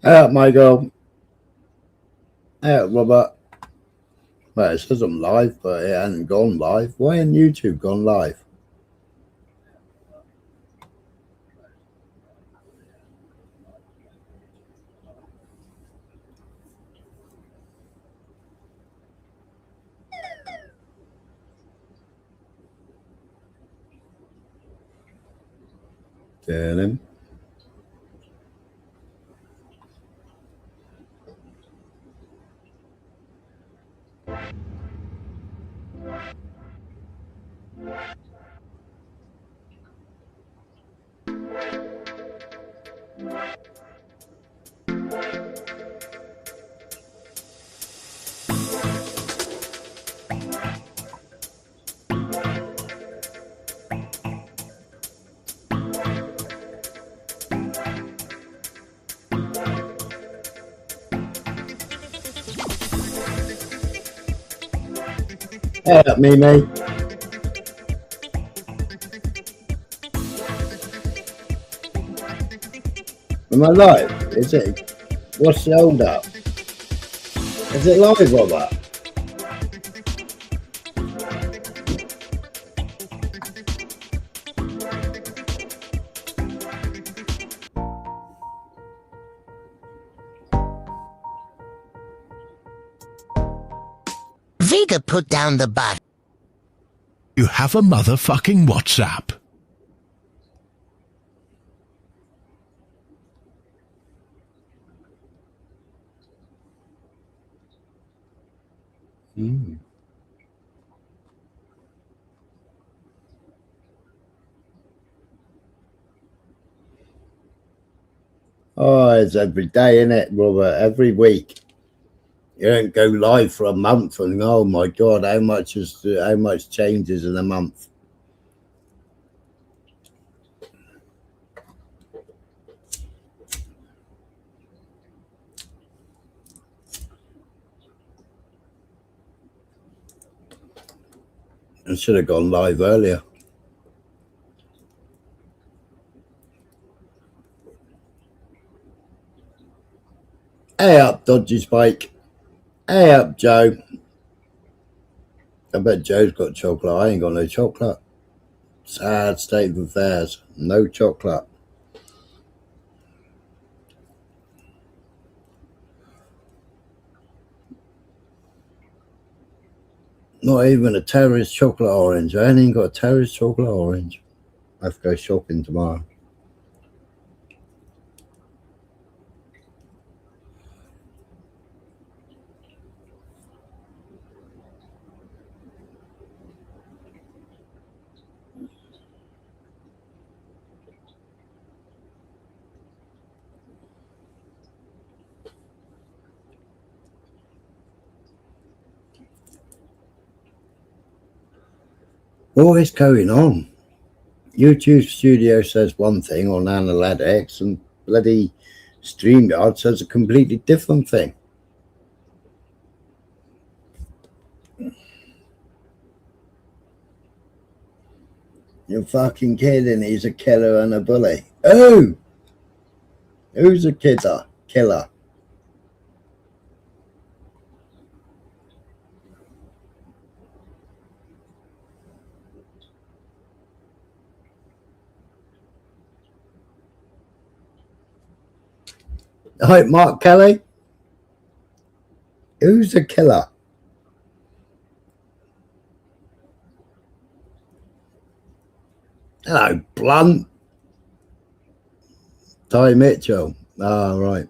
Michael. Robert. Well, it says I'm live, but it hasn't gone live. Why hasn't YouTube gone live? Tell him. Mimi. Am I live? Is it? What's the hold up? Is it live, Robert? Vega put down the button. You have a motherfucking WhatsApp. Oh, it's every day, isn't it, Robert? Every week. You don't go live for a month and oh my god, how much changes in a month? I should have gone live earlier. Hey up, Dodgy Spike. Hey up, Joe. I bet Joe's got chocolate. I ain't got no chocolate. Sad state of affairs. No chocolate. Not even a terrorist chocolate orange. I ain't even got a terrorist chocolate orange. I have to go shopping tomorrow. What is going on? YouTube Studio says one thing on Analytics and bloody StreamYard says a completely different thing. You're fucking kidding. He's a killer and a bully. Oh! Who's a killer? Killer. Hi, Mark Kelly. Who's a killer? Hello, Blunt. Ty Mitchell. Ah, right.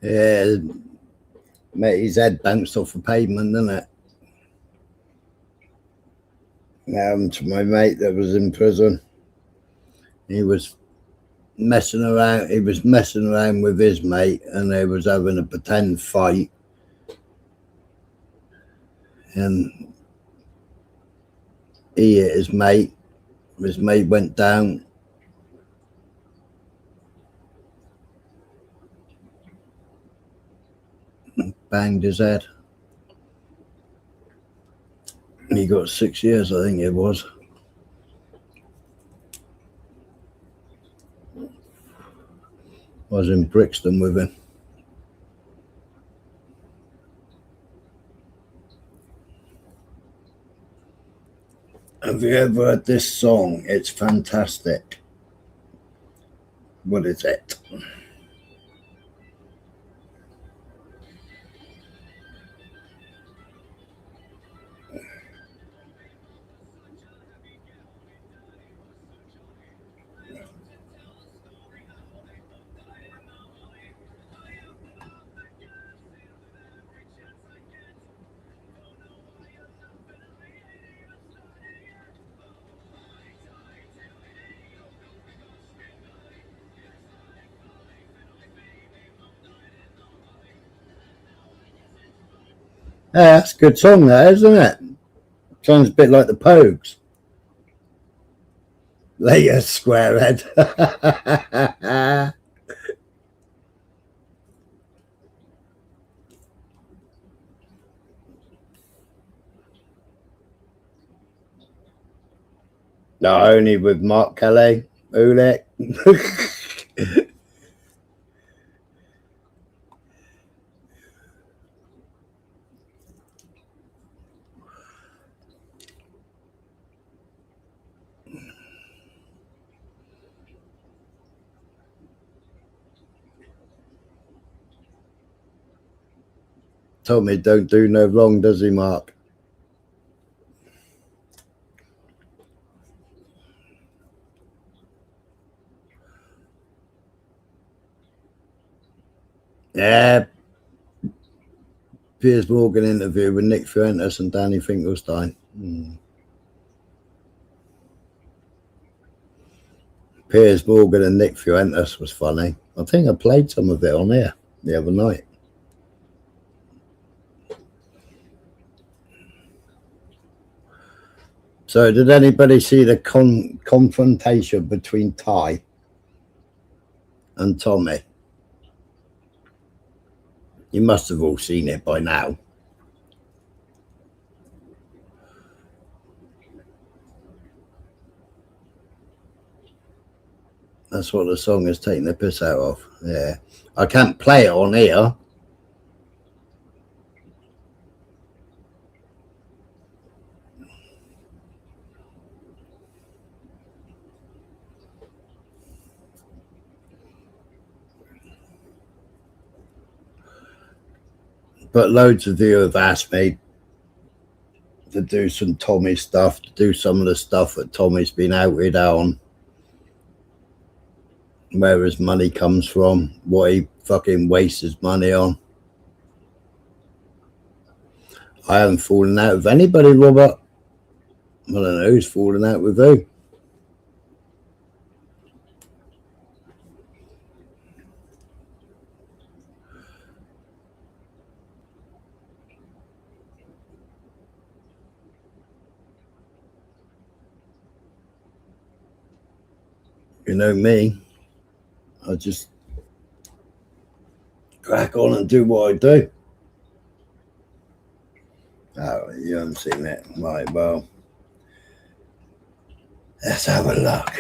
Yeah, mate, his head bounced off the pavement, didn't it? To my mate that was in prison. He was messing around. He was messing around with his mate, and they was having a pretend fight. And he hit his mate. His mate went down. Banged his head. He got 6 years, I think it was. I was in Brixton with him. Have you ever heard this song? It's fantastic. What is it? Yeah, that's a good song, that, isn't it? Sounds a bit like the Pogues. Later, squarehead. Not only with Mark Kelly, Ulick. Tommy don't do no wrong, does he, Mark? Yeah. Piers Morgan interview with Nick Fuentes and Danny Finkelstein. Piers Morgan and Nick Fuentes was funny. I think I played some of it on here the other night. So did anybody see the confrontation between Ty and Tommy? You must have all seen it by now. That's what the song is taking the piss out of. Yeah. I can't play it on here. But loads of you have asked me to do some Tommy stuff, to do some of the stuff that Tommy's been outed on, where his money comes from, what he fucking wastes his money on. I haven't fallen out with anybody, Robert. I don't know who's fallen out with who. You know me. I just crack on and do what I do. Oh, you haven't seen it. Right, well, let's have a look.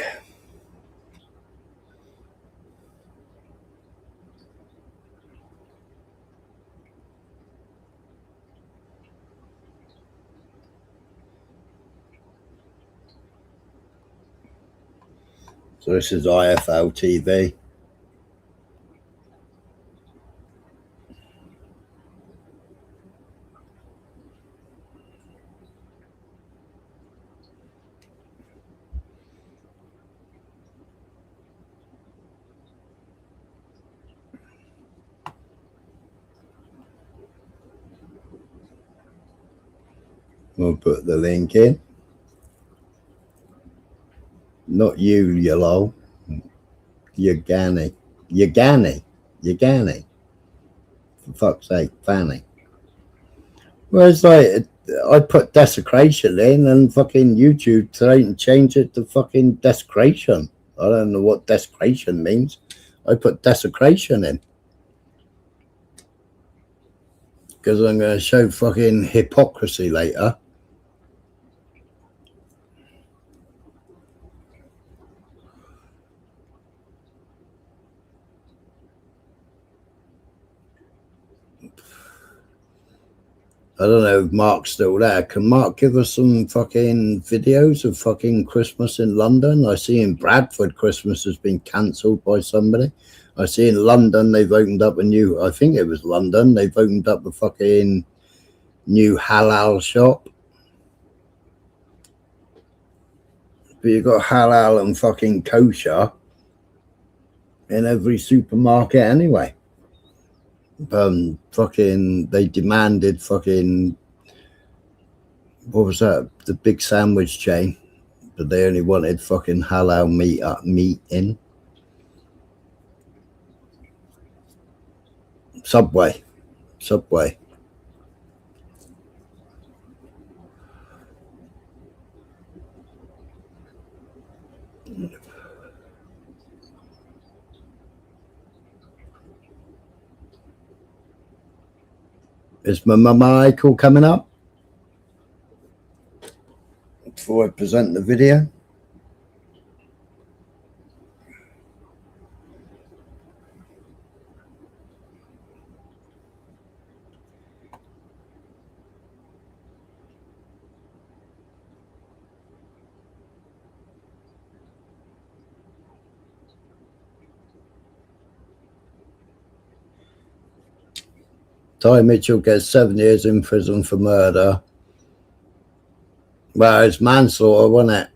So this is IFL TV. We'll put the link in. Not you, yellow. Yagani. For fuck's sake, Fanny. Well, it's like, I put desecration in and fucking YouTube today and change it to fucking desecration. I don't know what desecration means. I put desecration in. Because I'm going to show fucking hypocrisy later. I don't know if Mark's still there. Can Mark give us some fucking videos of fucking Christmas in London? I see in Bradford Christmas has been cancelled by somebody. I see in London they've opened up a new, I think it was London, they've opened up a fucking new halal shop. But you've got halal and fucking kosher in every supermarket anyway. Fucking, they demanded fucking, what was that? The big sandwich chain, but they only wanted fucking halal meat in. Subway. Is my Michael coming up before I present the video? Ty Mitchell gets 7 years in prison for murder. Well, it's manslaughter, wasn't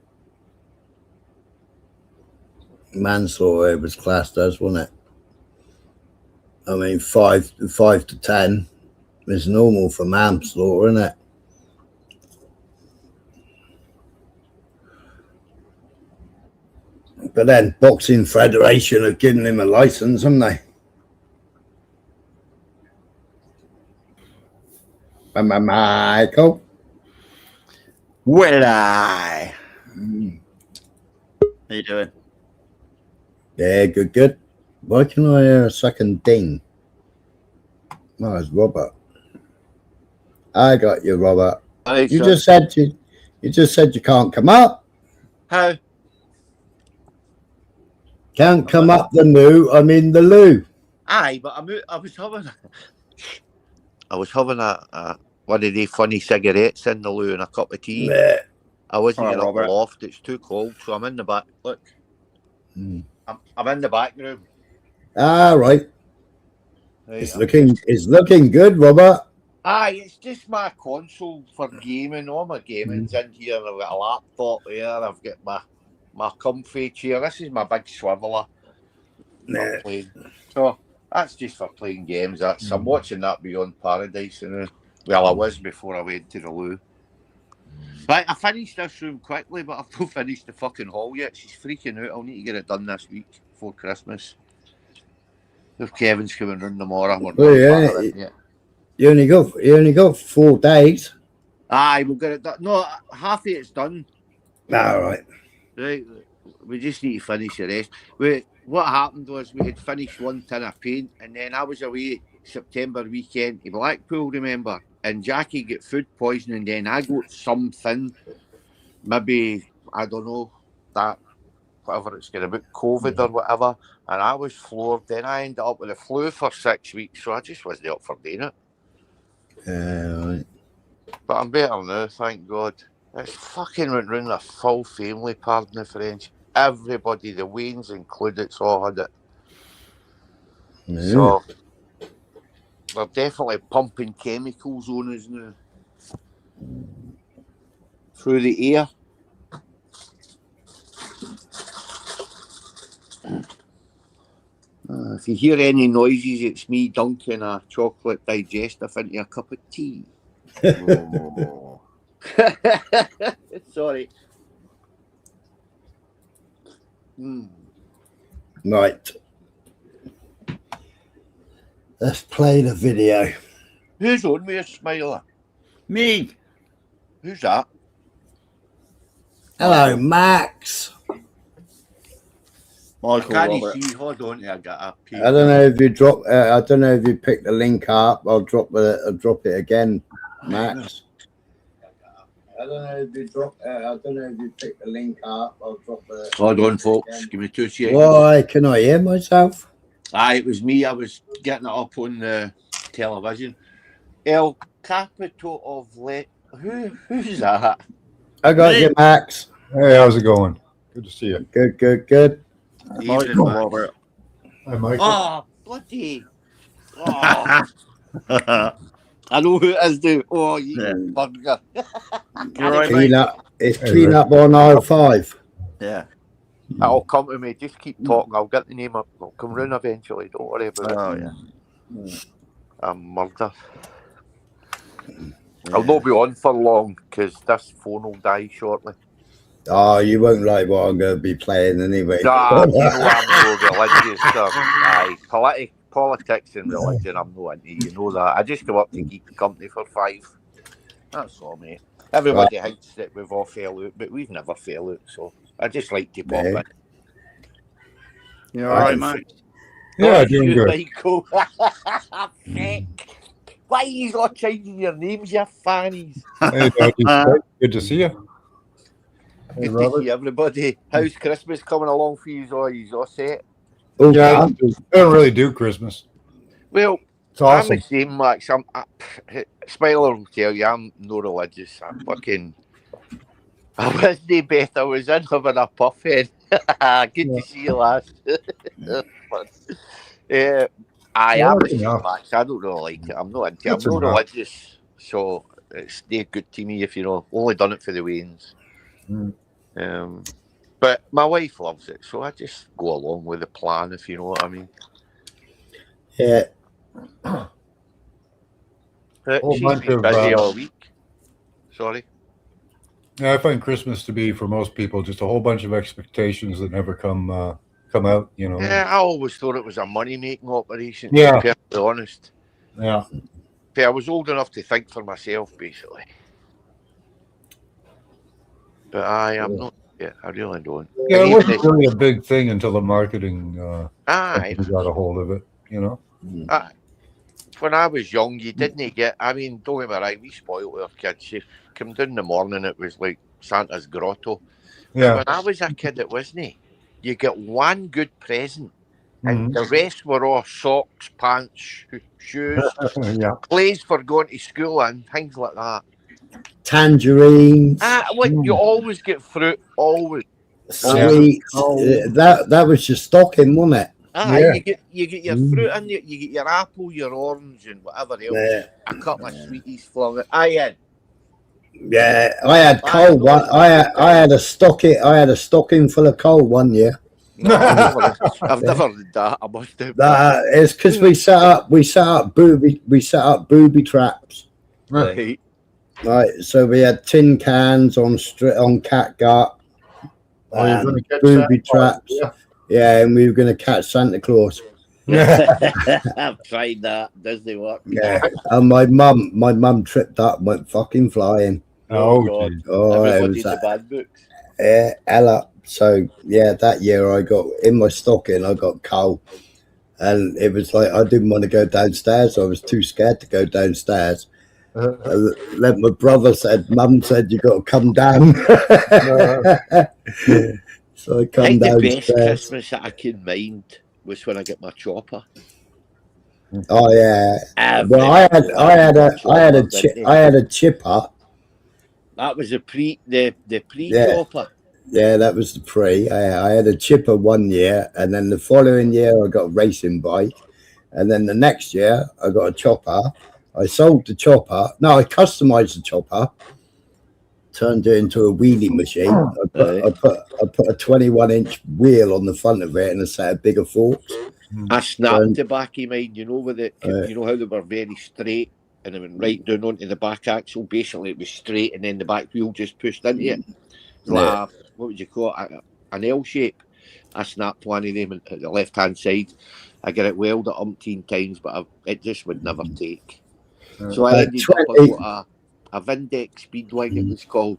it? Manslaughter it was classed as, wasn't it? I mean, 5 to 10 is normal for manslaughter, isn't it? But then Boxing Federation have given him a license, haven't they? Michael. Will I? How you doing? Yeah, good. Why can I hear a second ding? Oh, it's Robert. I got you, Robert. You just said you can't come up. How? Can't come up the loo. I'm in the loo. Aye, but I was having a one of the funny cigarettes in the loo and a cup of tea. Yeah. I wasn't Hello, getting up the Robert. loft. It's too cold, so I'm in the back. Look, I'm in the back room. Ah, right. Right, It's looking good, Robert. Aye, it's just my console for gaming. All my gaming's in here. I've got a laptop there. I've got my comfy chair. This is my big swiveler for playing. So that's just for playing games. I'm watching that Beyond Paradise. Well, I was before I went to the loo. Right, I finished this room quickly, but I've not finished the fucking hall yet. She's freaking out. I'll need to get it done this week before Christmas. If Kevin's coming round tomorrow, You only got 4 days. Aye, we'll get it done. No, half of it's done. All right. Right, we just need to finish the rest. What happened was we had finished one tin of paint, and then I was away September weekend to Blackpool, remember? And Jackie got food poisoning, then I got something, maybe, I don't know, that, whatever it's going about, COVID or whatever, and I was floored. Then I ended up with the flu for 6 weeks, so I just wasn't up for doing it. Right. But I'm better now, thank God. It's fucking went round the full family, pardon the French. Everybody, the Waynes included, all had it. Yeah. So they're definitely pumping chemicals on us now through the air. If you hear any noises, it's me dunking a chocolate digestive into a cup of tea. Oh. Sorry. Right. Let's play the video. Who's on me a smiler? Me. Who's that? Hello, Max. I Michael can't Robert. see. Hold on, I got a page. I don't know if you drop. I don't know if you pick the link up. I'll drop it again, Max. I don't know if you drop. I don't know if you pick the link up. I'll drop it. Hold on, folks. Give me 2 seconds. Why can I hear myself? Aye, it was me. I was getting it up on the television. El Capito of Who's that? I got you, Max. Hey, how's it going? Good to see you. Good, good, good. Evening, Michael Max. Robert. Hi, Michael. Oh, bloody. Oh. I know who it is, dude. Oh, you Yeah. burger. You're right, Clean mate. up. It's Hey, clean Rick. up on aisle 5. Yeah. It'll come to me. Just keep talking. I'll get the name up. It'll come round eventually. Don't worry about Oh, it. yeah. I'm murder. I'll not be on for long because this phone will die shortly. Oh, you won't like what I'm going to be playing anyway. Nah, you know I'm no religious. Aye, politics and religion, I'm no into. You know that. I just go up to keep company for 5. That's all, mate. Everybody thinks that we've all fell out, but we've never fell out. So I just like to pop in. You're all right, mate. Yeah, Oh, doing you, good. Michael. Feck. Why are you not changing your names, you fannies? Hey, Dodgy, good to see you. Hey, Good to Robert. see everybody. How's Christmas coming along for you all? You all set? Oh, Yeah, I don't really do Christmas. Well, It's awesome. I'm the same, Max. Smiler will tell you, I'm no religious. I wasn't Beth. I was in having a puff head. Good to see you, lads. I am the Working same, out. Max. I don't really like it. I'm not into it. I'm That's no enough. religious, so it's no good to me if you know. Only done it for the Waynes. Mm. But my wife loves it, so I just go along with the plan, if you know what I mean. yeah. Whole She's bunch been of, busy all week. Sorry. Yeah, I find Christmas to be, for most people, just a whole bunch of expectations that never come out, you know. Yeah, I always thought it was a money-making operation, Yeah. to be perfectly honest. Yeah. But I was old enough to think for myself, basically. But I am not. Yeah, I really don't. Yeah, And it even wasn't if- really a big thing until the marketing Aye, company got a hold of it, you know. aye. When I was young, you didn't get. I mean, don't get me right, we spoiled our kids. You come down in the morning, it was like Santa's grotto. Yeah. When I was a kid, it wasn't. You get one good present, and Mhm. the rest were all socks, pants, shoes, Yeah. clothes for going to school, and things like that. Tangerines, You always get fruit, always. sweets. That was your stocking, wasn't it? Aye, Yeah. you get your fruit in you get your apple, your orange, and whatever else. Yeah. A couple of sweeties flung it. Aye, Yeah, I had coal one. I had a stocking. I had a stocking full of coal one year. no, I've never did that. I must have. It's because we set up booby traps. Right. Right, so we had tin cans on catgut, Oh, you're gonna catch booby that? traps. Yeah, and we were going to catch Santa Claus. I've tried that. Doesn't work. Yeah, and my mum tripped up and went fucking flying. Oh, God. geez. Oh, it Everybody was in the bad books. yeah, Ella. So yeah, that year I got in my stocking. I got coal, and it was like I didn't want to go downstairs. I was too scared to go downstairs. Then my brother said, "Mum said you got to come down." So I come I think the best downstairs. Christmas that I can mind was when I got my chopper. Oh yeah. Everybody Well, I had a chopper. chipper. That was the pre-chopper. Yeah, that was the pre. I had a chipper one year, and then the following year I got a racing bike, and then the next year I got a chopper. I sold the chopper. No, I customized the chopper, turned it into a wheelie machine. I put a 21-inch wheel on the front of it and a set of bigger forks. I snapped the back of mine, you know, with it. You know how they were very straight. and it went right down onto the back axle. Basically, it was straight, and then the back wheel just pushed into the back axle. Basically, it was straight, and then the back wheel just pushed into it. It's like a, what would you call it? An L shape. I snapped one of them at the left-hand side. I got it welded umpteen times, but it just would never take. So I ended up with a Vindex Speedwing, it was called.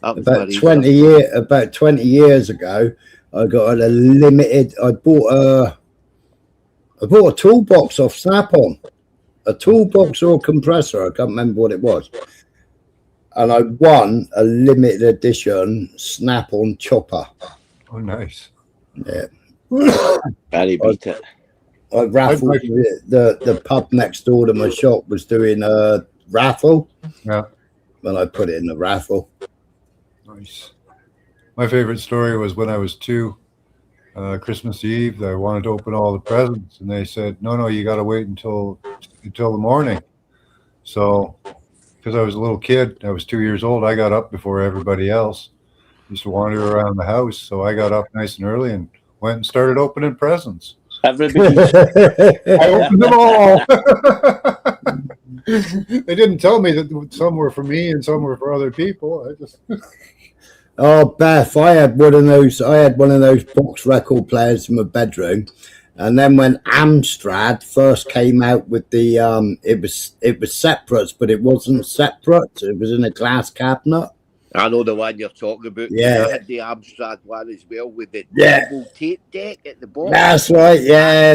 That was about 20 years ago, I got a limited. I bought a toolbox off Snap-on, a toolbox or a compressor. I can't remember what it was, and I won a limited edition Snap-on chopper. Oh, nice. Yeah, I beat it. I raffled the pub next door to my shop was doing a raffle. Yeah, and I put it in the raffle. Nice. My favorite story was when I was 2, Christmas Eve. I wanted to open all the presents, and they said, "No, you got to wait until the morning." So, because I was a little kid, I was 2 years old. I got up before everybody else. Used to wander around the house, so I got up nice and early and went and started opening presents. Everybody. I opened them all. They didn't tell me that some were for me and some were for other people. I just. Oh, Beth, I had one of those box record players in my bedroom, and then when Amstrad first came out with the it was separate, but it wasn't separate. It was in a glass cabinet. I know the one you're talking about. Yeah. I had the Amstrad one as well with the double tape deck at the bottom. That's right, yeah.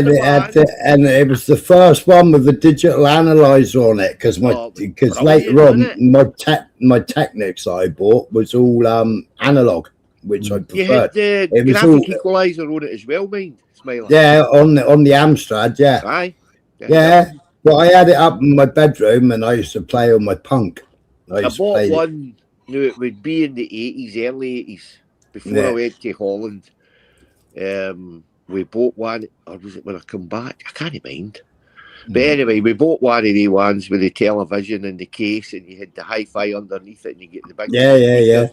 And it was the first one with the digital analyzer on it, because later on my Technics I bought was all analog, which I preferred. You had the graphic equalizer on it as well, mind, Smiler? Yeah, on the Amstrad, yeah. Aye. Yeah. Well, I had it up in my bedroom, and I used to play on my punk. I bought one. No, it would be in the 80s, early 80s, before I went to Holland. We bought one, or was it when I come back? I can't mind. But anyway, we bought one of the ones with the television and the case, and you had the hi-fi underneath it, and you get the big... Yeah.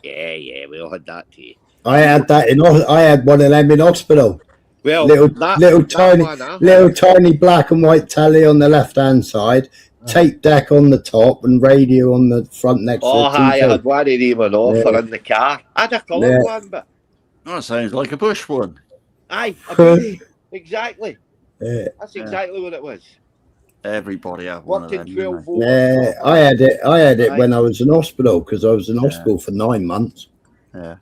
Yeah, we all had that too. I had one of them in hospital. Well, little tiny black and white telly on the left-hand side, tape deck on the top, and radio on the front next to the TV. I had one of them on offer in the car. I had a coloured one, but... That sounds like a Bush one. Aye, a Bush. Exactly. Yeah. That's exactly what it was. Everybody had one of them. Yeah, I had it when I was in hospital, because I was in hospital for 9 months. Yeah.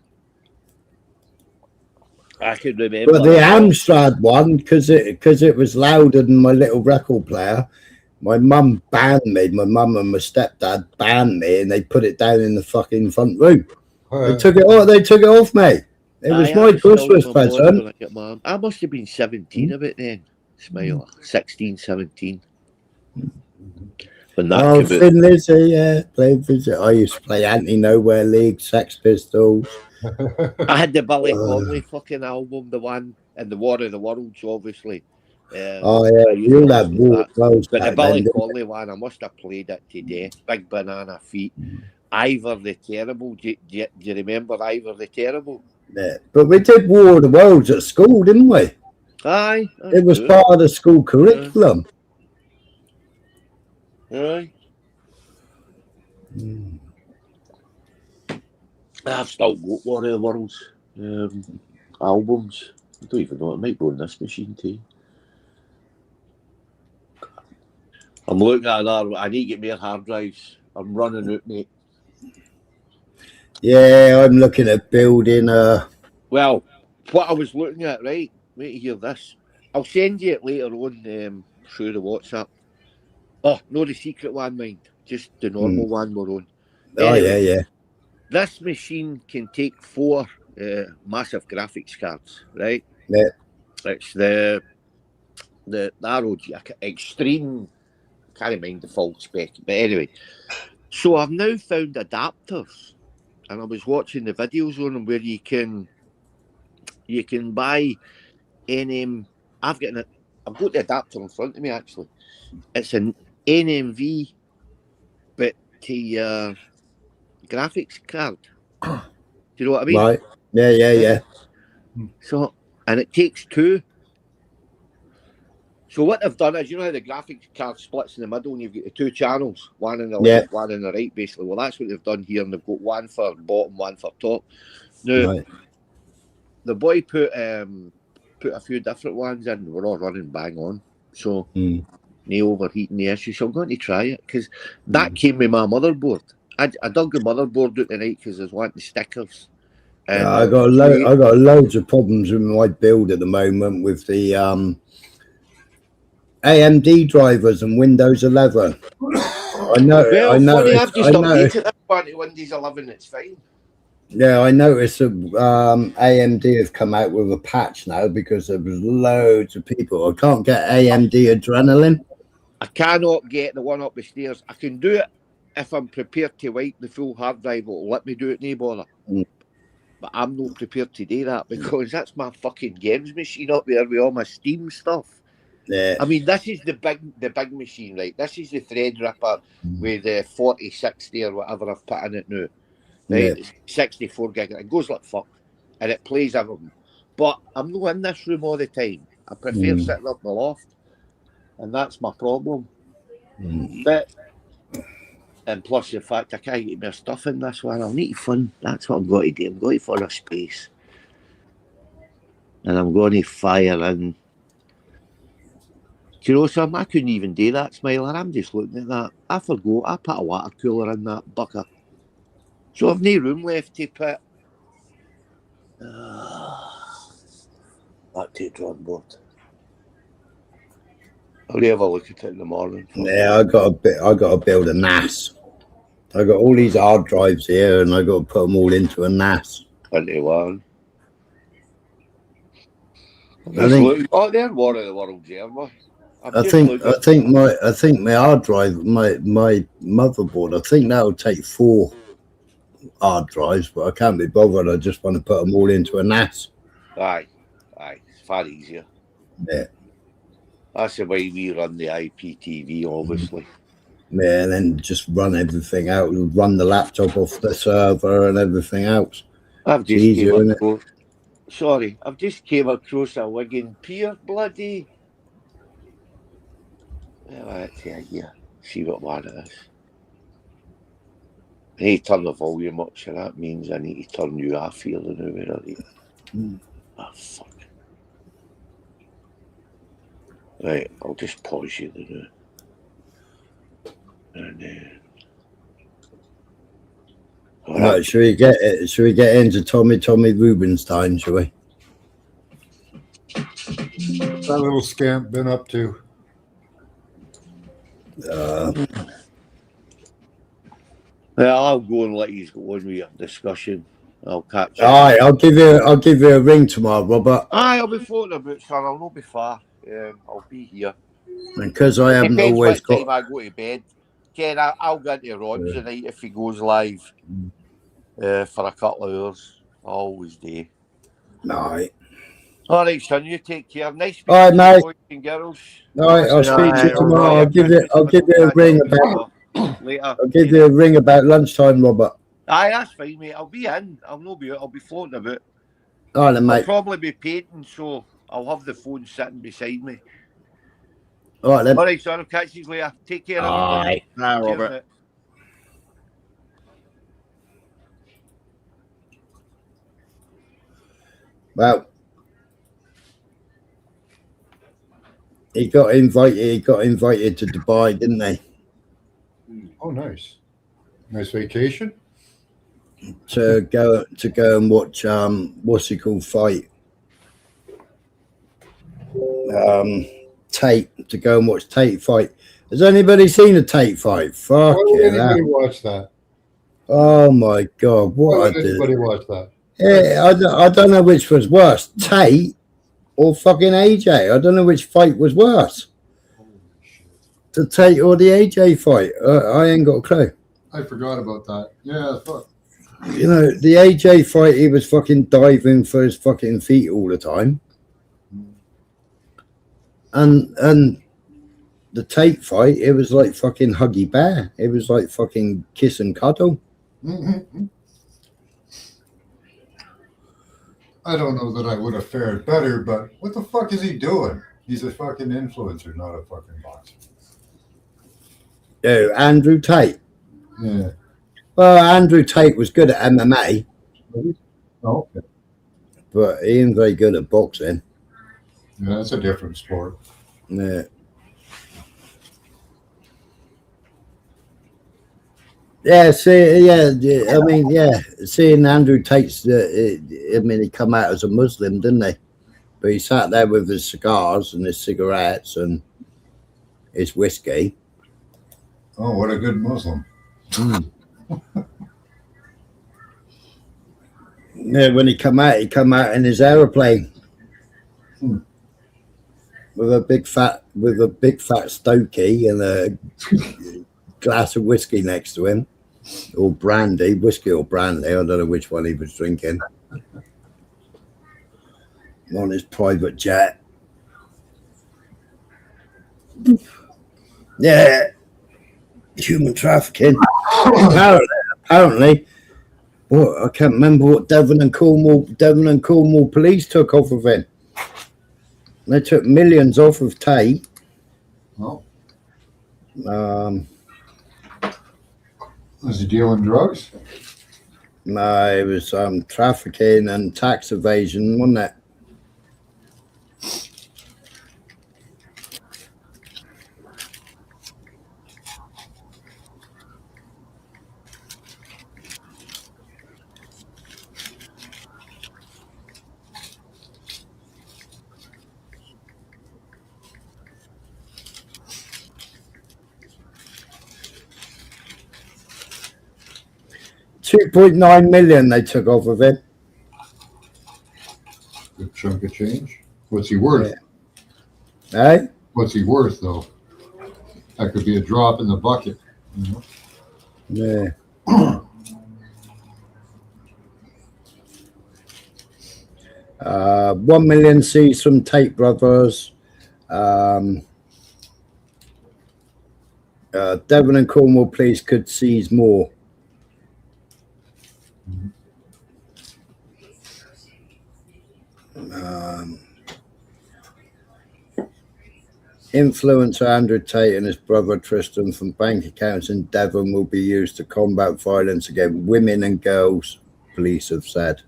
I can remember. But the Amstrad one, because it was louder than my little record player, my mum banned me. My mum and my stepdad banned me, and they put it down in the fucking front room. They took it off me. It was my Christmas present. I must have been 17 of it then, Smiler. 16, 17. When that Thin Lizzy, played visit. I used to play Anti-Nowhere League, Sex Pistols. I had the Billy Connolly fucking album, the one, and the War of the Worlds, obviously. You had War of the Worlds. But the Billy Connolly one, I must have played it to death. Big Banana Feet. Ivor the Terrible. Do you remember Ivor the Terrible? Yeah, but we did War of the Worlds at school, didn't we? Aye. It was part of the school curriculum. Aye. I've still got War of the Worlds albums. I don't even know. It might go on this machine too. I'm looking at another. I need to get more hard drives. I'm running out, mate. Yeah, I'm looking at building Well, what I was looking at, right? Wait to hear this. I'll send you it later on through the WhatsApp. Oh, no, the secret one, mind. Just the normal one we're on. Anyway, yeah. This machine can take 4 massive graphics cards, right? Yeah. It's the ROG Extreme. I can't mind the full spec, but anyway. So I've now found adapters, and I was watching the videos on them where you can buy NM. I've got the adapter in front of me actually. It's an NMV, but to graphics card. Do you know what I mean? Right. Yeah. So, and it takes 2. So what they've done is, you know how the graphics card splits in the middle and you've got the two channels, one on the Yeah. left, one on the right, basically. Well, that's what they've done here, and they've got one for bottom, one for top. Now, Right. the boy put a few different ones in. We're all running bang on. So, no overheating the issue. So I'm going to try it, because that came with my motherboard. I dug the motherboard out tonight because I was wanting stickers. And I got loads of problems with my build at the moment with the AMD drivers and Windows 11. I know. Well, I know. funny, I've just I know. updated this one to Windows 11. It's fine. Yeah, I noticed that AMD have come out with a patch now because there was loads of people. I can't get AMD Adrenaline. I cannot get the one up the stairs. I can do it if I'm prepared to wipe the full hard drive. It'll let me do it, no bother. But I'm not prepared to do that because that's my fucking games machine up there with all my Steam stuff. Yeah. I mean, this is the big machine, right? This is the Threadripper with the 4060 or whatever I've put in it now. Right? Yeah. It's 64 gig. It goes like fuck. And it plays everything. But I'm not in this room all the time. I prefer sitting up in the loft. And that's my problem. But, and plus the fact I can't get my stuff in this one. I'll need to fund. That's what I'm going to do. I'm going to fund a space. And I'm going to fire in. Do you know something? I couldn't even do that, Smiler. I'm just looking at that. I forgot. I put a water cooler in that bucket. So I've no room left to put. Back to the drawing board. I'll have a look at it in the morning. Yeah, I got to build a NAS. I got all these hard drives here, and I got to put them all into a NAS. 21. I think. Oh, they're War of the Worlds here, boy. I think my hard drive, my motherboard, I think that'll take 4 hard drives, but I can't be bothered. I just want to put them all into a NAS. Aye, it's far easier. Yeah. That's the way we run the IPTV, obviously. Yeah, and then just run everything out, run the laptop off the server and everything else. I've just came across a Wigan Pier, bloody. Well, that's the idea. See what one it is. I need to turn the volume up, so that means I need to turn you off here. Oh, fuck. Right, I'll just pause you there. And right, should we get into Tommy Rubenstein, shall we? What's that little scamp been up to? Well, I'll go and let you go on with your discussion. I'll catch you. All right, I'll give you a ring tomorrow, Robert. Aye, I'll be floating about, sir. I'll not be far. I'll be here. Because I haven't Depends always what got. time I go to bed. Ken, I'll get into Ron's tonight if he goes live for a couple of hours. I always do. Right. All right, son. You take care. Nice speaking All right, to mate. you, boys and girls. All right, I'll speak to you tomorrow. I'll give you a ring about. Later. I'll give you a ring about lunchtime, Robert. Aye, that's fine, mate. I'll be in. I'll not be out. I'll be floating about. All right, then, mate. I'll probably be painting, so I'll have the phone sitting beside me. All right, then. All right, son. I'll catch you later. Take care, everybody. Nah, Cheers, Robert. mate. Well, he got invited to Dubai, didn't he? Oh, nice. Nice vacation. To go and watch what's he called fight? Tate, to go and watch Tate fight. Has anybody seen a Tate fight? Why would Fucking hell. anybody watch that? Oh my god, Why what would I anybody did. watch that? Yeah, I don't know which was worse, Tate or fucking AJ. I don't know which fight was worse. The Tate or the AJ fight. I ain't got a clue. I forgot about that. Yeah, fuck. You know, the AJ fight, he was fucking diving for his fucking feet all the time. And the Tate fight, it was like fucking Huggy Bear. It was like fucking kiss and cuddle. Mm-hmm. I don't know that I would have fared better, but what the fuck is he doing? He's a fucking influencer, not a fucking boxer. Oh, Andrew Tate. Yeah. Well, Andrew Tate was good at MMA, Oh, okay. but he ain't very good at boxing. Yeah, that's a different sport. Yeah. Yeah, see, yeah, I mean, yeah, seeing Andrew Tate's, I mean, he come out as a Muslim, didn't he? But he sat there with his cigars and his cigarettes and his whiskey. Oh, what a good Muslim. Yeah, when he come out in his aeroplane with a big fat stogie and a glass of whiskey next to him, or brandy, whiskey or brandy. I don't know which one he was drinking. On his private jet. Yeah, human trafficking. Apparently, well, I can't remember what Devon and Cornwall police took off of him. They took millions off of Tate. Oh. Was he dealing drugs? No, it was trafficking and tax evasion, wasn't it? $2.9 million they took off of him. Good chunk of change. What's he worth? Yeah. Hey? What's he worth, though? That could be a drop in the bucket. You know? Yeah. 1 million seized from Tate Brothers. Devon and Cornwall police could seize more. Influencer Andrew Tate and his brother Tristan from bank accounts in Devon will be used to combat violence against women and girls, police have said.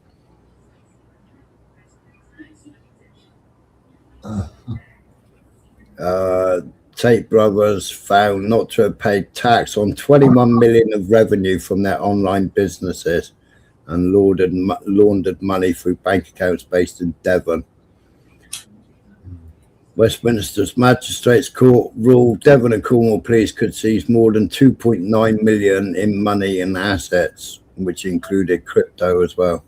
Tate Brothers found not to have paid tax on 21 million of revenue from their online businesses and laundered money through bank accounts based in Devon. Westminster's Magistrates Court ruled Devon and Cornwall police could seize more than 2.9 million in money and assets, which included crypto as well.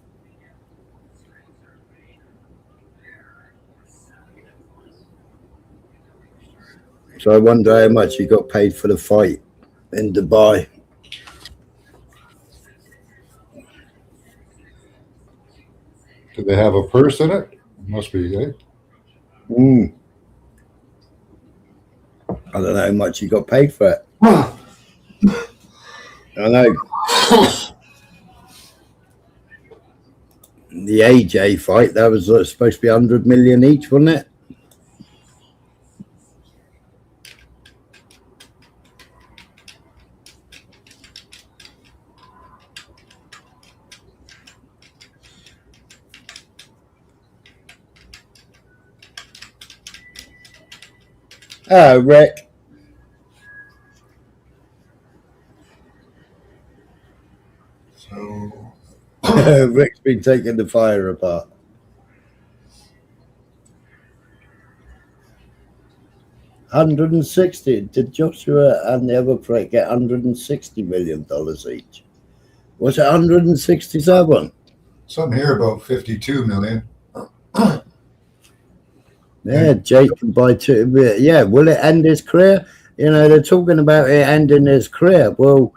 So I wonder how much he got paid for the fight in Dubai. Do they have a purse in it? Must be, eh? I don't know how much he got paid for it. I know. The AJ fight, that was supposed to be 100 million each, wasn't it? Oh, Rick. So Rick's been taking the fire apart. $160. Did Joshua and the other prick get $160 million each? Was it 167? something here about 52 million. Yeah, Jake can buy two. Yeah, will it end his career? You know, they're talking about it ending his career. Well,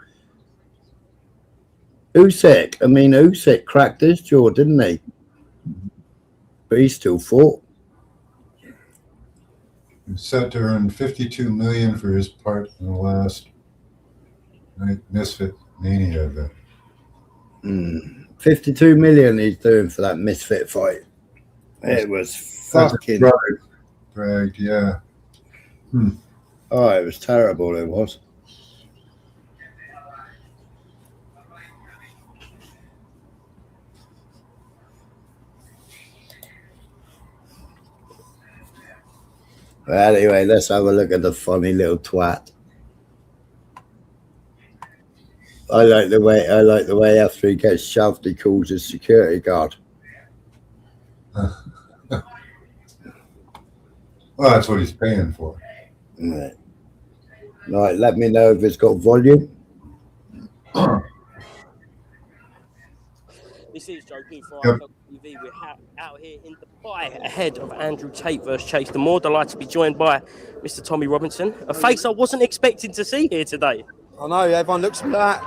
Usyk cracked his jaw, didn't he? But he still fought. He's set to earn 52 million for his part in the last Misfit Mania event. 52 million he's doing for that misfit fight. It was fucking. dragged. Yeah. Oh, it was terrible. It was. Well, anyway, let's have a look at the funny little twat. I like the way after he gets shoved, he calls his security guard. Well, that's what he's paying for. Right. Right, let me know if it's got volume. This is Joe King for Yep. IFL TV. We're out here in Dubai ahead of Andrew Tate versus Chase the More. Delighted to be joined by Mr. Tommy Robinson, a face I wasn't expecting to see here today. I know, everyone looks at that.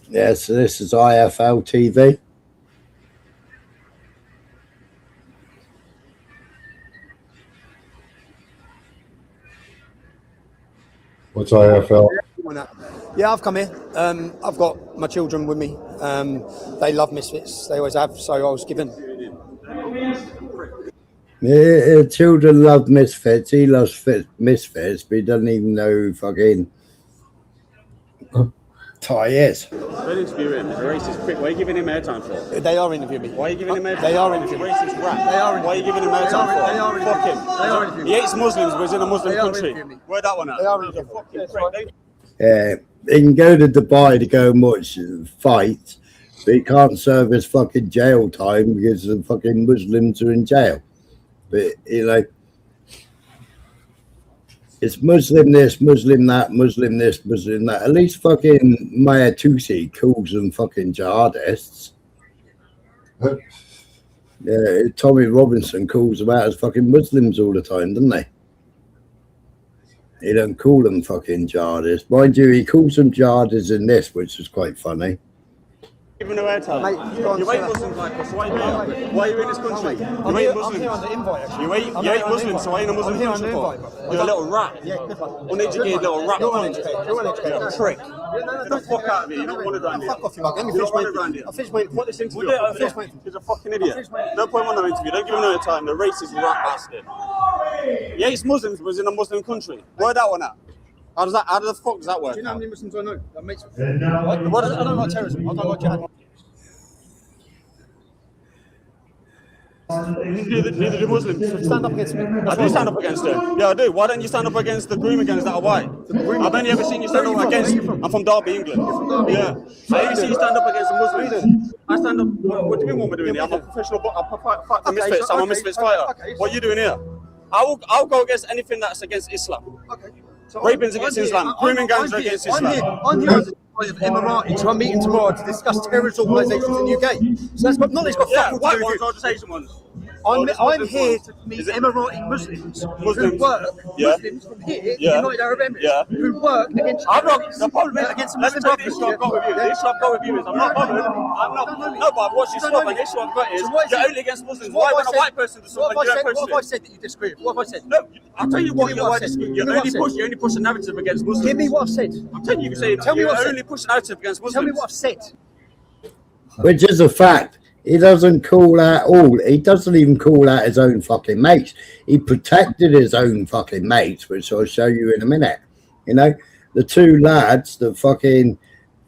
Yeah, so this is IFL TV. What's IFL? Yeah, I've come here. I've got my children with me. They love Misfits. They always have. So I was given. Yeah, children love Misfits. He loves Misfits, but he doesn't even know who fucking Ty is. Don't interview him. He's a racist prick. Why are you giving him airtime for? They are interviewing me. Why are you giving him airtime? They are interviewing me. Racist rat. They are. Why are you giving him airtime for? They are. Fuck him. They are interviewing He me. hates Muslims, but he's in a Muslim They are country. interviewing me. Where that one at? They are He's a interviewing me. fucking prick. Yeah, he can go to Dubai to go and watch fights, but he can't serve his fucking jail time because the fucking Muslims are in jail. But, you know, it's Muslim this, Muslim that, Muslim this, Muslim that. At least fucking Maya Tusi calls them fucking jihadists. Yeah, Tommy Robinson calls them out as fucking Muslims all the time, doesn't he? He don't call them fucking jihadists. Mind you, he calls them jihadists in this, which is quite funny. Giving him airtime. Mate, go on, You hate sir. Muslims like us. Why are you here? Why are you in this country? I'm You here, hate I'm here Muslims. under invite, actually. You hate Muslims, so why are you in a Muslim I'm here country under for? invite, bro. You're a little rat. Yeah, good one. Uneducated little rat. You're uneducated. You're uneducated. You're a prick. Get the fuck out of here. You don't want it around here. Fuck off, you mug. Let me You finish don't want it my around here. I'll finish my Put this interview We'll do it. up. I'll finish my He's a fucking idiot. No point in no interview. Don't give him no time. The racist rat bastard. He hates Muslims, but he's in a Muslim country. Where that one at? How the fuck does that work? Do you know how many Muslims I know? That makes I don't like terrorism. I don't like jihad. Neither do Muslims. Stand up against me. I do stand up against them. Yeah, I do. Why don't you stand up against the groom against that are white? I've only ever seen you stand up against. I'm from Derby, England. Yeah. I only see you stand up against the Muslims. I stand up. What do you mean? What am I doing here? I'm a professional. I fight the Misfits. I'm a Misfits fighter. What are you doing here? I'll go against anything that's against Islam. Okay. So Raping's against Islam. Grooming gangs are against Islam. I'm here as a of Emiratis who I'm meeting tomorrow to discuss terrorist organisations in the UK. So that's got not it's got Yeah, fuck all to white do with ones, you. Asian ones. I'm here to meet Is it- Emirati Muslims who Muslims? work Yeah. Muslims from here, Yeah. United Arab Emirates, Yeah. who work against I'm not. terrorists, The problem is, against the let me Muslim tell you the issue brothers. I've got with you. The issue I've got with you is I'm not bothered. I'm not. No, but I've watched you You don't stuff, know and the issue I've got is So what is you're it? only against Muslims. What Why have when I a said? white person does something, What you have don't I question said it? that you disagree with? What have I said? No, I'll tell you what. Give me what I said. You Give me what I only said. push a narrative against Muslims. Give me what I've said. I'm telling you, you say Tell me you what I said. only push a narrative against Muslims. Tell me what I've said. Which is a fact. He doesn't call out all. He doesn't even call out his own fucking mates. He protected his own fucking mates, which I'll show you in a minute. You know, the two lads that fucking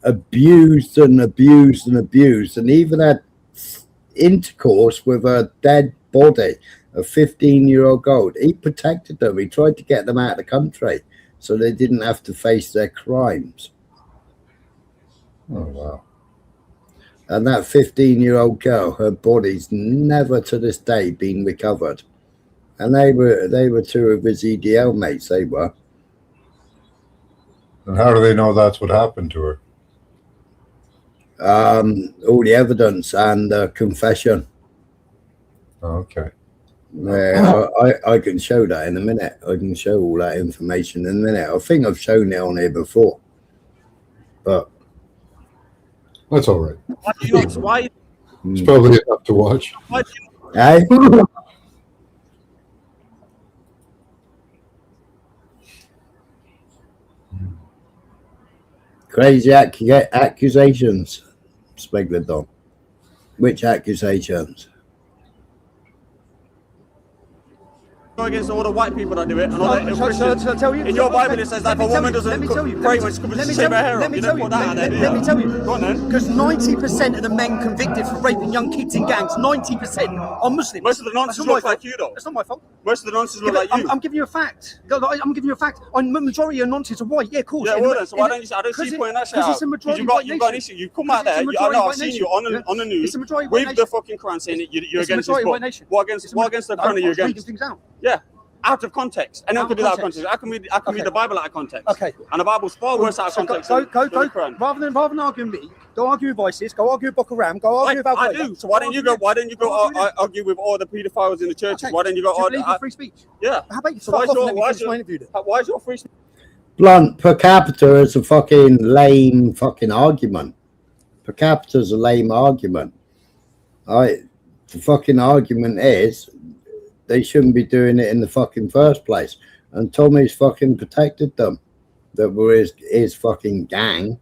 abused and abused and abused, and even had intercourse with a dead body, a 15-year-old girl. He protected them. He tried to get them out of the country so they didn't have to face their crimes. Oh, wow. And that 15-year-old girl, her body's never to this day been recovered. And they were two of his EDL mates, they were. And how do they know that's what happened to her? All the evidence and the confession. Okay. I can show that in a minute. I can show all that information in a minute. I think I've shown it on here before. But That's all right. Why do you not? Why? It's probably enough to watch. Why do you hey? Crazy accusations, Spegler Don. Which accusations? against all the white people that do it and all the Shall I Christians. tell you? In your Bible, Okay, it says let that if me a woman tell you, doesn't let me tell you, pray let when she me shave tell her hair let off, me you tell don't you, put that out there, do let me you? tell you. Go on then. Because 90% of the men convicted for raping young kids in gangs, 90% are Muslims. Most of the nonsense That's not looks my like fault. you, though. That's not my fault. Most of the nonsense look Yeah, like but you. I'm giving you a fact. I'm giving you a fact. The majority of nonsense are white. Yeah, of course. Yeah, In well the- then, so in why the- don't you? I don't see you because pointing that shit because out. it's a majority You've white got an nation. issue. You come out Because there. it's a I know. majority I've white seen nation. you on Yeah. the news It's a majority white with nation. the fucking Quran saying that you're It's a against this majority book. white nation. What against It's a the no, Quran are you I was reading against? things out. Yeah. Out of context. Anyone Out can of do that out of context. context. I can read the Bible out of context. Okay. And the Bible's far worse out of So context go, than the Quran. rather than argue with me, go argue with ISIS, go argue with Boko Haram, go argue with Al I Qaeda. do. So why don't you go? Why don't you go argue with all the paedophiles in the churches? Okay. Why don't you go? Do you believe in free speech? Yeah. How about you So fuck why's off and your let me finish my interview then? why's your free speech? Blunt, per capita is a fucking lame fucking argument. Per capita is a lame argument. The fucking argument is they shouldn't be doing it in the fucking first place. And Tommy's fucking protected them. That were his fucking gang.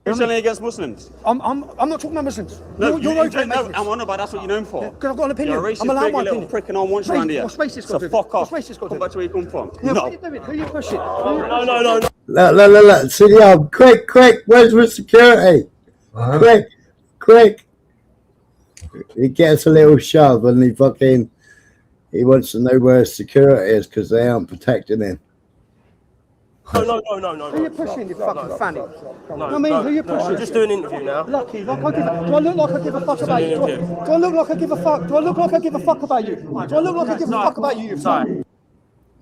Christianly against Muslims. I'm not talking about Muslims. No, you're you okay don't know. making I'm on about that's what you're known for. Because I've got an opinion. You're a racist, I'm allowed my little opinion. prick and I want you Mate, around here. what's racist So got to do? fuck off. What's racist got to Come do? back to where you come from. Yeah, No. what are you doing? Who are you pushing? No. Look. CDO, quick. Where's my security? Quick. He gets a little shove and he wants to know where his security is because they aren't protecting him. No. Who are you pushing, you fucking fanny? No, I mean, who are you no, pushing? I'm just doing an interview now. Lucky, like I do I look like I give a fuck about you? Do I look like I give a fuck? Do I look like I give a fuck about you? Do I look like I give a fuck about you? Sorry.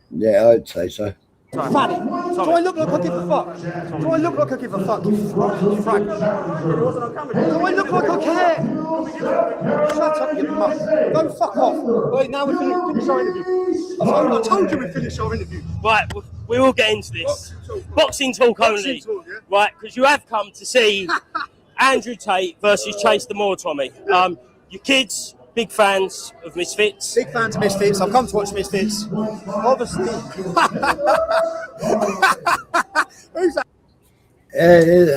Yeah, I'd say so. Fanny, do I look like I give a fuck? Do I look like I give a fuck, you frag? Do I look like I care? Shut up, you mutt. Go fuck off. Wait, now we're finished our interview. I told you we'd finish our interview. Right, we will get into this. Boxing talk only. Right, because you have come to see Andrew Tate versus Chase the Moor, Tommy. Your kids, big fans of Misfits. Big fans of Misfits. I've come to watch Misfits. Obviously. Who's that?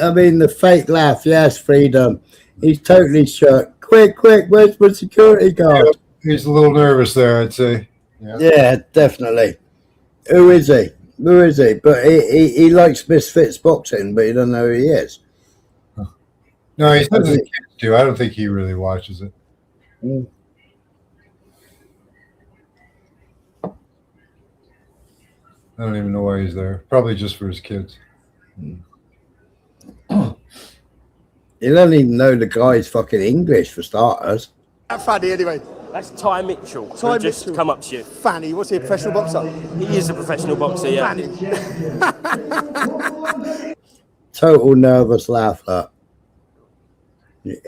I mean, the fake laugh, yes, freedom. He's totally shook. Quick, where's my security guard? He's a little nervous there, I'd say. Yeah, definitely. Who is he? But he likes Misfits boxing, but you don't know who he is. No, he says the kids do. I don't think he really watches it. I don't even know why he's there. Probably just for his kids. You don't even know the guy's fucking English for starters. Fanny, anyway. That's Ty Mitchell. Ty who just Mitchell. come up to you. Fanny, what's he, a professional boxer? He is a professional boxer, yeah. Fanny. Total nervous laugh, that.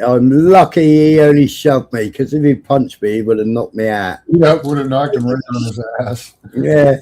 I'm lucky he only shoved me, because if he punched me, he would have knocked me out. Yeah, would have knocked him right on his ass. Yeah.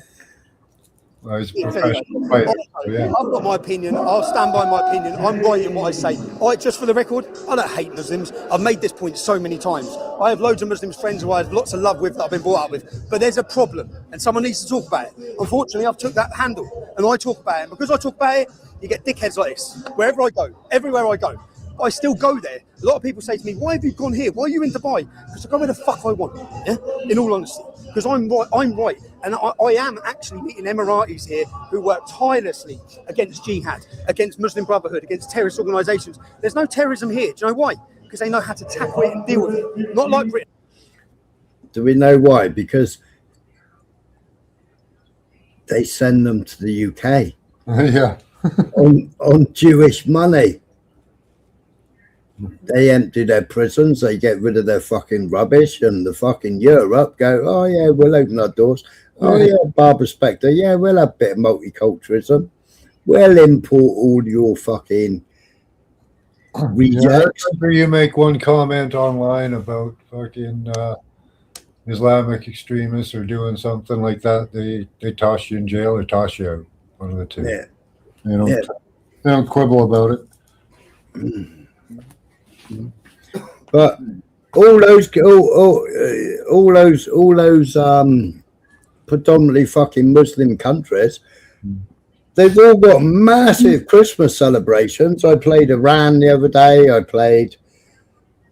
Well, he's a professional fighter. So yeah. I've got my opinion. I'll stand by my opinion. I'm right in what I say. Just for the record, I don't hate Muslims. I've made this point so many times. I have loads of Muslim friends who I have lots of love with that I've been brought up with. But there's a problem, and someone needs to talk about it. Unfortunately, I've took that handle, and I talk about it. And because I talk about it, you get dickheads like this. Wherever I go, everywhere I go. I still go there. A lot of people say to me, why have you gone here? Why are you in Dubai? Because I go where the fuck I want, yeah? In all honesty. Because I'm right. And I am actually meeting Emiratis here who work tirelessly against jihad, against Muslim Brotherhood, against terrorist organisations. There's no terrorism here. Do you know why? Because they know how to tackle it and deal with it. Not like Britain. Do we know why? Because they send them to the UK. Yeah. on Jewish money. They empty their prisons, they get rid of their fucking rubbish, and the fucking Europe go, oh yeah, we'll open our doors. Oh yeah, Barbara Spectre, yeah, we'll have a bit of multiculturalism. We'll import all your fucking rejects. Yeah, you make one comment online about fucking Islamic extremists or doing something like that, they toss you in jail or toss you out. One of the two. Yeah. They don't quibble about it. But all those predominantly fucking Muslim countries, they've all got massive Christmas celebrations. I played Iran the other day. I played.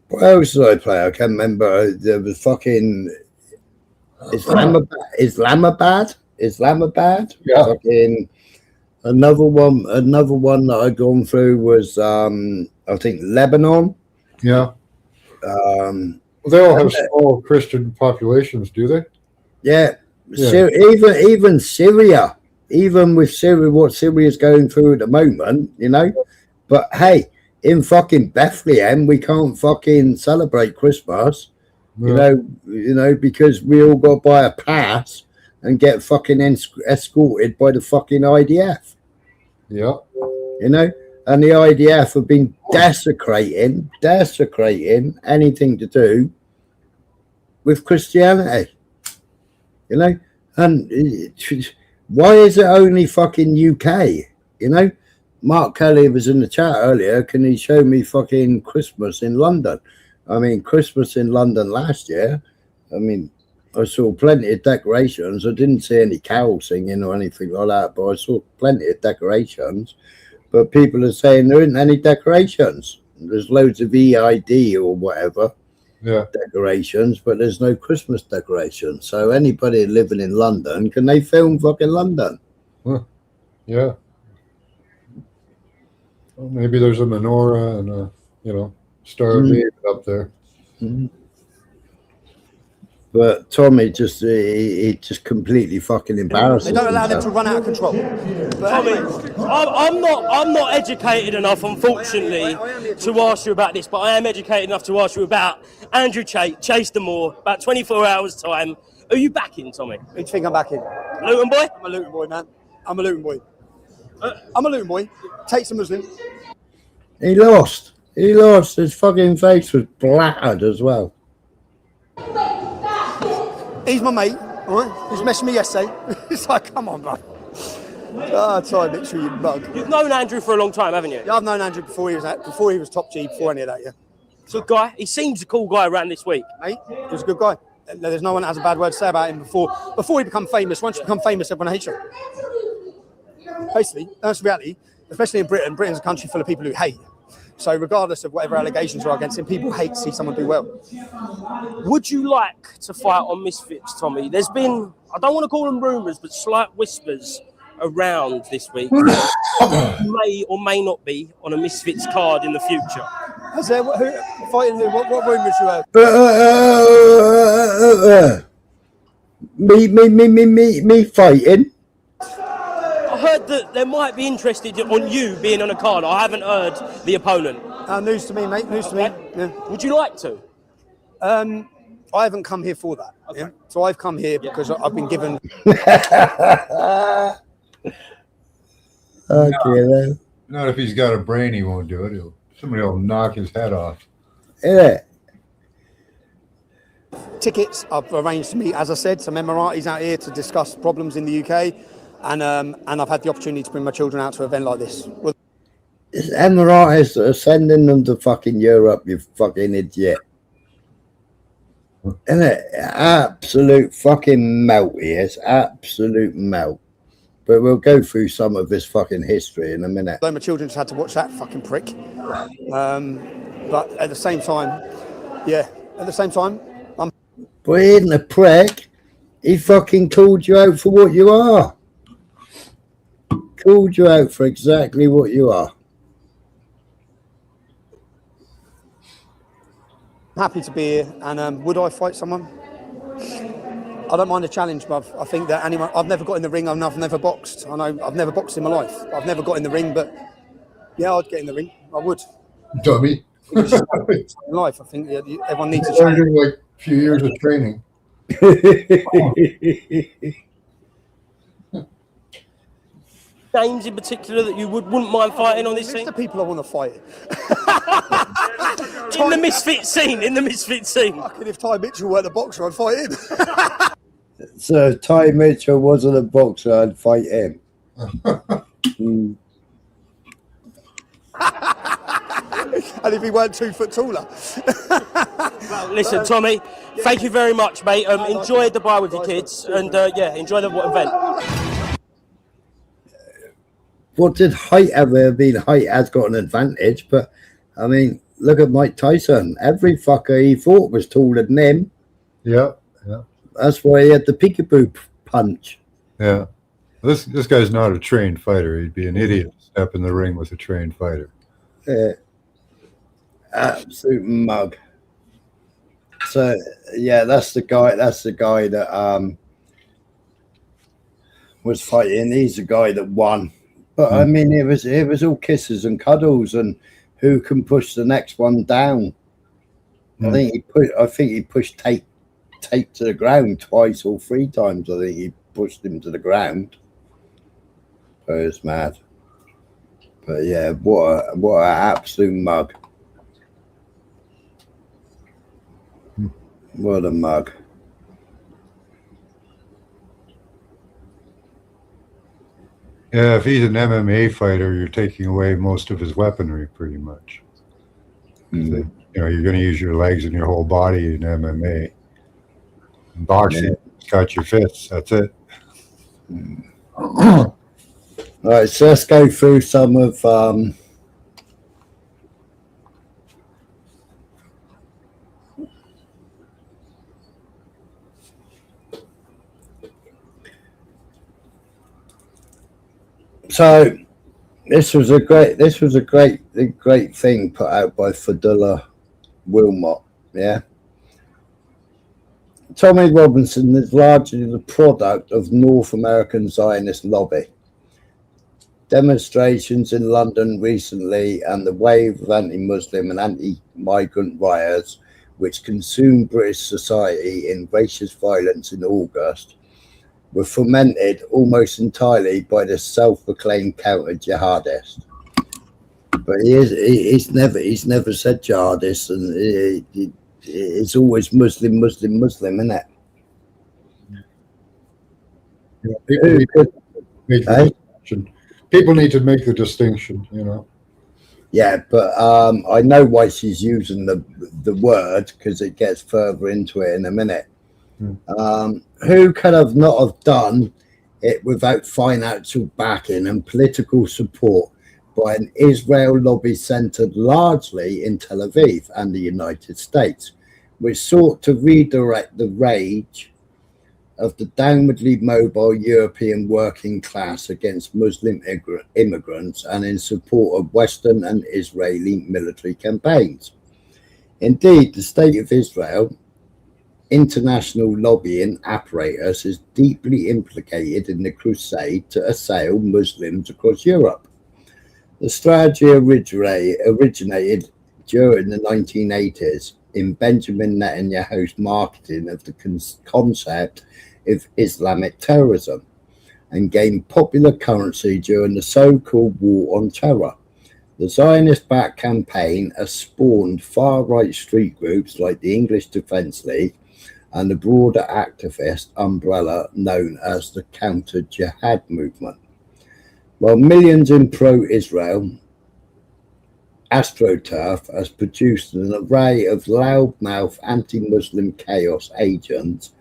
What else did I play? I can't remember. There was fucking Islamabad. Yeah. Fucking another one that I'd gone through was I think Lebanon. Yeah. They all have small Christian populations, do they? Yeah. Yeah. Even Syria, even with Syria, what Syria's going through at the moment, you know. But hey, in fucking Bethlehem, we can't fucking celebrate Christmas, Yeah. you know, because we all got to buy a pass and get fucking escorted by the fucking IDF, Yeah. you know. And the IDF have been desecrating anything to do with Christianity, you know. And why is it only fucking UK, you know? Mark Kelly was in the chat earlier. Can he show me fucking Christmas in London? I mean, Christmas in London last year, I mean, I saw plenty of decorations. I didn't see any carol singing or anything like that, but I saw plenty of decorations. But people are saying there isn't any decorations. There's loads of EID or whatever decorations, but there's no Christmas decorations. So anybody living in London, can they film fucking London? Yeah. Well, maybe there's a menorah and a, you know, Star of David up there. But Tommy just he just completely fucking embarrassed. They don't allow them to run out of control. But Tommy, I'm not educated enough, unfortunately, to ask you about this, but I am educated enough to ask you about Andrew Chase the Moor. About 24 hours time. Are you backing, Tommy? who do you think I'm backing? Luton boy? I'm a Luton boy, man. I'm a Luton boy. I'm a Luton boy. Tate's a Muslim. He lost. His fucking face was blattered as well. He's my mate, all right? He's messaged me yesterday. It's like, come on, bro. Sorry, Mitchell, you bug. You've known Andrew for a long time, haven't you? Yeah, I've known Andrew before he was top G, before any of that, yeah. Good guy. He seems a cool guy around this week. Mate, he was a good guy. There's no one that has a bad word to say about him before he become famous. Once you become famous, everyone hates you. Basically, that's reality. Especially in Britain. Britain's a country full of people who hate. So regardless of whatever allegations are against him, people hate to see someone do well. Would you like to fight on Misfits, Tommy? There's been, I don't want to call them rumours, but slight whispers around this week. May or may not be on a Misfits card in the future. Is there fighting? What rumours you heard? Me fighting. I heard that they might be interested on you being on a card. I haven't heard the opponent. News to me, mate. News to me. Yeah. Would you like to? I haven't come here for that. Okay. Yeah? So I've come here because I've been given. Okay, Not if he's got a brain, he won't do it. Somebody will knock his head off. Yeah. Tickets. I've arranged to meet, as I said, some Emiratis out here to discuss problems in the UK, and I've had the opportunity to bring my children out to an event like this. It's Emiratis that are sending them to fucking Europe, you fucking idiot. Isn't it? Absolute fucking melt he is. Absolute melt. But we'll go through some of his fucking history in a minute. So my children just had to watch that fucking prick. But at the same time, I'm... But he isn't a prick. He fucking called you out for what you are. Called you out for exactly what you are. happy to be here. And would I fight someone? I don't mind a challenge, but I think that anyone. I've never got in the ring. I've never boxed. I know I've never boxed in my life. I've never got in the ring, but yeah, I'd get in the ring. I would. Dummy. In life, I think everyone needs a challenge. Like a few years of training. Names in particular that you wouldn't mind fighting on this It's scene? the people I want to fight. In the misfit scene. Fucking if Ty Mitchell weren't a boxer, I'd fight him. So if Ty Mitchell wasn't a boxer, I'd fight him. And if he weren't 2 foot taller. Well, listen, Tommy, thank you very much, mate. Enjoy Dubai with your kids, and enjoy the event. what did height ever mean? Height has got an advantage, but I mean, look at Mike Tyson. Every fucker he fought was taller than him. Yeah. That's why he had the peekaboo punch. Yeah. This guy's not a trained fighter. He'd be an idiot to step in the ring with a trained fighter. Yeah. Absolute mug. So yeah, that's the guy that was fighting. He's the guy that won. But I mean, it was all kisses and cuddles and who can push the next one down. I think he pushed Tate to the ground twice or 3 times. I think he pushed him to the ground. But it's mad. But yeah, what an absolute mug. What a mug. Yeah, if he's an MMA fighter, you're taking away most of his weaponry, pretty much. You know, you're going to use your legs and your whole body in MMA. In boxing, got your fists. That's it. All right, so let's go through some of so this was a great thing put out by Fadula Wilmot. Yeah. Tommy Robinson is largely the product of North American Zionist lobby. Demonstrations in London recently and the wave of anti-Muslim and anti-migrant riots which consumed British society in racist violence in August were fomented almost entirely by the self-proclaimed counter-jihadist. But he's never said jihadist, and it's always Muslim, isn't it? Yeah, people need to make the distinction, you know. Yeah, but I know why she's using the word, because it gets further into it in a minute. Who could have not have done it without financial backing and political support by an Israel lobby centered largely in Tel Aviv and the United States, which sought to redirect the rage of the downwardly mobile European working class against Muslim immigrants and in support of Western and Israeli military campaigns. Indeed, the State of Israel international lobbying apparatus is deeply implicated in the crusade to assail Muslims across Europe. The strategy originated during the 1980s in Benjamin Netanyahu's marketing of the concept of Islamic terrorism and gained popular currency during the so-called War on Terror. The Zionist-backed campaign has spawned far-right street groups like the English Defence League and the broader activist umbrella known as the Counter-Jihad Movement. While millions in pro-Israel, AstroTurf has produced an array of loudmouth anti-Muslim chaos agents.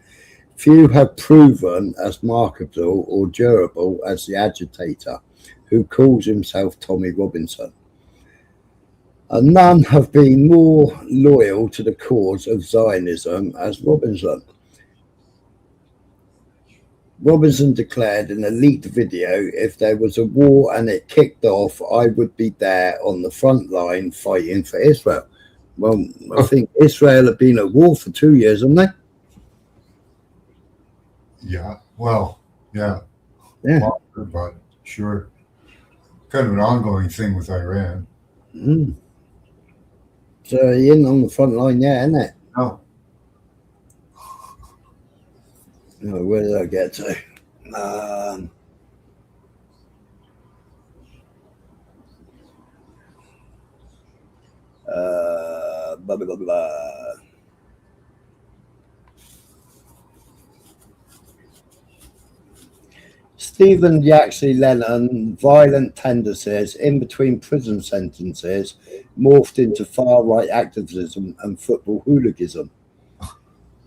Few have proven as marketable or durable as the agitator, who calls himself Tommy Robinson. And none have been more loyal to the cause of Zionism as Robinson. Robinson declared in a leaked video, if there was a war and it kicked off, I would be there on the front line fighting for Israel. Well, I think Israel have been at war for 2 years, haven't they? Yeah, well, yeah. Yeah. But sure. Kind of an ongoing thing with Iran. So he isn't on the front line yet, isn't it? No. Oh, where did I get to? Blah, blah, blah, blah. Stephen Yaxley Lennon, violent tendencies in between prison sentences morphed into far-right activism and football hooliganism,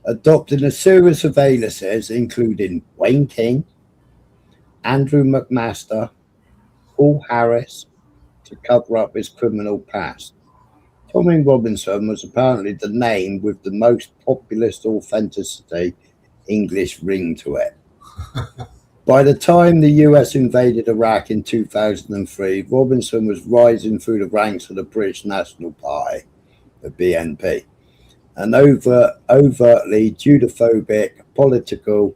adopting a series of aliases including Wayne King, Andrew McMaster, Paul Harris to cover up his criminal past. Tommy Robinson was apparently the name with the most populist authenticity English ring to it. By the time the US invaded Iraq in 2003, Robinson was rising through the ranks of the British National Party, the BNP, an overtly Judophobic political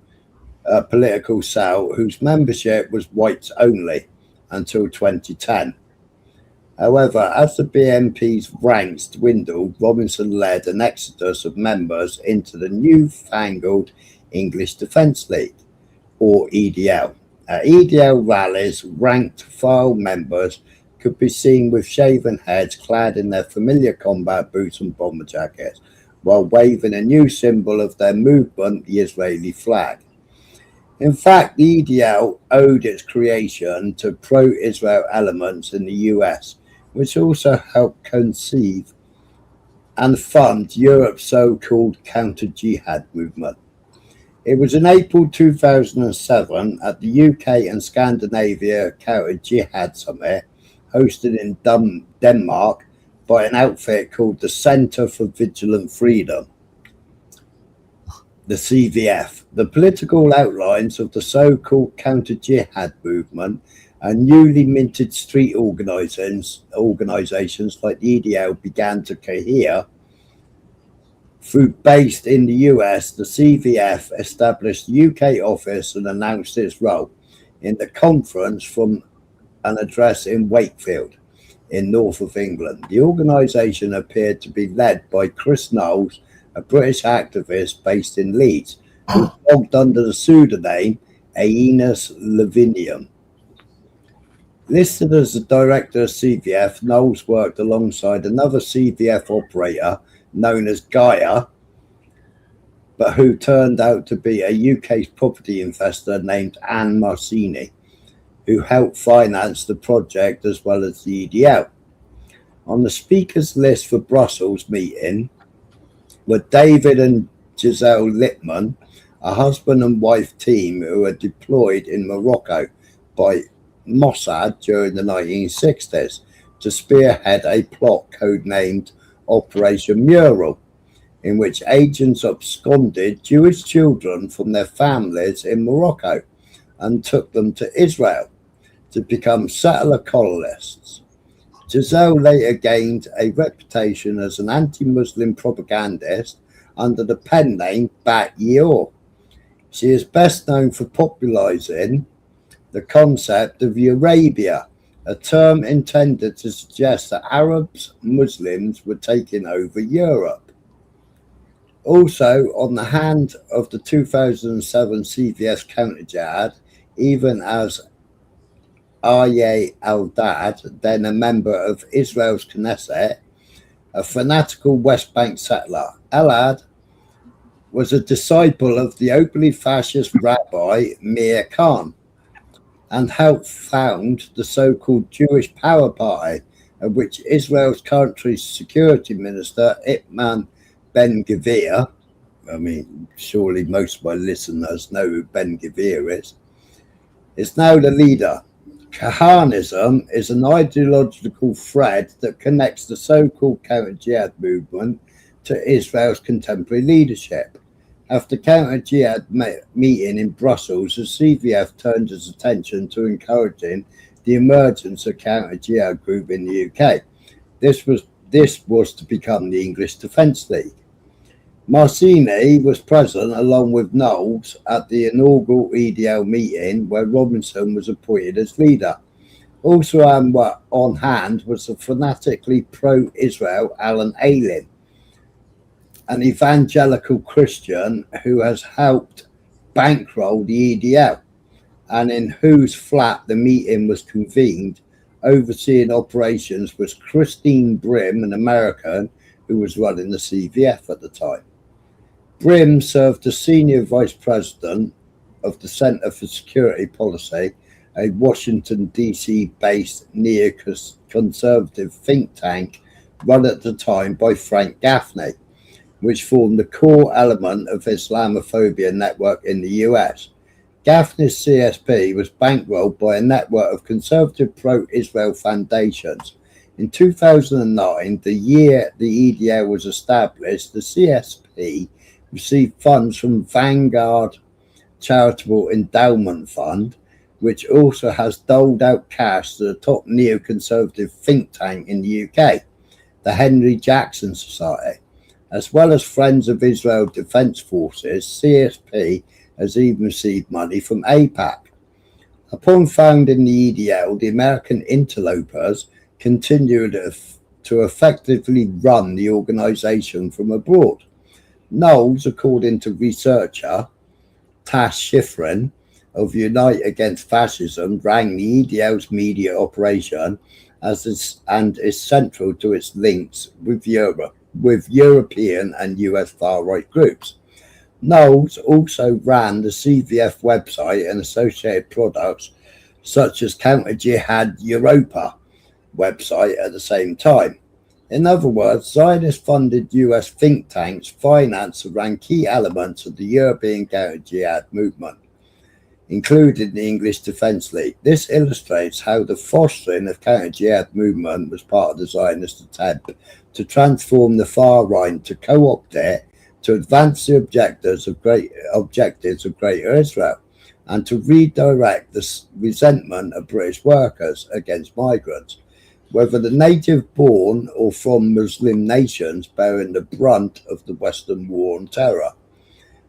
cell whose membership was whites only until 2010. However, as the BNP's ranks dwindled, Robinson led an exodus of members into the newfangled English Defence League, or EDL. At EDL rallies, ranked file members could be seen with shaven heads clad in their familiar combat boots and bomber jackets, while waving a new symbol of their movement, the Israeli flag. In fact, the EDL owed its creation to pro-Israel elements in the US, which also helped conceive and fund Europe's so-called counter-jihad movement. It was in April 2007 at the UK and Scandinavia Counter-Jihad Summit, hosted in Denmark by an outfit called the Centre for Vigilant Freedom, the CVF. The political outlines of the so-called counter-jihad movement and newly minted street organisations like the EDL began to cohere. Based in the US, the CVF established the UK office and announced its role in the conference from an address in Wakefield, in north of England. The organisation appeared to be led by Chris Knowles, a British activist based in Leeds, who logged under the pseudonym Aeneas Lavinium. Listed as the director of CVF, Knowles worked alongside another CVF operator known as Gaia, but who turned out to be a UK property investor named Anne Marcini, who helped finance the project as well as the EDL. On the speakers list for Brussels meeting were David and Giselle Littman, a husband and wife team who were deployed in Morocco by Mossad during the 1960s to spearhead a plot codenamed Operation Mural, in which agents absconded Jewish children from their families in Morocco and took them to Israel to become settler colonists. Giselle later gained a reputation as an anti-Muslim propagandist under the pen name Bat Yeor. She is best known for popularizing the concept of Eurabia, a term intended to suggest that Arabs, Muslims were taking over Europe. Also, on the hand of the 2007 CVS counter-jihad, even as Aryeh Eldad, then a member of Israel's Knesset, a fanatical West Bank settler. Eldad was a disciple of the openly fascist rabbi Meir Khan and helped found the so-called Jewish Power Party, of which Israel's country's security minister, Itman Ben-Gvir, I mean, surely most of my listeners know who Ben-Gvir is now the leader. Kahanism is an ideological thread that connects the so-called counter-jihad movement to Israel's contemporary leadership. After counter-jihad meeting in Brussels, the CVF turned its attention to encouraging the emergence of counter-jihad group in the UK. This was to become the English Defence League. Marcini was present along with Knowles at the inaugural EDL meeting where Robinson was appointed as leader. Also on hand was the fanatically pro-Israel Alan Ayling, an evangelical Christian who has helped bankroll the EDL and in whose flat the meeting was convened. Overseeing operations was Christine Brim, an American who was running the CVF at the time. Brim served as senior vice president of the Center for Security Policy, a Washington, D.C. based neoconservative think tank run at the time by Frank Gaffney, which formed the core element of Islamophobia network in the US. Gaffney's CSP was bankrolled by a network of conservative pro-Israel foundations. In 2009, the year the EDL was established, the CSP received funds from Vanguard Charitable Endowment Fund, which also has doled out cash to the top neoconservative think tank in the UK, the Henry Jackson Society. As well as Friends of Israel Defence Forces, CSP has even received money from AIPAC. Upon founding the EDL, the American interlopers continued to effectively run the organisation from abroad. Knowles, according to researcher Tash Schifrin of Unite Against Fascism, ran the EDL's media operation and is central to its links with European and US far-right groups. Knowles also ran the CVF website and associated products such as Counter Jihad Europa website at the same time. In other words, Zionist-funded US think tanks finance and ran key elements of the European Counter Jihad movement, including the English Defence League. This illustrates how the fostering of Counter Jihad movement was part of the Zionist attempt to transform the far right, to co-opt it, to advance the objectives of Greater Israel, and to redirect the resentment of British workers against migrants, whether the native-born or from Muslim nations bearing the brunt of the Western war on terror.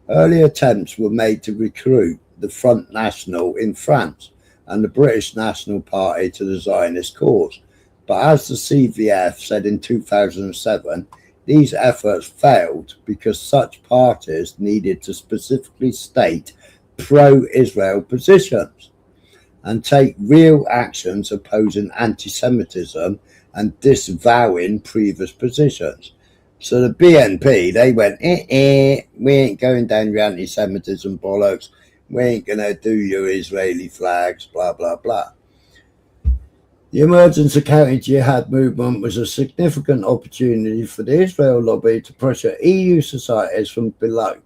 Early attempts were made to recruit the Front National in France and the British National Party to the Zionist cause, but as the CVF said in 2007, these efforts failed because such parties needed to specifically state pro-Israel positions and take real actions opposing anti-Semitism and disavowing previous positions. So the BNP, they went, we ain't going down your anti-Semitism bollocks, we ain't going to do your Israeli flags, blah, blah, blah. The emergence of counter-jihad movement was a significant opportunity for the Israel lobby to pressure EU societies from below,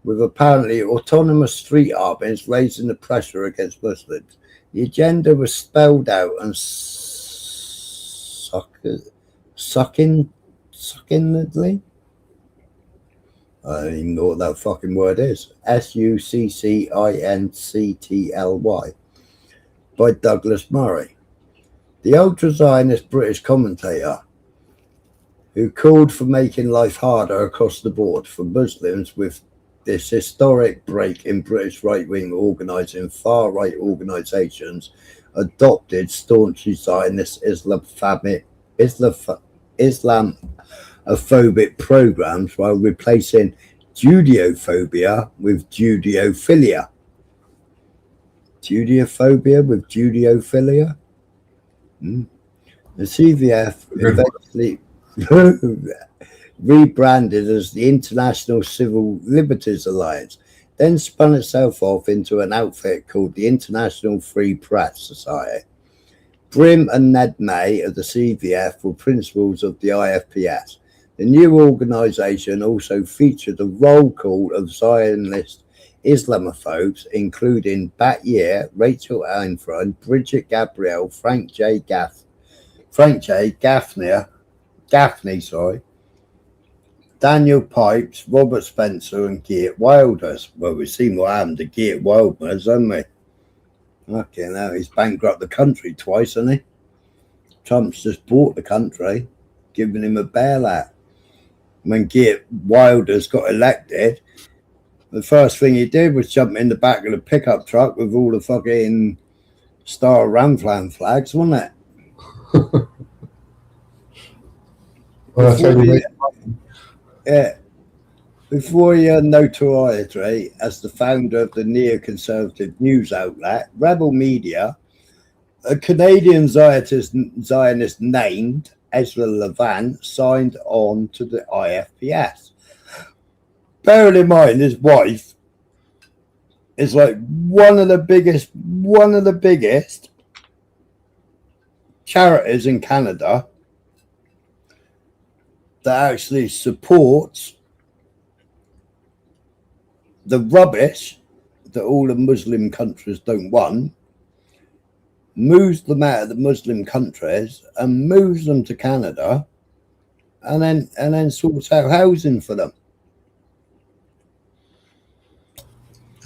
with apparently autonomous street armies raising the pressure against Muslims. The agenda was spelled out and succinctly. I don't even know what that fucking word is. Succinctly by Douglas Murray, the ultra-Zionist British commentator who called for making life harder across the board for Muslims with this historic break in British right-wing organising. Far-right organisations adopted staunchly Zionist Islamophobic programs while replacing Judeophobia with Judeophilia. Judeophobia with Judeophilia? The CVF eventually rebranded as the International Civil Liberties Alliance, then spun itself off into an outfit called the International Free Press Society. Brim and Ned May of the CVF were principals of the IFPS. The new organisation also featured a roll call of Zionist Islamophobes, including Batyer, Rachel Einfron, Bridget Gabriel, Frank J. Gaffney, Daniel Pipes, Robert Spencer, and Geert Wilders. Well, we've seen what happened to Geert Wilders, haven't we? Okay, now he's bankrupt the country twice, hasn't he? Trump's just bought the country, giving him a bailout. When Geert Wilders got elected, the first thing he did was jump in the back of the pickup truck with all the fucking Star Ramflam flags, wasn't it? Before he had notoriety as the founder of the neoconservative news outlet Rebel Media, a Canadian Zionist named Ezra Levant signed on to the IFPS. Bearing in mind, his wife is like one of the biggest charities in Canada that actually supports the rubbish that all the Muslim countries don't want, moves them out of the Muslim countries and moves them to Canada, and then sorts out housing for them.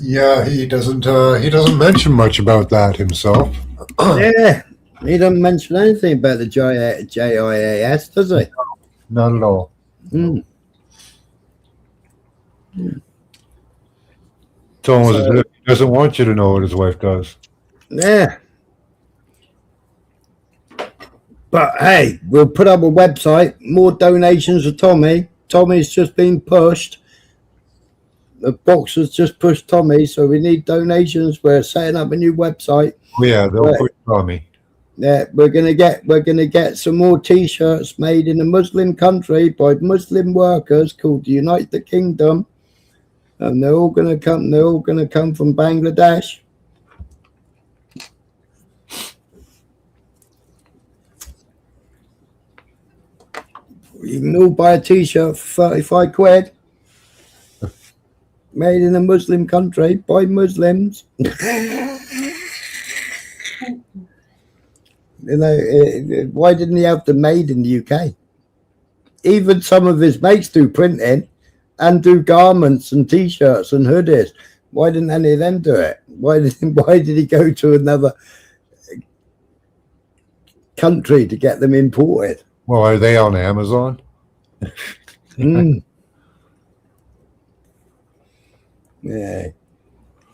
Yeah, he doesn't mention much about that himself. Yeah, he doesn't mention anything about the JIAS, does he? Not at all. Mm. It's almost as if he doesn't want you to know what his wife does. Yeah. But hey, we'll put up a website, more donations for Tommy. Tommy's just been pushed. The box has just pushed Tommy, so we need donations. We're setting up a new website. Oh, yeah, they'll push Tommy. Yeah, we're gonna get some more T-shirts made in a Muslim country by Muslim workers called the United Kingdom, and they're all gonna come. They're all gonna come from Bangladesh. You can all buy a T-shirt for 35 quid. Made in a Muslim country by Muslims. You know, why didn't he have them made in the UK? Even some of his mates do printing and do garments and T-shirts and hoodies. Why didn't any of them do it? Why did he go to another country to get them imported? Well, are they on Amazon? Mm. Yeah.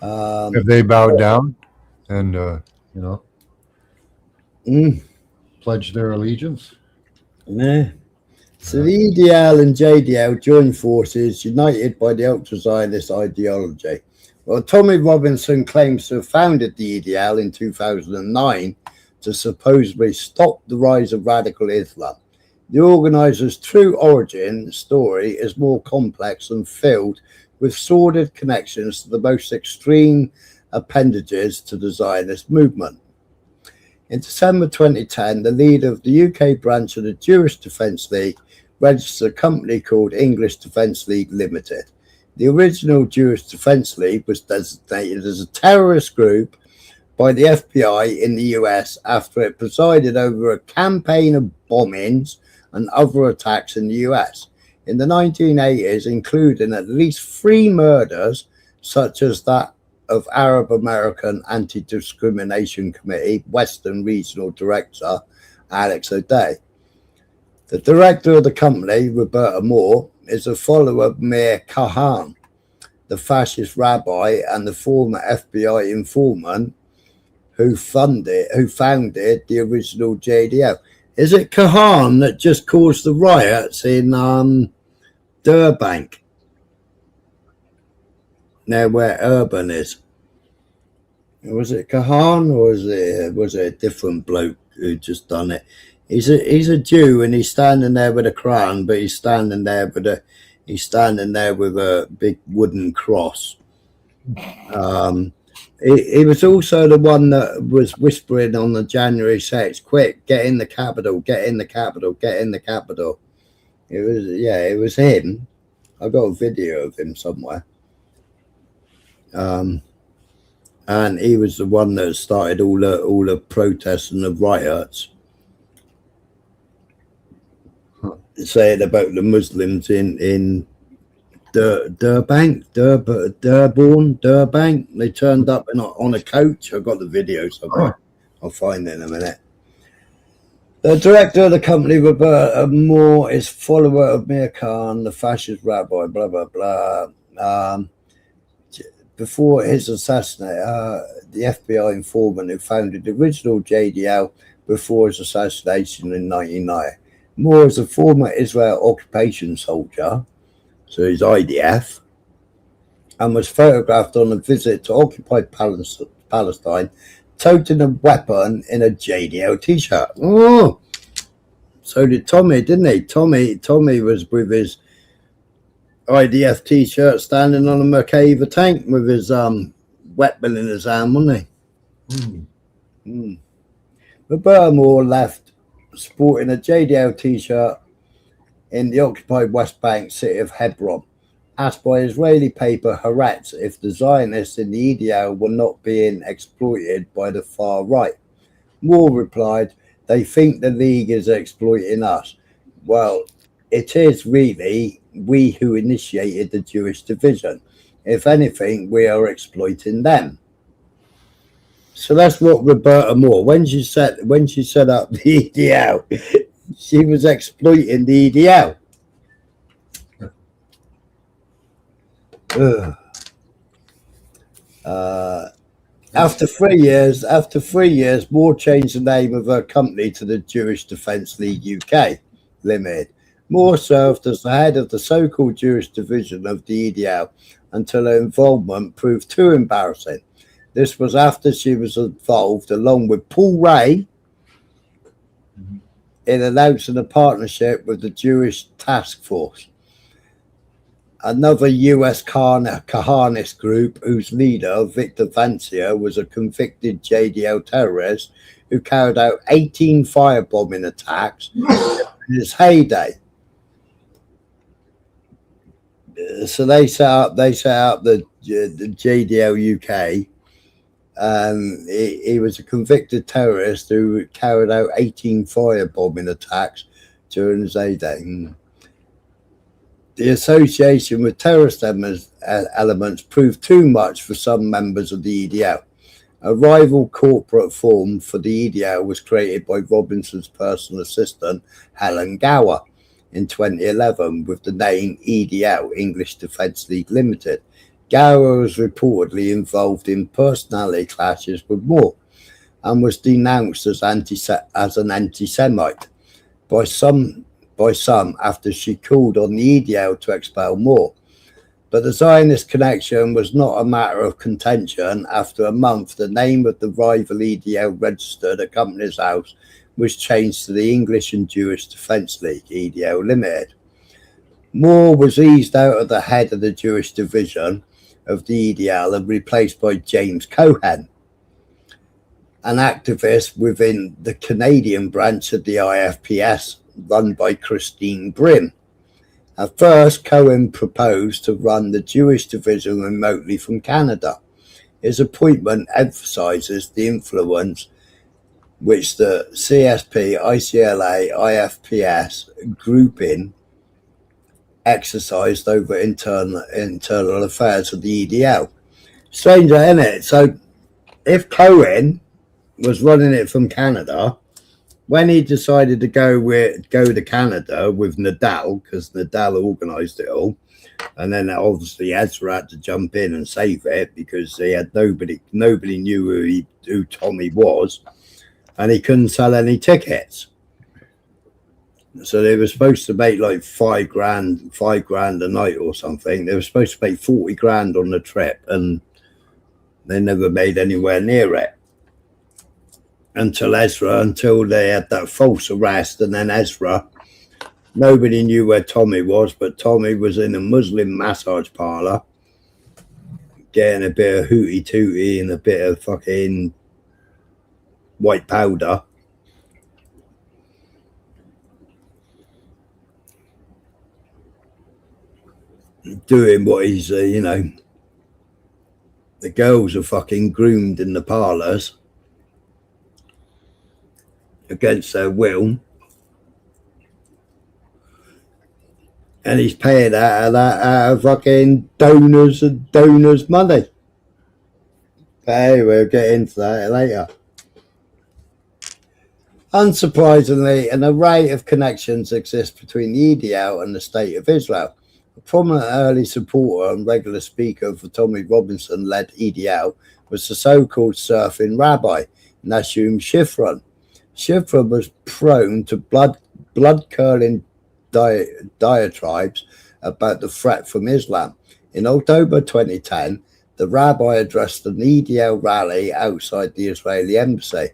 Have they bowed down and pledged their allegiance? Yeah. So the EDL and JDL joined forces, united by the ultra-Zionist ideology. Well, Tommy Robinson claims to have founded the EDL in 2009 to supposedly stop the rise of radical Islam. The organizer's true origin story is more complex and filled with sordid connections to the most extreme appendages to the Zionist movement. In December 2010, the leader of the UK branch of the Jewish Defence League registered a company called English Defence League Limited. The original Jewish Defence League was designated as a terrorist group by the FBI in the US after it presided over a campaign of bombings and other attacks in the US in the 1980s, including at least 3 murders, such as that of Arab American Anti-Discrimination Committee Western Regional Director Alex O'Day. The director of the company, Roberta Moore, is a follower of Meir Kahan, the fascist rabbi and the former FBI informant who founded the original JDL. Is it Kahan that just caused the riots in Durbank? Now where Urban is. Was it Kahan or was it a different bloke who just done it? He's a Jew and he's standing there with a crown, but he's standing there with a big wooden cross. He was also the one that was whispering on the January 6th, quick, get in the Capitol, get in the Capitol, get in the Capitol. It was him. I got a video of him somewhere. And he was the one that started all the protests and the riots, saying about the Muslims in Durbank. They turned up on a coach. I got the video somewhere. I'll find it in a minute. The director of the company, Roberta Moore, is follower of Meir Khan, the fascist rabbi, blah, blah, blah. Before his assassination, the FBI informant who founded the original JDL before his assassination in 1990. Moore is a former Israel occupation soldier, so he's IDF, and was photographed on a visit to occupied Palestine, toting a weapon in a JDL t-shirt. Oh, so did Tommy, didn't he? Tommy was with his IDF t-shirt standing on a Merkava tank with his weapon in his hand, wasn't he? Roberta Moore left sporting a JDL t-shirt in the occupied West Bank city of Hebron asked by Israeli paper Haaretz if the Zionists in the EDL were not being exploited by the far right. Moore replied, "They think the League is exploiting us. Well, it is really we who initiated the Jewish division. If anything, we are exploiting them." So that's what Roberta Moore, when she set up the EDL, she was exploiting the EDL. After 3 years, Moore changed the name of her company to the Jewish Defence League UK Limited. Moore served as the head of the so-called Jewish division of the EDL until her involvement proved too embarrassing. This was after she was involved, along with Paul Ray, in announcing a partnership with the Jewish Task Force, another US Kahanist group whose leader, Victor Vancia, was a convicted JDL terrorist who carried out 18 firebombing attacks in his heyday. So they set up the JDL UK. He was a convicted terrorist who carried out 18 firebombing attacks during his heyday. The association with terrorist elements proved too much for some members of the EDL. A rival corporate form for the EDL was created by Robinson's personal assistant, Helen Gower, in 2011 with the name EDL, English Defence League Limited. Gower was reportedly involved in personality clashes with Moore and was denounced as an anti-Semite by some after she called on the EDL to expel Moore. But the Zionist connection was not a matter of contention. After a month, the name of the rival EDL registered at Company's House was changed to the English and Jewish Defence League, EDL Limited. Moore was eased out of the head of the Jewish division of the EDL and replaced by James Cohen, an activist within the Canadian branch of the IFPS, run by Christine Brim. At first, Cohen proposed to run the Jewish division remotely from Canada. His appointment emphasises the influence which the CSP, ICLA, IFPS grouping exercised over internal affairs of the EDL. Stranger, isn't it? So if Cohen was running it from Canada, when he decided to go to Canada with Nadal, because Nadal organised it all, and then obviously Ezra had to jump in and save it because he had nobody knew who Tommy was, and he couldn't sell any tickets. So they were supposed to make like $5 grand a night or something. They were supposed to make 40 grand on the trip, and they never made anywhere near it. Until they had that false arrest, and then Ezra, nobody knew where Tommy was, but Tommy was in a Muslim massage parlour getting a bit of hooty tooty and a bit of fucking white powder. Doing what he's, the girls are fucking groomed in the parlours against their will, and he's paying out of fucking donors' money. Hey, we'll get into that later. Unsurprisingly, an array of connections exist between the EDL and the State of Israel. A prominent early supporter and regular speaker for Tommy Robinson-led EDL was the so-called surfing rabbi, Nashum Shifrin. Shifrin was prone to blood-curdling diatribes about the threat from Islam. In October 2010, the rabbi addressed an EDL rally outside the Israeli embassy.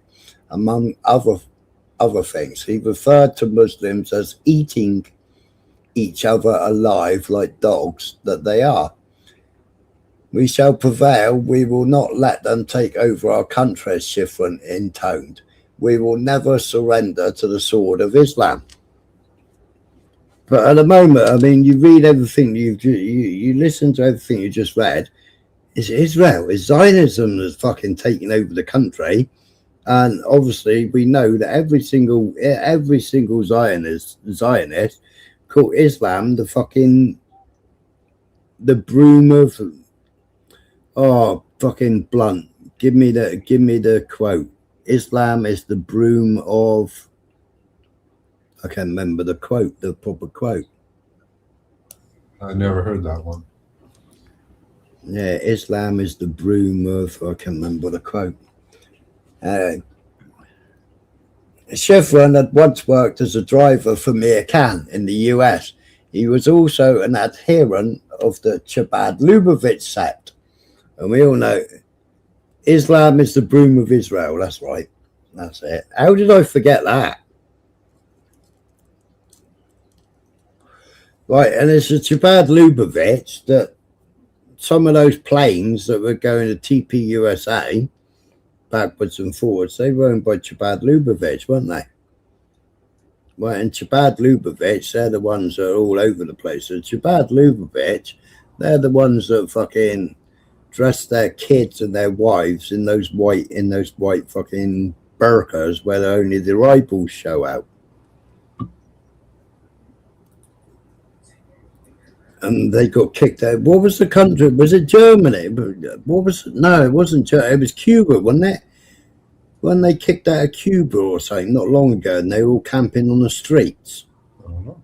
Among other things, he referred to Muslims as eating each other alive like dogs that they are. We shall prevail. We will not let them take over our country, Shifrin intoned. We will never surrender to the sword of Islam. But at the moment, I mean, you read everything, you listen to everything you just read. It's Israel, it's Zionism that's fucking taking over the country, and obviously we know that every single Zionist called Islam the broom of fucking blunt. Give me the quote. Islam is the broom of. I can't remember the quote, the proper quote. I never heard that one. Yeah, Islam is the broom of. I can't remember the quote. Chevron had once worked as a driver for Mir Khan in the US. He was also an adherent of the Chabad Lubavitch sect. And we all know Islam is the broom of Israel. That's right. That's it. How did I forget that? Right, and it's the Chabad Lubavitch that some of those planes that were going to TPUSA backwards and forwards, they were owned by Chabad Lubavitch, weren't they? Well, and Chabad Lubavitch, they're the ones that are all over the place. So Chabad Lubavitch, they're the ones that fucking dress their kids and their wives in those white fucking burqas where only the eyeballs show out. And they got kicked out. What was the country? Was it Germany? What was? No, it wasn't Germany. It was Cuba, wasn't it? When they kicked out of Cuba or something not long ago, and they were all camping on the streets. I don't know.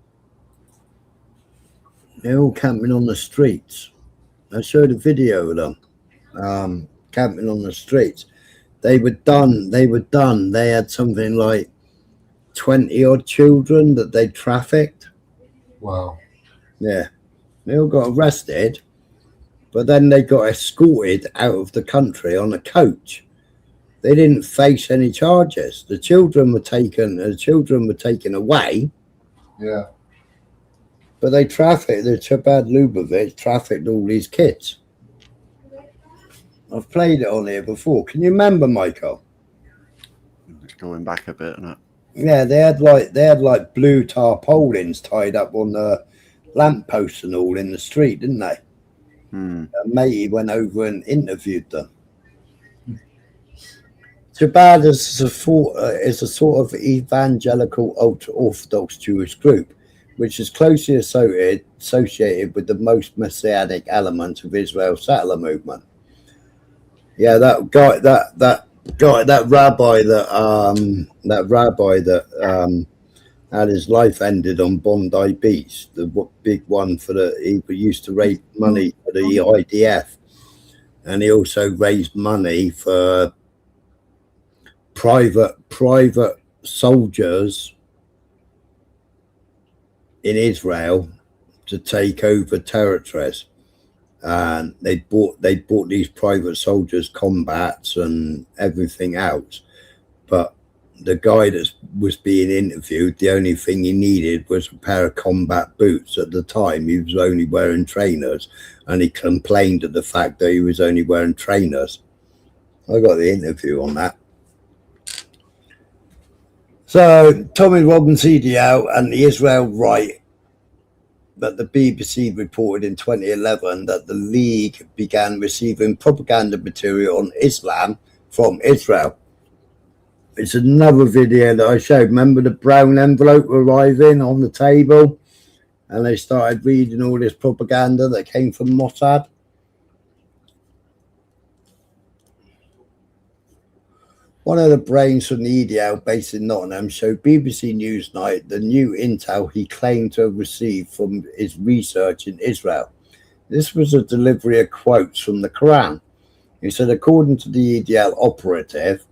They're all camping on the streets. I showed a video of them camping on the streets. They were done. They had something like 20 odd children that they trafficked. Wow. Yeah. They all got arrested, but then they got escorted out of the country on a coach. They didn't face any charges. The children were taken away. Yeah. But the Chabad Lubavitch trafficked all these kids. I've played it on here before. Can you remember, Michael? It's going back a bit, isn't it? Yeah, they had like blue tarpaulins tied up on the lampposts and all in the street, didn't they? And Matey went over and interviewed them. Chabad is a sort of evangelical ultra-Orthodox Jewish group, which is closely associated with the most messianic element of Israel's settler movement. Yeah, that rabbi that had his life ended on Bondi Beach, the big one he used to raise money for the IDF, and he also raised money for private soldiers in Israel to take over territories, and they bought these private soldiers combats and everything else. But the guy that was being interviewed, the only thing he needed was a pair of combat boots. At the time, he was only wearing trainers, and he complained of the fact that he was only wearing trainers. I got the interview on that. So Tommy Robbins EDL and the Israel Right, that the BBC reported in 2011 that the League began receiving propaganda material on Islam from Israel. It's another video that I showed. Remember the brown envelope arriving on the table, and they started reading all this propaganda that came from Mossad. One of the brains from the EDL based in Nottingham showed BBC Newsnight the new intel he claimed to have received from his research in Israel. This was a delivery of quotes from the Quran. He said, according to the EDL operative,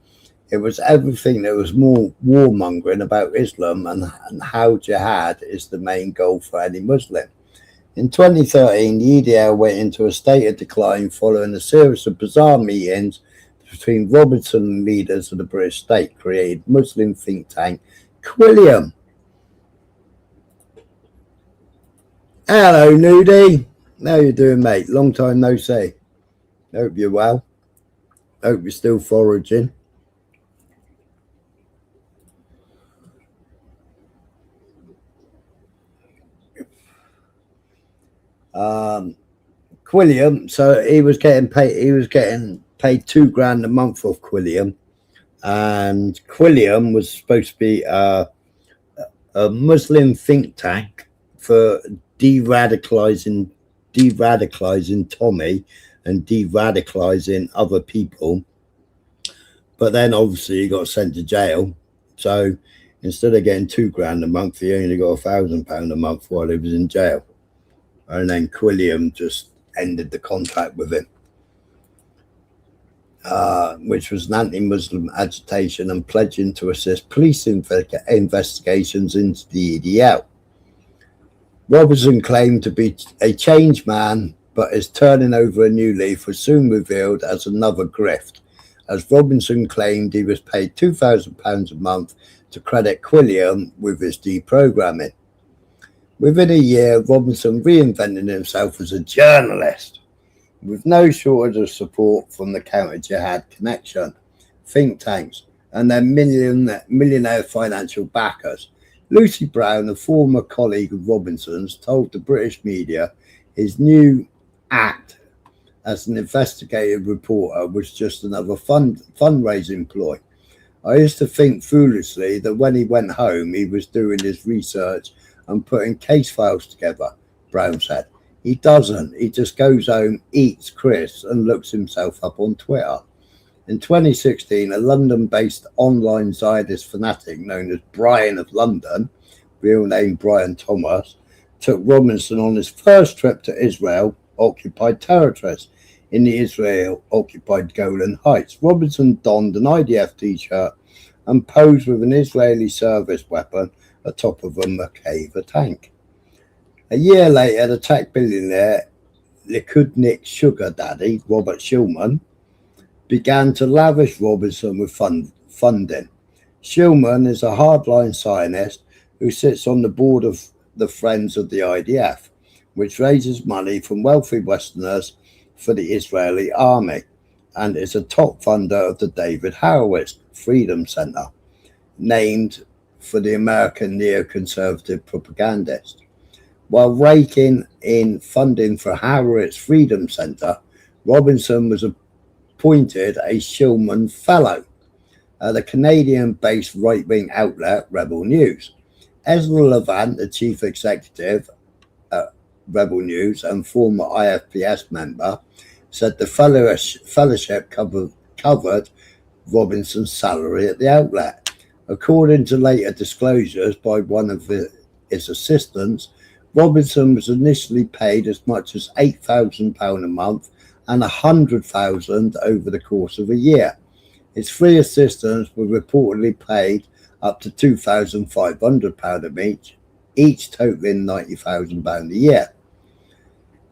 it was everything that was more warmongering about Islam and how jihad is the main goal for any Muslim. In 2013, the EDL went into a state of decline following a series of bizarre meetings between Robertson and leaders of the British state created Muslim think tank Quilliam. Hello, Nudie. How you doing, mate? Long time no see. Hope you're well. Hope you're still foraging. Quilliam, so he was getting paid. He was getting paid $2,000 a month off Quilliam, and Quilliam was supposed to be a Muslim think tank for de-radicalizing Tommy and de-radicalizing other people. But then obviously he got sent to jail. So instead of getting $2,000 a month, he only got £1,000 a month while he was in jail. And then Quilliam just ended the contract with him, which was an anti-Muslim agitation and pledging to assist police investigations into the EDL. Robertson claimed to be a changed man, but his turning over a new leaf was soon revealed as another grift, as Robinson claimed he was paid £2,000 a month to credit Quilliam with his deprogramming. Within a year, Robinson reinvented himself as a journalist, with no shortage of support from the counter-jihad connection, think tanks, and their millionaire financial backers. Lucy Brown, a former colleague of Robinson's, told the British media his new act as an investigative reporter was just another fundraising ploy. I used to think foolishly that when he went home, he was doing his research and putting case files together, Brown said. He doesn't. He just goes home, eats crisps, and looks himself up on Twitter. In 2016, a London-based online Zionist fanatic known as Brian of London, real name Brian Thomas, took Robinson on his first trip to Israel-occupied territories in the Israel-occupied Golan Heights. Robinson donned an IDF t-shirt and posed with an Israeli service weapon atop of a Merkava tank. A year later, the tech billionaire Likudnik sugar daddy, Robert Shulman, began to lavish Robinson with funding. Shulman is a hardline Zionist who sits on the board of the Friends of the IDF, which raises money from wealthy Westerners for the Israeli army, and is a top funder of the David Horowitz Freedom Center, named for the American neoconservative propagandist. While raking in funding for Horowitz Freedom Center, Robinson was appointed a Shulman Fellow at the Canadian-based right-wing outlet Rebel News. Ezra Levant, the chief executive at Rebel News and former IFPS member, said the fellowship covered Robinson's salary at the outlet. According to later disclosures by one of his assistants, Robinson was initially paid as much as £8,000 a month and $100,000 over the course of a year. His three assistants were reportedly paid up to £2,500 each totaling £90,000 a year.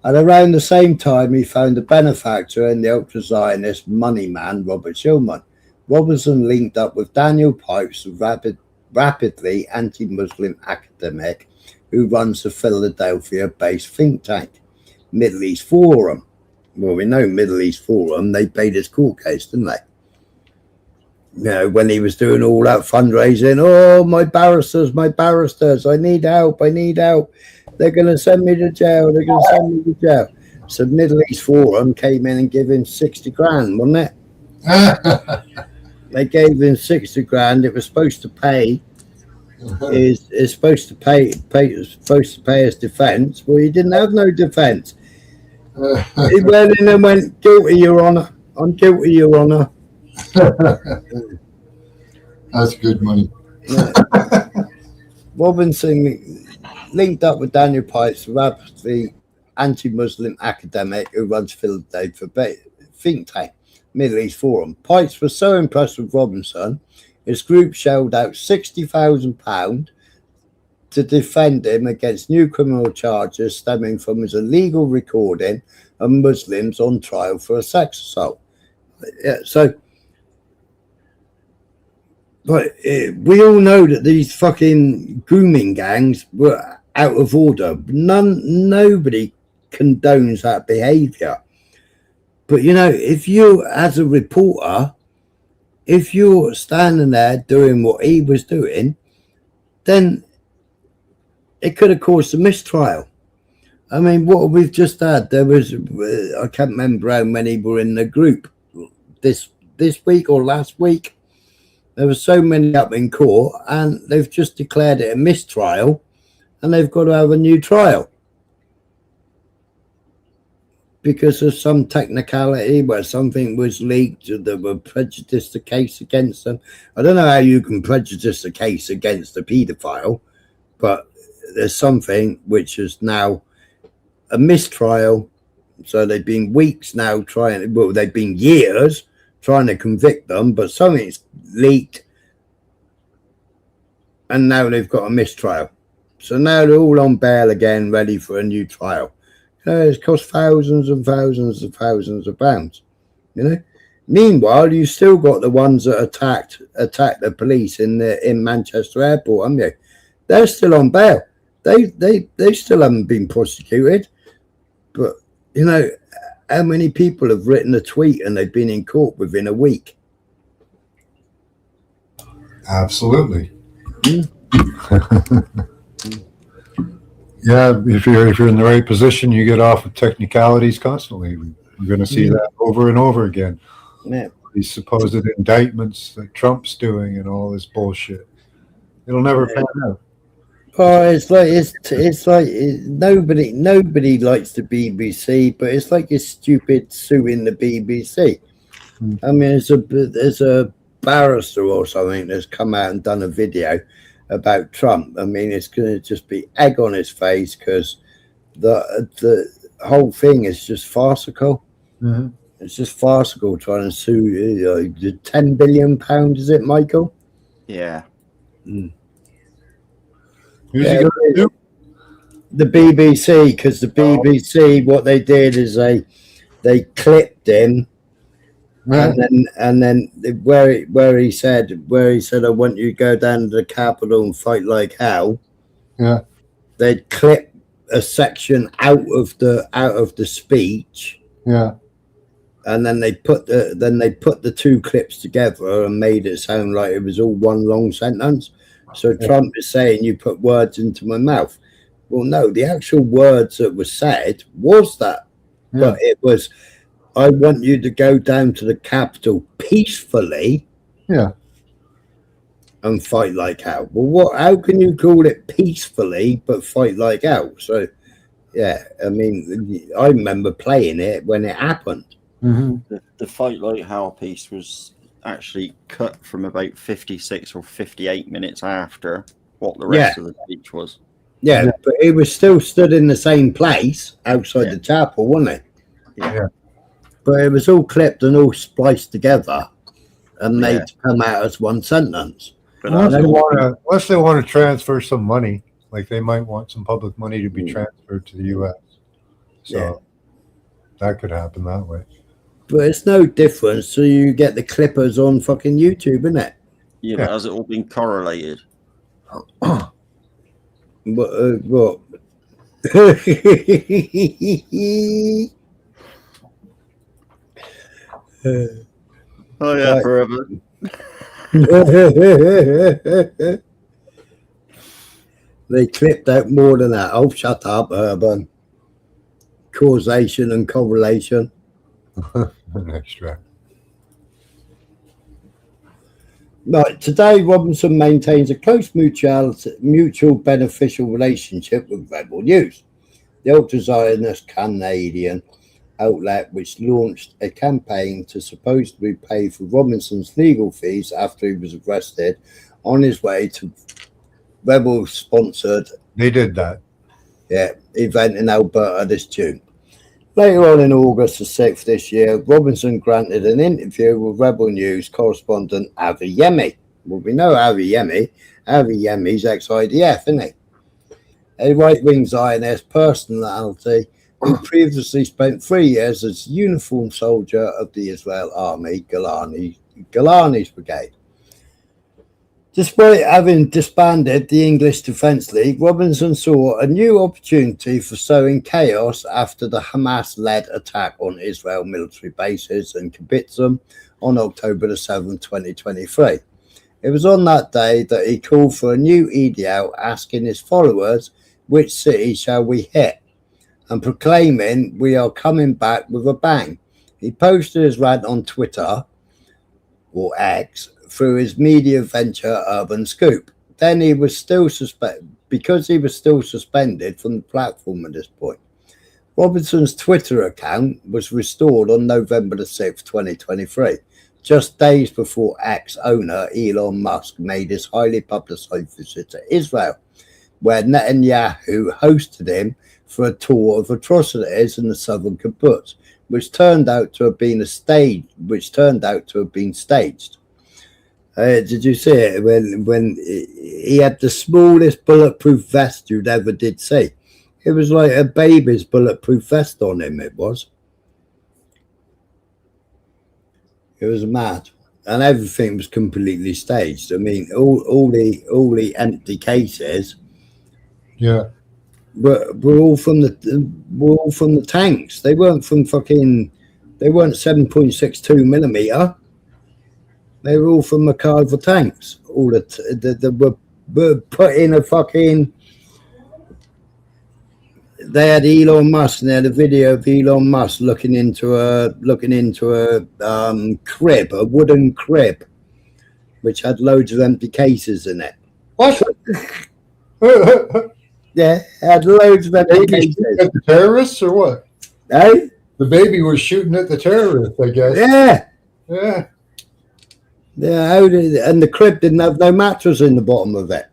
At around the same time, he found a benefactor in the ultra-Zionist money man, Robert Shulman. Robinson linked up with Daniel Pipes, the rapidly anti-Muslim academic who runs the Philadelphia-based think tank, Middle East Forum. Well, we know Middle East Forum, they paid his court case, didn't they? You know, when he was doing all that fundraising, oh, my barristers, I need help. They're going to send me to jail. So Middle East Forum came in and gave him 60 grand, wasn't it? They gave him 60 grand. It was supposed to pay is supposed to pay his defence. Well, he didn't have no defence. He went in and went, guilty, Your Honour. I'm guilty, Your Honour. That's good money. Yeah. Robinson linked up with Daniel Pipes, the rapidly anti-Muslim academic who runs Philadelphia think tank, Middle East Forum. Pipes was so impressed with Robinson, his group shelled out £60,000 to defend him against new criminal charges stemming from his illegal recording of Muslims on trial for a sex assault. Yeah, so, but we all know that these fucking grooming gangs were out of order. Nobody condones that behaviour. But, you know, if you, as a reporter, if you're standing there doing what he was doing, then it could have caused a mistrial. I mean, what we've just had, there was, I can't remember how many were in the group this week or last week. There were so many up in court, and they've just declared it a mistrial, and they've got to have a new trial because of some technicality where something was leaked that would prejudice the case against them. I don't know how you can prejudice a case against a paedophile, but there's something which is now a mistrial. So they've been weeks now trying, well, they've been years trying to convict them, but something's leaked, and now they've got a mistrial. So now they're all on bail again, ready for a new trial. It's cost thousands and thousands and thousands of pounds, you know. Meanwhile, you still got the ones that attacked the police in Manchester Airport, haven't you? They're still on bail. They still haven't been prosecuted. But you know, how many people have written a tweet and they've been in court within a week? Absolutely. Yeah, if you're in the right position, you get off of technicalities constantly. We're going to see that over and over again. Yeah. These supposed indictments that Trump's doing and all this bullshit. It'll never pan out. Oh, it's like nobody likes the BBC, but it's like you're stupid suing the BBC. I mean, there's a barrister or something that's come out and done a video about Trump. I mean, it's going to just be egg on his face because the whole thing is just farcical. Mm-hmm. It's just farcical trying to sue £10 billion, is it, Michael? Yeah. Mm. Who's he going to do? The BBC, because the BBC, what they did is they clipped him. Right. And then where he said I want you to go down to the Capitol and fight like hell. Yeah. They'd clip a section out of the speech. Yeah. And then they put the two clips together and made it sound like it was all one long sentence. So Trump is saying you put words into my mouth. Well, no, the actual words that were said was that, but it was, I want you to go down to the Capitol peacefully, and fight like hell. Well, how can you call it peacefully but fight like hell? So, yeah, I mean, I remember playing it when it happened. Mm-hmm. The fight like hell piece was actually cut from about 56 or 58 minutes after what the rest of the speech was. Yeah, but he was still stood in the same place outside the chapel, wasn't he? Yeah. But it was all clipped and all spliced together and made to come out as one sentence. But unless they want to transfer some money, like they might want some public money to be transferred to the U.S. So that could happen that way. But it's no difference. So you get the clippers on fucking YouTube, isn't it? Yeah, but has it all been correlated? What? Oh yeah, forever. They clipped out more than that. Oh, shut up, Urban. Causation and correlation. Next track. Right, today Robinson maintains a close mutual beneficial relationship with Rebel News, the ultra-Zionist Canadian outlet which launched a campaign to supposedly pay for Robinson's legal fees after he was arrested on his way to Rebel-sponsored event in Alberta this June. Later on in August the 6th this year, Robinson granted an interview with Rebel News correspondent Avi Yemi. Well, we know Avi Yemi. Avi Yemi's ex-IDF, isn't he? A right-wing Zionist personality who previously spent 3 years as a uniformed soldier of the Israel Army, Golani's brigade. Despite having disbanded the English Defence League, Robinson saw a new opportunity for sowing chaos after the Hamas-led attack on Israel military bases in Kibbutz on October the 7th, 2023. It was on that day that he called for a new edict asking his followers, which city shall we hit? and proclaiming we are coming back with a bang. He posted his rant on Twitter, or X, through his media venture Urban Scoop. Then he was still because he was still suspended from the platform at this point. Robinson's Twitter account was restored on November the 6th, 2023, just days before X owner Elon Musk made his highly publicized visit to Israel, where Netanyahu hosted him for a tour of atrocities in the southern kibbutz, which turned out to have been staged. Did you see it when he had the smallest bulletproof vest you'd ever did see? It was like a baby's bulletproof vest on him. It was mad, and everything was completely staged. I mean, all the empty cases, Yeah. were all from the tanks. They weren't from fucking. They weren't 7.62 millimeter. They were all from MacArthur tanks. All that were put in a fucking. They had Elon Musk, and they had a video of Elon Musk looking into a crib, a wooden crib, which had loads of empty cases in it. What? Yeah, it had loads of empty Baby cases. at the terrorists or what? Hey? The baby was shooting at the terrorists, I guess. Yeah. Yeah. Yeah, and the crib didn't have no mattress in the bottom of it.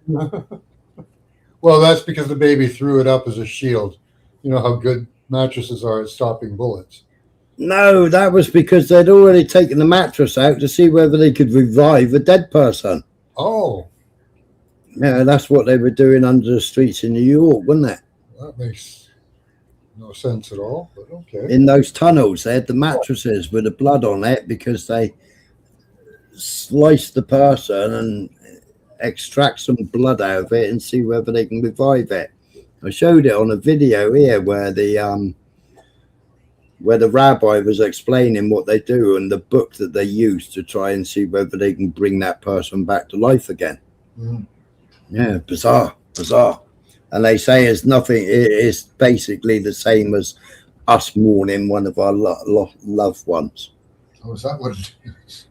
Well, that's because the baby threw it up as a shield. You know how good mattresses are at stopping bullets. No, that was because they'd already taken the mattress out to see whether they could revive a dead person. Oh. Yeah, that's what they were doing under the streets in New York, wasn't it? That makes no sense at all, but okay. In those tunnels, they had the mattresses with the blood on it because they sliced the person and extract some blood out of it and see whether they can revive it. I showed it on a video here where the rabbi was explaining what they do and the book that they use to try and see whether they can bring that person back to life again. Mm. Yeah, bizarre. And they say it's nothing. It's basically the same as us mourning one of our loved ones. Oh, is that what it is?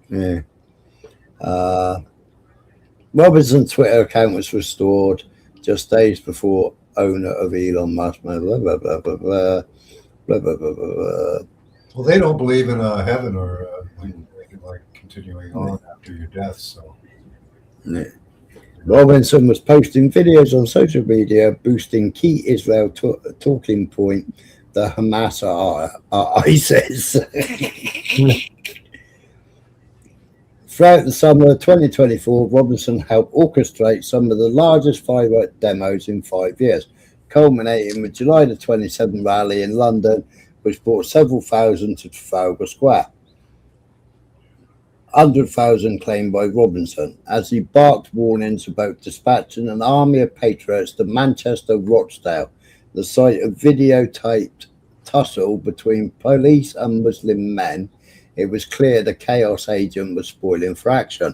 Yeah. Robinson's Twitter account was restored just days before owner of Elon Musk. Blah, blah, blah, blah, blah, blah, blah, blah, blah, blah. Well, they don't believe in heaven or like continuing on after your death. So. Yeah. Robinson was posting videos on social media boosting key Israel talking point, the Hamas are ISIS. Throughout the summer of 2024, Robinson helped orchestrate some of the largest firework demos in 5 years, culminating with July the 27th rally in London, which brought several thousand to Trafalgar Square. 100,000 claimed by Robinson, as he barked warnings about dispatching an army of patriots to Manchester Rochdale, the site of videotaped tussle between police and Muslim men. It was clear the chaos agent was spoiling for action.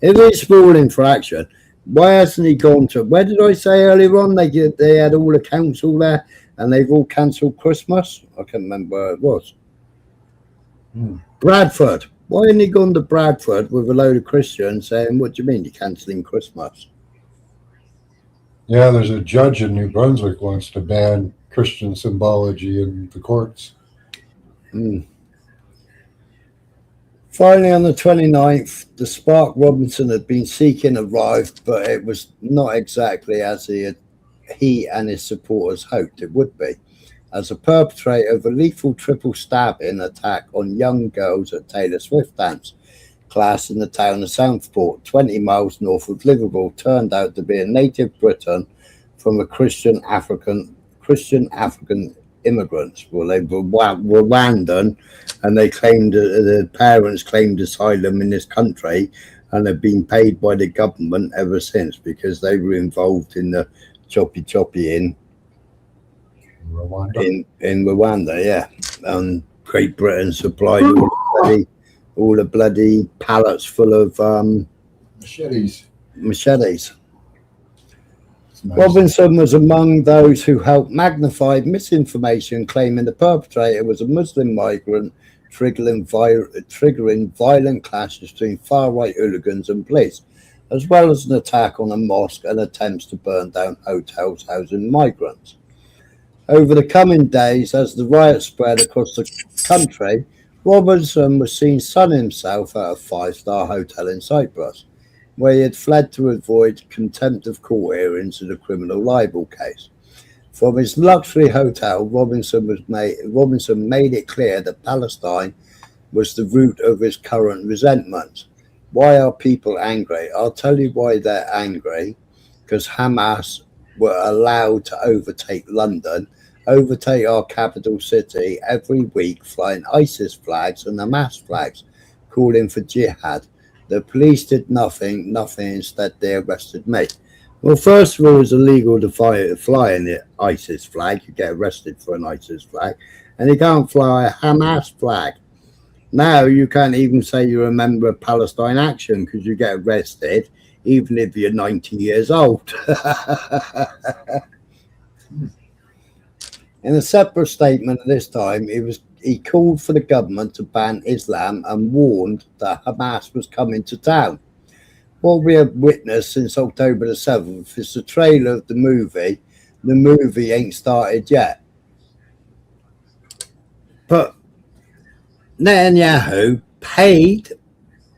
If he's spoiling for action, why hasn't he gone to, where did I say earlier on they had all the council there and they've all cancelled Christmas? I can't remember where it was. Bradford. Why hadn't he gone to Bradford with a load of Christians saying, what do you mean you're cancelling Christmas? Yeah, there's a judge in New Brunswick wants to ban Christian symbology in the courts. Finally, on the 29th, the spark Robinson had been seeking arrived, but it was not exactly as he and his supporters hoped it would be. As a perpetrator of a lethal triple stabbing attack on young girls at Taylor Swift dance class in the town of Southport, 20 miles north of Liverpool, turned out to be a native Briton from a Christian African immigrants. Well, they were Rwandan, and they claimed the parents claimed asylum in this country, and have been paid by the government ever since because they were involved in the choppy in Rwanda, yeah. Great Britain supplied all the bloody pallets full of machetes. Nice. Robinson was among those who helped magnify misinformation claiming the perpetrator was a Muslim migrant, triggering violent clashes between far-right hooligans and police, as well as an attack on a mosque and attempts to burn down hotels housing migrants. Over the coming days, as the riots spread across the country, Robinson was seen sunning himself at a five-star hotel in Cyprus, where he had fled to avoid contempt of court hearings in a criminal libel case. From his luxury hotel, Robinson made it clear that Palestine was the root of his current resentment. Why are people angry? I'll tell you why they're angry. Because Hamas were allowed to overtake London, overtake our capital city every week, flying ISIS flags and Hamas flags, calling for jihad. The police did nothing. Instead, they arrested me. Well, first of all, it's illegal to fly an ISIS flag. You get arrested for an ISIS flag. And you can't fly a Hamas flag. Now you can't even say you're a member of Palestine Action because you get arrested, even if you're 90 years old. In a separate statement at this time, he called for the government to ban Islam and warned that Hamas was coming to town. What we have witnessed since October the 7th is the trailer of the movie. The movie ain't started yet. But Netanyahu paid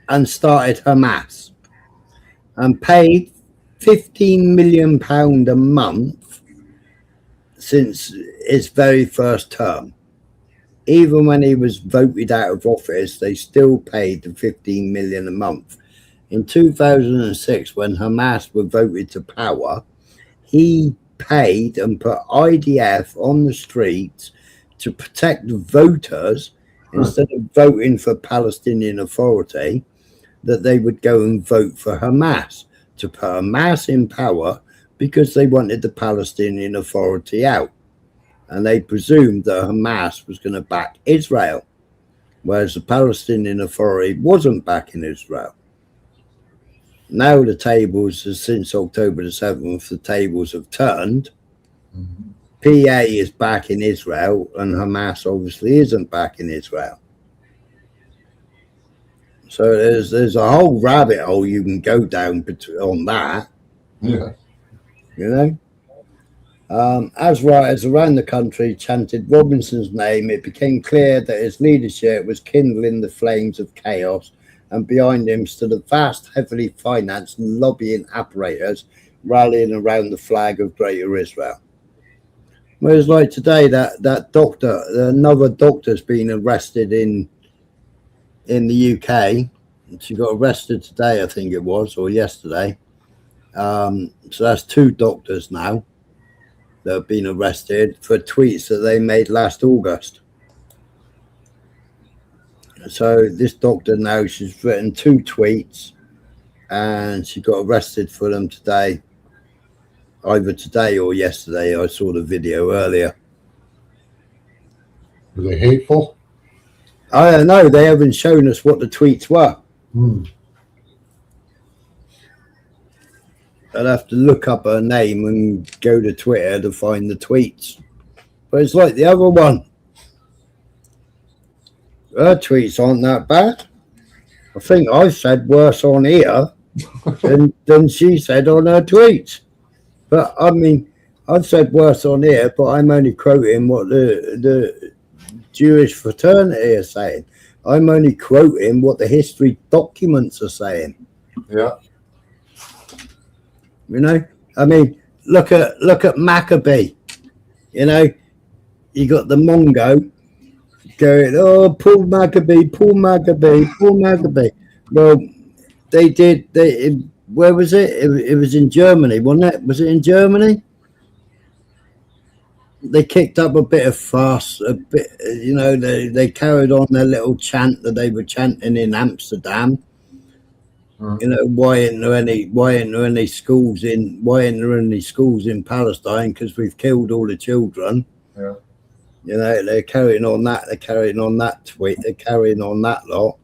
and started Hamas and paid £15 million a month since his very first term. Even when he was voted out of office, they still paid the $15 million a month. In 2006, when Hamas were voted to power, he paid and put IDF on the streets to protect the voters instead of voting for Palestinian Authority, that they would go and vote for Hamas to put Hamas in power because they wanted the Palestinian Authority out. And they presumed that Hamas was going to back Israel, whereas the Palestinian Authority wasn't backing Israel. Now the tables, since October the 7th, the tables have turned. PA is backing Israel, and Hamas obviously isn't backing Israel. So there's a whole rabbit hole you can go down on that. Yeah. You know? As rioters around the country chanted Robinson's name, it became clear that his leadership was kindling the flames of chaos, and behind him stood a vast, heavily financed lobbying apparatus rallying around the flag of Greater Israel. Whereas like today, that doctor, another doctor's been arrested in the UK. She got arrested today, I think it was, or yesterday. So that's two doctors now that have been arrested for tweets that they made last August. So this doctor now, she's written two tweets and she got arrested for them today, either today or yesterday. I saw the video earlier. Were they hateful? I don't know. They haven't shown us what the tweets were. I'd have to look up her name and go to Twitter to find the tweets. But it's like the other one. Her tweets aren't that bad. I think I said worse on here than she said on her tweets. But I mean, I've said worse on here, but I'm only quoting what the Jewish fraternity is saying. I'm only quoting what the history documents are saying. Yeah. You know, I mean, look at Maccabee. You know, you got the Mongo going, oh, Paul Maccabee. Well, where was it? It was in Germany, wasn't it? Was it in Germany? They kicked up a bit of fuss, a bit, you know, they carried on their little chant that they were chanting in Amsterdam. You know, why ain't there any schools in Palestine? Because we've killed all the children. Yeah. You know, they're carrying on that. They're carrying on that tweet. They're carrying on that lot.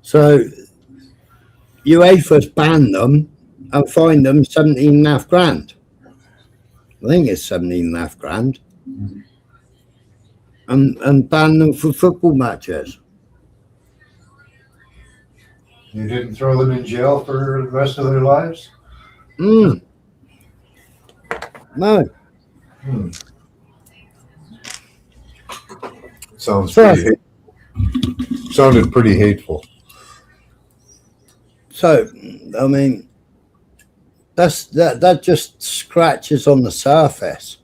So UEFA's banned them, and fined them 17.5 grand. I think it's 17.5 grand. And ban them for football matches. You didn't throw them in jail for the rest of their lives? No. Sounded pretty hateful. So, I mean, that just scratches on the surface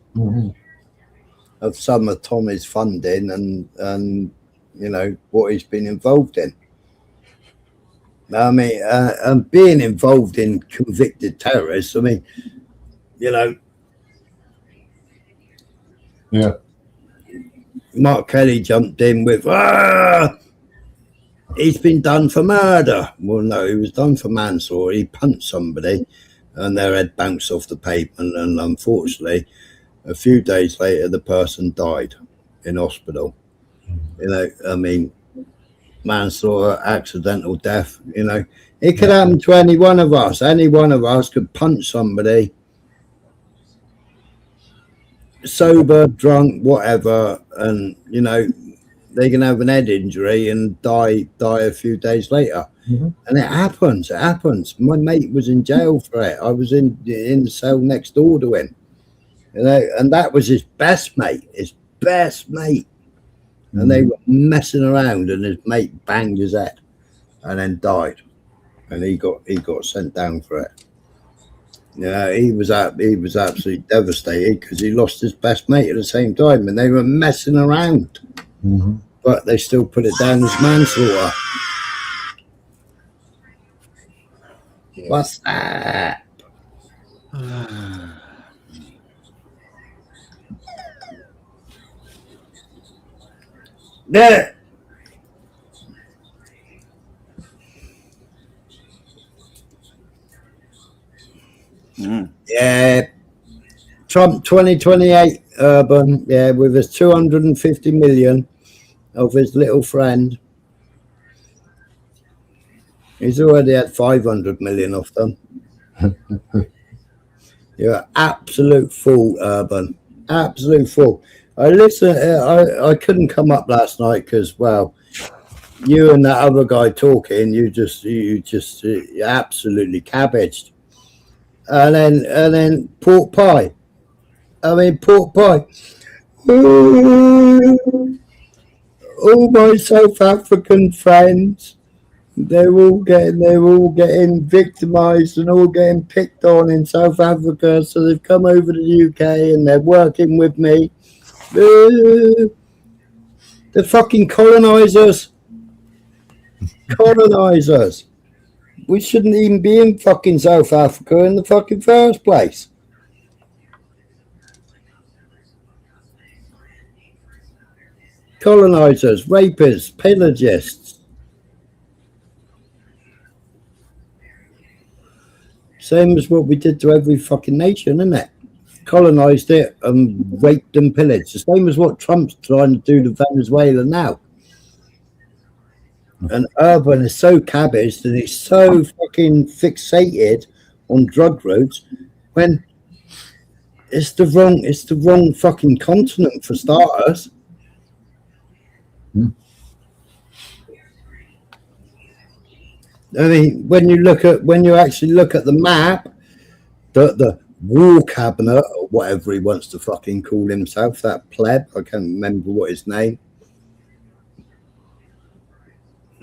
of some of Tommy's funding and you know what he's been involved in. I mean, and being involved in convicted terrorists. I mean, you know, yeah. Mark Kelly jumped in with, he's been done for murder. Well, no, he was done for manslaughter. He punched somebody and their head bounced off the pavement. And unfortunately, a few days later, the person died in hospital. You know, I mean, manslaughter, accidental death, you know, it could happen to any one of us. Any one of us could punch somebody, sober, drunk, whatever, and, you know, they can have an head injury and die a few days later. And it happens. My mate was in jail for it. I was in the cell next door to him, you know, and that was his best mate. And they were messing around, and his mate banged his head and then died, and he got sent down for it. Yeah, he was absolutely devastated because he lost his best mate at the same time, and they were messing around. But they still put it down as manslaughter. What's that? Yeah. Yeah. Trump 2028 Urban, yeah, with his 250 million of his little friend. He's already had 500 million of them. You're an absolute fool, Urban. Absolute fool. I couldn't come up last night because, well, you and that other guy talking, you just absolutely cabbaged. And then pork pie. I mean, pork pie. All my South African friends, they're all getting victimised and all getting picked on in South Africa. So they've come over to the UK and they're working with me. The fucking colonisers. We shouldn't even be in fucking South Africa in the fucking first place. Colonisers, rapists, pillagists. Same as what we did to every fucking nation, isn't it? Colonised it and raped and pillaged. The same as what Trump's trying to do to Venezuela now. And Urban is so cabbaged and he's so fucking fixated on drug routes when it's the wrong fucking continent for starters. I mean, when you actually look at the map, the war cabinet or whatever he wants to fucking call himself, that pleb, I can't remember what his name.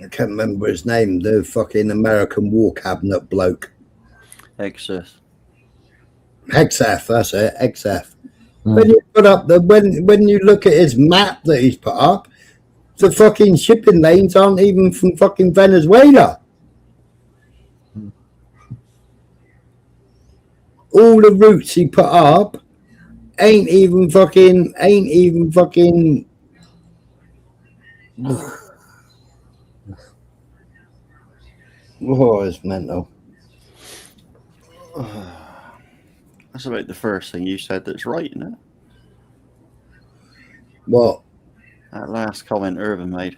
I can't remember his name, the fucking American war cabinet bloke. Exif, that's it, Exif. When you put up when you look at his map that he's put up, the fucking shipping lanes aren't even from fucking Venezuela. All the routes he put up ain't even fucking oh, it's mental. That's about the first thing you said that's right, isn't it? What? That last comment Irvin made.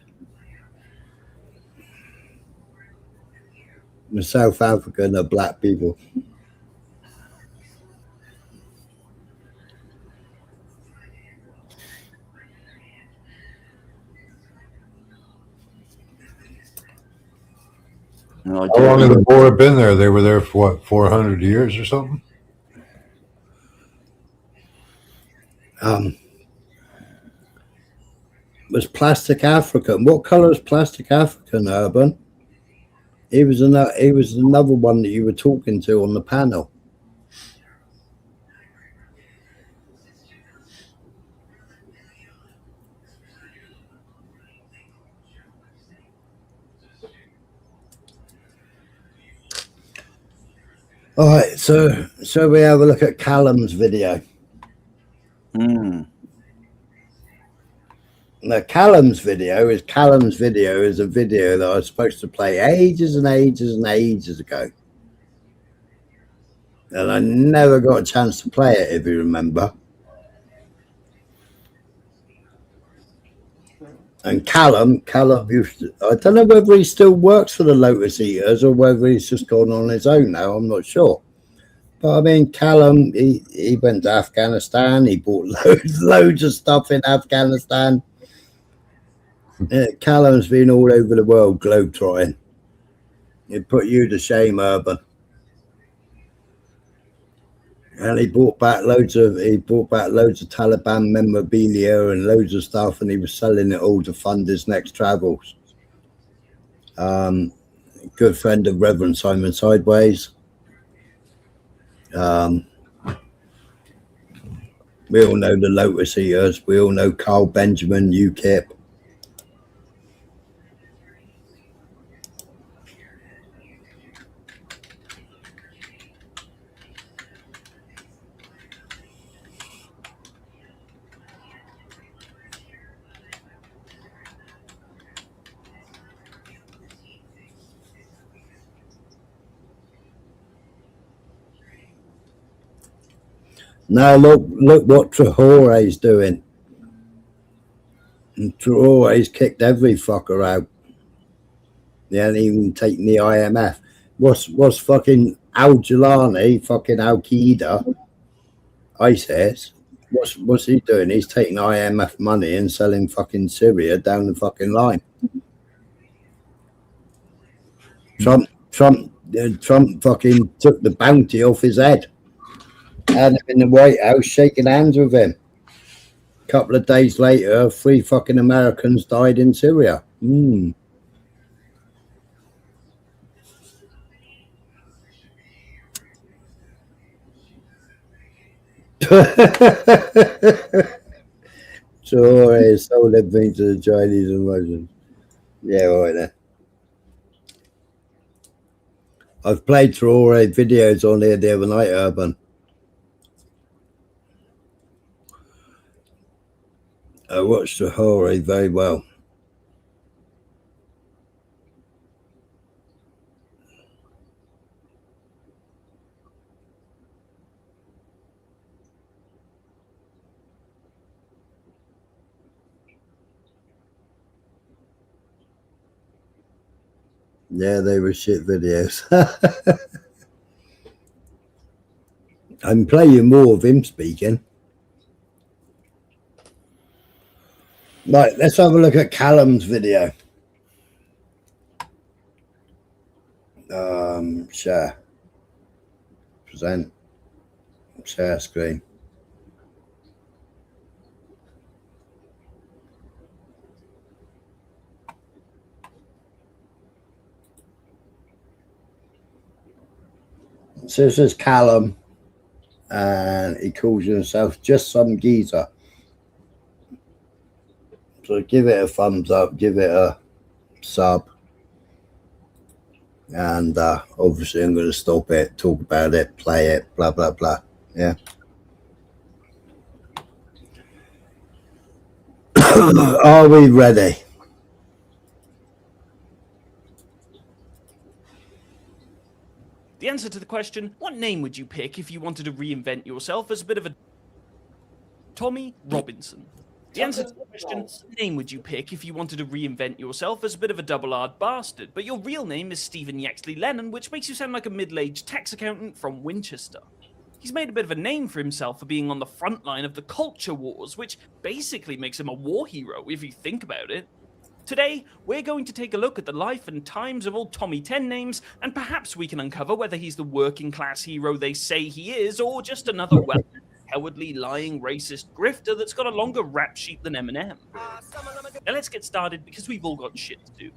The South African are black people. No, I How long do. have the Boer been there? They were there for what, 400 years or something? Was Plastic African. What colour is Plastic African, Urban? He was another one that you were talking to on the panel. All right, so we have a look at Callum's video. Now, Callum's video is a video that I was supposed to play ages and ages and ages ago. And I never got a chance to play it, if you remember. And Callum used to, I don't know whether he still works for the Lotus Eaters or whether he's just gone on his own now, I'm not sure. But I mean, Callum, he went to Afghanistan, he bought loads of stuff in Afghanistan. Callum's been all over the world globetrotting. It put you to shame, Urban. And he brought back loads of Taliban memorabilia and loads of stuff, and he was selling it all to fund his next travels. Good friend of Reverend Simon Sideways. We all know the Lotus Eaters. We all know Carl Benjamin, UKIP. Now look what Traore's doing. And Traore's kicked every fucker out. They ain't even taking the IMF. What's fucking Al Jilani, fucking Al Qaeda, ISIS? What's he doing? He's taking IMF money and selling fucking Syria down the fucking line. Trump fucking took the bounty off his head. Had him in the White House shaking hands with him. A couple of days later, 3 fucking Americans died in Syria. Traore sold everything to the Chinese and Russians. Yeah, right there. I've played Traore videos on here the other night, Urban. I watched Traore very well. Yeah, they were shit videos. I'm playing more of him speaking. Right, let's have a look at Callum's video. Share. Present. Share screen. So this is Callum, and he calls himself Just Some Geezer. So give it a thumbs up, give it a sub, and obviously I'm going to stop it, talk about it, play it, blah blah blah. Yeah. Are we ready? The answer to the question, what name would you pick if you wanted to reinvent yourself as a bit of a Tommy Robinson? The answer to the question, what name would you pick if you wanted to reinvent yourself as a bit of a double-R bastard, but your real name is Stephen Yaxley Lennon, which makes you sound like a middle-aged tax accountant from Winchester. He's made a bit of a name for himself for being on the front line of the culture wars, which basically makes him a war hero if you think about it. Today, we're going to take a look at the life and times of old Tommy 10 Names, and perhaps we can uncover whether he's the working class hero they say he is, or just another cowardly, lying, racist grifter that's got a longer rap sheet than Eminem. Now let's get started because we've all got shit to do.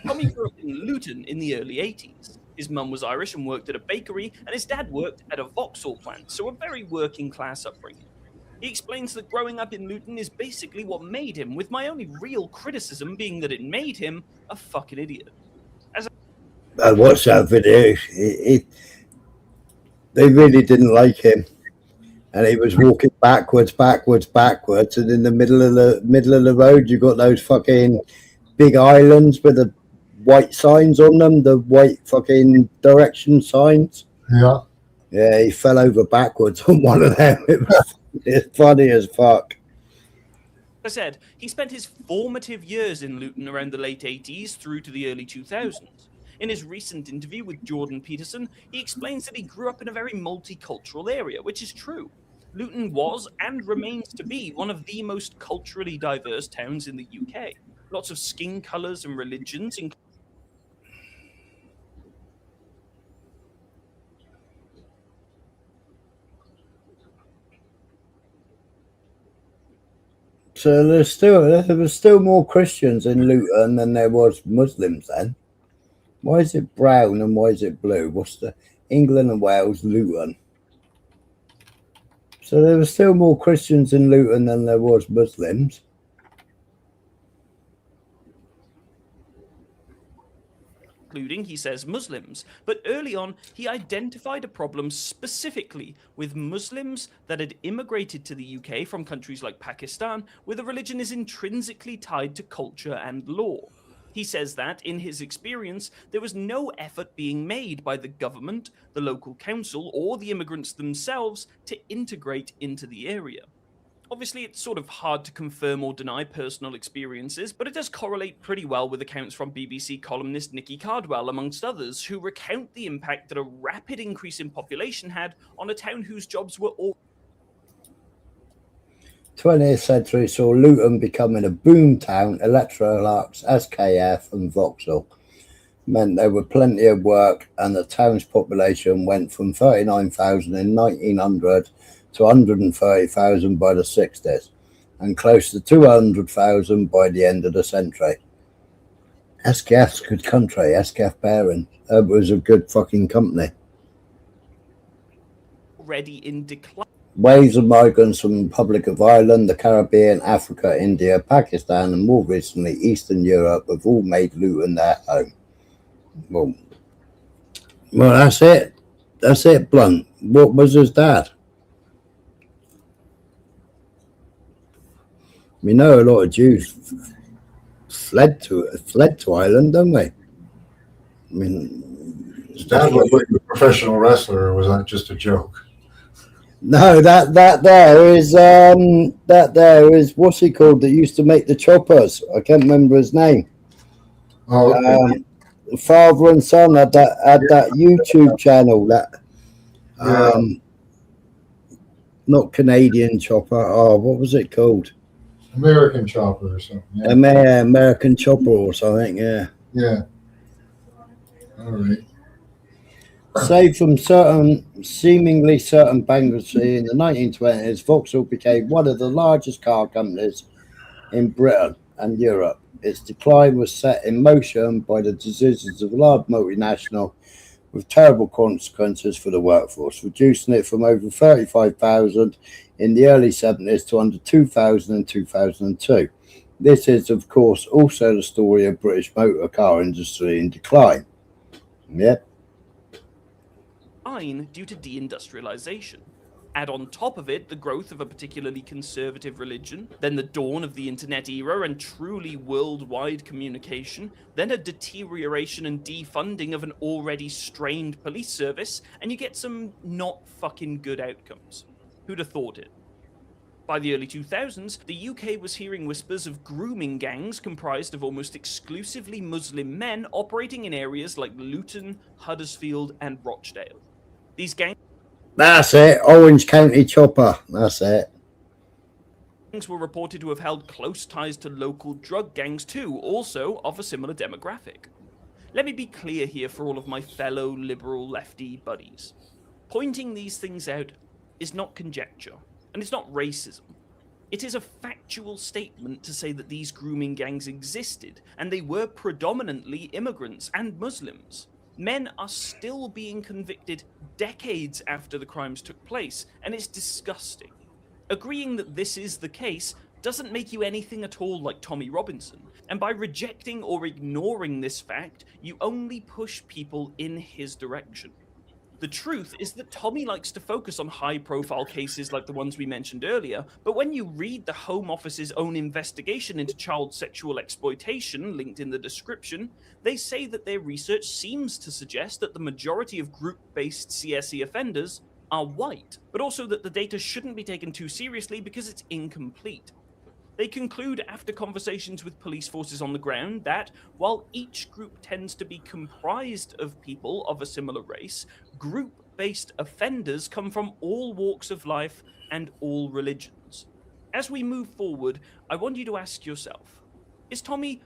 Tommy grew up in Luton in the early 80s. His mum was Irish and worked at a bakery, and his dad worked at a Vauxhall plant, so a very working class upbringing. He explains that growing up in Luton is basically what made him, with my only real criticism being that it made him a fucking idiot. I watched that video. They really didn't like him, and he was walking backwards, and in the middle of the road, you got those fucking big islands with the white signs on them, the white fucking direction signs. Yeah, he fell over backwards on one of them. It's funny as fuck. As I said, he spent his formative years in Luton around the late 80s through to the early 2000s. In his recent interview with Jordan Peterson, he explains that he grew up in a very multicultural area, which is true. Luton was and remains to be one of the most culturally diverse towns in the UK. Lots of skin colours and religions, So there was still more Christians in Luton than there was Muslims then. Why is it brown and why is it blue? What's the England and Wales, Luton? So there were still more Christians in Luton than there was Muslims. including, he says, Muslims. But early on, he identified a problem specifically with Muslims that had immigrated to the UK from countries like Pakistan, where the religion is intrinsically tied to culture and law. He says that, in his experience, there was no effort being made by the government, the local council, or the immigrants themselves to integrate into the area. Obviously, it's sort of hard to confirm or deny personal experiences, but it does correlate pretty well with accounts from BBC columnist Nicky Cardwell, amongst others, who recount the impact that a rapid increase in population had on a town whose jobs were all 20th century saw Luton becoming a boom town. Electrolux, SKF and Vauxhall meant there were plenty of work, and the town's population went from 39,000 in 1900 to 130,000 by the 60s, and close to 200,000 by the end of the century. SKF's good country, SKF Bearing. It was a good fucking company. already in decline. Waves of migrants from the Republic of Ireland, the Caribbean, Africa, India, Pakistan, and more recently Eastern Europe have all made Luton their home. Well, that's it. That's it, Blunt. What was his dad? We know a lot of Jews fled to Ireland, don't we? I mean, his dad was like a professional wrestler, or was that just a joke? No, that there is what's he called that used to make the choppers? I can't remember his name. Oh, okay. Father and son had that YouTube channel that not Canadian chopper. Oh, what was it called? American Chopper or something. Yeah. American Chopper or something. Yeah. Yeah. All right. Saved from seemingly certain bankruptcy in the 1920s, Vauxhall became one of the largest car companies in Britain and Europe. Its decline was set in motion by the decisions of a large multinational with terrible consequences for the workforce, reducing it from over 35,000 in the early 70s to under 2,000 in 2002. This is, of course, also the story of British motor car industry in decline. Yep. Due to deindustrialization. Add on top of it the growth of a particularly conservative religion, then the dawn of the internet era and truly worldwide communication, then a deterioration and defunding of an already strained police service, and you get some not fucking good outcomes. Who'd have thought it? By the early 2000s, the UK was hearing whispers of grooming gangs comprised of almost exclusively Muslim men operating in areas like Luton, Huddersfield, and Rochdale. These gangs... That's it, Orange County Chopper. That's it. gangs were reported to have held close ties to local drug gangs too, also of a similar demographic. Let me be clear here for all of my fellow liberal lefty buddies. Pointing these things out is not conjecture, and it's not racism. It is a factual statement to say that these grooming gangs existed, and they were predominantly immigrants and Muslims. Men are still being convicted decades after the crimes took place, and it's disgusting. Agreeing that this is the case doesn't make you anything at all like Tommy Robinson, and by rejecting or ignoring this fact, you only push people in his direction. The truth is that Tommy likes to focus on high-profile cases like the ones we mentioned earlier, but when you read the Home Office's own investigation into child sexual exploitation, linked in the description, they say that their research seems to suggest that the majority of group-based CSE offenders are white, but also that the data shouldn't be taken too seriously because it's incomplete. They conclude after conversations with police forces on the ground that, while each group tends to be comprised of people of a similar race, group-based offenders come from all walks of life and all religions. As we move forward, I want you to ask yourself, is Tommy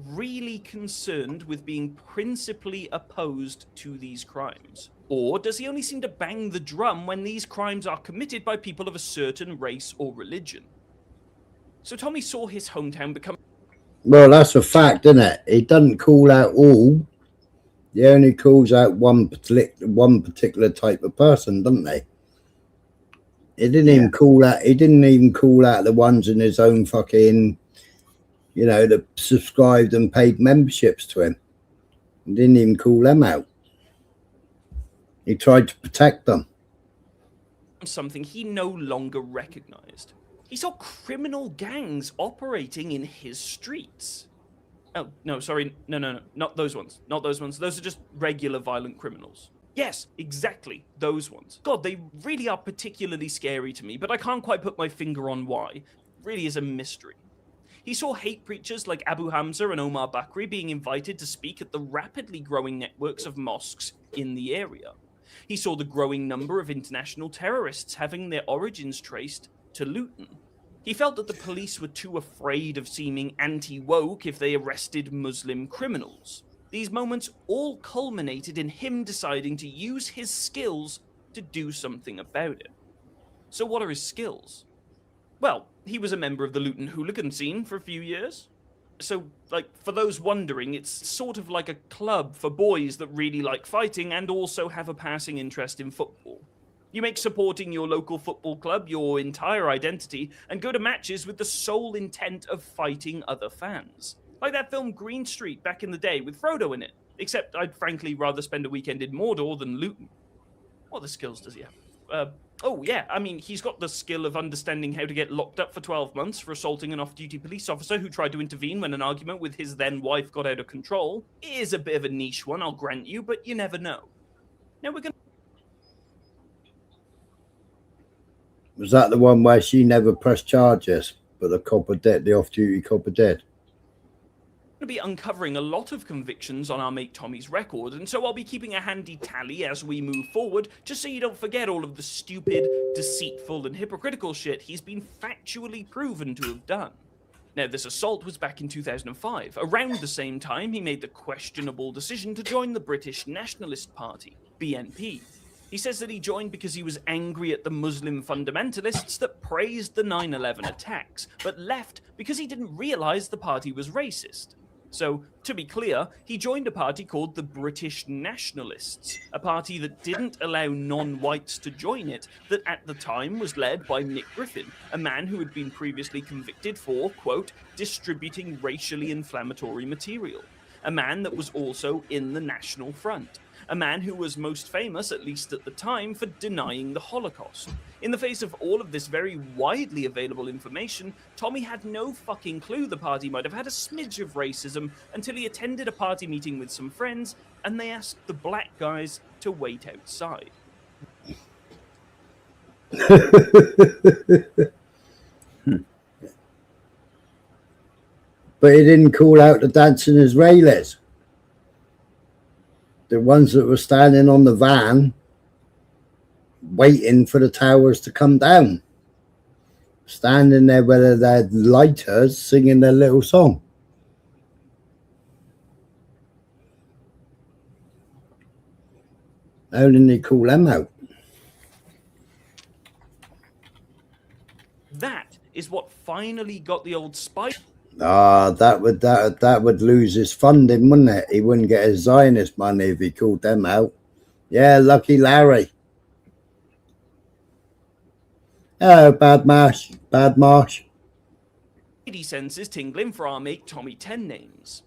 really concerned with being principally opposed to these crimes? Or does he only seem to bang the drum when these crimes are committed by people of a certain race or religion? So Tommy saw his hometown become... Well, that's a fact, isn't it? He doesn't call out all. He only calls out one particular type of person, doesn't he? He didn't even call out. He didn't even call out the ones in his own fucking, you know, that subscribed and paid memberships to him. He didn't even call them out. He tried to protect them. Something he no longer recognized. He saw criminal gangs operating in his streets. Oh, no, sorry. No. Not those ones. Not those ones. Those are just regular violent criminals. Yes, exactly. Those ones. God, they really are particularly scary to me, but I can't quite put my finger on why. It really is a mystery. He saw hate preachers like Abu Hamza and Omar Bakri being invited to speak at the rapidly growing networks of mosques in the area. He saw the growing number of international terrorists having their origins traced to Luton. He felt that the police were too afraid of seeming anti-woke if they arrested Muslim criminals. These moments all culminated in him deciding to use his skills to do something about it. So what are his skills? Well, he was a member of the Luton hooligan scene for a few years. So, like, for those wondering, it's sort of like a club for boys that really like fighting and also have a passing interest in football. You make supporting your local football club your entire identity and go to matches with the sole intent of fighting other fans. Like that film Green Street back in the day with Frodo in it. Except I'd frankly rather spend a weekend in Mordor than Luton. What other skills does he have? Oh yeah, I mean, he's got the skill of understanding how to get locked up for 12 months for assaulting an off-duty police officer who tried to intervene when an argument with his then-wife got out of control. It is a bit of a niche one, I'll grant you, but you never know. Now we're going to... Was that the one where she never pressed charges, but the copper did, the off-duty copper did? To be uncovering a lot of convictions on our mate Tommy's record, and so I'll be keeping a handy tally as we move forward, just so you don't forget all of the stupid, deceitful, and hypocritical shit he's been factually proven to have done. Now, this assault was back in 2005, around the same time he made the questionable decision to join the British Nationalist Party, BNP. He says that he joined because he was angry at the Muslim fundamentalists that praised the 9/11 attacks, but left because he didn't realise the party was racist. So, to be clear, he joined a party called the British Nationalists, a party that didn't allow non-whites to join it, that at the time was led by Nick Griffin, a man who had been previously convicted for, quote, distributing racially inflammatory material, a man that was also in the National Front, a man who was most famous, at least at the time, for denying the Holocaust. In the face of all of this very widely available information, Tommy had no fucking clue the party might have had a smidge of racism until he attended a party meeting with some friends and they asked the black guys to wait outside. But he didn't call out the dancing Israelis. The ones that were standing on the van waiting for the towers to come down. standing there with their lighters singing their little song. How didn't they call them out? That is what finally got the old spy. That would lose his funding, wouldn't it? He wouldn't get his Zionist money if he called them out. Yeah, lucky Larry. Oh, bad marsh. senses tingling for our mate Tommy 10 names.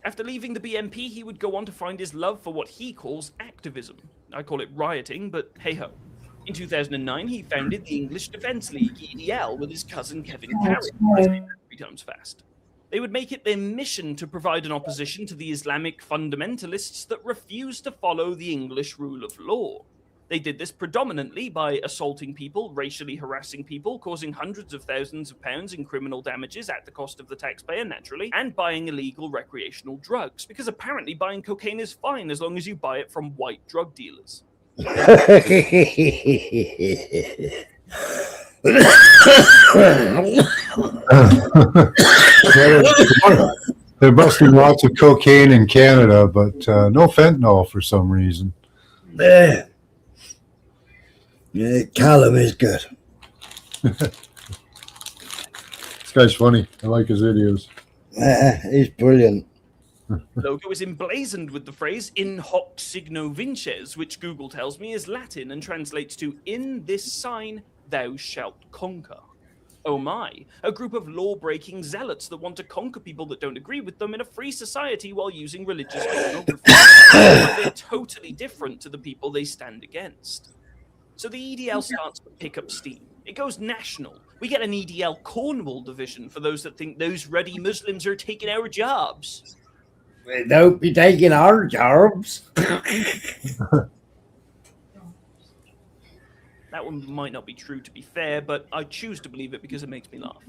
After leaving the BNP, he would go on to find his love for what he calls activism. I call it rioting, but hey-ho. In 2009, he founded the English Defence League, EDL, with his cousin Kevin Carrick, 3 times fast. They would make it their mission to provide an opposition to the Islamic fundamentalists that refuse to follow the English rule of law. They did this predominantly by assaulting people, racially harassing people, causing hundreds of thousands of pounds in criminal damages at the cost of the taxpayer, naturally, and buying illegal recreational drugs, because apparently buying cocaine is fine as long as you buy it from white drug dealers. They're busting lots of cocaine in Canada, but no fentanyl for some reason. Yeah, Callum is good. This guy's funny. I like his videos. He's brilliant. The logo is emblazoned with the phrase "in hoc signo vinces," which Google tells me is Latin and translates to "in this sign thou shalt conquer." Oh my, a group of law-breaking zealots that want to conquer people that don't agree with them in a free society while using religious iconography. They're totally different to the people they stand against. So the EDL starts to pick up steam. It goes national. We get an EDL Cornwall division for those that think those ruddy Muslims are taking our jobs. They don't be taking our jobs. That one might not be true, to be fair, but I choose to believe it because it makes me laugh.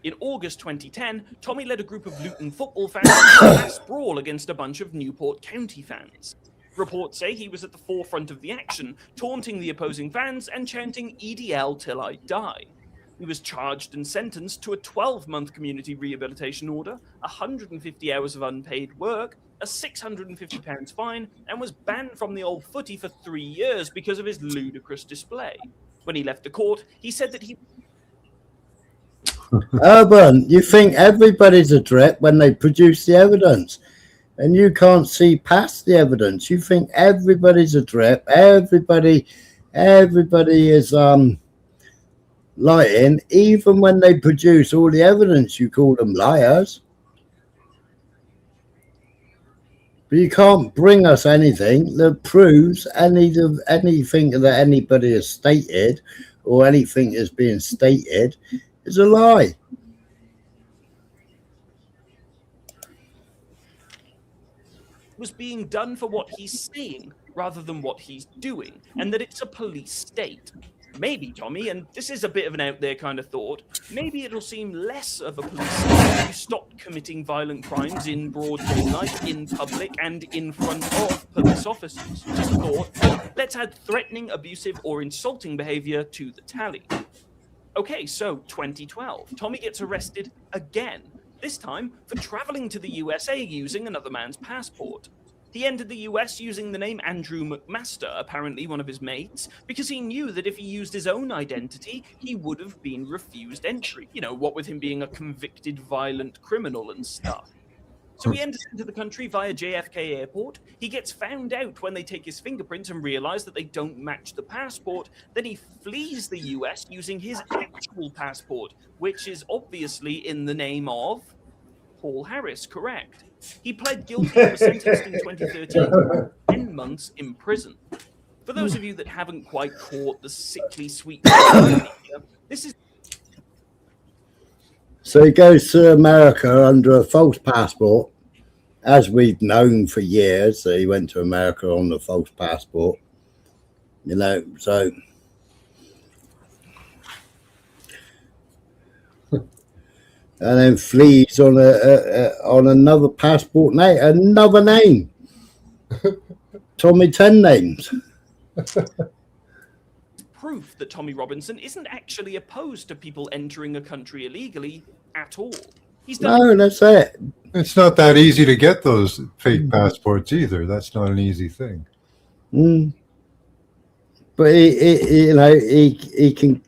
In August 2010, Tommy led a group of Luton football fans in a mass brawl against a bunch of Newport County fans. Reports say he was at the forefront of the action, taunting the opposing fans and chanting "EDL till I die." He was charged and sentenced to a 12-month community rehabilitation order, 150 hours of unpaid work, a £650 fine, and was banned from the old footy for 3 years because of his ludicrous display. When he left the court, he said that he... Urban, you think everybody's a drip when they produce the evidence, and you can't see past the evidence. You think everybody's a drip. Everybody is lying, even when they produce all the evidence. You call them liars. But you can't bring us anything that proves anything that anybody has stated or anything that's being stated is a lie. was being done for what he's saying rather than what he's doing, and that it's a police state. Maybe, Tommy, and this is a bit of an out there kind of thought, maybe it'll seem less of a police state if you stop committing violent crimes in broad daylight, in public, and in front of police officers. Just a thought. Let's add threatening, abusive, or insulting behavior to the tally. Okay, so 2012. Tommy gets arrested again, this time for traveling to the USA using another man's passport. He entered the US using the name Andrew McMaster, apparently one of his mates, because he knew that if he used his own identity, he would have been refused entry. You know, what with him being a convicted violent criminal and stuff. So he enters into the country via JFK Airport. He gets found out when they take his fingerprints and realize that they don't match the passport. Then he flees the US using his actual passport, which is obviously in the name of Paul Harris, correct? He pled guilty and was sentenced in 2013 to 10 months in prison. For those of you that haven't quite caught the sickly sweet this is... So he goes to America under a false passport, as we've known for years. So he went to America on a false passport, you know, so... and then flees on another passport name, another name. Tommy 10 names. proof that Tommy Robinson isn't actually opposed to people entering a country illegally at all. He's done No, that's it. It's not that easy to get those fake passports either. That's not an easy thing. But he can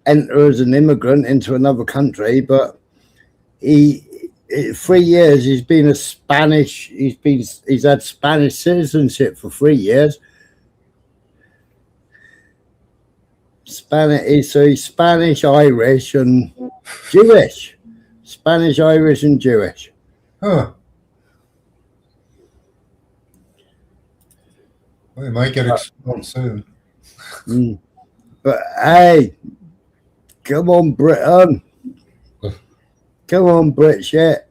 enter as an immigrant into another country, but 3 years he's been a Spanish. He's had Spanish citizenship for 3 years. He's Spanish, Irish, and Jewish. Spanish, Irish, and Jewish. Huh. Well, he might get expelled soon. But hey, come on, Britain. Come on, Brit shit.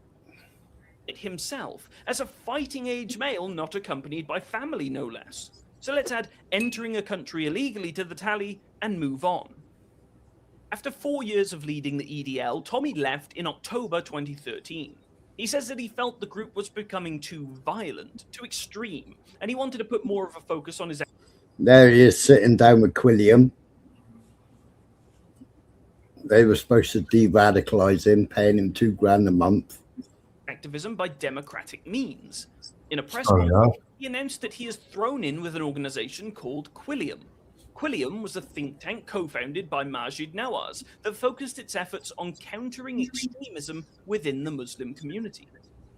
himself as a fighting age male not accompanied by family, no less. So let's add entering a country illegally to the tally and move on. After 4 years of leading the EDL, Tommy left in October 2013. He says that he felt the group was becoming too violent, too extreme, and he wanted to put more of a focus on his... There he is sitting down with Quilliam. They were supposed to de-radicalize him, paying him $2,000 a month. Activism by democratic means. In a press conference, he announced that he is thrown in with an organization called Quilliam. Quilliam was a think tank co-founded by Majid Nawaz that focused its efforts on countering extremism within the Muslim community.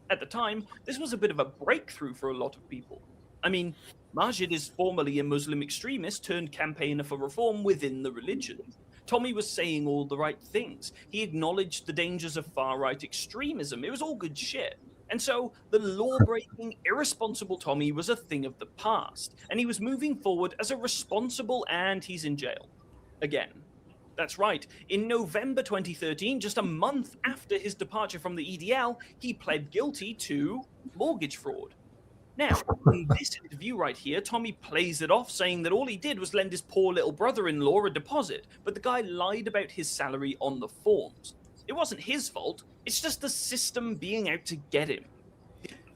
At the time, this was a bit of a breakthrough for a lot of people. I mean, Majid is formerly a Muslim extremist turned campaigner for reform within the religion. Tommy was saying all the right things. He acknowledged the dangers of far-right extremism. It was all good shit. And so the law-breaking, irresponsible Tommy was a thing of the past, and he was moving forward as a responsible, and he's in jail. Again. That's right. In November 2013, just a month after his departure from the EDL, he pled guilty to mortgage fraud. Now, in this interview right here, Tommy plays it off, saying that all he did was lend his poor little brother-in-law a deposit, but the guy lied about his salary on the forms. It wasn't his fault. It's just the system being out to get him.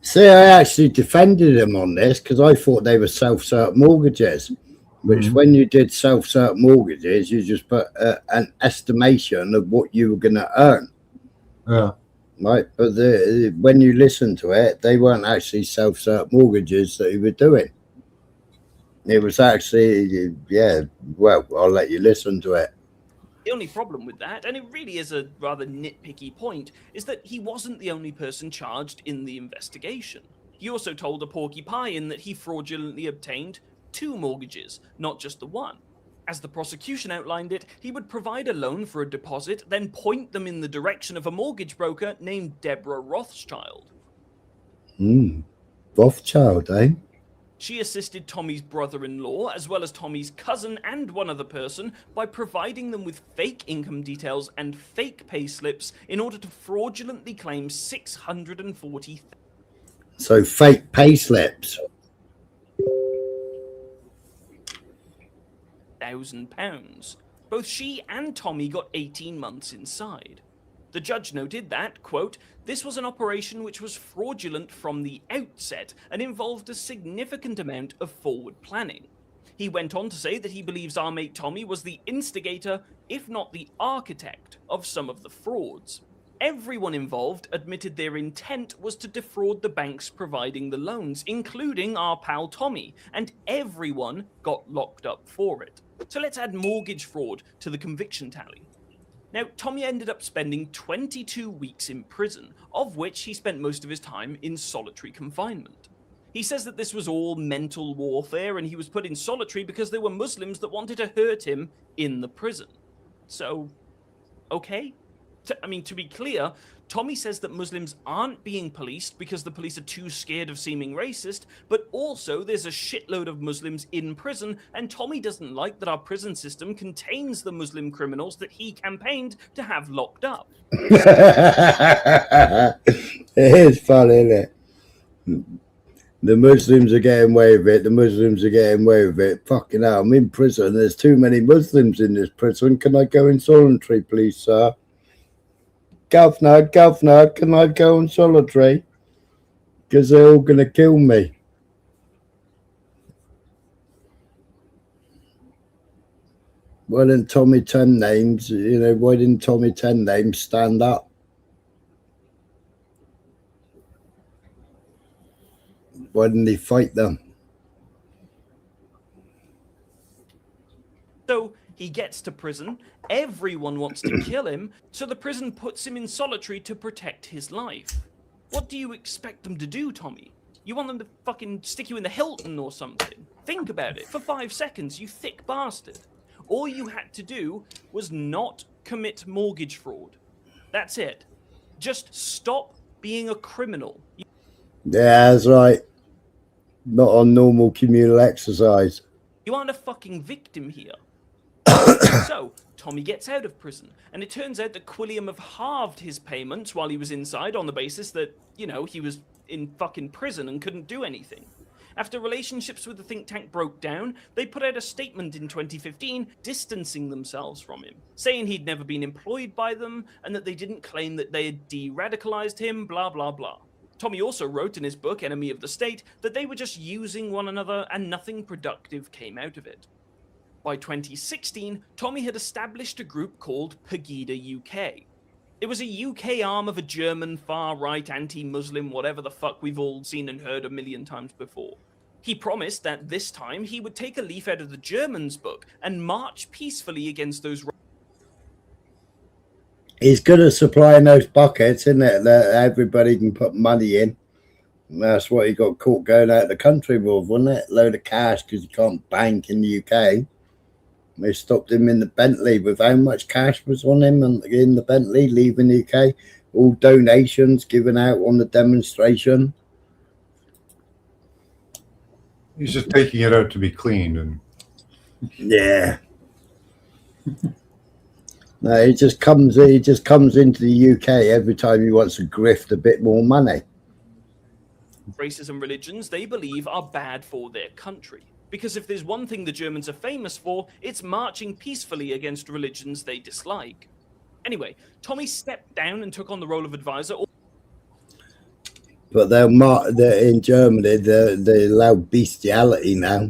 See, I actually defended him on this because I thought they were self-cert mortgages, which when you did self-cert mortgages, you just put an estimation of what you were going to earn. Yeah. Right, but when you listen to it, they weren't actually self-cert mortgages that he was doing. It was actually, yeah, well, I'll let you listen to it. The only problem with that, and it really is a rather nitpicky point, is that he wasn't the only person charged in the investigation. He also told a porcupine that he fraudulently obtained 2 mortgages, not just the one. As the prosecution outlined it, he would provide a loan for a deposit, then point them in the direction of a mortgage broker named Deborah Rothschild. Rothschild, eh? She assisted Tommy's brother-in-law, as well as Tommy's cousin and one other person, by providing them with fake income details and fake pay slips in order to fraudulently claim $640,000. So fake pay slips. Both she and Tommy got 18 months inside. The judge noted that, quote, this was an operation which was fraudulent from the outset and involved a significant amount of forward planning. He went on to say that he believes our mate Tommy was the instigator, if not the architect, of some of the frauds. Everyone involved admitted their intent was to defraud the banks providing the loans, including our pal Tommy, and everyone got locked up for it. So let's add mortgage fraud to the conviction tally. Now, Tommy ended up spending 22 weeks in prison, of which he spent most of his time in solitary confinement. He says that this was all mental warfare and he was put in solitary because there were Muslims that wanted to hurt him in the prison. So, okay? To be clear, Tommy says that Muslims aren't being policed because the police are too scared of seeming racist, but also there's a shitload of Muslims in prison, and Tommy doesn't like that our prison system contains the Muslim criminals that he campaigned to have locked up. It is funny, isn't it? The Muslims are getting away with it. The Muslims are getting away with it. Fucking hell, I'm in prison. There's too many Muslims in this prison. Can I go in solitary, please, sir? Governor, can I go in solitary? Because they're all going to kill me. Why didn't Tommy 10 Names, why didn't Tommy 10 Names stand up? Why didn't he fight them? So he gets to prison, everyone wants to kill him, so the prison puts him in solitary to protect his life. What do you expect them to do, Tommy? You want them to fucking stick you in the Hilton or something? Think about it. For 5 seconds, you thick bastard. All you had to do was not commit mortgage fraud. That's it. Just stop being a criminal. Yeah, that's right. Not on normal communal exercise. You aren't a fucking victim here. So, Tommy gets out of prison, and it turns out that Quilliam have halved his payments while he was inside on the basis that, he was in fucking prison and couldn't do anything. After relationships with the think tank broke down, they put out a statement in 2015 distancing themselves from him, saying he'd never been employed by them and that they didn't claim that they had de-radicalized him, blah, blah, blah. Tommy also wrote in his book, Enemy of the State, that they were just using one another and nothing productive came out of it. By 2016, Tommy had established a group called Pegida UK. It was a UK arm of a German far-right anti-Muslim whatever the fuck we've all seen and heard a million times before. He promised that this time he would take a leaf out of the Germans' book and march peacefully against those... He's good at supplying those buckets, isn't it, that everybody can put money in. And that's what he got caught going out of the country with, wasn't it? Load of cash because you can't bank in the UK. They stopped him in the Bentley with how much cash was on him and in the Bentley leaving the UK. All donations given out on the demonstration. He's just taking it out to be cleaned. And yeah. No, he just comes into the UK every time he wants to grift a bit more money. Races and religions they believe are bad for their country. Because if there's one thing the Germans are famous for, it's marching peacefully against religions they dislike. Anyway, Tommy stepped down and took on the role of advisor. But they're in Germany, they allow bestiality now.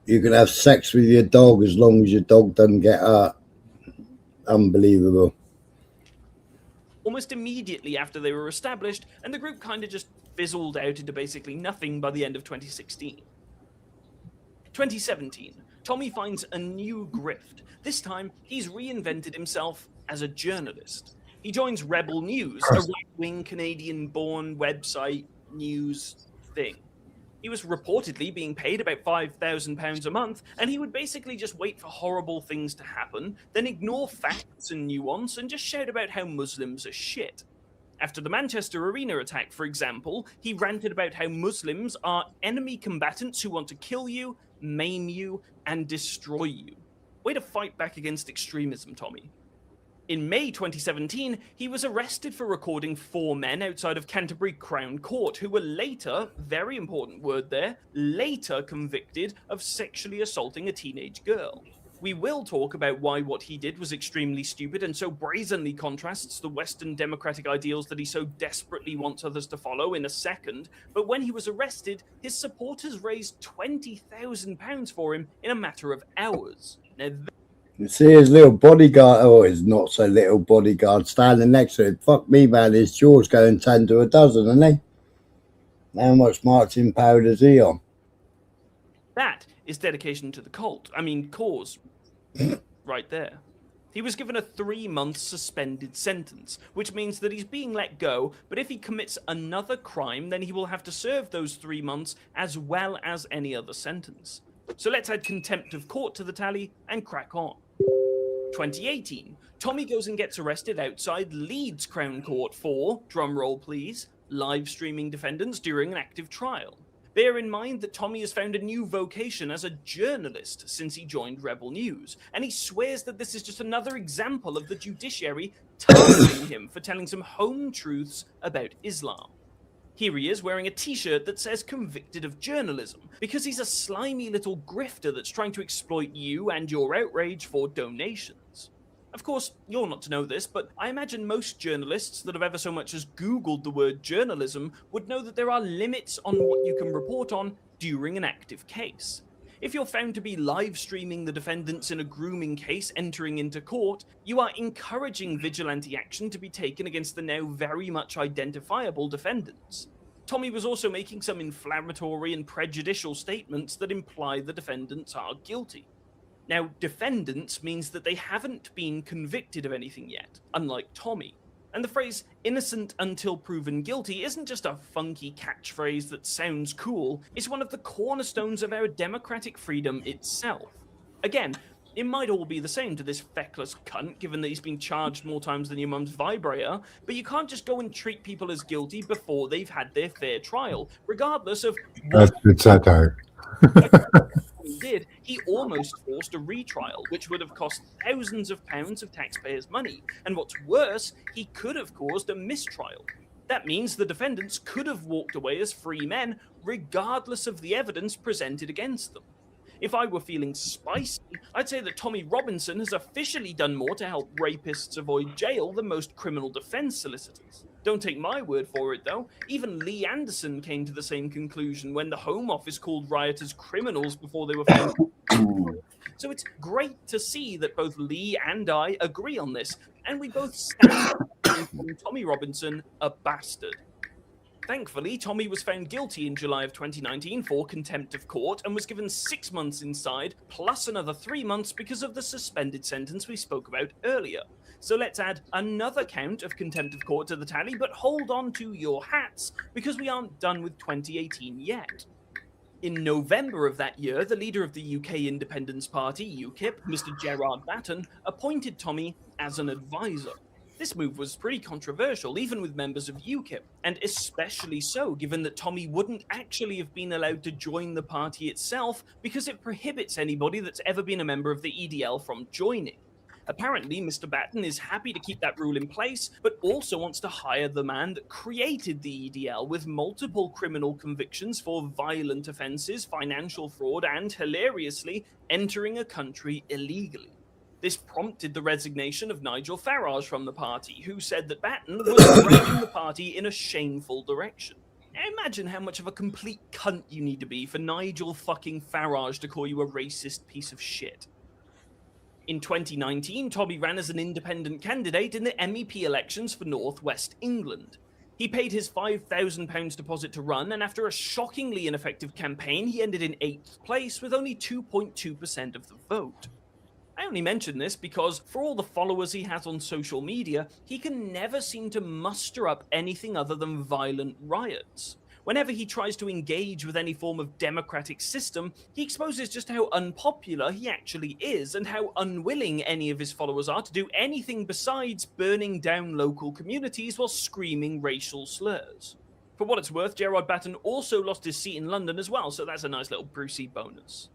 You can have sex with your dog as long as your dog doesn't get hurt. Unbelievable. Almost immediately after they were established, and the group kind of just fizzled out into basically nothing by the end of 2016. 2017, Tommy finds a new grift. This time, he's reinvented himself as a journalist. He joins Rebel News, a right-wing Canadian-born website news thing. He was reportedly being paid about £5,000 a month, and he would basically just wait for horrible things to happen, then ignore facts and nuance, and just shout about how Muslims are shit. After the Manchester Arena attack, for example, he ranted about how Muslims are enemy combatants who want to kill you, maim you, and destroy you. Way to fight back against extremism, Tommy. In May 2017, he was arrested for recording 4 men outside of Canterbury Crown Court who were later, very important word there, later convicted of sexually assaulting a teenage girl. We will talk about why what he did was extremely stupid and so brazenly contrasts the Western democratic ideals that he so desperately wants others to follow in a second, but when he was arrested, his supporters raised £20,000 for him in a matter of hours. Now, you see his little bodyguard, or his not so little bodyguard standing next to him. Fuck me, man, his jaw's going 10 to a dozen, isn't he? How much marching powder is he on? That is dedication to the cause. Right there. He was given a 3-month suspended sentence, which means that he's being let go, but if he commits another crime, then he will have to serve those 3 months as well as any other sentence. So let's add contempt of court to the tally and crack on. 2018, Tommy goes and gets arrested outside Leeds Crown Court for, drumroll please, live streaming defendants during an active trial. Bear in mind that Tommy has found a new vocation as a journalist since he joined Rebel News, and he swears that this is just another example of the judiciary targeting him for telling some home truths about Islam. Here he is wearing a t-shirt that says convicted of journalism, because he's a slimy little grifter that's trying to exploit you and your outrage for donations. Of course, you're not to know this, but I imagine most journalists that have ever so much as Googled the word journalism would know that there are limits on what you can report on during an active case. If you're found to be live streaming the defendants in a grooming case entering into court, you are encouraging vigilante action to be taken against the now very much identifiable defendants. Tommy was also making some inflammatory and prejudicial statements that imply the defendants are guilty. Now, defendants means that they haven't been convicted of anything yet, unlike Tommy. And the phrase innocent until proven guilty isn't just a funky catchphrase that sounds cool, it's one of the cornerstones of our democratic freedom itself. Again, it might all be the same to this feckless cunt, given that he's been charged more times than your mum's vibrator, but you can't just go and treat people as guilty before they've had their fair trial, regardless of That's good satire. he did. He almost forced a retrial, which would have cost thousands of pounds of taxpayers' money. And what's worse, he could have caused a mistrial. That means the defendants could have walked away as free men, regardless of the evidence presented against them. If I were feeling spicy, I'd say that Tommy Robinson has officially done more to help rapists avoid jail than most criminal defense solicitors. Don't take my word for it, though. Even Lee Anderson came to the same conclusion when the Home Office called rioters criminals before they were found. So it's great to see that both Lee and I agree on this, and we both stand calling Tommy Robinson a bastard. Thankfully, Tommy was found guilty in July of 2019 for contempt of court and was given 6 months inside, plus another 3 months because of the suspended sentence we spoke about earlier. So let's add another count of contempt of court to the tally, but hold on to your hats, because we aren't done with 2018 yet. In November of that year, the leader of the UK Independence Party, UKIP, Mr. Gerard Batten, appointed Tommy as an advisor. This move was pretty controversial, even with members of UKIP, and especially so given that Tommy wouldn't actually have been allowed to join the party itself because it prohibits anybody that's ever been a member of the EDL from joining. Apparently, Mr. Batten is happy to keep that rule in place, but also wants to hire the man that created the EDL with multiple criminal convictions for violent offences, financial fraud, and, hilariously, entering a country illegally. This prompted the resignation of Nigel Farage from the party, who said that Batten was dragging the party in a shameful direction. Now imagine how much of a complete cunt you need to be for Nigel fucking Farage to call you a racist piece of shit. In 2019, Tommy ran as an independent candidate in the MEP elections for North West England. He paid his £5,000 deposit to run, and after a shockingly ineffective campaign, he ended in 8th place with only 2.2% of the vote. I only mention this because, for all the followers he has on social media, he can never seem to muster up anything other than violent riots. Whenever he tries to engage with any form of democratic system, he exposes just how unpopular he actually is and how unwilling any of his followers are to do anything besides burning down local communities while screaming racial slurs. For what it's worth, Gerard Batten also lost his seat in London as well, so that's a nice little Brucey bonus.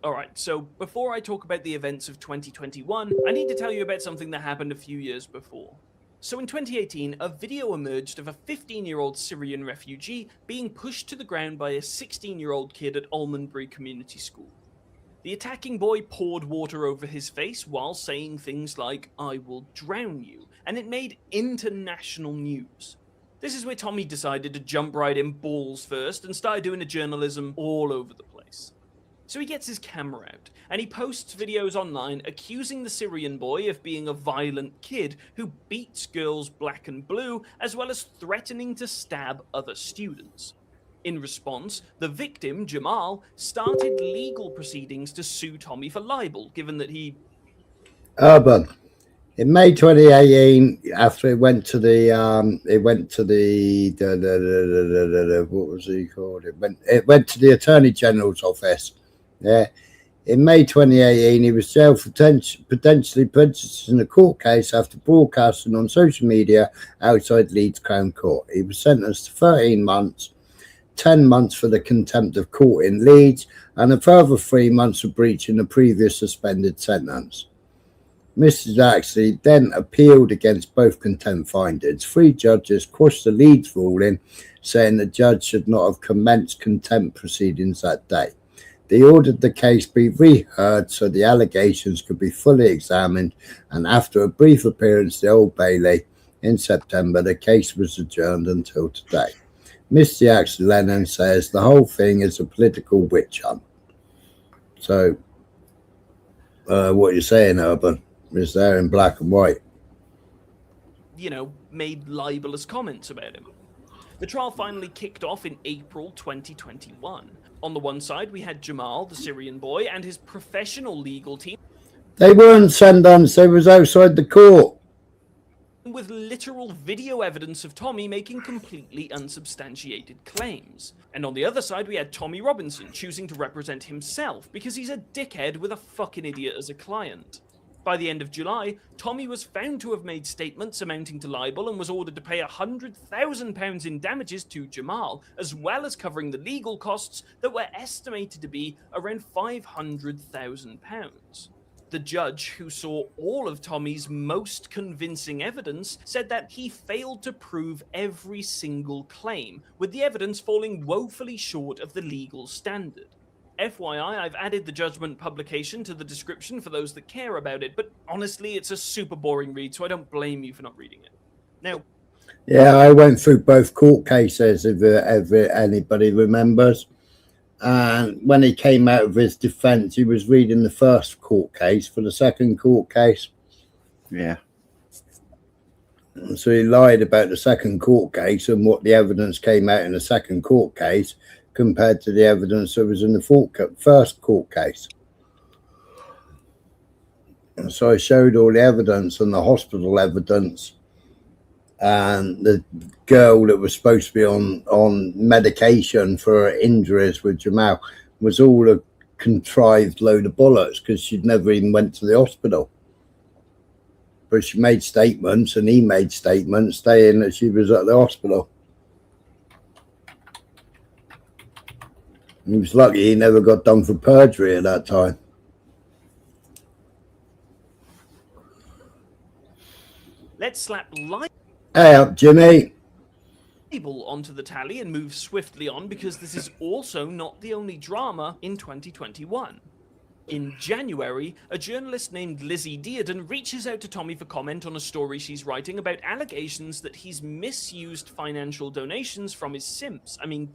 Alright, so before I talk about the events of 2021, I need to tell you about something that happened a few years before. So in 2018, a video emerged of a 15-year-old Syrian refugee being pushed to the ground by a 16-year-old kid at Almondbury Community School. The attacking boy poured water over his face while saying things like, "I will drown you," and it made international news. This is where Tommy decided to jump right in balls first and started doing a journalism all over the place. So he gets his camera out, and he posts videos online accusing the Syrian boy of being a violent kid who beats girls black and blue, as well as threatening to stab other students. In response, the victim, Jamal, started legal proceedings to sue Tommy for libel, given that he... Urban. In May 2018, after it went to the what was he called? It went to the Attorney General's office. Yeah. In May 2018, he was jailed for potentially prejudicing a court case after broadcasting on social media outside Leeds Crown Court. He was sentenced to 13 months, 10 months for the contempt of court in Leeds, and a further 3 months for breaching the previous suspended sentence. Mrs. Axley then appealed against both contempt findings. 3 judges quashed the Leeds ruling, saying the judge should not have commenced contempt proceedings that day. They ordered the case be reheard so the allegations could be fully examined, and after a brief appearance at the Old Bailey in September, the case was adjourned until today. Mr. Axel Lennon says the whole thing is a political witch hunt. So, what you're saying, Urban, is there in black and white. You know, made libelous comments about him. The trial finally kicked off in April 2021. On the one side, we had Jamal, the Syrian boy, and his professional legal team. They weren't Sundance, they was outside the court. With literal video evidence of Tommy making completely unsubstantiated claims. And on the other side, we had Tommy Robinson choosing to represent himself because he's a dickhead with a fucking idiot as a client. By the end of July, Tommy was found to have made statements amounting to libel and was ordered to pay £100,000 in damages to Jamal, as well as covering the legal costs that were estimated to be around £500,000. The judge, who saw all of Tommy's most convincing evidence, said that he failed to prove every single claim, with the evidence falling woefully short of the legal standard. FYI, I've added the judgment publication to the description for those that care about it, but honestly, it's a super boring read, so I don't blame you for not reading it. Now, yeah, I went through both court cases, if anybody remembers. And when he came out of his defence, he was reading the first court case for the second court case. Yeah. So he lied about the second court case and what the evidence came out in the second court case compared to the evidence that was in the first court case. And so I showed all the evidence and the hospital evidence, and the girl that was supposed to be on medication for her injuries with Jamal was all a contrived load of bollocks because she'd never even went to the hospital. But she made statements and he made statements saying that she was at the hospital. He was lucky he never got done for perjury at that time. let's slap Hey up, Jimmy. label onto the tally and move swiftly on because this is also not the only drama in 2021. In January, a journalist named Lizzie Dearden reaches out to Tommy for comment on a story she's writing about allegations that he's misused financial donations from his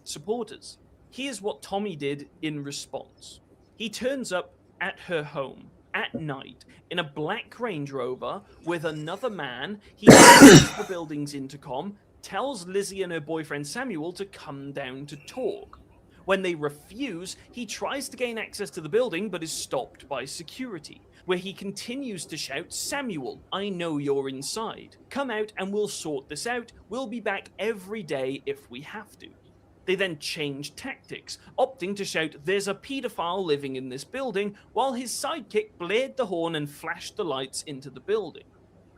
supporters. Here's what Tommy did in response. He turns up at her home at night in a black Range Rover with another man. He calls the building's intercom, tells Lizzie and her boyfriend Samuel to come down to talk. When they refuse, he tries to gain access to the building but is stopped by security, where he continues to shout, "Samuel, I know you're inside. Come out and we'll sort this out. We'll be back every day if we have to." They then change tactics, opting to shout, "There's a paedophile living in this building," while his sidekick blared the horn and flashed the lights into the building.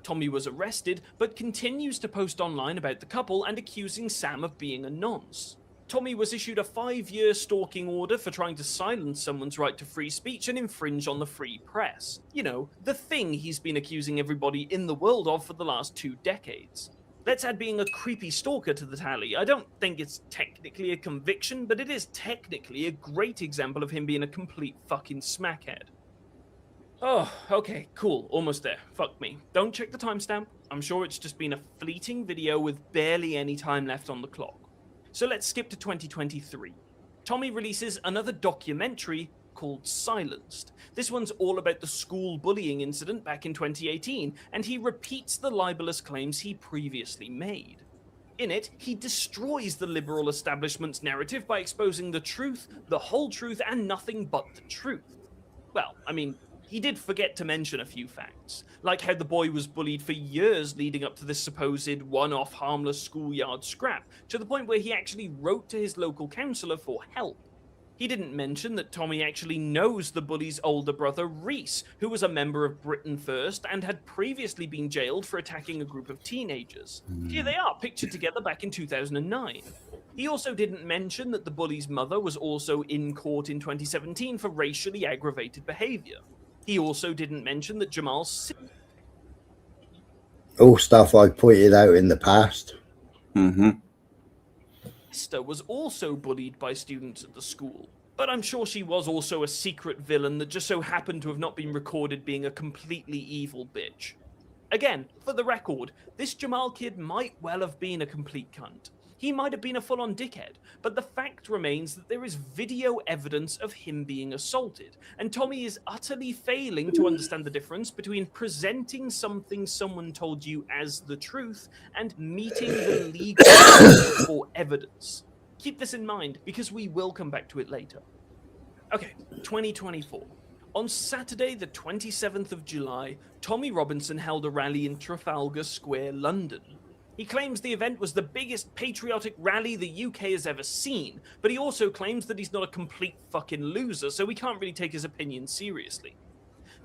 Tommy was arrested, but continues to post online about the couple and accusing Sam of being a nonce. Tommy was issued a 5-year stalking order for trying to silence someone's right to free speech and infringe on the free press. You know, the thing he's been accusing everybody in the world of for the last 2 decades. Let's add being a creepy stalker to the tally. I don't think it's technically a conviction, but it is technically a great example of him being a complete fucking smackhead. Oh, okay, cool, almost there. Fuck me. Don't check the timestamp. I'm sure it's just been a fleeting video with barely any time left on the clock. So let's skip to 2023. Tommy releases another documentary called Silenced. This one's all about the school bullying incident back in 2018, and he repeats the libelous claims he previously made. In it, he destroys the liberal establishment's narrative by exposing the truth, the whole truth, and nothing but the truth. Well, I mean, he did forget to mention a few facts, like how the boy was bullied for years leading up to this supposed one-off harmless schoolyard scrap, to the point where he actually wrote to his local counsellor for help. He didn't mention that Tommy actually knows the bully's older brother, Reese, who was a member of Britain First and had previously been jailed for attacking a group of teenagers. Here they are, pictured together back in 2009. He also didn't mention that the bully's mother was also in court in 2017 for racially aggravated behaviour. He also didn't mention that Jamal's all stuff I pointed out in the past. sister was also bullied by students at the school. But I'm sure she was also a secret villain that just so happened to have not been recorded being a completely evil bitch. Again, for the record, this Jamal kid might well have been a complete cunt. He might have been a full-on dickhead, but the fact remains that there is video evidence of him being assaulted, and Tommy is utterly failing to understand the difference between presenting something someone told you as the truth and meeting the legal standard for evidence. Keep this in mind, because we will come back to it later. Okay, 2024. On Saturday, the 27th of July, Tommy Robinson held a rally in Trafalgar Square, London. He claims the event was the biggest patriotic rally the UK has ever seen, but he also claims that he's not a complete fucking loser, so we can't really take his opinion seriously.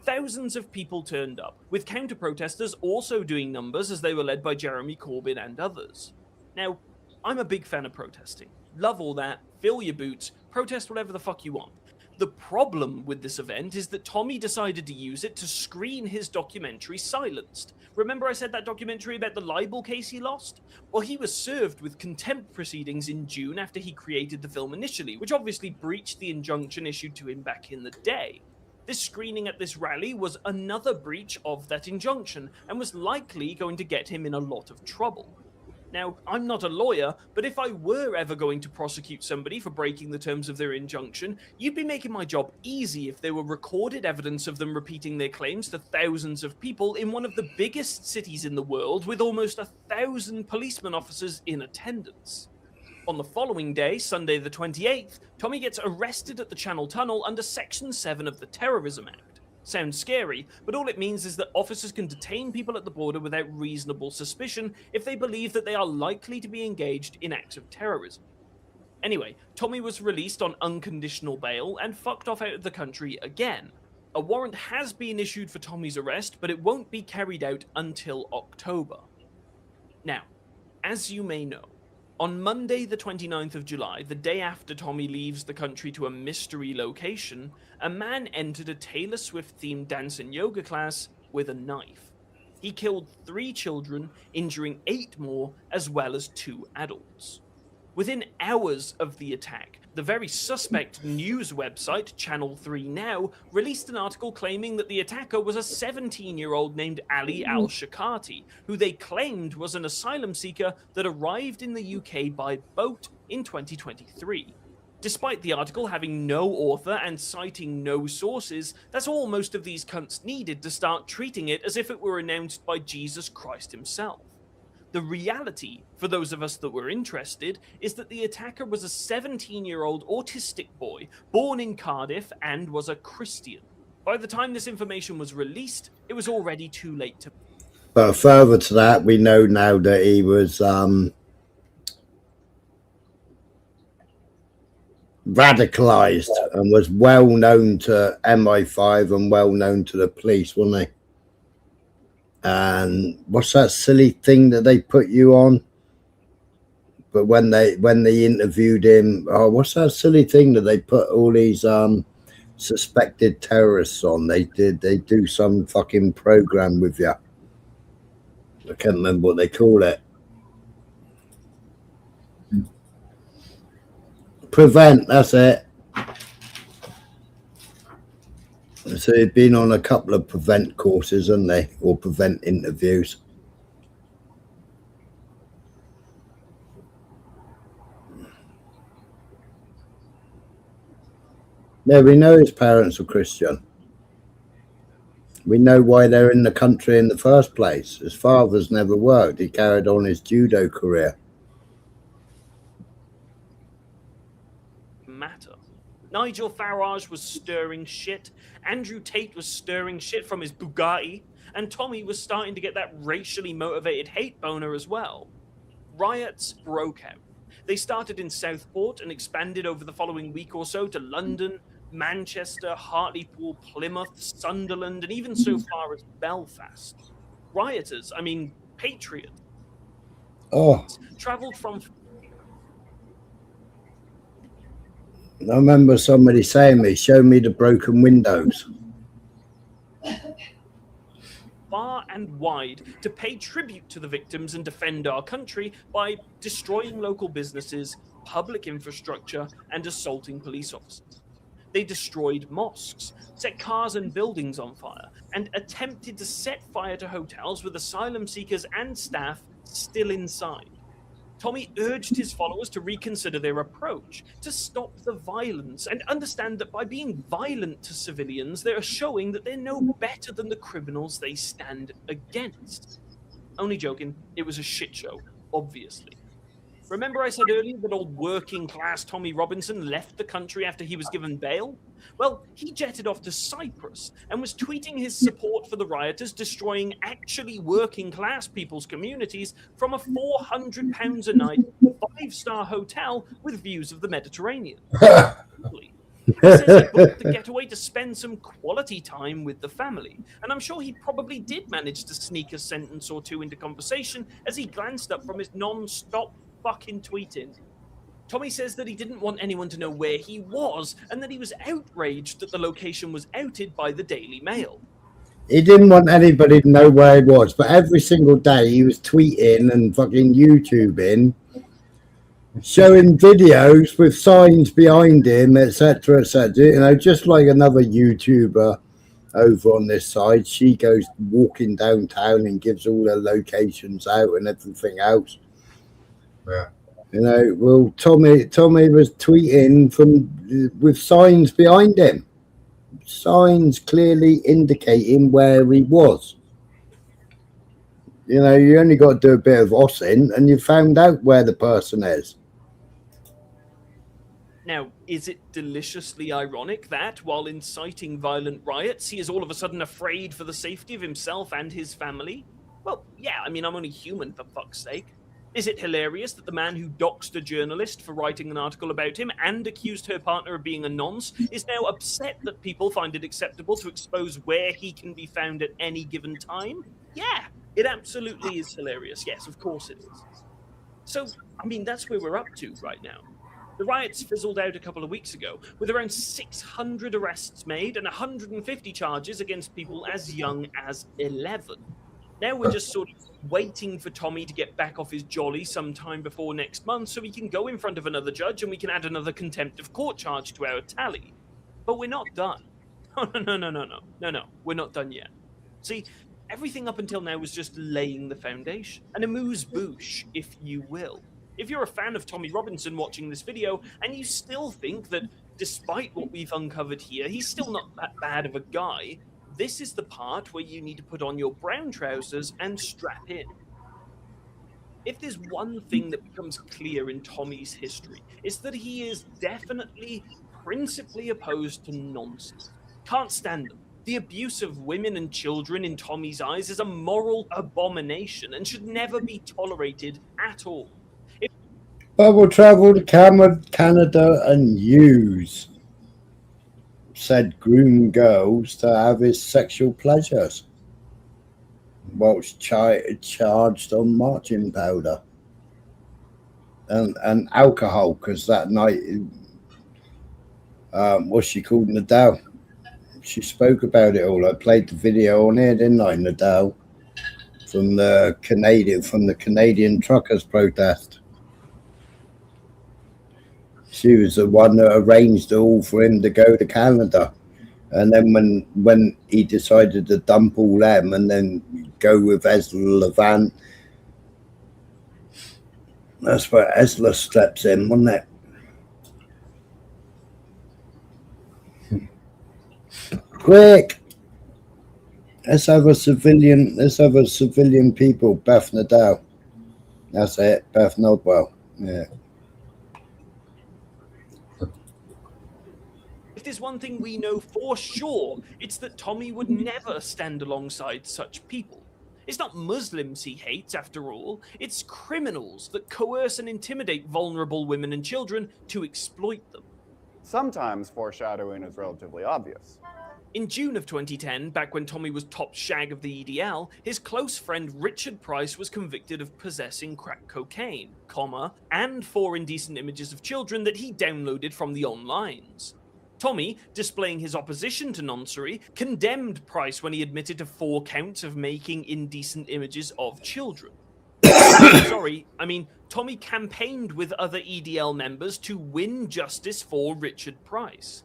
Thousands of people turned up, with counter-protesters also doing numbers as they were led by Jeremy Corbyn and others. Now, I'm a big fan of protesting. Love all that, fill your boots, protest whatever the fuck you want. The problem with this event is that Tommy decided to use it to screen his documentary Silenced. Remember I said that documentary about the libel case he lost? Well, he was served with contempt proceedings in June after he created the film initially, which obviously breached the injunction issued to him back in the day. This screening at this rally was another breach of that injunction and was likely going to get him in a lot of trouble. Now, I'm not a lawyer, but if I were ever going to prosecute somebody for breaking the terms of their injunction, you'd be making my job easy if there were recorded evidence of them repeating their claims to thousands of people in one of the biggest cities in the world with almost 1,000 policeman officers in attendance. On the following day, Sunday the 28th, Tommy gets arrested at the Channel Tunnel under Section 7 of the Terrorism Act. Sounds scary, but all it means is that officers can detain people at the border without reasonable suspicion if they believe that they are likely to be engaged in acts of terrorism. Anyway, Tommy was released on unconditional bail and fucked off out of the country again. A warrant has been issued for Tommy's arrest, but it won't be carried out until October. Now, as you may know, on Monday, the 29th of July, the day after Tommy leaves the country to a mystery location, a man entered a Taylor Swift-themed dance and yoga class with a knife. He killed 3 children, injuring 8 more, as well as 2 adults. Within hours of the attack, the very suspect news website, Channel 3 Now, released an article claiming that the attacker was a 17-year-old named Ali Al-Shakati, who they claimed was an asylum seeker that arrived in the UK by boat in 2023. Despite the article having no author and citing no sources, that's all most of these cunts needed to start treating it as if it were announced by Jesus Christ himself. The reality, for those of us that were interested, is that the attacker was a 17-year-old autistic boy born in Cardiff and was a Christian. By the time this information was released, it was already too late to... But further to that, we know now that he was radicalised and was well known to MI5 and well known to the police, wasn't he? And what's that silly thing that they put you on? But when they interviewed him, oh, what's that silly thing that they put all these suspected terrorists on? They do some fucking program with you. I can't remember what they call it. Prevent, that's it. So they've been on a couple of prevent courses, haven't they? Or prevent interviews. Yeah, we know his parents are Christian. We know why they're in the country in the first place. His father's never worked. He carried on his judo career. Matter. Nigel Farage was stirring shit, Andrew Tate was stirring shit from his Bugatti, and Tommy was starting to get that racially motivated hate boner as well. Riots broke out. They started in Southport and expanded over the following week or so to London, Manchester, Hartlepool, Plymouth, Sunderland, and even so far as Belfast. Rioters, I mean patriots, travelled from... I remember somebody saying to me, show me the broken windows. Far and wide to pay tribute to the victims and defend our country by destroying local businesses, public infrastructure, and assaulting police officers. They destroyed mosques, set cars and buildings on fire, and attempted to set fire to hotels with asylum seekers and staff still inside. Tommy urged his followers to reconsider their approach, to stop the violence, and understand that by being violent to civilians, they are showing that they're no better than the criminals they stand against. Only joking, it was a shit show, obviously. Remember I said earlier that old working-class Tommy Robinson left the country after he was given bail? Well, he jetted off to Cyprus and was tweeting his support for the rioters destroying actually working-class people's communities from a £400 a night 5-star hotel with views of the Mediterranean. He says he booked the getaway to spend some quality time with the family, and I'm sure he probably did manage to sneak a sentence or two into conversation as he glanced up from his non-stop fucking tweeting. Tommy says that he didn't want anyone to know where he was, and that he was outraged that the location was outed by the Daily Mail. He didn't want anybody to know where he was, but every single day he was tweeting and fucking YouTubing, showing videos with signs behind him, etc., etc. You know, just like another YouTuber over on this side. She goes walking downtown and gives all her locations out and everything else. Yeah. You know, well, Tommy was tweeting with signs behind him, signs clearly indicating where he was. You know, you only got to do a bit of ossing and you found out where the person is. Now, is it deliciously ironic that, while inciting violent riots, he is all of a sudden afraid for the safety of himself and his family? Well, yeah, I mean, I'm only human, for fuck's sake. Is it hilarious that the man who doxed a journalist for writing an article about him and accused her partner of being a nonce is now upset that people find it acceptable to expose where he can be found at any given time? Yeah, it absolutely is hilarious. Yes, of course it is. So, I mean, that's where we're up to right now. The riots fizzled out a couple of weeks ago, with around 600 arrests made and 150 charges against people as young as 11. Now we're just sort of waiting for Tommy to get back off his jolly sometime before next month so he can go in front of another judge and we can add another contempt of court charge to our tally. But we're not done. Oh, no, we're not done yet. See, everything up until now was just laying the foundation, an amuse-bouche, if you will. If you're a fan of Tommy Robinson watching this video and you still think that despite what we've uncovered here, he's still not that bad of a guy, this is the part where you need to put on your brown trousers and strap in. If there's one thing that becomes clear in Tommy's history, it's that he is definitely, principally opposed to nonsense. Can't stand them. The abuse of women and children in Tommy's eyes is a moral abomination and should never be tolerated at all. I will travel to Canada and use said groomed girls to have his sexual pleasures whilst charged on marching powder and alcohol, because that night, what's she called, Nadal? She spoke about it all. I played the video on here, didn't I, Nadal? From the Canadian truckers protest. She was the one that arranged it all for him to go to Canada. And then when he decided to dump all them and then go with Esla Levant, that's where Esla steps in, wasn't it? Quick! Let's have a civilian people, Beth Nadal. That's it, Beth Nodwell. Yeah. If there's one thing we know for sure, it's that Tommy would never stand alongside such people. It's not Muslims he hates, after all. It's criminals that coerce and intimidate vulnerable women and children to exploit them. Sometimes foreshadowing is relatively obvious. In June of 2010, back when Tommy was top shag of the EDL, his close friend Richard Price was convicted of possessing crack cocaine, and 4 indecent images of children that he downloaded from the onlines. Tommy, displaying his opposition to noncery, condemned Price when he admitted to 4 counts of making indecent images of children. Sorry, I mean, Tommy campaigned with other EDL members to win justice for Richard Price.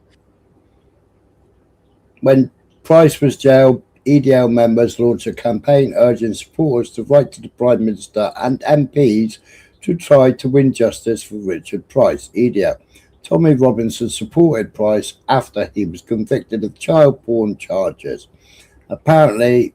When Price was jailed, EDL members launched a campaign urging supporters to write to the Prime Minister and MPs to try to win justice for Richard Price, EDL. Tommy Robinson supported Price after he was convicted of child porn charges. Apparently,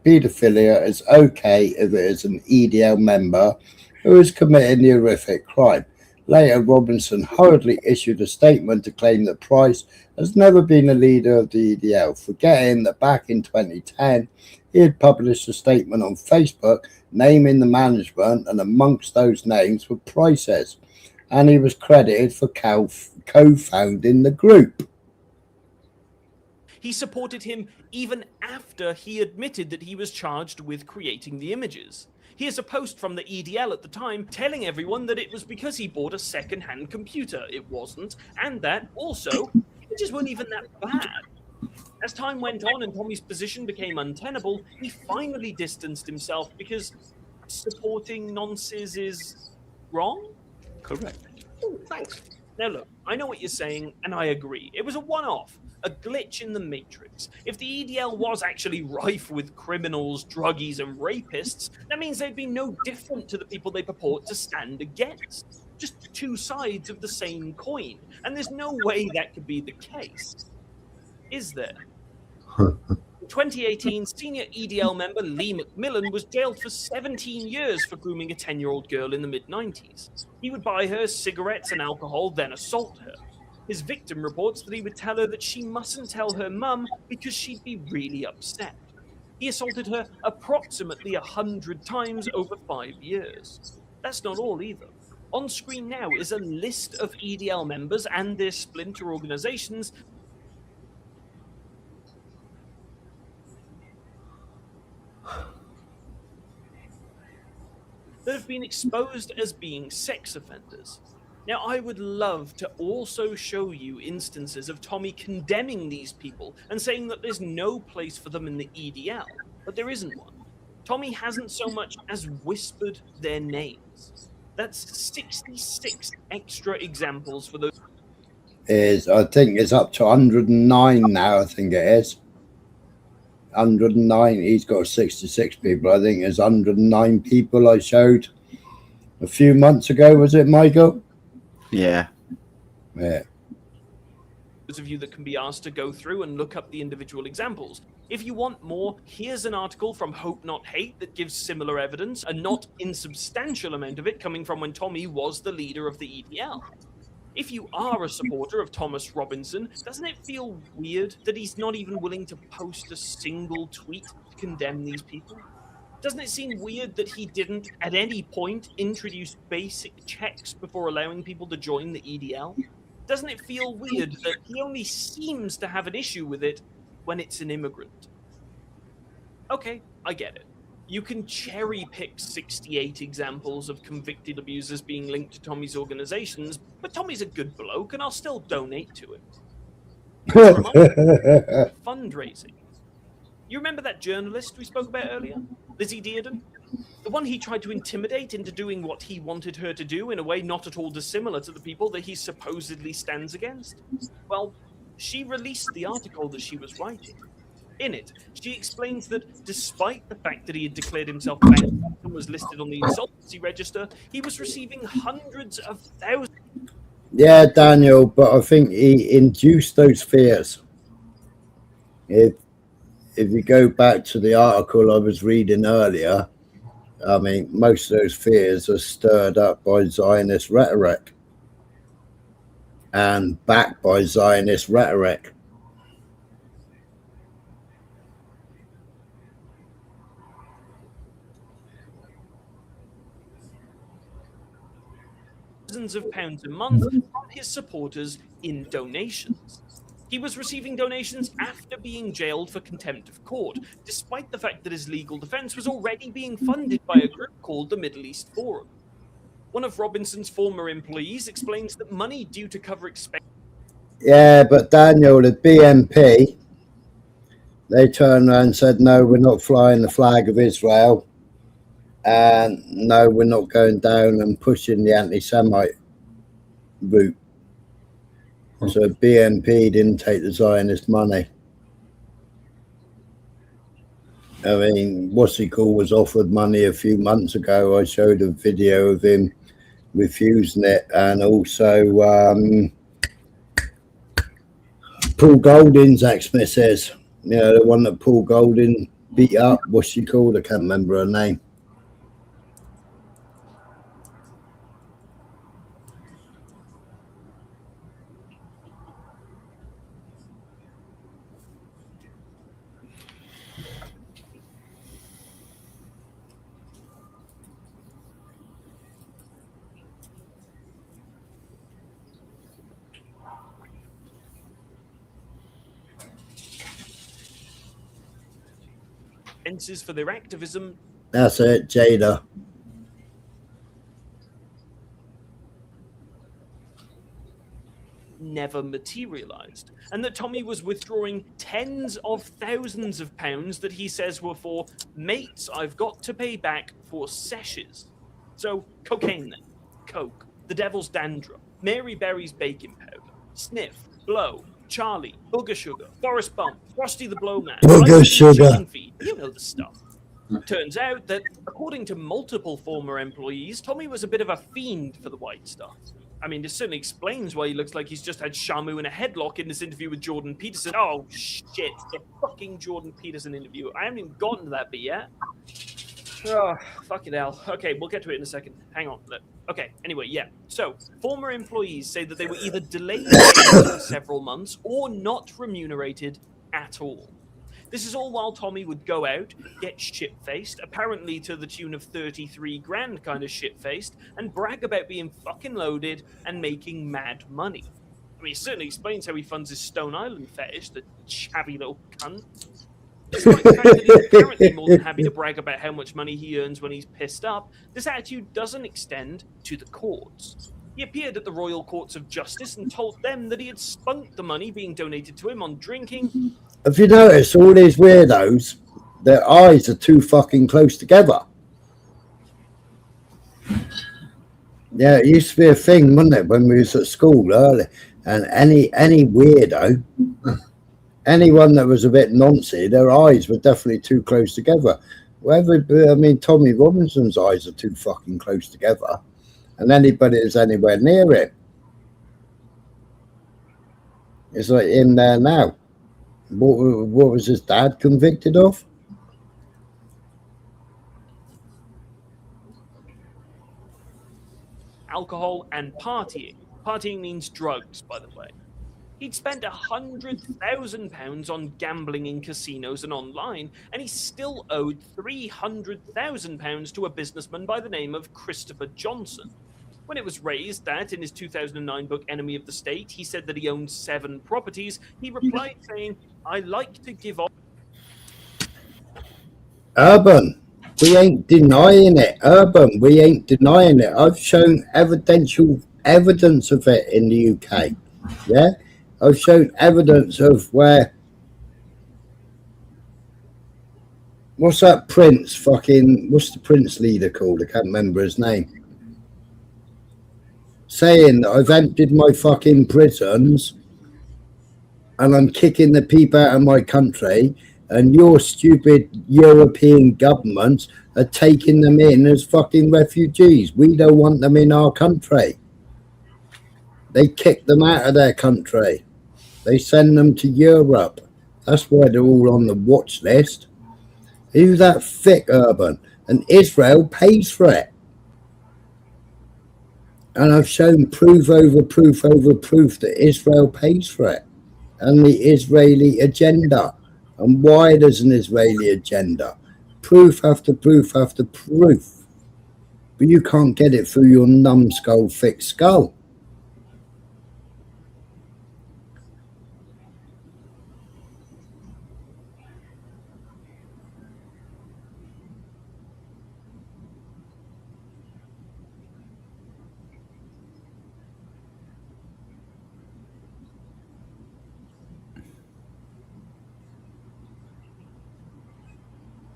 paedophilia is okay if it is an EDL member who has committed a horrific crime. Later, Robinson hurriedly issued a statement to claim that Price has never been a leader of the EDL, forgetting that back in 2010 he had published a statement on Facebook naming the management, and amongst those names were Price's, and he was credited for co-founding the group. He supported him even after he admitted that he was charged with creating the images. Here's a post from the EDL at the time telling everyone that it was because he bought a second-hand computer. It wasn't, and that also, images weren't even that bad. As time went on and Tommy's position became untenable, he finally distanced himself because supporting nonces is wrong? Correct. Oh, thanks. Now look, I know what you're saying, and I agree. It was a one-off, a glitch in the matrix. If the EDL was actually rife with criminals, druggies, and rapists, that means they'd be no different to the people they purport to stand against. Just two sides of the same coin, and there's no way that could be the case. Is there? In 2018, senior EDL member Lee McMillan was jailed for 17 years for grooming a 10-year-old girl in the mid-90s. He would buy her cigarettes and alcohol, then assault her. His victim reports that he would tell her that she mustn't tell her mum because she'd be really upset. He assaulted her approximately 100 times over 5 years. That's not all either. On screen now is a list of EDL members and their splinter organizations that have been exposed as being sex offenders. Now, I would love to also show you instances of Tommy condemning these people and saying that there's no place for them in the EDL, but there isn't one. Tommy hasn't so much as whispered their names. That's 66 extra examples for those. I think it's up to 109 now, I think it is. 109, he's got 66 people. I think there's 109 people I showed a few months ago, was it, Michael? Yeah. Yeah. Those of you that can be asked to go through and look up the individual examples. If you want more, here's an article from Hope Not Hate that gives similar evidence, a not insubstantial amount of it coming from when Tommy was the leader of the EDL. If you are a supporter of Thomas Robinson, doesn't it feel weird that he's not even willing to post a single tweet to condemn these people? Doesn't it seem weird that he didn't, at any point, introduce basic checks before allowing people to join the EDL? Doesn't it feel weird that he only seems to have an issue with it when it's an immigrant? Okay, I get it. You can cherry pick 68 examples of convicted abusers being linked to Tommy's organizations, but Tommy's a good bloke and I'll still donate to him. Fundraising. You remember that journalist we spoke about earlier? Lizzie Dearden? The one he tried to intimidate into doing what he wanted her to do in a way not at all dissimilar to the people that he supposedly stands against? Well, she released the article that she was writing. In it, she explains that despite the fact that he had declared himself bankrupt and was listed on the insolvency register, he was receiving hundreds of thousands. Yeah, Daniel, but I think he induced those fears. If you go back to the article I was reading earlier, I mean, most of those fears are stirred up by Zionist rhetoric and backed by Zionist rhetoric. Thousands of pounds a month from his supporters in donations. He was receiving donations after being jailed for contempt of court, despite the fact that his legal defense was already being funded by a group called the Middle East Forum. One of Robinson's former employees explains that money due to cover expenses. Yeah, but Daniel, the BNP, they turned around and said, no, we're not flying the flag of Israel. And no, we're not going down and pushing the anti-Semite route. So BNP didn't take the Zionist money. I mean, what's he called was offered money a few months ago. I showed a video of him refusing it, and also Paul Golding's ex-missus, you know, the one that Paul Golding beat up. What's she called? I can't remember her name. Fences for their activism That's it, Jada. never materialized, and that Tommy was withdrawing tens of thousands of pounds that he says were for mates I've got to pay back for sessions. So cocaine then, coke, the devil's dandruff, Mary Berry's baking powder, sniff, blow, Charlie, booger sugar, Forrest Bump, Frosty the Blowman, Booger sugar. chicken feed, you know the stuff. Turns out that, according to multiple former employees, Tommy was a bit of a fiend for the white stuff. I mean, this certainly explains why he looks like he's just had Shamu in a headlock in this interview with Jordan Peterson. Oh, shit. The fucking Jordan Peterson interview. I haven't even gotten to that bit yet. Oh, fucking hell. Okay, we'll get to it in a second. Hang on. Look. Okay, anyway, yeah. So, former employees say that they were either delayed for several months or not remunerated at all. This is all while Tommy would go out, get shit-faced, apparently to the tune of 33 grand kind of shit-faced, and brag about being fucking loaded and making mad money. I mean, it certainly explains how he funds his Stone Island fetish, the chavvy little cunt. Despite the fact that he's apparently more than happy to brag about how much money he earns when he's pissed up, this attitude doesn't extend to the courts. He appeared at the Royal Courts of Justice and told them that he had spunked the money being donated to him on drinking. Have you noticed all these weirdos, their eyes are too fucking close together? Yeah, it used to be a thing, wasn't it, when we was at school early? And any weirdo, anyone that was a bit noncy, their eyes were definitely too close together. I mean, Tommy Robinson's eyes are too fucking close together. And anybody that's anywhere near it, it's like in there now. What was his dad convicted of? Alcohol and partying. Partying means drugs, by the way. He'd spent £100,000 on gambling in casinos and online, and he still owed £300,000 to a businessman by the name of Christopher Johnson. When it was raised that in his 2009 book, Enemy of the State, he said that he owned 7 properties, he replied saying, I like to give off. Urban, we ain't denying it. Urban, we ain't denying it. I've shown evidence of it in the UK. Yeah? I've shown evidence of where. What's that Prince fucking. What's the Prince leader called? I can't remember his name. Saying that I've emptied my fucking prisons and I'm kicking the people out of my country, and your stupid European governments are taking them in as fucking refugees. We don't want them in our country. They kick them out of their country. They send them to Europe. That's why they're all on the watch list. Who's that thick, Urban? And Israel pays for it. And I've shown proof over proof over proof that Israel pays for it. And the Israeli agenda. And why there's an Israeli agenda. Proof after proof after proof. But you can't get it through your numbskull thick skull.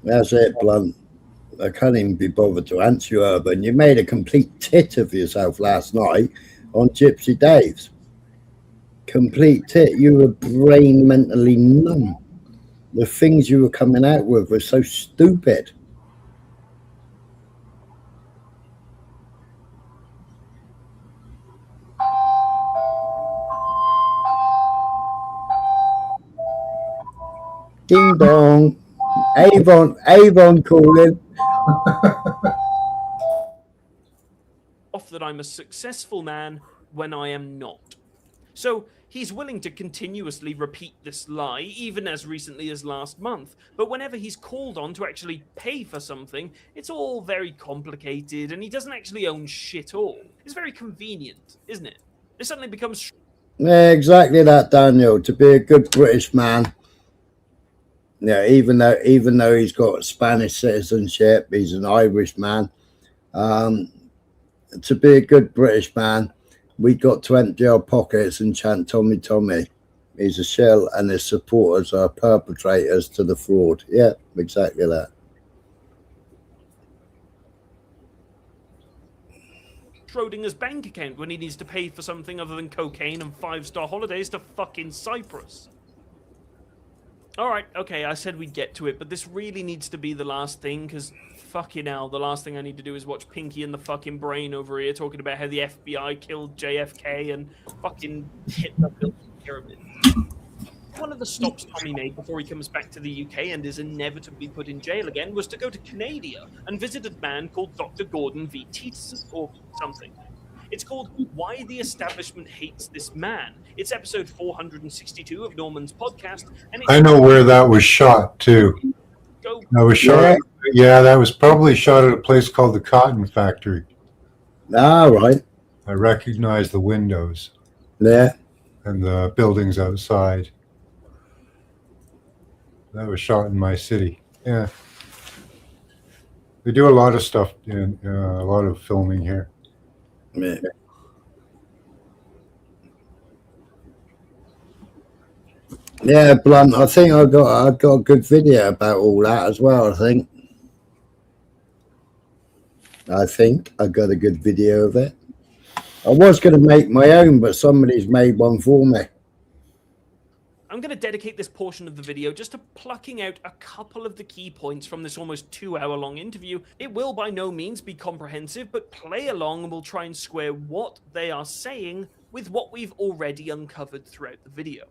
That's it, Blunt. I can't even be bothered to answer you, Urban. You made a complete tit of yourself last night on Gypsy Dave's. Complete tit. You were brain mentally numb. The things you were coming out with were so stupid. Ding dong. Avon calling. Off that I'm a successful man when I am not. So he's willing to continuously repeat this lie, even as recently as last month. But whenever he's called on to actually pay for something, it's all very complicated, and he doesn't actually own shit all. It's very convenient, isn't it? It suddenly becomes... Yeah, exactly that, Daniel. To be a good British man, yeah, even though he's got Spanish citizenship, he's an Irish man. To be a good British man, we got to empty our pockets and chant Tommy Tommy. He's a shell, and his supporters are perpetrators to the fraud. Yeah, exactly that. Schrodinger's bank account when he needs to pay for something other than cocaine and 5-star holidays to fucking Cyprus. Alright, okay, I said we'd get to it, but this really needs to be the last thing, because fucking hell, the last thing I need to do is watch Pinky and the fucking Brain over here talking about how the FBI killed JFK and fucking Hitler built the pyramid. One of the stops Tommy made before he comes back to the UK and is inevitably put in jail again was to go to Canada and visit a man called Dr. Gordon V. Teets, or something. It's called Why the Establishment Hates This Man. It's episode 462 of Norman's podcast. And I know where that was shot, too. That was shot. Yeah, that was probably shot at a place called the Cotton Factory. Ah, right. I recognize the windows. Yeah. And the buildings outside. That was shot in my city. Yeah. They do a lot of stuff, in a lot of filming here. Yeah. Yeah, Blunt. I think I got a good video about all that as well. I think I got a good video of it. I was going to make my own, but somebody's made one for me. I'm going to dedicate this portion of the video just to plucking out a couple of the key points from this almost 2-hour-long interview. It will by no means be comprehensive, but play along and we'll try and square what they are saying with what we've already uncovered throughout the video.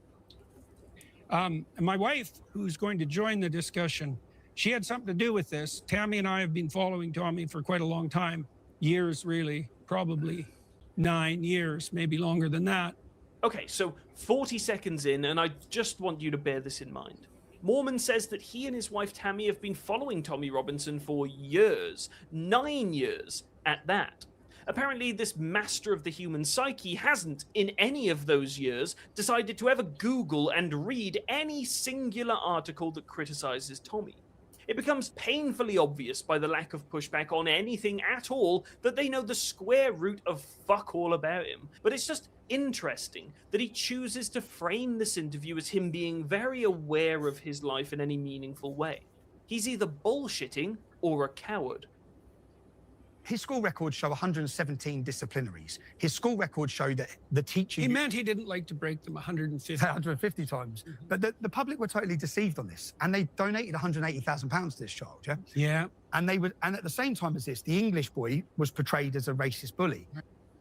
My wife, who's going to join the discussion, she had something to do with this. Tammy and I have been following Tommy for quite a long time. Years, really. Probably 9 years, maybe longer than that. Okay, so 40 seconds in, and I just want you to bear this in mind. Mormon says that he and his wife Tammy have been following Tommy Robinson for years. 9 years at that. Apparently, this master of the human psyche hasn't, in any of those years, decided to ever Google and read any singular article that criticizes Tommy. It becomes painfully obvious by the lack of pushback on anything at all that they know the square root of fuck all about him. But it's just interesting that he chooses to frame this interview as him being very aware of his life in any meaningful way. He's either bullshitting or a coward. His school records show 117 disciplinaries. His school records show that the teacher... He meant he didn't like to break them 150 times. But the public were totally deceived on this. And they donated £180,000 to this child, yeah? Yeah. And at the same time as this, the English boy was portrayed as a racist bully.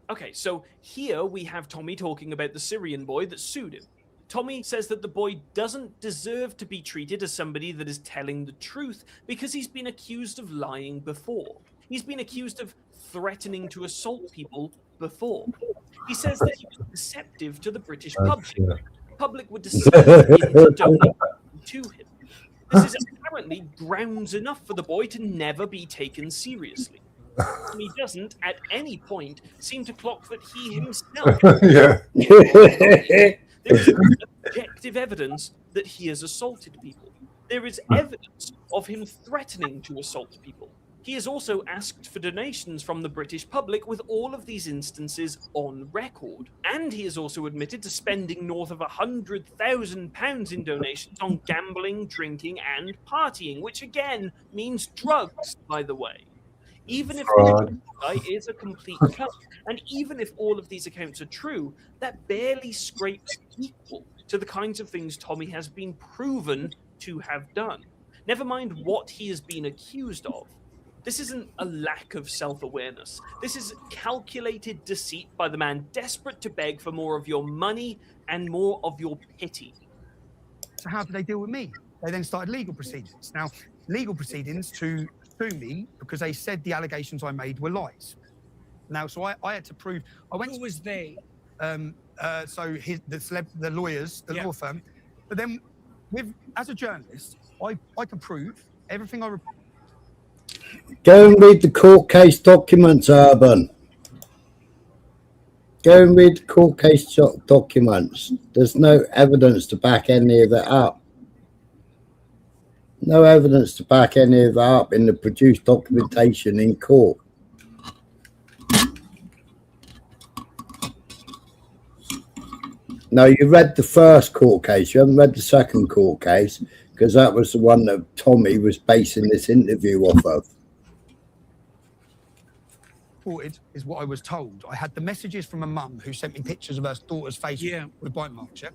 Okay, so here we have Tommy talking about the Syrian boy that sued him. Tommy says that the boy doesn't deserve to be treated as somebody that is telling the truth because he's been accused of lying before. He's been accused of threatening to assault people before. He says that he was deceptive to the British public. The public were deceived into donating to him. This is apparently grounds enough for the boy to never be taken seriously. And he doesn't, at any point, seem to clock that he himself... There is objective evidence that he has assaulted people. There is evidence of him threatening to assault people. He has also asked for donations from the British public with all of these instances on record. And he has also admitted to spending north of £100,000 in donations on gambling, drinking, and partying, which again means drugs, by the way. Even if the guy is a complete cunt, and even if all of these accounts are true, that barely scrapes equal to the kinds of things Tommy has been proven to have done. Never mind what he has been accused of. This isn't a lack of self-awareness. This is calculated deceit by the man desperate to beg for more of your money and more of your pity. So how did they deal with me? They then started legal proceedings. Now, legal proceedings to sue me because they said the allegations I made were lies. Now, so I had to prove. Who was they? The lawyers, the law firm. But then, as a journalist, I can prove everything I. Go and read the court case documents, Urban. Go and read the court case documents. There's no evidence to back any of that up. No evidence to back any of that up in the produced documentation in court. No, you read the first court case. You haven't read the second court case because that was the one that Tommy was basing this interview off of. Reported is what I was told. I had the messages from a mum who sent me pictures of her daughter's face with bite marks. Yeah?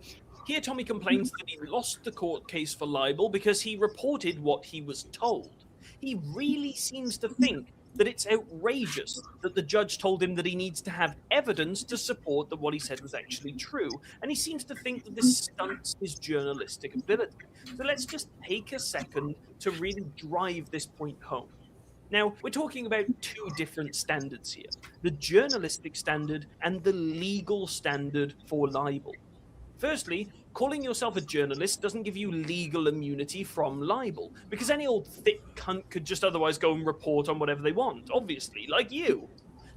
Here, Tommy complains that he lost the court case for libel because he reported what he was told. He really seems to think that it's outrageous that the judge told him that he needs to have evidence to support that what he said was actually true. And he seems to think that this stunts his journalistic ability. So let's just take a second to really drive this point home. Now, we're talking about two different standards here, the journalistic standard and the legal standard for libel. Firstly, calling yourself a journalist doesn't give you legal immunity from libel, because any old thick cunt could just otherwise go and report on whatever they want, obviously, like you.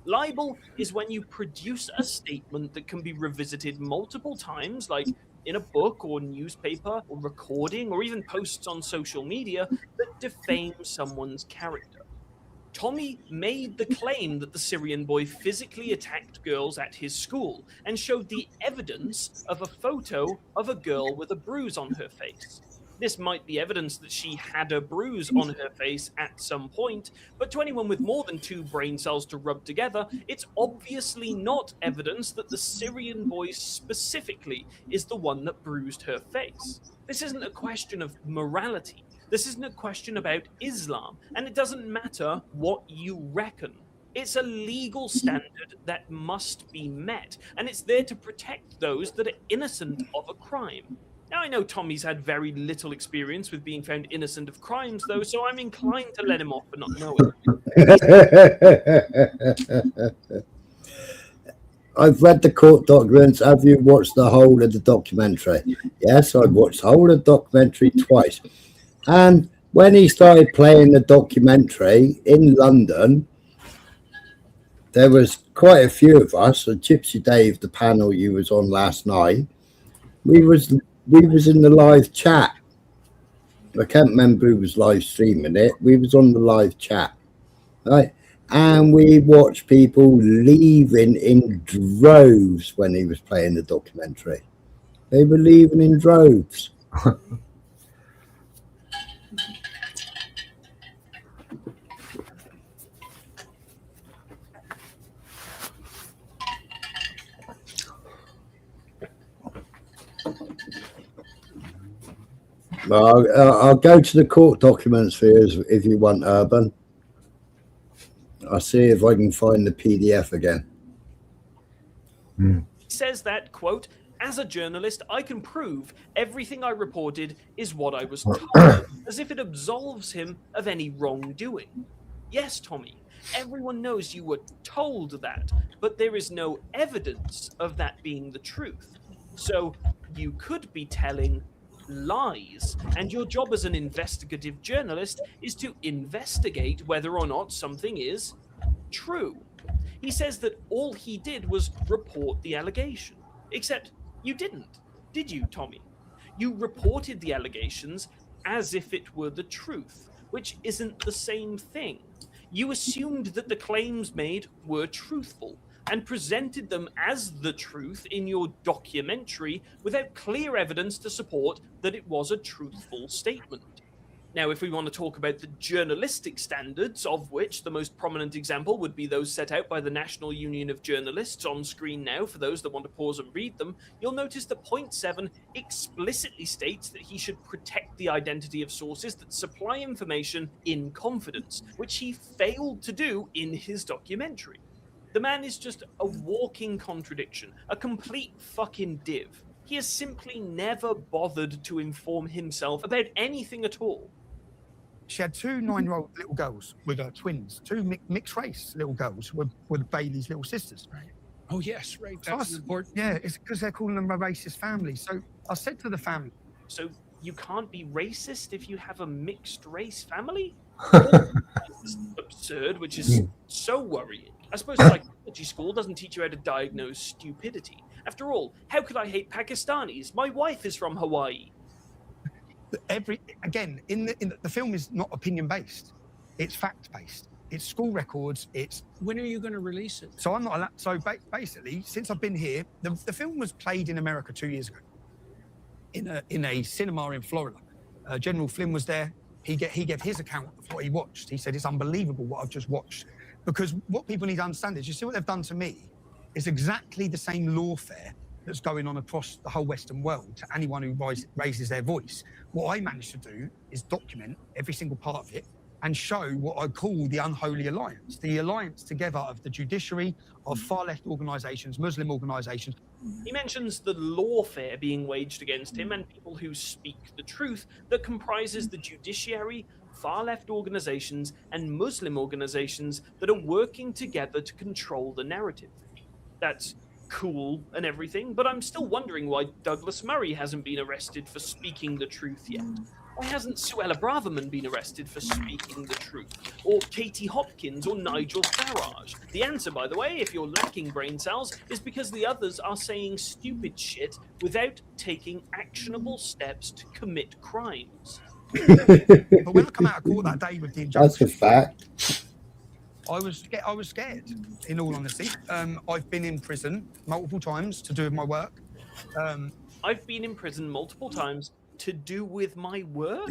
Libel is when you produce a statement that can be revisited multiple times, like in a book or newspaper or recording or even posts on social media that defame someone's character. Tommy made the claim that the Syrian boy physically attacked girls at his school and showed the evidence of a photo of a girl with a bruise on her face. This might be evidence that she had a bruise on her face at some point, but to anyone with more than 2 brain cells to rub together, it's obviously not evidence that the Syrian boy specifically is the one that bruised her face. This isn't a question of morality. This isn't a question about Islam, and it doesn't matter what you reckon. It's a legal standard that must be met, and it's there to protect those that are innocent of a crime. Now, I know Tommy's had very little experience with being found innocent of crimes, though, so I'm inclined to let him off for not knowing. I've read the court documents. Have you watched the whole of the documentary? Yes, I've watched the whole of the documentary twice. And when he started playing the documentary in London, there was quite a few of us. So Gypsy Dave, the panel you was on last night, we was in the live chat. I can't remember who was live streaming it. We was on the live chat, right? And we watched people leaving in droves when he was playing the documentary. They were leaving in droves. Well, I'll go to the court documents for you if you want, Urban. I'll see if I can find the PDF again. He says that, quote, as a journalist, I can prove everything I reported is what I was told, as if it absolves him of any wrongdoing. Yes, Tommy, everyone knows you were told that, but there is no evidence of that being the truth. So you could be telling lies, and your job as an investigative journalist is to investigate whether or not something is true. He says that all he did was report the allegation, except you didn't, did you, Tommy? You reported the allegations as if it were the truth, which isn't the same thing. You assumed that the claims made were truthful and presented them as the truth in your documentary without clear evidence to support that it was a truthful statement. Now, if we want to talk about the journalistic standards, of which the most prominent example would be those set out by the National Union of Journalists on screen now, for those that want to pause and read them, you'll notice that point 7 explicitly states that he should protect the identity of sources that supply information in confidence, which he failed to do in his documentary. The man is just a walking contradiction, a complete fucking div. He has simply never bothered to inform himself about anything at all. She had 2 9-year-old little girls with her twins, 2 mixed race little girls were Bailey's little sisters. Oh, yes, right. So That's important. yeah, it's because they're calling them a racist family. So I said to the family, So you can't be racist if you have a mixed race family? It's absurd, which is so worrying. I suppose psychology school doesn't teach you how to diagnose stupidity. After all, how could I hate Pakistanis? My wife is from Hawaii. In the film is not opinion based, it's fact based. It's school records. It's when are you going to release it? So I'm not allowed. So basically, since I've been here, the film was played in America 2 years ago, in a cinema in Florida. General Flynn was there. He gave his account of what he watched. He said it's unbelievable what I've just watched, because what people need to understand is, you see what they've done to me, is exactly the same lawfare that's going on across the whole Western world to anyone who raises their voice. What I managed to do is document every single part of it and show what I call the unholy alliance, the alliance together of the judiciary, of far-left organisations, Muslim organisations. He mentions the lawfare being waged against him and people who speak the truth that comprises the judiciary, far-left organisations, and Muslim organisations that are working together to control the narrative. That's cool and everything, but I'm still wondering why Douglas Murray hasn't been arrested for speaking the truth yet. Why hasn't Suella Braverman been arrested for speaking the truth? Or Katie Hopkins or Nigel Farage? The answer, by the way, if you're lacking brain cells, is because the others are saying stupid shit without taking actionable steps to commit crimes. But when I come out of court that day with the injunction, That's a fact. I was scared, in all honesty. I've been in prison multiple times to do with my work. I've been in prison multiple times to do with my work?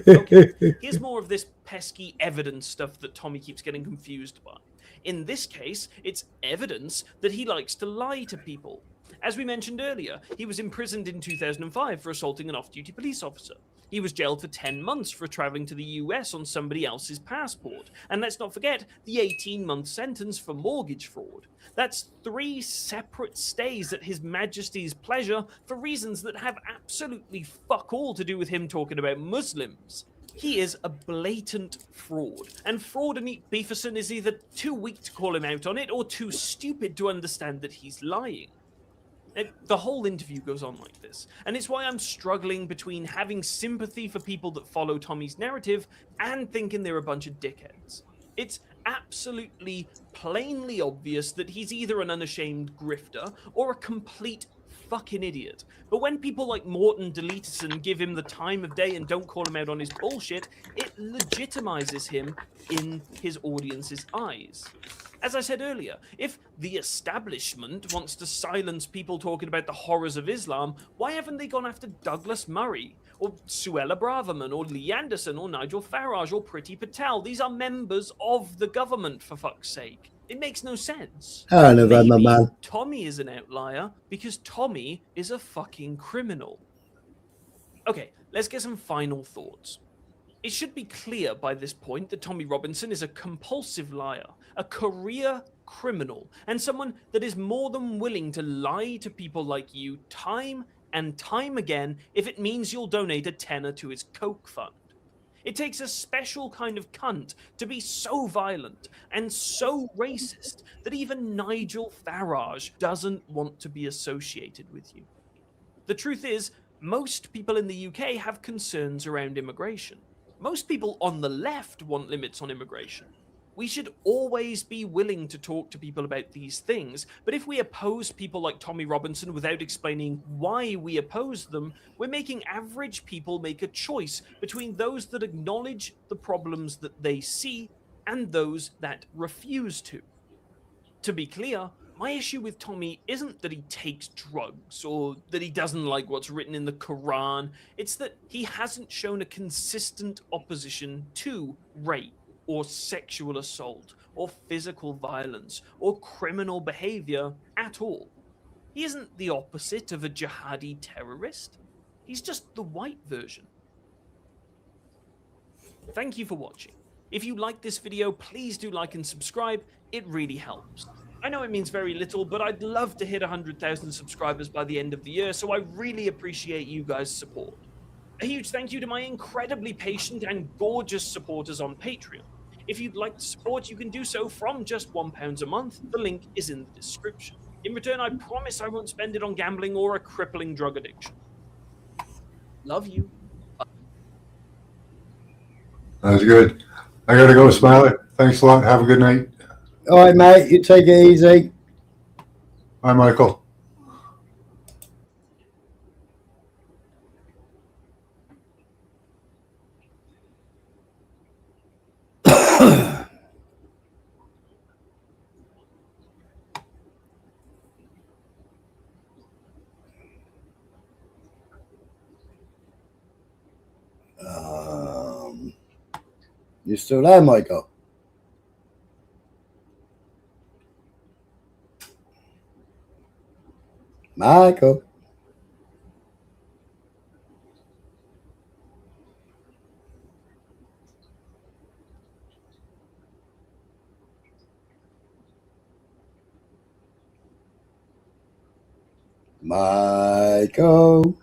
Okay, here's more of this pesky evidence stuff that Tommy keeps getting confused by. In this case, it's evidence that he likes to lie to people. As we mentioned earlier, he was imprisoned in 2005 for assaulting an off-duty police officer. He was jailed for 10 months for traveling to the US on somebody else's passport. And let's not forget the 18-month sentence for mortgage fraud. That's 3 separate stays at His Majesty's pleasure for reasons that have absolutely fuck all to do with him talking about Muslims. He is a blatant fraud, and Fraud and Beeferson is either too weak to call him out on it or too stupid to understand that he's lying. The whole interview goes on like this, and it's why I'm struggling between having sympathy for people that follow Tommy's narrative and thinking they're a bunch of dickheads. It's absolutely plainly obvious that he's either an unashamed grifter or a complete fucking idiot. But when people like Morton Deleterson give him the time of day and don't call him out on his bullshit, it legitimizes him in his audience's eyes. As I said earlier, if the establishment wants to silence people talking about the horrors of Islam, why haven't they gone after Douglas Murray, or Suella Braverman, or Lee Anderson, or Nigel Farage, or Priti Patel? These are members of the government, for fuck's sake. It makes no sense. I know that, my Maybe man. Tommy is an outlier because Tommy is a fucking criminal. Okay, let's get some final thoughts. It should be clear by this point that Tommy Robinson is a compulsive liar, a career criminal, and someone that is more than willing to lie to people like you time and time again if it means you'll donate a tenner to his Coke fund. It takes a special kind of cunt to be so violent and so racist that even Nigel Farage doesn't want to be associated with you. The truth is, most people in the UK have concerns around immigration. Most people on the left want limits on immigration. We should always be willing to talk to people about these things, but if we oppose people like Tommy Robinson without explaining why we oppose them, we're making average people make a choice between those that acknowledge the problems that they see and those that refuse to. To be clear, My issue with Tommy isn't that he takes drugs or that he doesn't like what's written in the Quran. It's that he hasn't shown a consistent opposition to rape or sexual assault or physical violence or criminal behavior at all. He isn't the opposite of a jihadi terrorist. He's just the white version. Thank you for watching. If you like this video, please do like and subscribe. It really helps. I know it means very little, but I'd love to hit 100,000 subscribers by the end of the year, so I really appreciate you guys' support. A huge thank you to my incredibly patient and gorgeous supporters on Patreon. If you'd like to support, you can do so from just £1 a month. The link is in the description. In return, I promise I won't spend it on gambling or a crippling drug addiction. Love you. That's good. I gotta go, Smiley. Thanks a lot. Have a good night. All right, mate. You take it easy. Bye, Michael. You still there, Michael? Michael? Michael?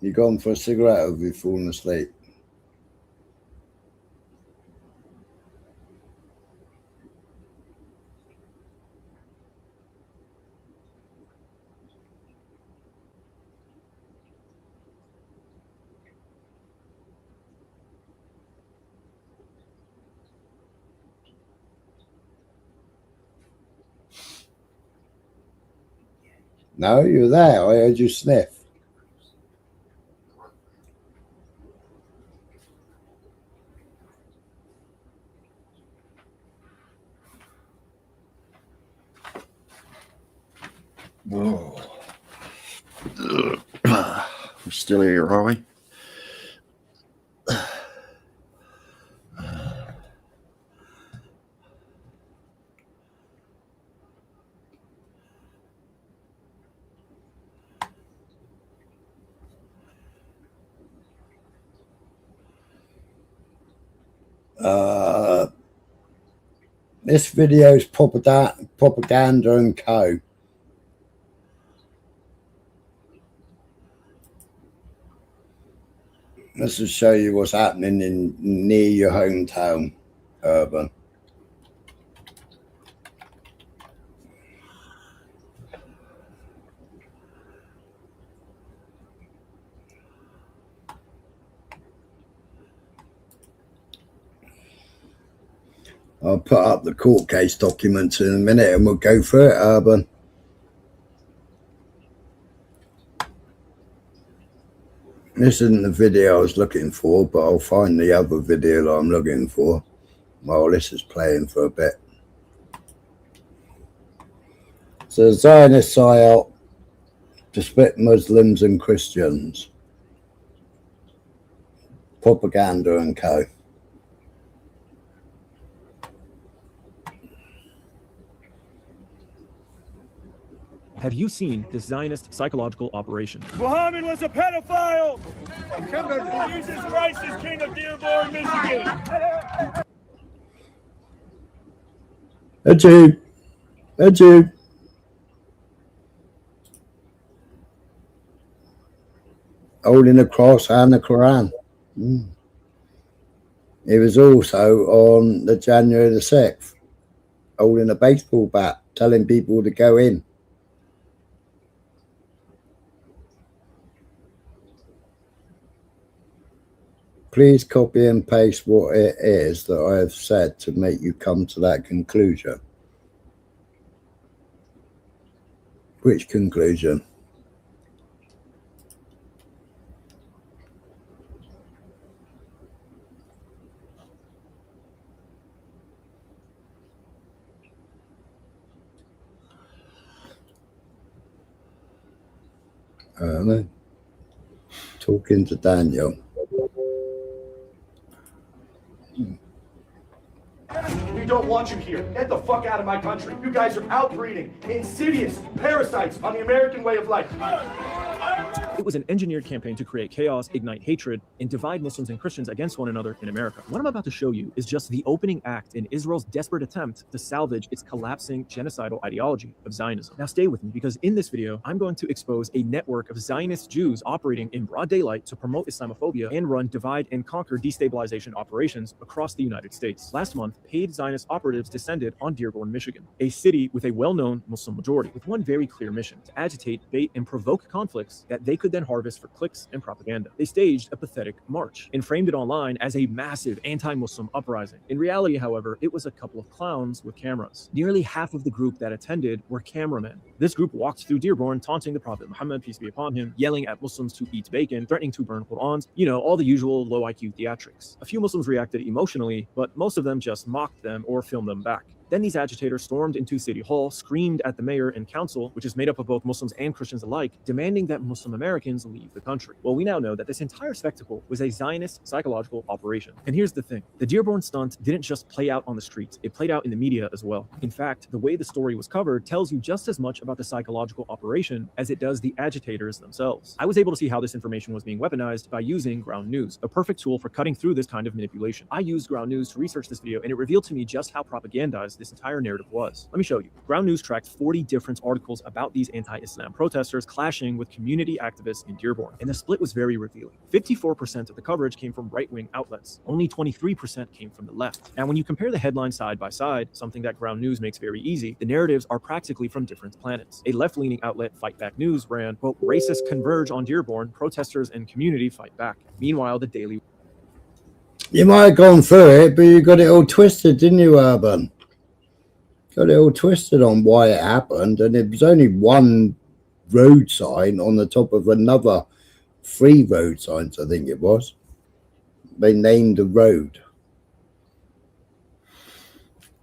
You gone for a cigarette or have you fallen asleep? No, you're there. I heard you sniff. Whoa. We're still here, are we? This video is propaganda and co. This will show you what's happening in near your hometown, Urban. I'll put up the court case documents in a minute and we'll go through it, Urban. This isn't the video I was looking for, but I'll find the other video that I'm looking for while this is playing for a bit. So Zionist psyop to split Muslims and Christians. Propaganda and co. Have you seen this Zionist psychological operation? Muhammad was a pedophile! Jesus Christ is king of Dearborn, Michigan! A Jew. A Jew. Holding a cross and the Quran. He was also on the January the 6th, holding a baseball bat, telling people to go in. Please copy and paste what it is that I have said to make you come to that conclusion. Which conclusion? Talking to Daniel. We don't want you here. Get the fuck out of my country. You guys are outbreeding insidious parasites on the American way of life. It was an engineered campaign to create chaos, ignite hatred, and divide Muslims and Christians against one another in America. What I'm about to show you is just the opening act in Israel's desperate attempt to salvage its collapsing genocidal ideology of Zionism. Now stay with me, because in this video, I'm going to expose a network of Zionist Jews operating in broad daylight to promote Islamophobia and run divide and conquer destabilization operations across the United States. Last month, paid Zionist operatives descended on Dearborn, Michigan, a city with a well-known Muslim majority, with one very clear mission: to agitate, bait, and provoke conflicts that they could then harvest for clicks and propaganda. They staged a pathetic march and framed it online as a massive anti-Muslim uprising. In reality, however, it was a couple of clowns with cameras. Nearly half of the group that attended were cameramen. This group walked through Dearborn, taunting the Prophet Muhammad, peace be upon him, yelling at Muslims to eat bacon, threatening to burn Qur'ans, you know, all the usual low IQ theatrics. A few Muslims reacted emotionally, but most of them just mocked them or filmed them back. Then these agitators stormed into City Hall, screamed at the mayor and council, which is made up of both Muslims and Christians alike, demanding that Muslim Americans leave the country. Well, we now know that this entire spectacle was a Zionist psychological operation. And here's the thing: the Dearborn stunt didn't just play out on the streets, it played out in the media as well. In fact, the way the story was covered tells you just as much about the psychological operation as it does the agitators themselves. I was able to see how this information was being weaponized by using Ground News, a perfect tool for cutting through this kind of manipulation. I used Ground News to research this video, and it revealed to me just how propagandized this entire narrative was. Let me show you. Ground News tracked 40 different articles about these anti-Islam protesters clashing with community activists in Dearborn, and the split was very revealing. 54% of the coverage came from right-wing outlets. Only 23% came from the left. Now, when you compare the headlines side by side, something that Ground News makes very easy, the narratives are practically from different planets. A left-leaning outlet, Fight Back News, ran, quote, "Racists converge on Dearborn, protesters and community fight back." Meanwhile, the Daily... You might have gone through it, but you got it all twisted, didn't you, Urban? Got it all twisted on why it happened, and it was only one road sign on the top of another 3 road signs, I think it was. They named the road.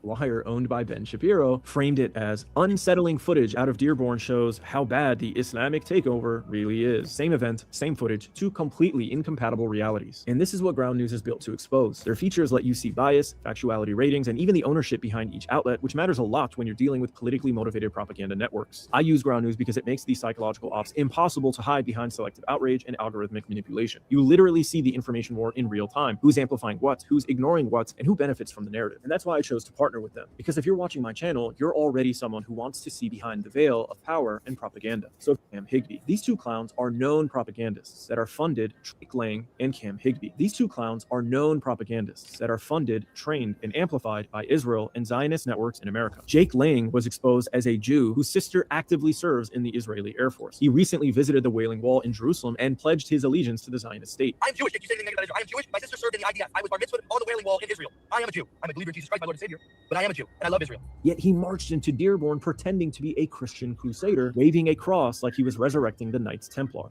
Wire, owned by Ben Shapiro, framed it as unsettling footage out of Dearborn shows how bad the Islamic takeover really is. Same event, same footage, 2 completely incompatible realities. And this is what Ground News is built to expose. Their features let you see bias, factuality ratings, and even the ownership behind each outlet, which matters a lot when you're dealing with politically motivated propaganda networks. I use Ground News because it makes these psychological ops impossible to hide behind selective outrage and algorithmic manipulation. You literally see the information war in real time. Who's amplifying what, who's ignoring what, and who benefits from the narrative. And that's why I chose to partner with them, because if you're watching my channel, you're already someone who wants to see behind the veil of power and propaganda. So Cam Higbee. These 2 clowns are known propagandists that are funded, Jake Lang and Cam Higbee. These 2 clowns are known propagandists that are funded, trained, and amplified by Israel and Zionist networks in America. Jake Lang was exposed as a Jew whose sister actively serves in the Israeli Air Force. He recently visited the Wailing Wall in Jerusalem and pledged his allegiance to the Zionist state. I'm Jewish. If you say anything negative about Israel, I am Jewish. My sister served in the IDF. I was bar mitzvah on the Wailing Wall in Israel. I am a Jew. I'm a believer in Jesus Christ, my Lord and Savior, but I am a Jew, and I love Israel. Yet he marched into Dearborn pretending to be a Christian crusader, waving a cross like he was resurrecting the Knights Templar.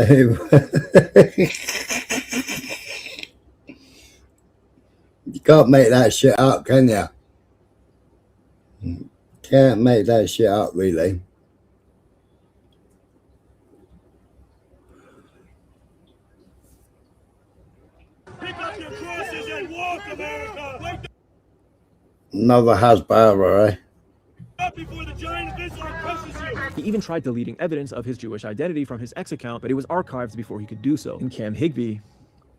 You can't make that shit up, can you? Can't make that shit up, really. Pick up your crosses and walk, America! Wake Another Hasbara, eh? up before the giant of Islam crushes you! He even tried deleting evidence of his Jewish identity from his X account, but it was archived before he could do so. And Cam Higbee,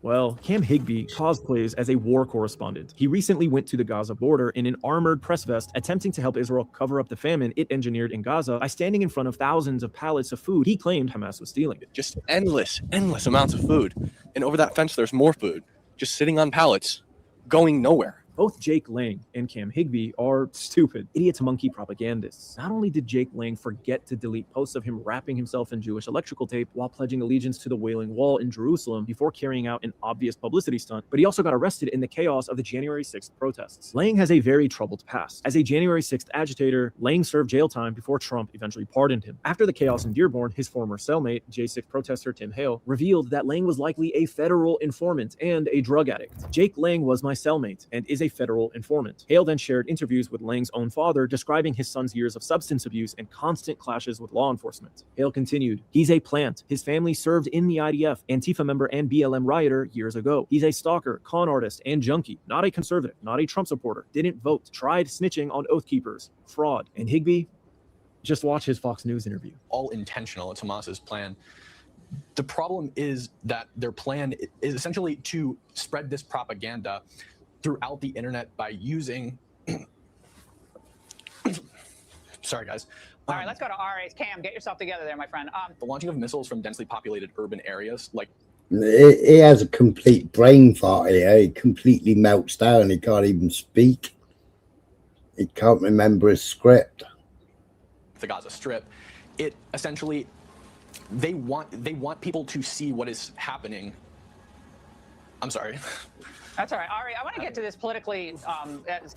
well, Cam Higbee cosplays as a war correspondent. He recently went to the Gaza border in an armored press vest, attempting to help Israel cover up the famine it engineered in Gaza by standing in front of thousands of pallets of food he claimed Hamas was stealing. Just endless amounts of food. And over that fence, there's more food, just sitting on pallets, going nowhere. Both Jake Lang and Cam Higbee are stupid, idiots monkey propagandists. Not only did Jake Lang forget to delete posts of him wrapping himself in Jewish electrical tape while pledging allegiance to the Wailing Wall in Jerusalem before carrying out an obvious publicity stunt, but he also got arrested in the chaos of the January 6th protests. Lang has a very troubled past. As a January 6th agitator, Lang served jail time before Trump eventually pardoned him. After the chaos in Dearborn, his former cellmate, J6 protester Tim Hale, revealed that Lang was likely a federal informant and a drug addict. Jake Lang was my cellmate and is is a federal informant. Hale then shared interviews with Lang's own father describing his son's years of substance abuse and constant clashes with law enforcement. Hale continued, "He's a plant. His family served in the IDF, Antifa member and BLM rioter years ago. He's a stalker, con artist, and junkie. Not a conservative, not a Trump supporter. Didn't vote. Tried snitching on Oath Keepers. Fraud." And Higbee? Just watch his Fox News interview. All intentional. It's Hamas's plan. The problem is that their plan is essentially to spread this propaganda throughout the internet by using sorry guys. All right, let's go to RA's Cam. Get yourself together there, my friend. The launching of missiles from densely populated urban areas, like he has a complete brain fart here. He completely melts down. He can't even speak. He can't remember his script. the Gaza Strip, it essentially they want people to see what is happening. I'm sorry. That's all right. Ari, I want to get to this politically.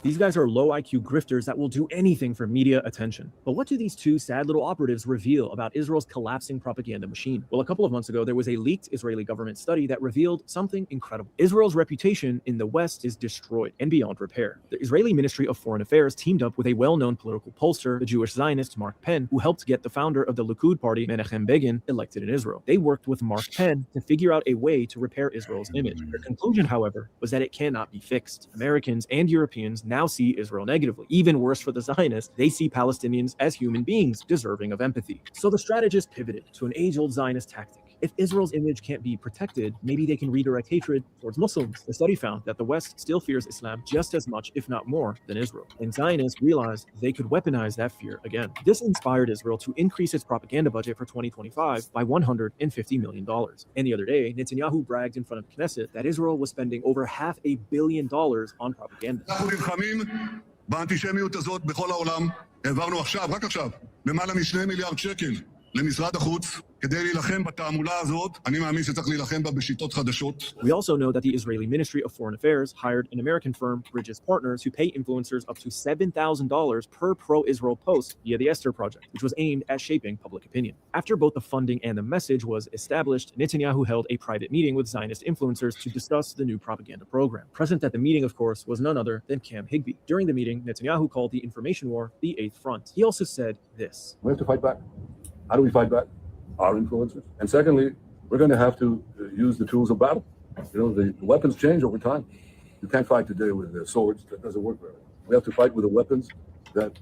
These guys are low IQ grifters that will do anything for media attention. But what do these two sad little operatives reveal about Israel's collapsing propaganda machine? Well, a couple of months ago, there was a leaked Israeli government study that revealed something incredible. Israel's reputation in the West is destroyed and beyond repair. The Israeli Ministry of Foreign Affairs teamed up with a well-known political pollster, the Jewish Zionist Mark Penn, who helped get the founder of the Likud party, Menachem Begin, elected in Israel. They worked with Mark Penn to figure out a way to repair Israel's image. Their conclusion, however, was that it cannot be fixed. Americans and Europeans now see Israel negatively. Even worse for the Zionists, they see Palestinians as human beings deserving of empathy. So the strategists pivoted to an age-old Zionist tactic. If Israel's image can't be protected, maybe they can redirect hatred towards Muslims. The study found that the West still fears Islam just as much, if not more, than Israel. And Zionists realized they could weaponize that fear again. This inspired Israel to increase its propaganda budget for 2025 by $150 million. And the other day, Netanyahu bragged in front of Knesset that Israel was spending over $500 million on propaganda. באנטישמיות הזאת בכל העולם. העברנו עכשיו, רק עכשיו, למעלה מ2 מיליארד שקל למשרד החוץ כדי להילחם בתעמולה הזאת. אני מאמין שצריך להילחם בה בשיטות חדשות. We also know that the Israeli Ministry of Foreign Affairs hired an American firm, Bridges Partners, to pay influencers up to $7,000 per pro-Israel post via the Esther Project, which was aimed at shaping public opinion. After both the funding and the message was established, Netanyahu held a private meeting with Zionist influencers to discuss the new propaganda program. Present at the meeting, of course, was none other than Cam Higbee. During the meeting, Netanyahu called the information war the Eighth Front. He also said this. We have to fight back. How do we fight back? Our influencers. And secondly, we're going to have to use the tools of battle. You know, the weapons change over time. You can't fight today with swords. That doesn't work very well. We have to fight with the weapons that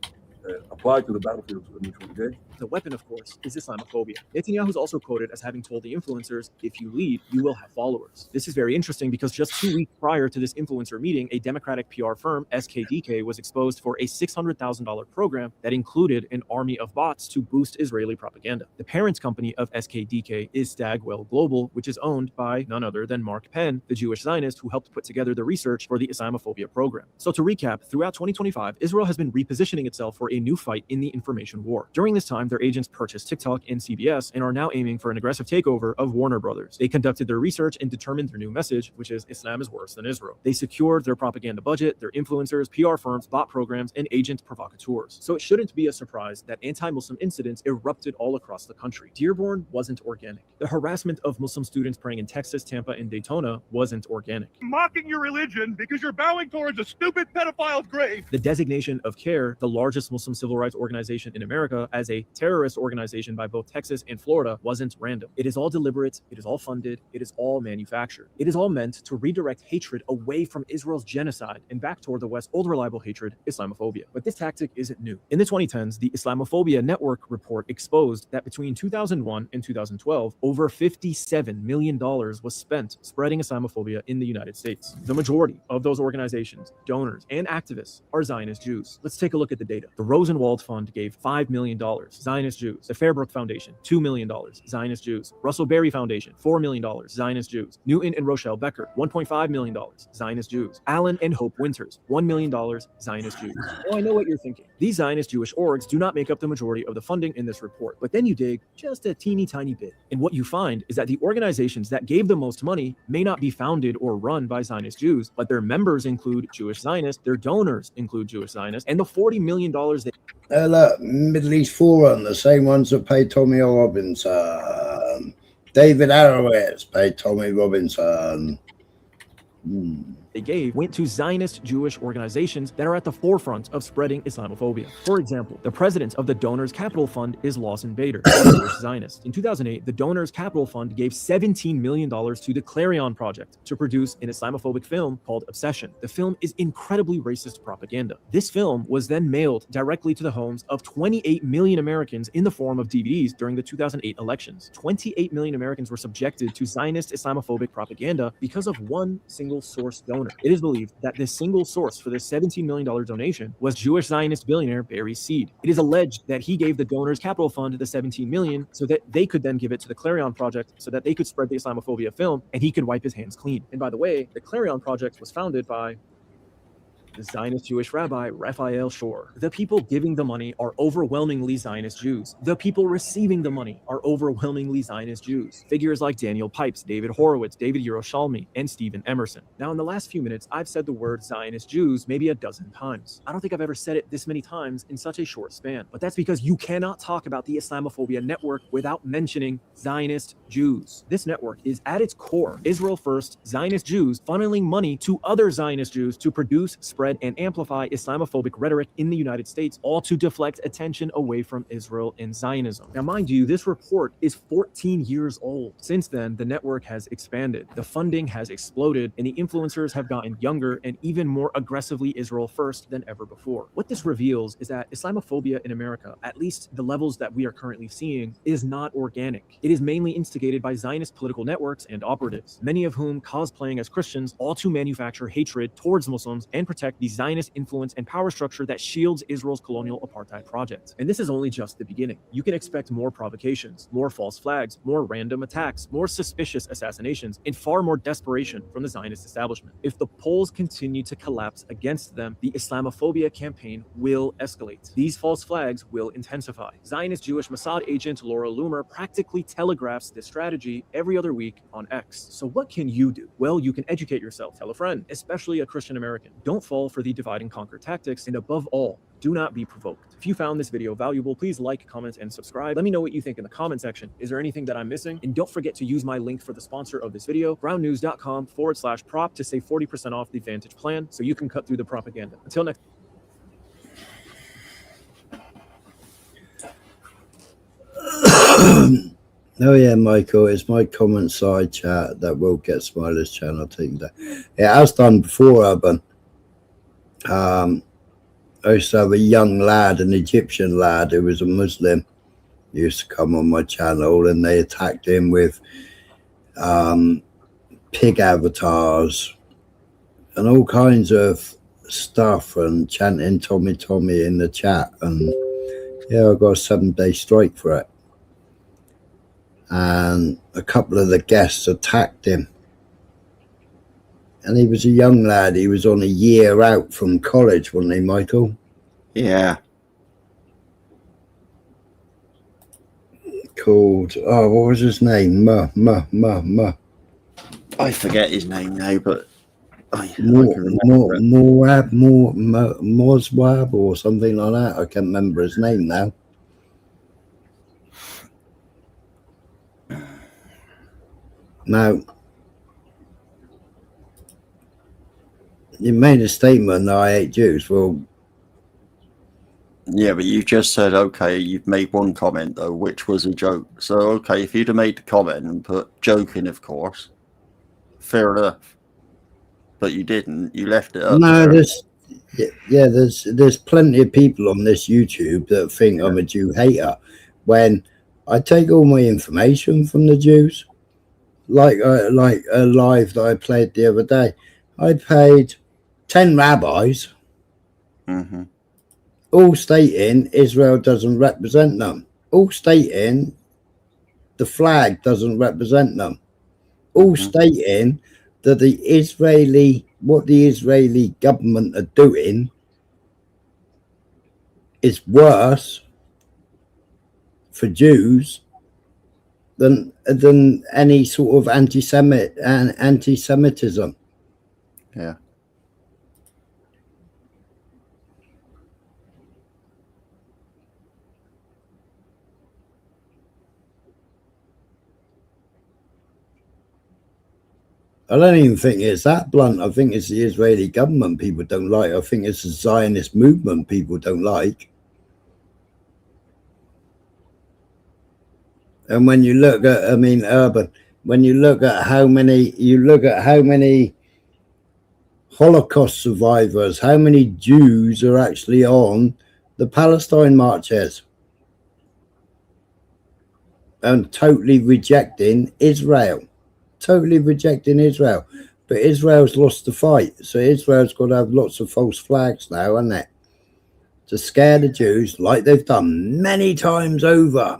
apply to the battlefields in which we engage. The weapon, of course, is Islamophobia. Netanyahu is also quoted as having told the influencers, if you lead, you will have followers. This is very interesting because just 2 weeks prior to this influencer meeting, a Democratic PR firm, SKDK, was exposed for a $600,000 program that included an army of bots to boost Israeli propaganda. The parent company of SKDK is Stagwell Global, which is owned by none other than Mark Penn, the Jewish Zionist who helped put together the research for the Islamophobia program. So to recap, throughout 2025, Israel has been repositioning itself for a new fight in the information war. During this time, their agents purchased TikTok and CBS and are now aiming for an aggressive takeover of Warner Brothers. They conducted their research and determined their new message, which is Islam is worse than Israel. They secured their propaganda budget, their influencers, PR firms, bot programs, and agent provocateurs. So it shouldn't be a surprise that anti-Muslim incidents erupted all across the country. Dearborn wasn't organic. The harassment of Muslim students praying in Texas, Tampa, and Daytona wasn't organic. Mocking your religion because you're bowing towards a stupid pedophile's grave. The designation of CARE, the largest Muslim civil rights organization in America, as a terrorist organization by both Texas and Florida wasn't random. It is all deliberate, it is all funded, it is all manufactured. It is all meant to redirect hatred away from Israel's genocide and back toward the West's old reliable hatred, Islamophobia. But this tactic isn't new. In the 2010s, the Islamophobia Network report exposed that between 2001 and 2012, over $57 million was spent spreading Islamophobia in the United States. The majority of those organizations, donors, and activists are Zionist Jews. Let's take a look at the data. The Rosenwald Fund gave $5 million, Zionist Jews. The Fairbrook Foundation, $2 million, Zionist Jews. Russell Berry Foundation, $4 million, Zionist Jews. Newton and Rochelle Becker, $1.5 million, Zionist Jews. Allen and Hope Winters, $1 million, Zionist Jews. Oh, I know what you're thinking. These Zionist Jewish orgs do not make up the majority of the funding in this report, but then you dig just a teeny tiny bit. And what you find is that the organizations that gave the most money may not be founded or run by Zionist Jews, but their members include Jewish Zionists, their donors include Jewish Zionists, and the $40 million they... Look, Middle East Forum, the same ones that paid Tommy Robinson. David Arowitz paid Tommy Robinson. they gave went to Zionist Jewish organizations that are at the forefront of spreading Islamophobia. For example, the president of the Donors Capital Fund is Lawson Bader, a Jewish Zionist. In 2008, the Donors Capital Fund gave $17 million to the Clarion Project to produce an Islamophobic film called Obsession. The film is incredibly racist propaganda. This film was then mailed directly to the homes of 28 million Americans in the form of DVDs during the 2008 elections. 28 million Americans were subjected to Zionist Islamophobic propaganda because of one single source donor. It is believed that this single source for this $17 million donation was Jewish Zionist billionaire Barry Seed. It is alleged that he gave the Donors Capital Fund the $17 million so that they could then give it to the Clarion Project so that they could spread the Islamophobia film and he could wipe his hands clean. And by the way, the Clarion Project was founded by the Zionist Jewish rabbi Raphael Shor. The people giving the money are overwhelmingly Zionist Jews. The people receiving the money are overwhelmingly Zionist Jews. Figures like Daniel Pipes, David Horowitz, David Yerushalmi, and Stephen Emerson. Now, in the last few minutes, I've said the word Zionist Jews maybe a dozen times. I don't think I've ever said it this many times in such a short span, but that's because you cannot talk about the Islamophobia network without mentioning Zionist Jews. This network is at its core Israel First Zionist Jews funneling money to other Zionist Jews to produce, spread, and amplify Islamophobic rhetoric in the United States, all to deflect attention away from Israel and Zionism. Now, mind you, this report is 14 years old. Since then, the network has expanded, the funding has exploded, and the influencers have gotten younger and even more aggressively Israel first than ever before. What this reveals is that Islamophobia in America, at least the levels that we are currently seeing, is not organic. It is mainly instigated by Zionist political networks and operatives, many of whom cosplaying as Christians, all to manufacture hatred towards Muslims and protect the Zionist influence and power structure that shields Israel's colonial apartheid project. And this is only just the beginning. You can expect more provocations, more false flags, more random attacks, more suspicious assassinations, and far more desperation from the Zionist establishment. If the polls continue to collapse against them, the Islamophobia campaign will escalate. These false flags will intensify. Zionist Jewish Mossad agent Laura Loomer practically telegraphs this strategy every other week on X. So what can you do? Well, you can educate yourself, tell a friend, especially a Christian American. Don't fall for the divide and conquer tactics, and above all, do not be provoked. If you found this video valuable, please like, comment, and subscribe. Let me know what you think in the comment section. Is there anything that I'm missing? And don't forget to use my link for the sponsor of this video, groundnews.com/prop, to save 40% off the Vantage plan so you can cut through the propaganda. Until next. Oh yeah, Michael, it's my comment side chat that will get Smiler's channel taken down. It has done before, Urban. I used to have a young lad, an Egyptian lad who was a Muslim, he used to come on my channel, and they attacked him with pig avatars and all kinds of stuff and chanting Tommy Tommy in the chat, and yeah, I got a 7-day strike for it. And a couple of the guests attacked him, and he was a young lad. He was on a year out from college, wasn't he, Michael? Yeah. Called, oh, what was his name? I forget his name now, but I can remember it. Moswab or something like that. I can't remember his name now. Now, you made a statement that I hate Jews. Well, yeah, but you just said, okay, you've made one comment, though, which was a joke. So, okay, if you'd have made the comment and put joking, of course, fair enough. But you didn't. You left it up no, there. there's plenty of people on this YouTube that think I'm a Jew hater, when I take all my information from the Jews. Like a live that I played the other day, I paid 10 rabbis, all stating Israel doesn't represent them, all stating the flag doesn't represent them, all stating that what the Israeli government are doing is worse for Jews than any sort of anti-Semitism. Yeah. I don't even think it's that blunt. I think it's the Israeli government people don't like. I think it's the Zionist movement people don't like. And when you look at, I mean, Urban, when you look at how many Holocaust survivors, how many Jews are actually on the Palestine marches and totally rejecting Israel. Totally rejecting Israel. But Israel's lost the fight. So Israel's got to have lots of false flags now, hasn't it? To scare the Jews like they've done many times over.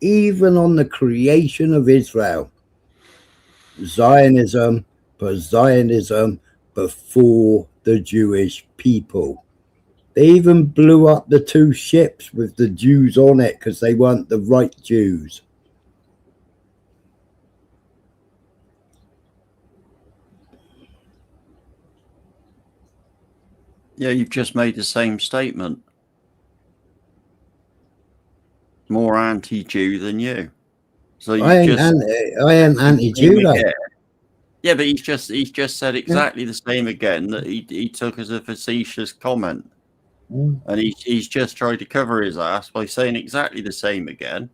Even on the creation of Israel. Zionism, but Zionism before the Jewish people. They even blew up the 2 ships with the Jews on it because they weren't the right Jews. Yeah, you've just made the same statement. More anti-Jew than you. So you I ain't anti-Jew though. Yeah, but he's just said exactly the same again that he took as a facetious comment. And he's just tried to cover his ass by saying exactly the same again.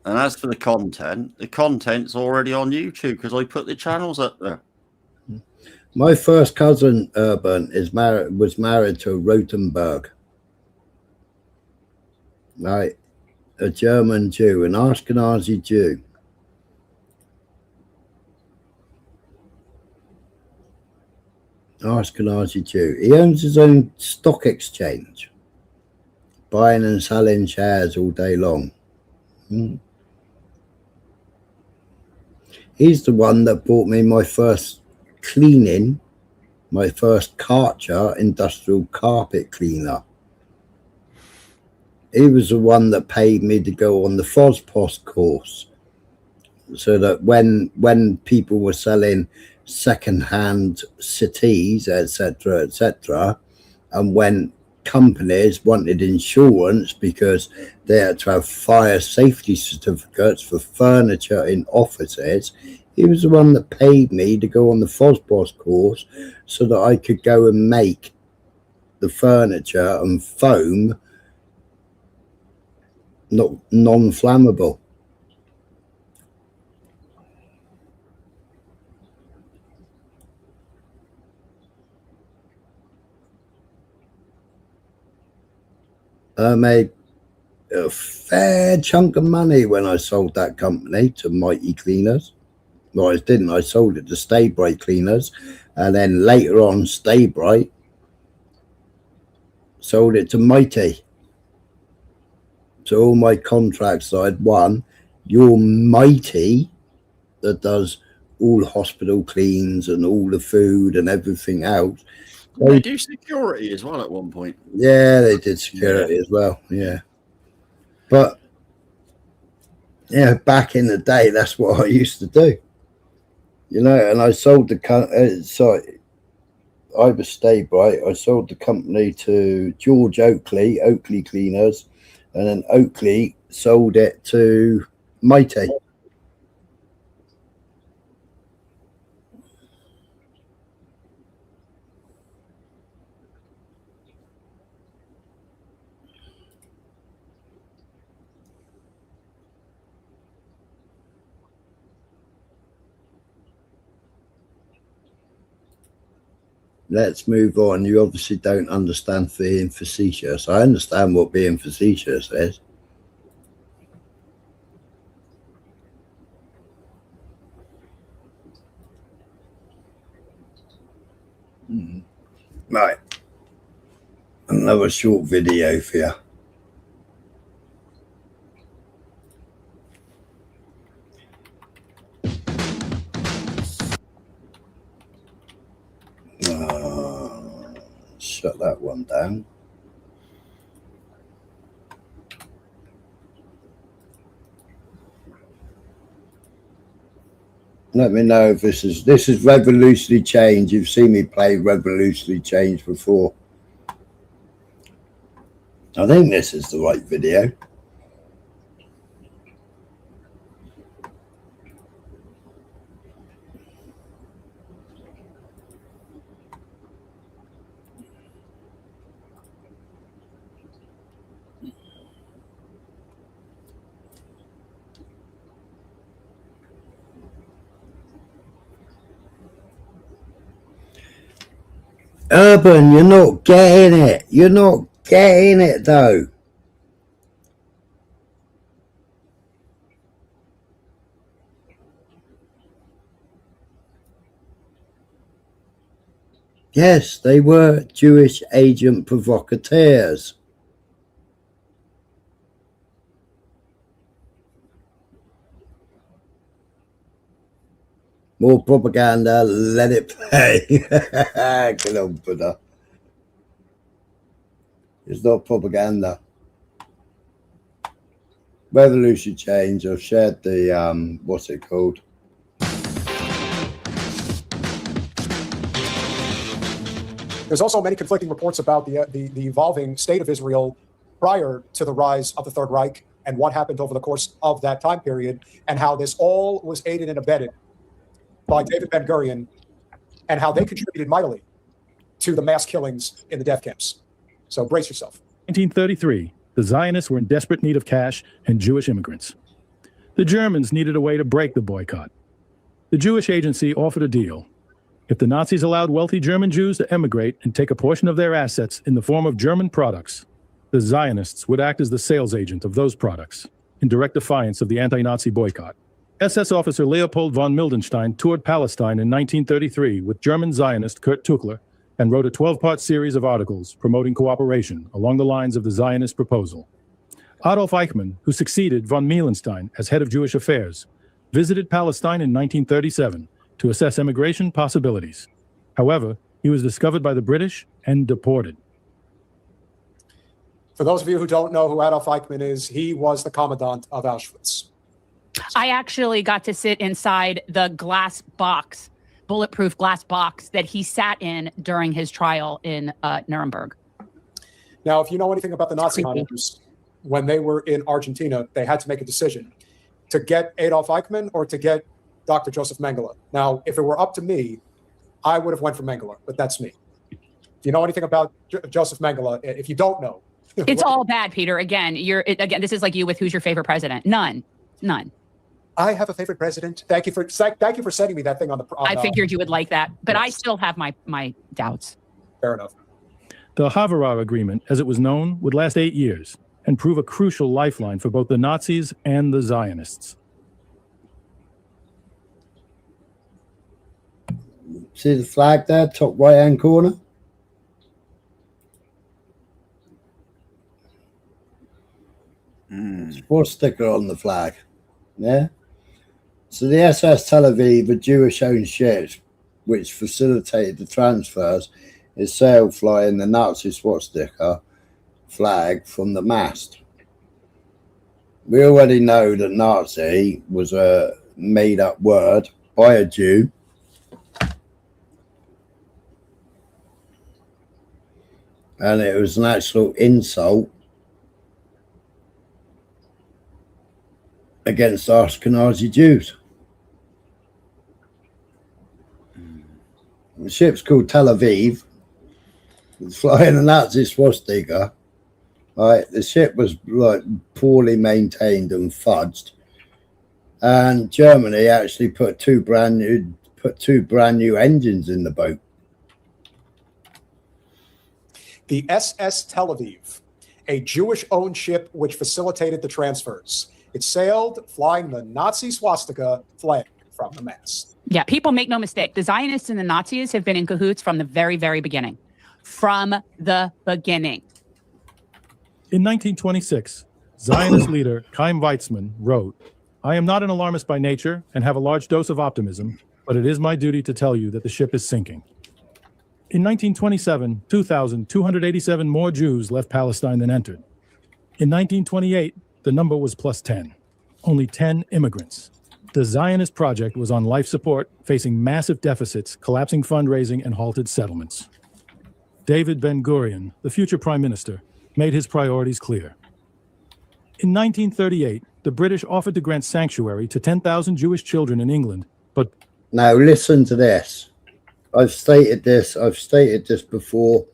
And as for the content's already on YouTube because I put the channels up there. My first cousin, Urban, was married to a Rothenberg. Right? A German Jew, an Ashkenazi Jew. Ashkenazi Jew. He owns his own stock exchange, buying and selling shares all day long. He's the one that bought me my first cleaning, my first Karcher industrial carpet cleaner. He was the one that paid me to go on the FOSPOS course, so that when people were selling second-hand cities, etc., and when companies wanted insurance because they had to have fire safety certificates for furniture in offices, he was the one that paid me to go on the FOSPOS course so that I could go and make the furniture and foam not non-flammable. I made a fair chunk of money when I sold that company to Mighty Cleaners. Well, I didn't. I sold it to Stay Bright Cleaners, and then later on, Stay Bright sold it to Mighty. So all my contracts that I'd won, your Mighty that does all hospital cleans and all the food and everything else. They do security as well at one point. Yeah, they did security as well. Yeah. But yeah, back in the day, that's what I used to do. You know, and I sold the I was Stay Bright. I sold the company to George Oakley Cleaners, and then Oakley sold it to Mighty. Let's move on. You obviously don't understand being facetious. I understand what being facetious is. Right. Another short video for you. Shut that one down. Let me know if this is Revolutionary Change. You've seen me play Revolutionary Change before. I think this is the right video. Urban, you're not getting it. You're not getting it, though. Yes, they were Jewish agent provocateurs. More propaganda, let it play. Good old Buddha. It's not propaganda. Revolution change. I've shared the what's it called? There's also many conflicting reports about the evolving state of Israel prior to the rise of the Third Reich and what happened over the course of that time period, and how this all was aided and abetted by David Ben-Gurion, and how they contributed mightily to the mass killings in the death camps. So brace yourself. 1933, the Zionists were in desperate need of cash and Jewish immigrants. The Germans needed a way to break the boycott. The Jewish agency offered a deal. If the Nazis allowed wealthy German Jews to emigrate and take a portion of their assets in the form of German products, the Zionists would act as the sales agent of those products, in direct defiance of the anti-Nazi boycott. SS officer Leopold von Mildenstein toured Palestine in 1933 with German Zionist Kurt Tuchler and wrote a 12-part series of articles promoting cooperation along the lines of the Zionist proposal. Adolf Eichmann, who succeeded von Mildenstein as head of Jewish affairs, visited Palestine in 1937 to assess immigration possibilities. However, he was discovered by the British and deported. For those of you who don't know who Adolf Eichmann is, he was the commandant of Auschwitz. I actually got to sit inside the glass box, bulletproof glass box that he sat in during his trial in Nuremberg. Now, if you know anything about the Nazi hunters, when they were in Argentina, they had to make a decision to get Adolf Eichmann or to get Dr. Joseph Mengele. Now, if it were up to me, I would have went for Mengele, but that's me. If you know anything about Joseph Mengele, if you don't know, It's all bad, Peter. Again, this is like you with who's your favorite president? None. I have a favorite president. Thank you for sending me that thing on the. I figured you would like that, but yes. I still have my doubts. Fair enough. The Haverer Agreement, as it was known, would last 8 years and prove a crucial lifeline for both the Nazis and the Zionists. See the flag there, top right-hand corner? Swastika on the flag. Yeah. So the SS Tel Aviv, a Jewish-owned ship, which facilitated the transfers, is sailed flying the Nazi swastika flag from the mast. We already know that Nazi was a made-up word by a Jew. And it was an actual insult against Ashkenazi Jews. The ship's called Tel Aviv. It's flying a Nazi swastika. Right, the ship was like poorly maintained and fudged, and Germany actually put two brand new engines in the boat. The SS Tel Aviv, a Jewish-owned ship which facilitated the transfers. It sailed flying the Nazi swastika flag from the mast. Yeah, people make no mistake. The Zionists and the Nazis have been in cahoots from the very, very beginning. From the beginning. In 1926, Zionist leader Chaim Weizmann wrote, "I am not an alarmist by nature and have a large dose of optimism, but it is my duty to tell you that the ship is sinking." In 1927, 2,287 more Jews left Palestine than entered. In 1928, the number was plus 10. Only 10 immigrants. The Zionist project was on life support, facing massive deficits, collapsing fundraising, and halted settlements. David Ben-Gurion, the future prime minister, made his priorities clear. In 1938, the British offered to grant sanctuary to 10,000 Jewish children in England, but... Now listen to this. I've stated this before.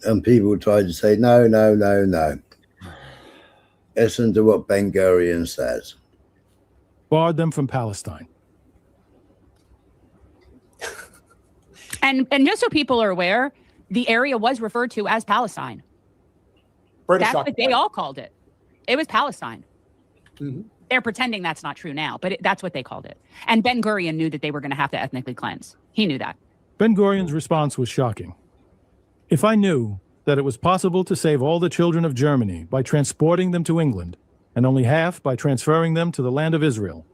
And people tried to say, no. Listen to what Ben-Gurion says. Barred them from Palestine. And just so people are aware, the area was referred to as Palestine. British That's what they all called it. It was Palestine. Mm-hmm. They're pretending that's not true now, but that's what they called it. And Ben Gurion knew that they were going to have to ethnically cleanse. He knew that. Ben Gurion's response was shocking. If I knew that it was possible to save all the children of Germany by transporting them to England, and only half by transferring them to the land of Israel,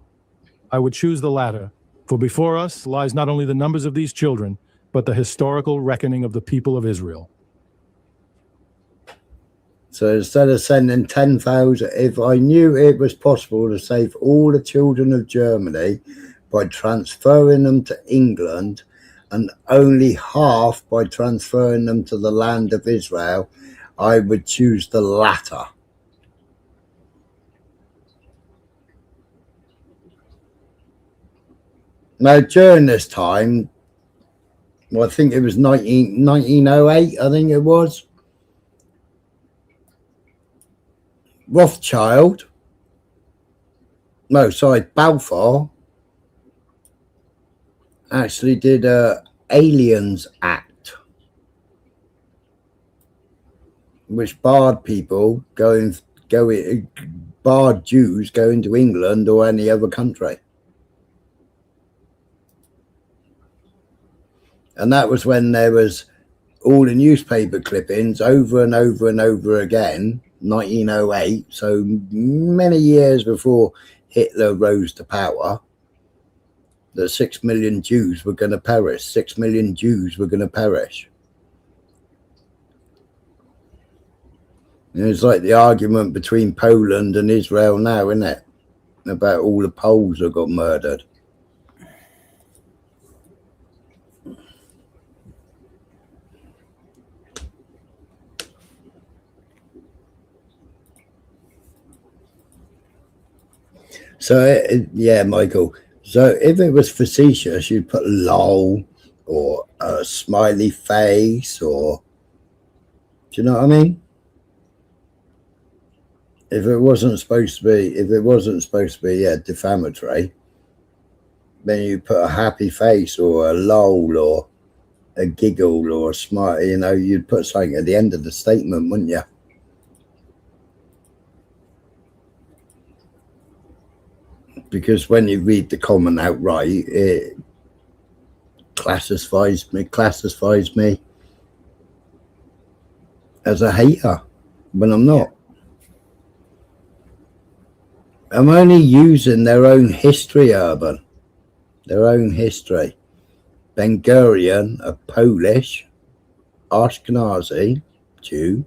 I would choose the latter, for before us lies not only the numbers of these children, but the historical reckoning of the people of Israel. So instead of sending 10,000, if I knew it was possible to save all the children of Germany by transferring them to England and only half by transferring them to the land of Israel, I would choose the latter. Now, during this time, well, I think it was 1908, I think it was, Rothschild, no, sorry, Balfour, actually did a Aliens Act, which barred people barred Jews going to England or any other country. And that was when there was all the newspaper clippings over and over and over again, 1908, so many years before Hitler rose to power, that 6 million Jews were going to perish. 6 million Jews were going to perish. And it's like the argument between Poland and Israel now, isn't it? About all the Poles that got murdered. So, yeah, Michael. So if it was facetious, you'd put lol or a smiley face, or, do you know what I mean? If it wasn't supposed to be, yeah, defamatory, then you put a happy face or a lol or a giggle or a smile, you know, you'd put something at the end of the statement, wouldn't you? Because when you read the comment outright, it classifies me as a hater when I'm not. I'm only using their own history, Urban. Their own history. Ben Gurion, a Polish, Ashkenazi Jew,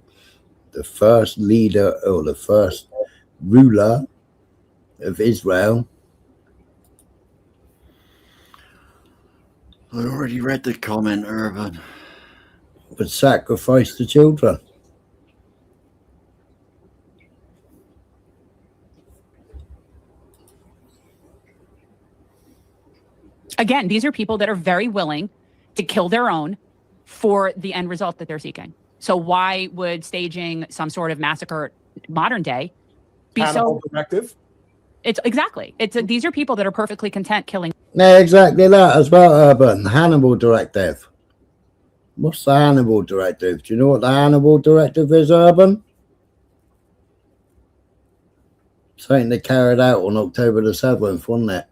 the first leader or the first ruler of Israel. I already read the comment, Urban. Would sacrifice the children. Again, these are people that are very willing to kill their own for the end result that they're seeking. So why would staging some sort of massacre modern day be Hannibal Directive? It's exactly. These are people that are perfectly content killing. Yeah, exactly that as well, Urban. Hannibal Directive. What's the Hannibal Directive? Do you know what the Hannibal Directive is, Urban? Something they carried out on October the 7th, wasn't it?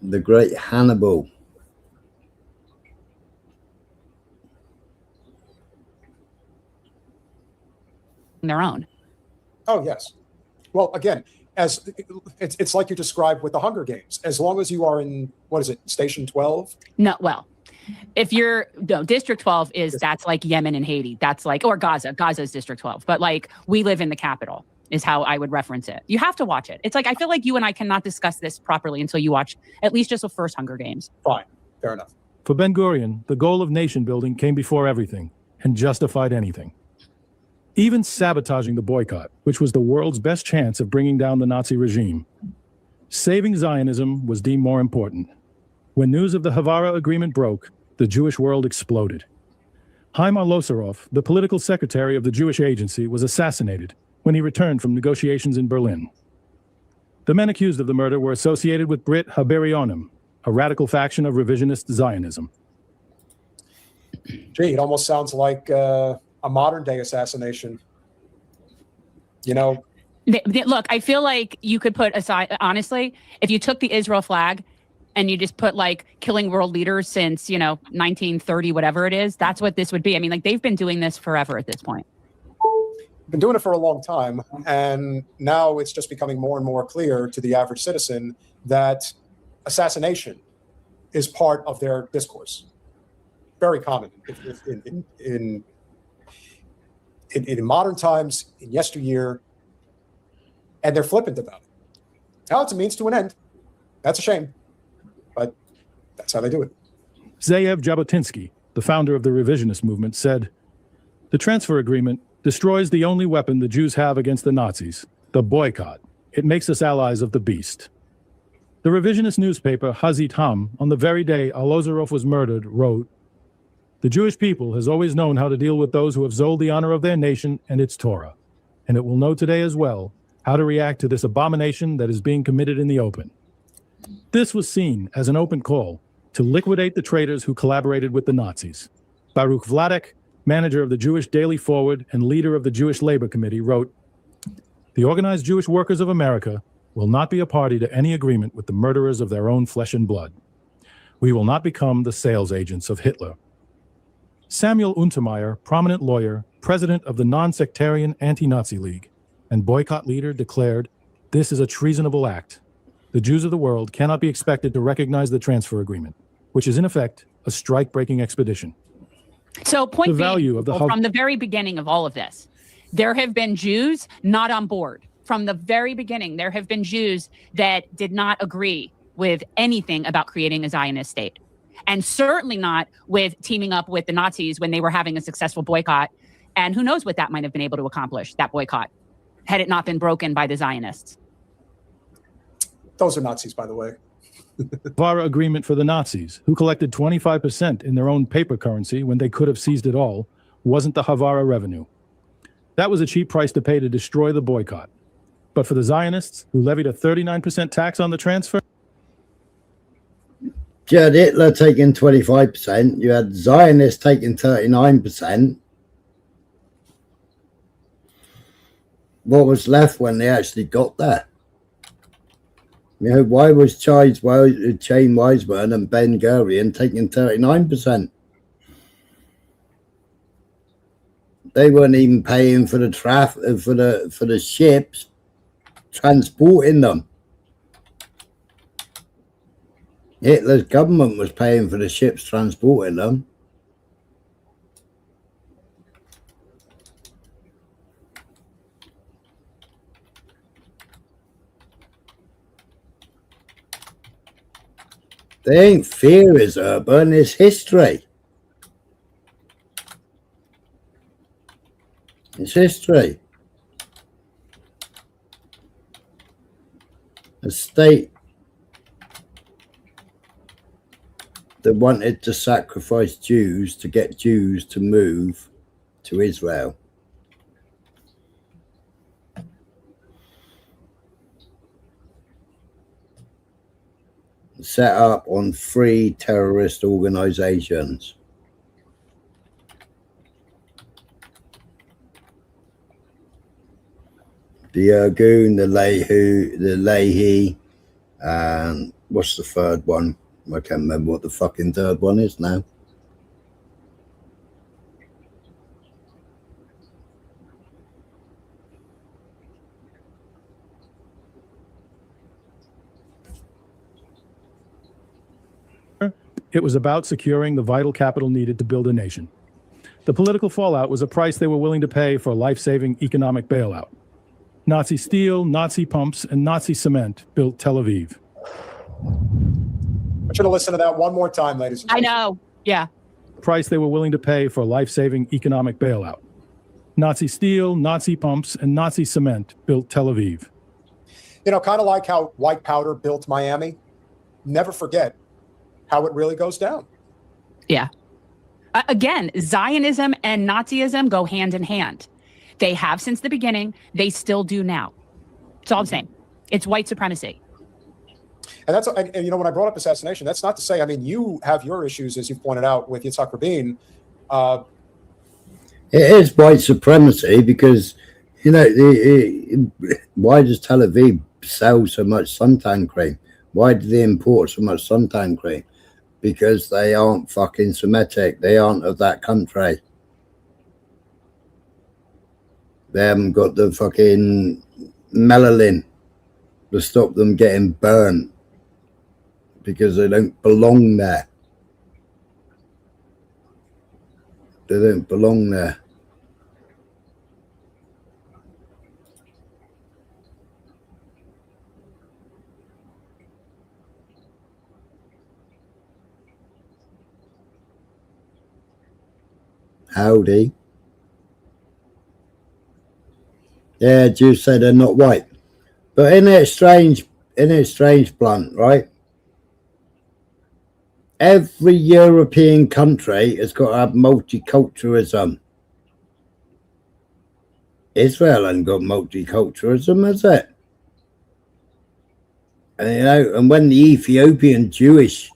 The Great Hannibal. Their own. Oh, yes. Well, again, as it's like you described with the Hunger Games. As long as you are in, what is it, Station 12? No, well, if you're, no, District 12 that's like Yemen and Haiti. That's like, or Gaza. Gaza is District 12. But like, we live in the capital is how I would reference it. You have to watch it. It's like, I feel like you and I cannot discuss this properly until you watch at least just the first Hunger Games. Fine. Fair enough. For Ben Gurion, the goal of nation building came before everything and justified anything. Even sabotaging the boycott, which was the world's best chance of bringing down the Nazi regime. Saving Zionism was deemed more important. When news of the Havara Agreement broke, the Jewish world exploded. Haim Al-Losarov, the political secretary of the Jewish Agency, was assassinated when he returned from negotiations in Berlin. The men accused of the murder were associated with Brit Haberionim, a radical faction of revisionist Zionism. Gee, it almost sounds like a modern-day assassination. You know, Look, I feel like you could put aside, honestly, if you took the Israel flag and you just put like killing world leaders since, 1930, whatever it is, that's what this would be. I mean, like they've been doing this forever at this point. been doing it for a long time, and now it's just becoming more and more clear to the average citizen that assassination is part of their discourse. Very common in modern times, in yesteryear, and they're flippant about it. Now it's a means to an end. That's a shame, but that's how they do it. Zeev Jabotinsky, the founder of the revisionist movement, said, "The transfer agreement destroys the only weapon the Jews have against the Nazis, the boycott. It makes us allies of the beast." The revisionist newspaper Hazit Ham, on the very day Arlozorov was murdered, wrote, "The Jewish people has always known how to deal with those who have sold the honor of their nation and its Torah, and it will know today as well how to react to this abomination that is being committed in the open." This was seen as an open call to liquidate the traitors who collaborated with the Nazis. Baruch Vladek, manager of the Jewish Daily Forward and leader of the Jewish Labor Committee, wrote, "The organized Jewish workers of America will not be a party to any agreement with the murderers of their own flesh and blood. We will not become the sales agents of Hitler." Samuel Untermeyer, prominent lawyer, president of the non-sectarian Anti-Nazi League, and boycott leader, declared, "This is a treasonable act. The Jews of the world cannot be expected to recognize the transfer agreement, which is in effect a strike-breaking expedition." So point the value of the from the very beginning of all of this, there have been Jews not on board. From the very beginning, there have been Jews that did not agree with anything about creating a Zionist state, and certainly not with teaming up with the Nazis when they were having a successful boycott. And who knows what that might have been able to accomplish, that boycott, had it not been broken by the Zionists. Those are Nazis, by the way. Havara agreement for the Nazis, who collected 25% in their own paper currency when they could have seized it all, wasn't the Havara revenue. That was a cheap price to pay to destroy the boycott. But for the Zionists, who levied a 39% tax on the transfer, you had Hitler taking 25%, you had Zionists taking 39%. What was left when they actually got there? Why was Chaim Weizmann and Ben Gurion taking 39%? They weren't even paying for the for the ships transporting them. Hitler's government was paying for the ships transporting them. They ain't theories, Urban, it's history. It's history. A state that wanted to sacrifice Jews to get Jews to move to Israel. Set up on 3 terrorist organizations. The Irgun, the Lehi, and what's the third one? I can't remember what the fucking third one is now. it was about securing the vital capital needed to build a nation. The political fallout was a price they were willing to pay for a life-saving economic bailout. Nazi steel, Nazi pumps, and Nazi cement built Tel Aviv. I should have listened to that one more time, ladies and gentlemen. I know, yeah. Price they were willing to pay for a life-saving economic bailout. Nazi steel, Nazi pumps, and Nazi cement built Tel Aviv. You know, kind of like how white powder built Miami. Never forget how it really goes down. Yeah. Again, Zionism and Nazism go hand in hand. They have since the beginning. They still do now. It's all the same. It's white supremacy. And that's, and you know, when I brought up assassination, that's not to say, I mean, you have your issues, as you pointed out, with Yitzhak Rabin. It is white supremacy because, you know, why does Tel Aviv sell so much suntan cream? Why do they import so much suntan cream? Because they aren't fucking Semitic. They aren't of that country. They haven't got the fucking melanin to stop them getting burnt because they don't belong there. They don't belong there. Howdy. Yeah, Jews say they're not white. But isn't it strange, Blunt, right? Every European country has got to have multiculturalism. Israel hasn't got multiculturalism, has it? And, you know, and when the Ethiopian Jewish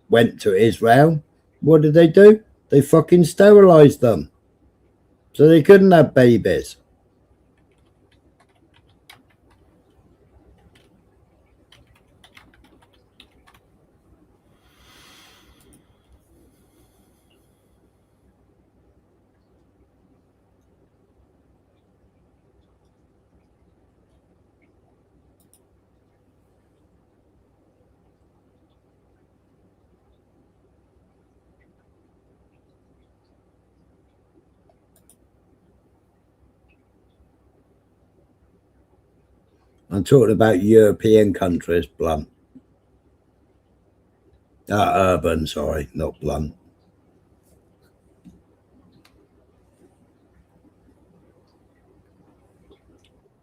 went to Israel, what did they do? They fucking sterilized them. So they couldn't have babies. I'm talking about European countries, Blunt. Urban, sorry, not Blunt.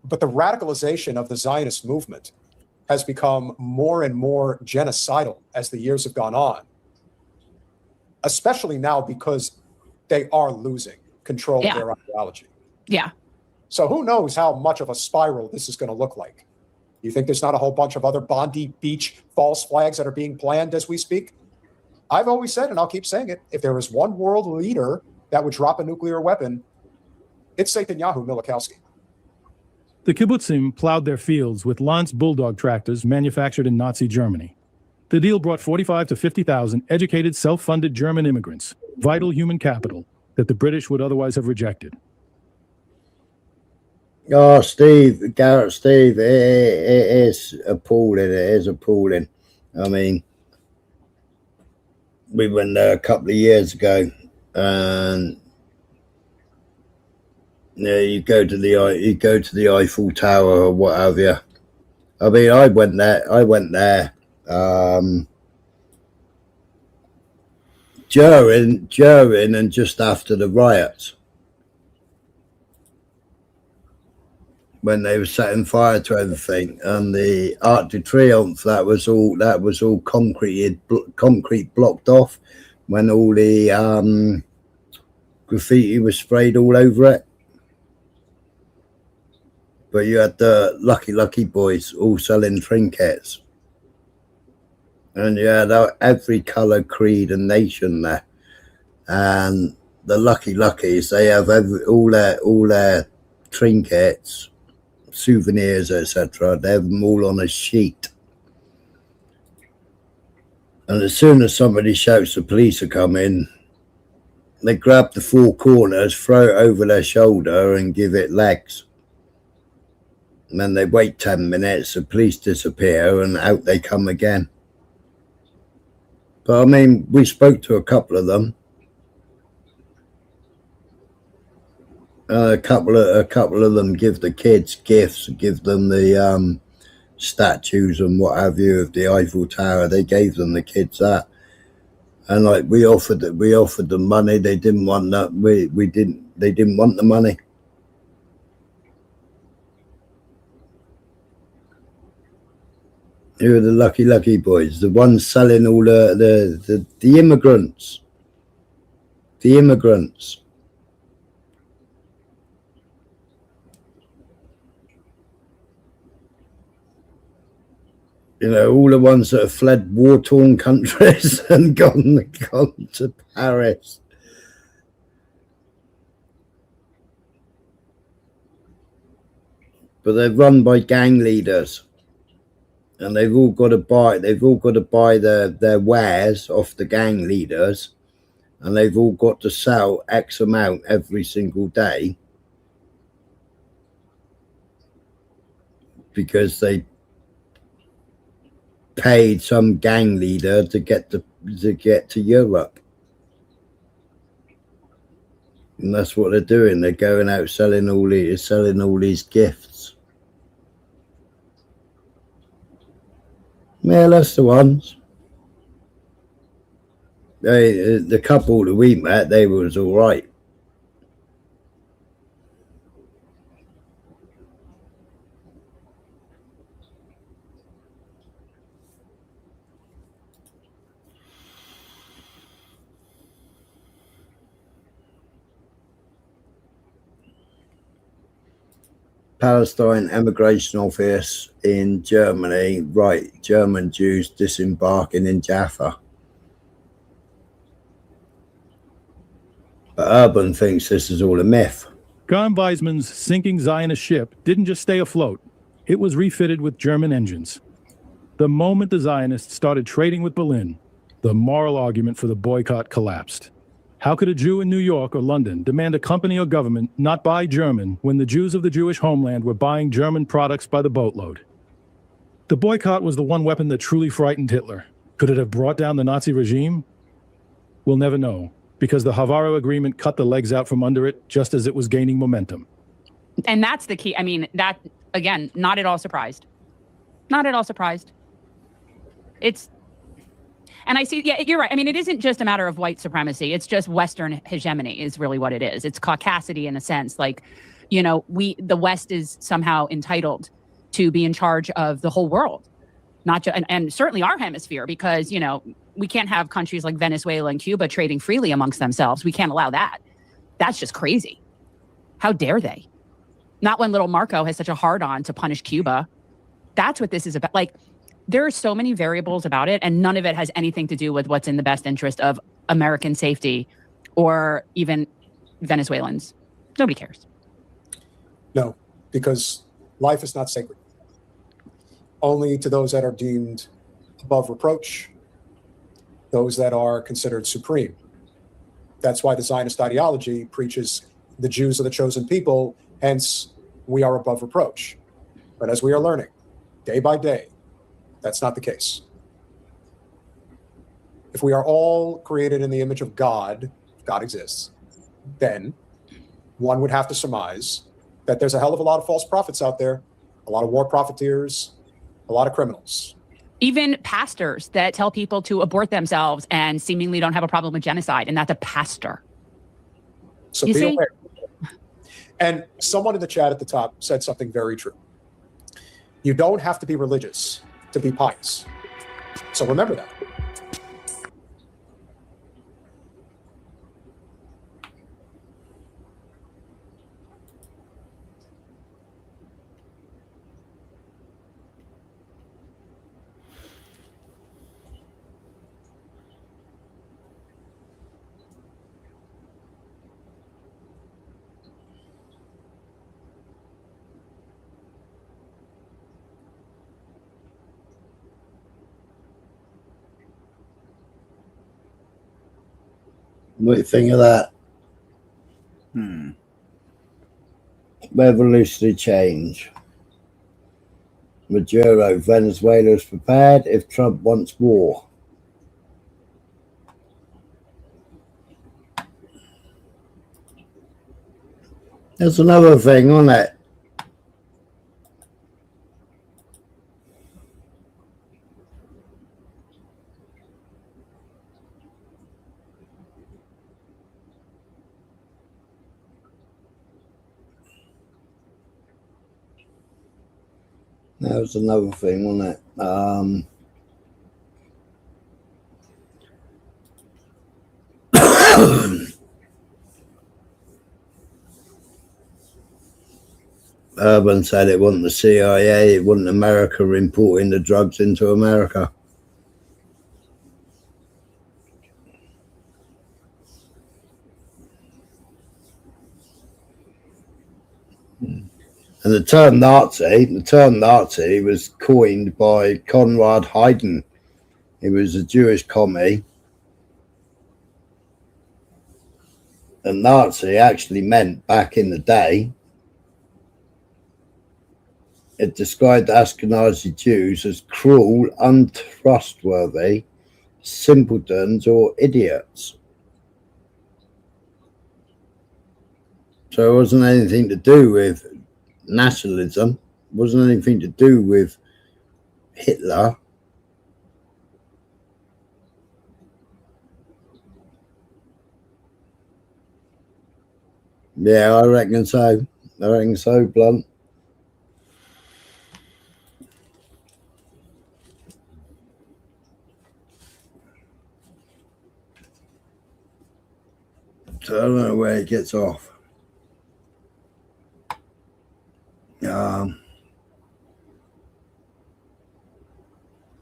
But the radicalization of the Zionist movement has become more and more genocidal as the years have gone on, especially now because they are losing control of their ideology. Yeah. So who knows how much of a spiral this is going to look like? You think there's not a whole bunch of other Bondi Beach false flags that are being planned as we speak? I've always said, and I'll keep saying it, if there is one world leader that would drop a nuclear weapon, it's Netanyahu Milikowski. The kibbutzim plowed their fields with Lanz bulldog tractors manufactured in Nazi Germany. The deal brought 45 to 50,000 educated, self-funded German immigrants, vital human capital that the British would otherwise have rejected. Oh, Steve, it is appalling. It is appalling. I mean, we went there a couple of years ago, and yeah, you go to the Eiffel Tower or what have you. I mean, I went there. During and just after the riots, when they were setting fire to everything, and the Arc de Triomphe, that was all concrete blocked off when all the graffiti was sprayed all over it. But you had the lucky boys all selling trinkets, and you had every colour, creed, and nation there. And the luckies, they have all their trinkets, souvenirs, etc. They have them all on a sheet. And as soon as somebody shouts the police are coming, they grab the four corners, throw it over their shoulder, and give it legs. And then they wait 10 minutes, the police disappear, and out they come again. But I mean, we spoke to a couple of them. A couple of them give the kids gifts, give them the statues and what have you of the Eiffel Tower. They gave them the kids that, and like we offered them money. They didn't want that. They didn't want the money. Who are the lucky boys? The ones selling all the immigrants. The immigrants. You know, all the ones that have fled war-torn countries and gone to Paris. But they're run by gang leaders, and they've all got to buy their wares off the gang leaders, and they've all got to sell X amount every single day because they paid some gang leader to get to Europe. And that's what they're doing. They're going out selling all these gifts. Yeah, that's the ones. The couple that we met, they was all right. Palestine Emigration Office in Germany. Right, German Jews disembarking in Jaffa. But Urban thinks this is all a myth. Garm Weizmann's sinking Zionist ship didn't just stay afloat. It was refitted with German engines. The moment the Zionists started trading with Berlin, the moral argument for the boycott collapsed. How could a Jew in New York or London demand a company or government not buy German when the Jews of the Jewish homeland were buying German products by the boatload? The boycott was the one weapon that truly frightened Hitler. Could it have brought down the Nazi regime? We'll never know, because the Havara Agreement cut the legs out from under it just as it was gaining momentum. And that's the key. I mean, that, again, not at all surprised. Not at all surprised. And I see, yeah, you're right. I mean, it isn't just a matter of white supremacy. It's just Western hegemony is really what it is. It's caucasity in a sense. Like, you know, the West is somehow entitled to be in charge of the whole world, not just, and certainly our hemisphere, because, you know, we can't have countries like Venezuela and Cuba trading freely amongst themselves. We can't allow that. That's just crazy. How dare they? Not when little Marco has such a hard on to punish Cuba. That's what this is about. Like, there are so many variables about it, and none of it has anything to do with what's in the best interest of American safety or even Venezuelans. Nobody cares. No, because life is not sacred. Only to those that are deemed above reproach, those that are considered supreme. That's why the Zionist ideology preaches the Jews are the chosen people, hence we are above reproach. But as we are learning, day by day, that's not the case. If we are all created in the image of God, if God exists, then one would have to surmise that there's a hell of a lot of false prophets out there, a lot of war profiteers, a lot of criminals. Even pastors that tell people to abort themselves and seemingly don't have a problem with genocide, and that's a pastor. So be aware. And someone in the chat at the top said something very true. You don't have to be religious to be pious. So remember that. What do you think of that? Revolutionary change. Maduro, Venezuela is prepared if Trump wants war. There's another thing on it. That was another thing, wasn't it? Urban said it wasn't the CIA, it wasn't America importing the drugs into America. And the term Nazi was coined by Konrad Haydn. He was a Jewish commie. And Nazi actually meant, back in the day, it described Ashkenazi Jews as cruel, untrustworthy, simpletons, or idiots. So it wasn't anything to do with nationalism, it wasn't anything to do with Hitler. Yeah, I reckon so. I reckon so, Blunt. So I don't know where it gets off.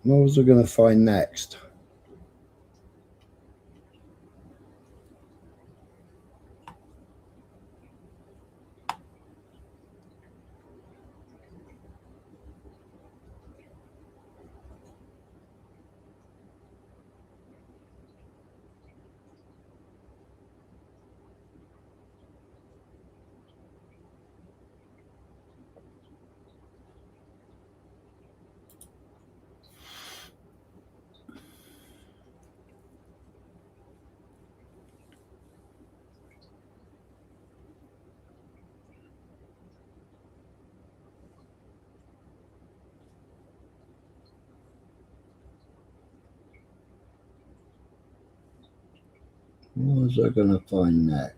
What was I going to find next? What was I going to find next?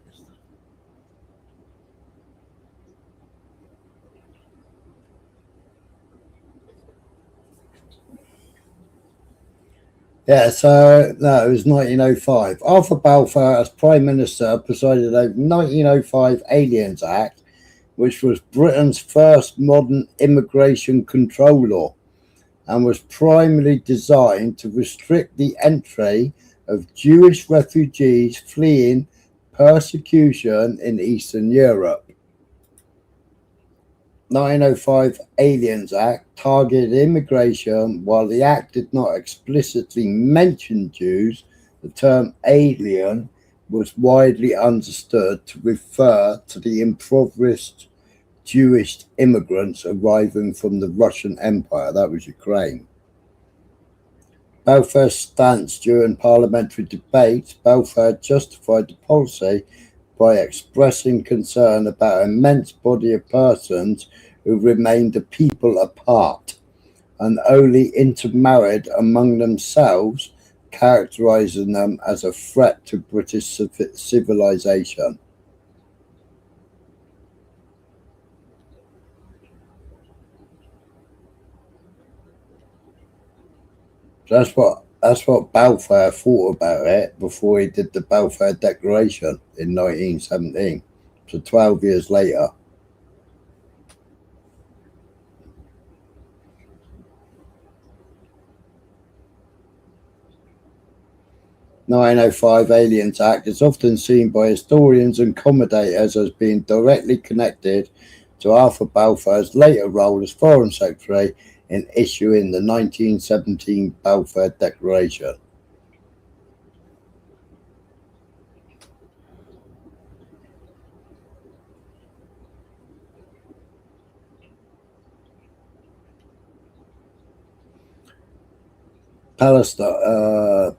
Yeah, so no, it was 1905. Arthur Balfour, as Prime Minister, presided over 1905 Aliens Act, which was Britain's first modern immigration control law, and was primarily designed to restrict the entry of Jewish refugees fleeing persecution in Eastern Europe. 1905 Aliens Act targeted immigration. While the act did not explicitly mention Jews, the term alien was widely understood to refer to the impoverished Jewish immigrants arriving from the Russian Empire. That was Ukraine. Balfour's stance during parliamentary debates. Balfour justified the policy by expressing concern about an immense body of persons who remained a people apart and only intermarried among themselves, characterizing them as a threat to British civilization. That's what Balfour thought about it before he did the Balfour Declaration in 1917. So 12 years later. The 1905 Aliens Act is often seen by historians and commentators as being directly connected to Arthur Balfour's later role as Foreign Secretary in issuing the 1917 Balfour Declaration. Palestine,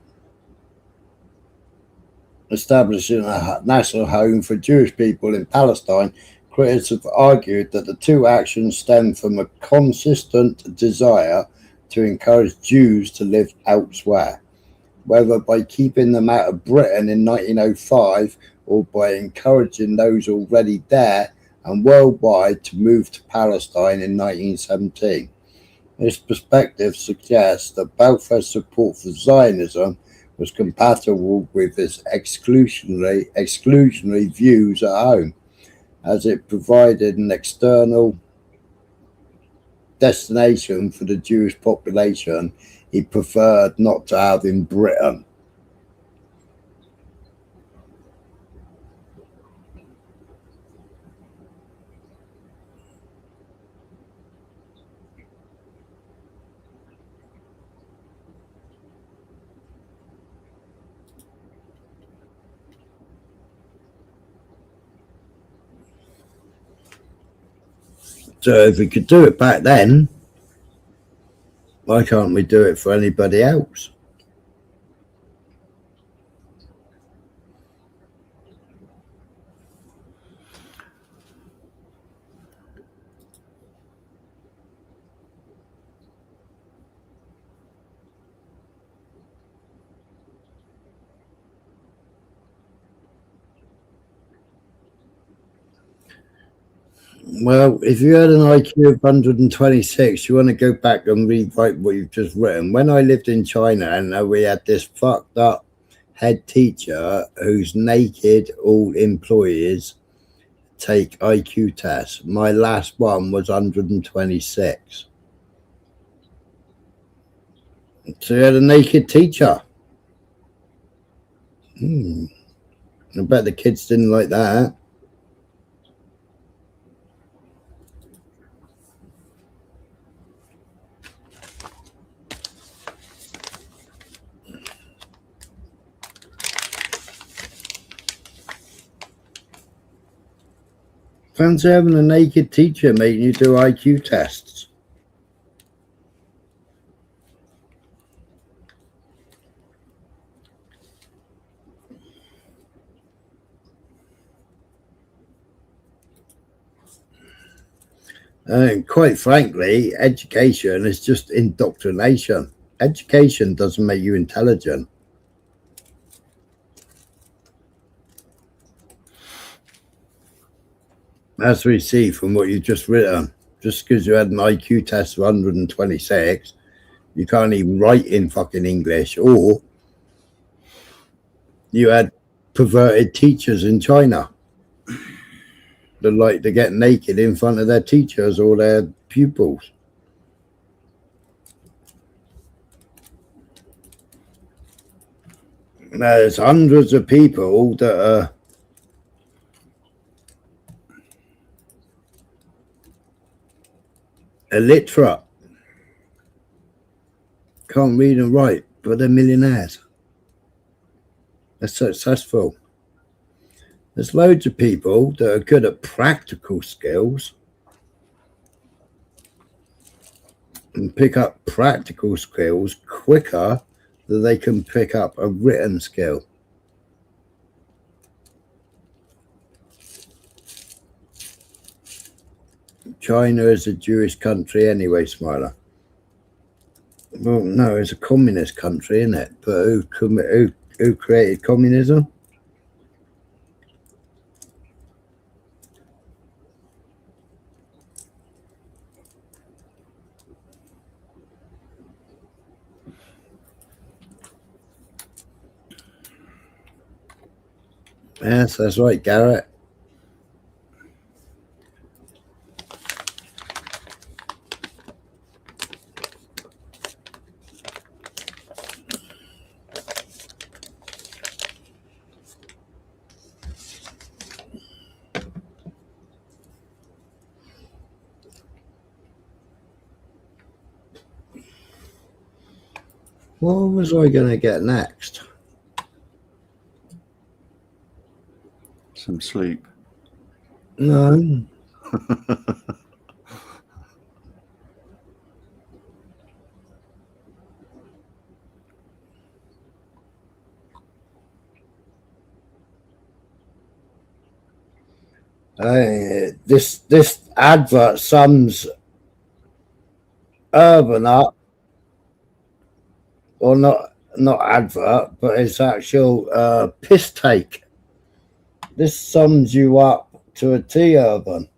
establishing a national home for Jewish people in Palestine, critics have argued that the two actions stem from a consistent desire to encourage Jews to live elsewhere, whether by keeping them out of Britain in 1905 or by encouraging those already there and worldwide to move to Palestine in 1917. This perspective suggests that Balfour's support for Zionism was compatible with his exclusionary views at home, as it provided an external destination for the Jewish population he preferred not to have in Britain. So if we could do it back then, why can't we do it for anybody else? Well, if you had an IQ of 126, you want to go back and rewrite what you've just written. When I lived in China and we had this fucked up head teacher who's naked all employees take IQ tests. My last one was 126. So you had a naked teacher. I bet the kids didn't like that. Fancy having a naked teacher making you do IQ tests. And quite frankly, education is just indoctrination. Education doesn't make you intelligent. As we see from what you've just written, just because you had an IQ test of 126, you can't even write in fucking English, or you had perverted teachers in China that like to get naked in front of their teachers or their pupils. There's hundreds of people that are illiterate, can't read and write, but they're millionaires. They're successful. There's loads of people that are good at practical skills and pick up practical skills quicker than they can pick up a written skill. China is a Jewish country anyway, Smiler. Well, no, it's a communist country, isn't it? But who created communism? Yes, that's right, Garrett. What was I going to get next? Some sleep. No. This advert sums Urban up, or not advert, but it's actual piss take. This sums you up to a T, Urban.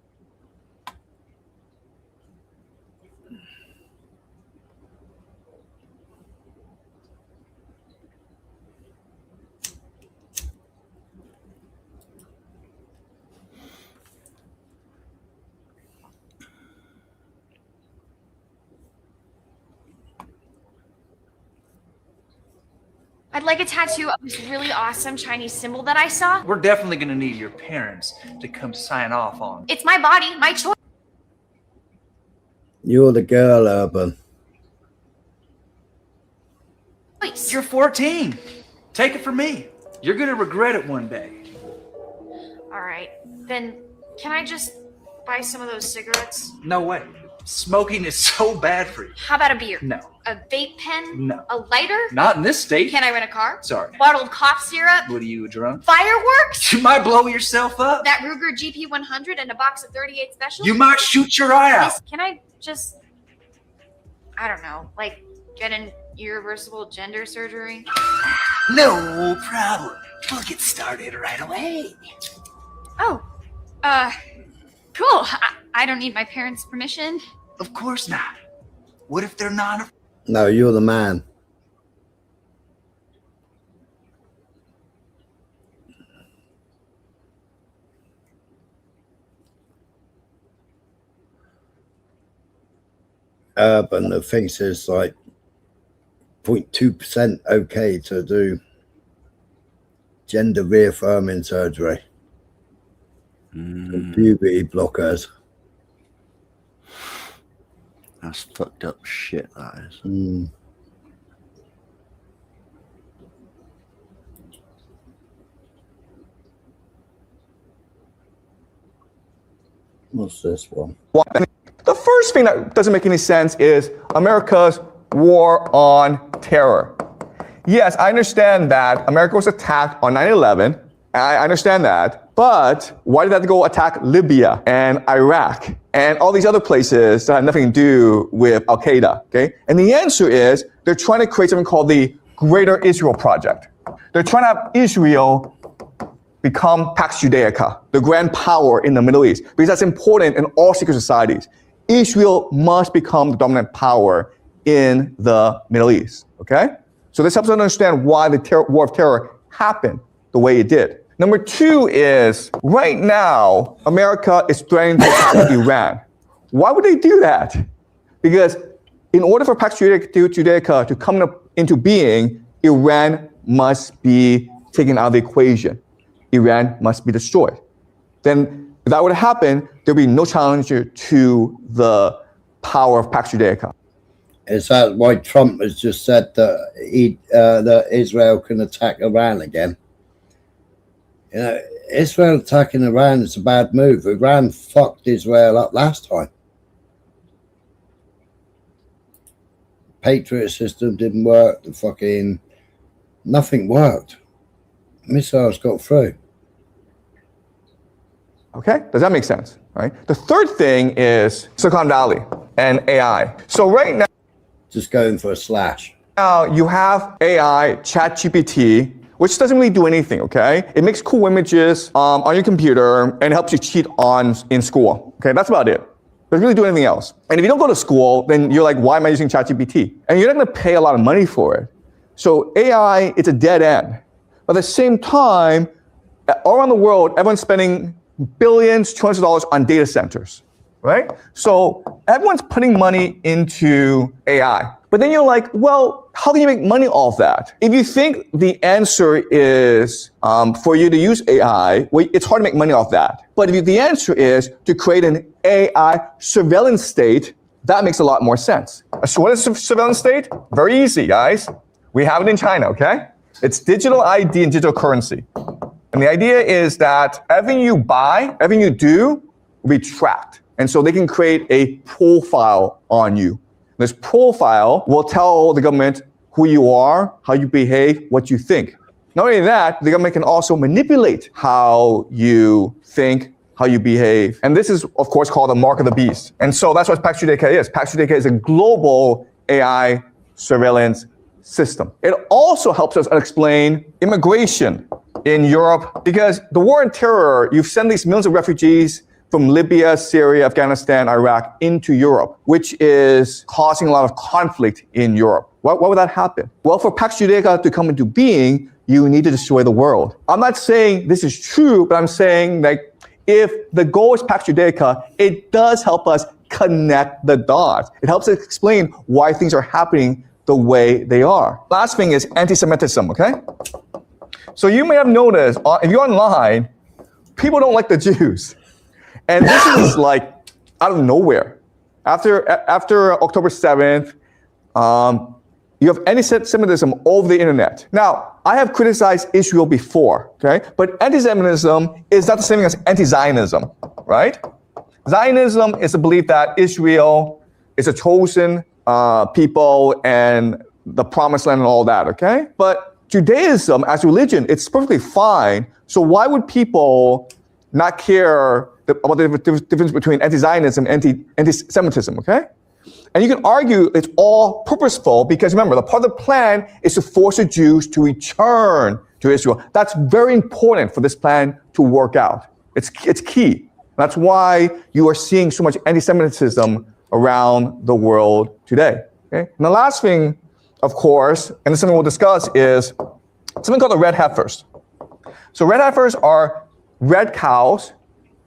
I'd like a tattoo of this really awesome Chinese symbol that I saw. We're definitely going to need your parents to come sign off on. It's my body, my choice. You're the girl, Urban. You're 14. Take it from me. You're going to regret it one day. All right, then can I just buy some of those cigarettes? No way. Smoking is so bad for you. How about a beer? No. A vape pen? No. A lighter? Not in this state. Can I rent a car? Sorry. Bottled cough syrup? What are you, drunk? Fireworks? You might blow yourself up. That Ruger GP100 and a box of 38 specials? You might shoot your eye out. Can I just, I don't know, like get an irreversible gender surgery? No problem. We'll get started right away. Oh, cool. I don't need my parents' permission. Of course not. What if they're not? No, you're the man. Urban, the thing is like 0.2% okay to do gender reaffirming surgery. And puberty blockers. That's fucked up shit, that is. What's this one? The first thing that doesn't make any sense is America's war on terror. Yes, I understand that America was attacked on 9/11. I understand that. But why did they have to go attack Libya and Iraq and all these other places that have nothing to do with Al Qaeda? Okay? And the answer is they're trying to create something called the Greater Israel Project. They're trying to have Israel become Pax Judaica, the grand power in the Middle East, because that's important in all secret societies. Israel must become the dominant power in the Middle East. Okay? So this helps us understand why the war of terror happened the way it did. Number two is, right now, America is threatening to attack Iran. Why would they do that? Because in order for Pax Judaica to come into being, Iran must be taken out of the equation. Iran must be destroyed. Then, if that were to happen, there would be no challenger to the power of Pax Judaica. Is that why Trump has just said that that Israel can attack Iran again? You know, Israel attacking Iran is a bad move. Iran fucked Israel up last time. Patriot system didn't work. Nothing worked. Missiles got through. Okay, does that make sense? All right. The third thing is Silicon Valley and AI. So right now, just going for a slash. Now you have AI, ChatGPT, which doesn't really do anything, okay? It makes cool images on your computer and helps you cheat in school. Okay, that's about it. Doesn't really do anything else. And if you don't go to school, then you're like, why am I using ChatGPT? And you're not gonna pay a lot of money for it. So AI, it's a dead end. But at the same time, all around the world, everyone's spending billions, trillions of dollars on data centers, right? So everyone's putting money into AI. But then you're like, well, how can you make money off that? If you think the answer is for you to use AI, well, it's hard to make money off that. But if the answer is to create an AI surveillance state, that makes a lot more sense. So what is a surveillance state? Very easy, guys. We have it in China, okay? It's digital ID and digital currency. And the idea is that everything you buy, everything you do will be tracked. And so they can create a profile on you. This profile will tell the government who you are, how you behave, what you think. Not only that, the government can also manipulate how you think, how you behave. And this is, of course, called the mark of the beast. And so that's what Pax Judaica is. Pax Judaica is a global AI surveillance system. It also helps us explain immigration in Europe, because the war on terror, you've sent these millions of refugees from Libya, Syria, Afghanistan, Iraq into Europe, which is causing a lot of conflict in Europe. Why would that happen? Well, for Pax Judaica to come into being, you need to destroy the world. I'm not saying this is true, but I'm saying that if the goal is Pax Judaica, it does help us connect the dots. It helps us explain why things are happening the way they are. Last thing is anti-Semitism, okay? So you may have noticed, if you're online, people don't like the Jews. And this is like out of nowhere. After October 7th, you have anti-Semitism all over the internet. Now, I have criticized Israel before, okay? But anti-Semitism is not the same thing as anti-Zionism, right? Zionism is the belief that Israel is a chosen people and the promised land and all that, okay? But Judaism as religion, it's perfectly fine. So why would people not care about the difference between anti-Zionism and anti-Semitism, okay? And you can argue it's all purposeful because remember, the part of the plan is to force the Jews to return to Israel. That's very important for this plan to work out. It's key. That's why you are seeing so much anti-Semitism around the world today. Okay? And the last thing, of course, and this is something we'll discuss, is something called the red heifers. So red heifers are red cows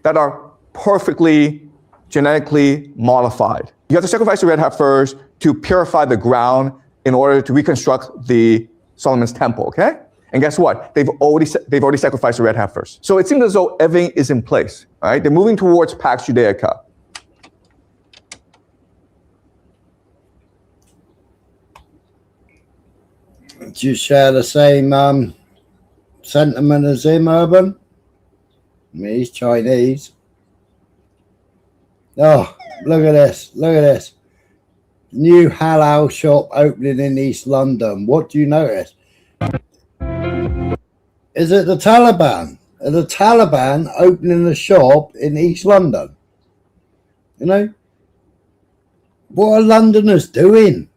that are perfectly genetically modified. You have to sacrifice the red heifers to purify the ground in order to reconstruct the Solomon's temple, okay? And guess what? They've already sacrificed the red heifers. So it seems as though everything is in place, right? They're moving towards Pax Judaica. Do you share the same sentiment as him, Urban? I mean, he's Chinese. Oh, look at this. Look at this. New halal shop opening in East London. What do you notice? Is it the Taliban? Are the Taliban opening a shop in East London? You know? What are Londoners doing?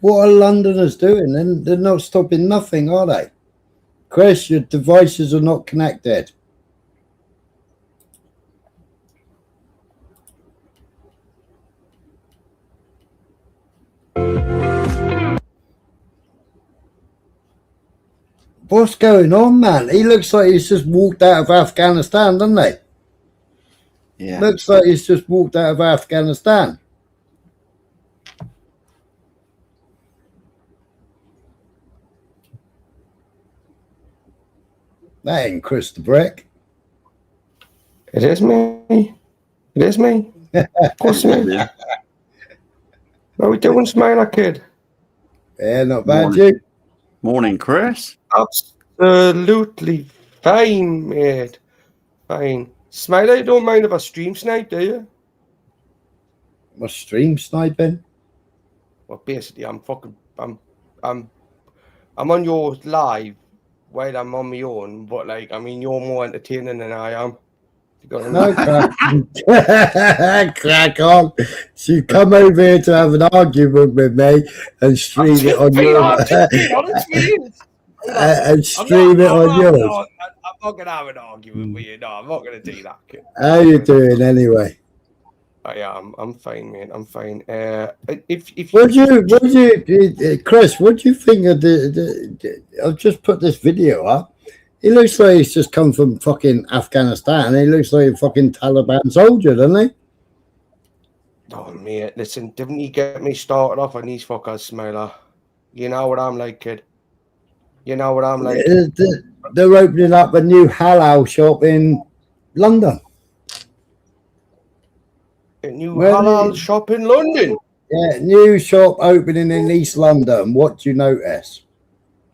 What are Londoners doing? They're not stopping nothing, are they? Chris, your devices are not connected. What's going on, man? He looks like he's just walked out of Afghanistan, doesn't he? Yeah. Looks like he's just walked out of Afghanistan. That ain't Chris the Brick. It is me. It is me. Of course it is. Yeah. How are we doing, Smiler Kid? Yeah, not bad, Morning. you. Morning, Chris. Absolutely fine, mate. Fine. Smiler, you don't mind if I stream snipe, do you? My stream sniping? Well, basically, I'm on your live while I'm on my own, but like, I mean, you're more entertaining than I am. No, crack on. So you come over here to have an argument with me and stream it on yours. And stream it on yours. I'm not going to have an argument with you. No, I'm not going to do that, kid. How you doing anyway? I am. I'm fine, mate. I'm fine. What do you, Chris? What do you think of I've just put this video up. He looks like he's just come from fucking Afghanistan. He looks like a fucking Taliban soldier, doesn't he? Oh, mate, listen, didn't you get me started off on these fuckers, Smiler? You know what I'm like, kid. You know what I'm like. They're opening up a new halal shop in London. A new halal shop in London? Yeah, new shop opening in East London. What do you notice?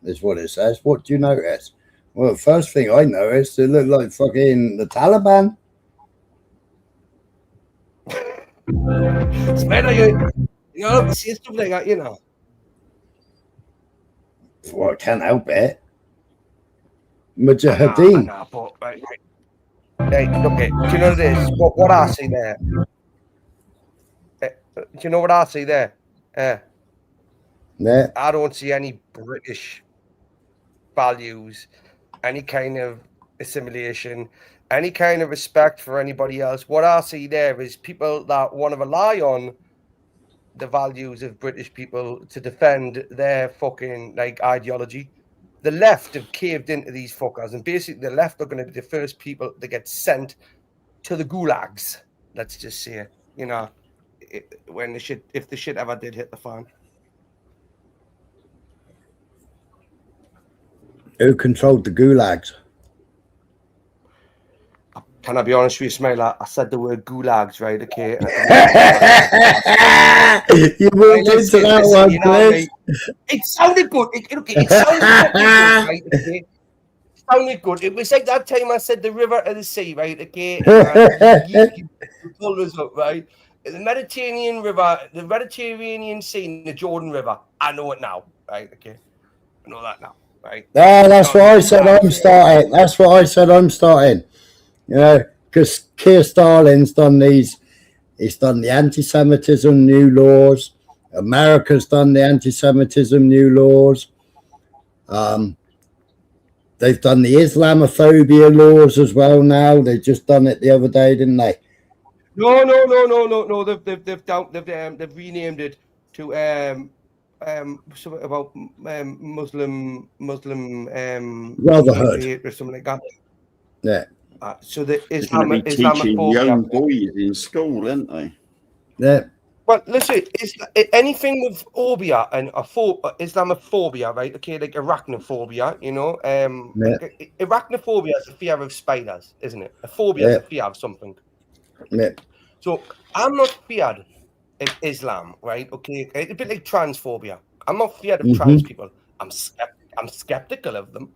Is what it says. What do you notice? Well, the first thing I noticed, it looked like fucking the Taliban. Smiler, you know, see stuff like that, you know. Well, I can't help it. Mujahideen. Nah, but hey, look, do you know this? What I see there? Do you know what I see there? Yeah. I don't see any British values, any kind of assimilation, any kind of respect for anybody else. What I see there is people that want to rely on the values of British people to defend their fucking like ideology. The left have caved into these fuckers, and basically the left are going to be the first people that get sent to the gulags. Let's just say, you know, if the shit ever did hit the fan. Who controlled the gulags? Can I be honest with you, Smiler? I said the word gulags, right? Okay. You walked into that one, you know, Chris. it sounded good. It sounded good, right? Okay. It sounded good. It was like that time I said the river to the sea, right? Okay. And, you pulled us up, right? The Mediterranean River, the Mediterranean Sea, and the Jordan River. I know it now, right? Okay. I know that now, right? Ah, that's what I said I'm starting. That's what I said I'm starting. You know, because Keir Starmer's done these. He's done the anti-Semitism new laws. America's done the anti-Semitism new laws. They've done the Islamophobia laws as well now. They just done it the other day, didn't they? No. They've renamed it to something about Muslim Brotherhood or something like that. Yeah. So the They're going to be teaching young boys in school, aren't they? Yeah. Well, listen, it's anything with phobia and Islamophobia, right? Okay, like arachnophobia, you know. Like, arachnophobia is a fear of spiders, isn't it? A phobia is a fear of something. Yeah. So I'm not feared of Islam, right? Okay, it's a bit like transphobia. I'm not feared of trans people. I'm skeptical of them.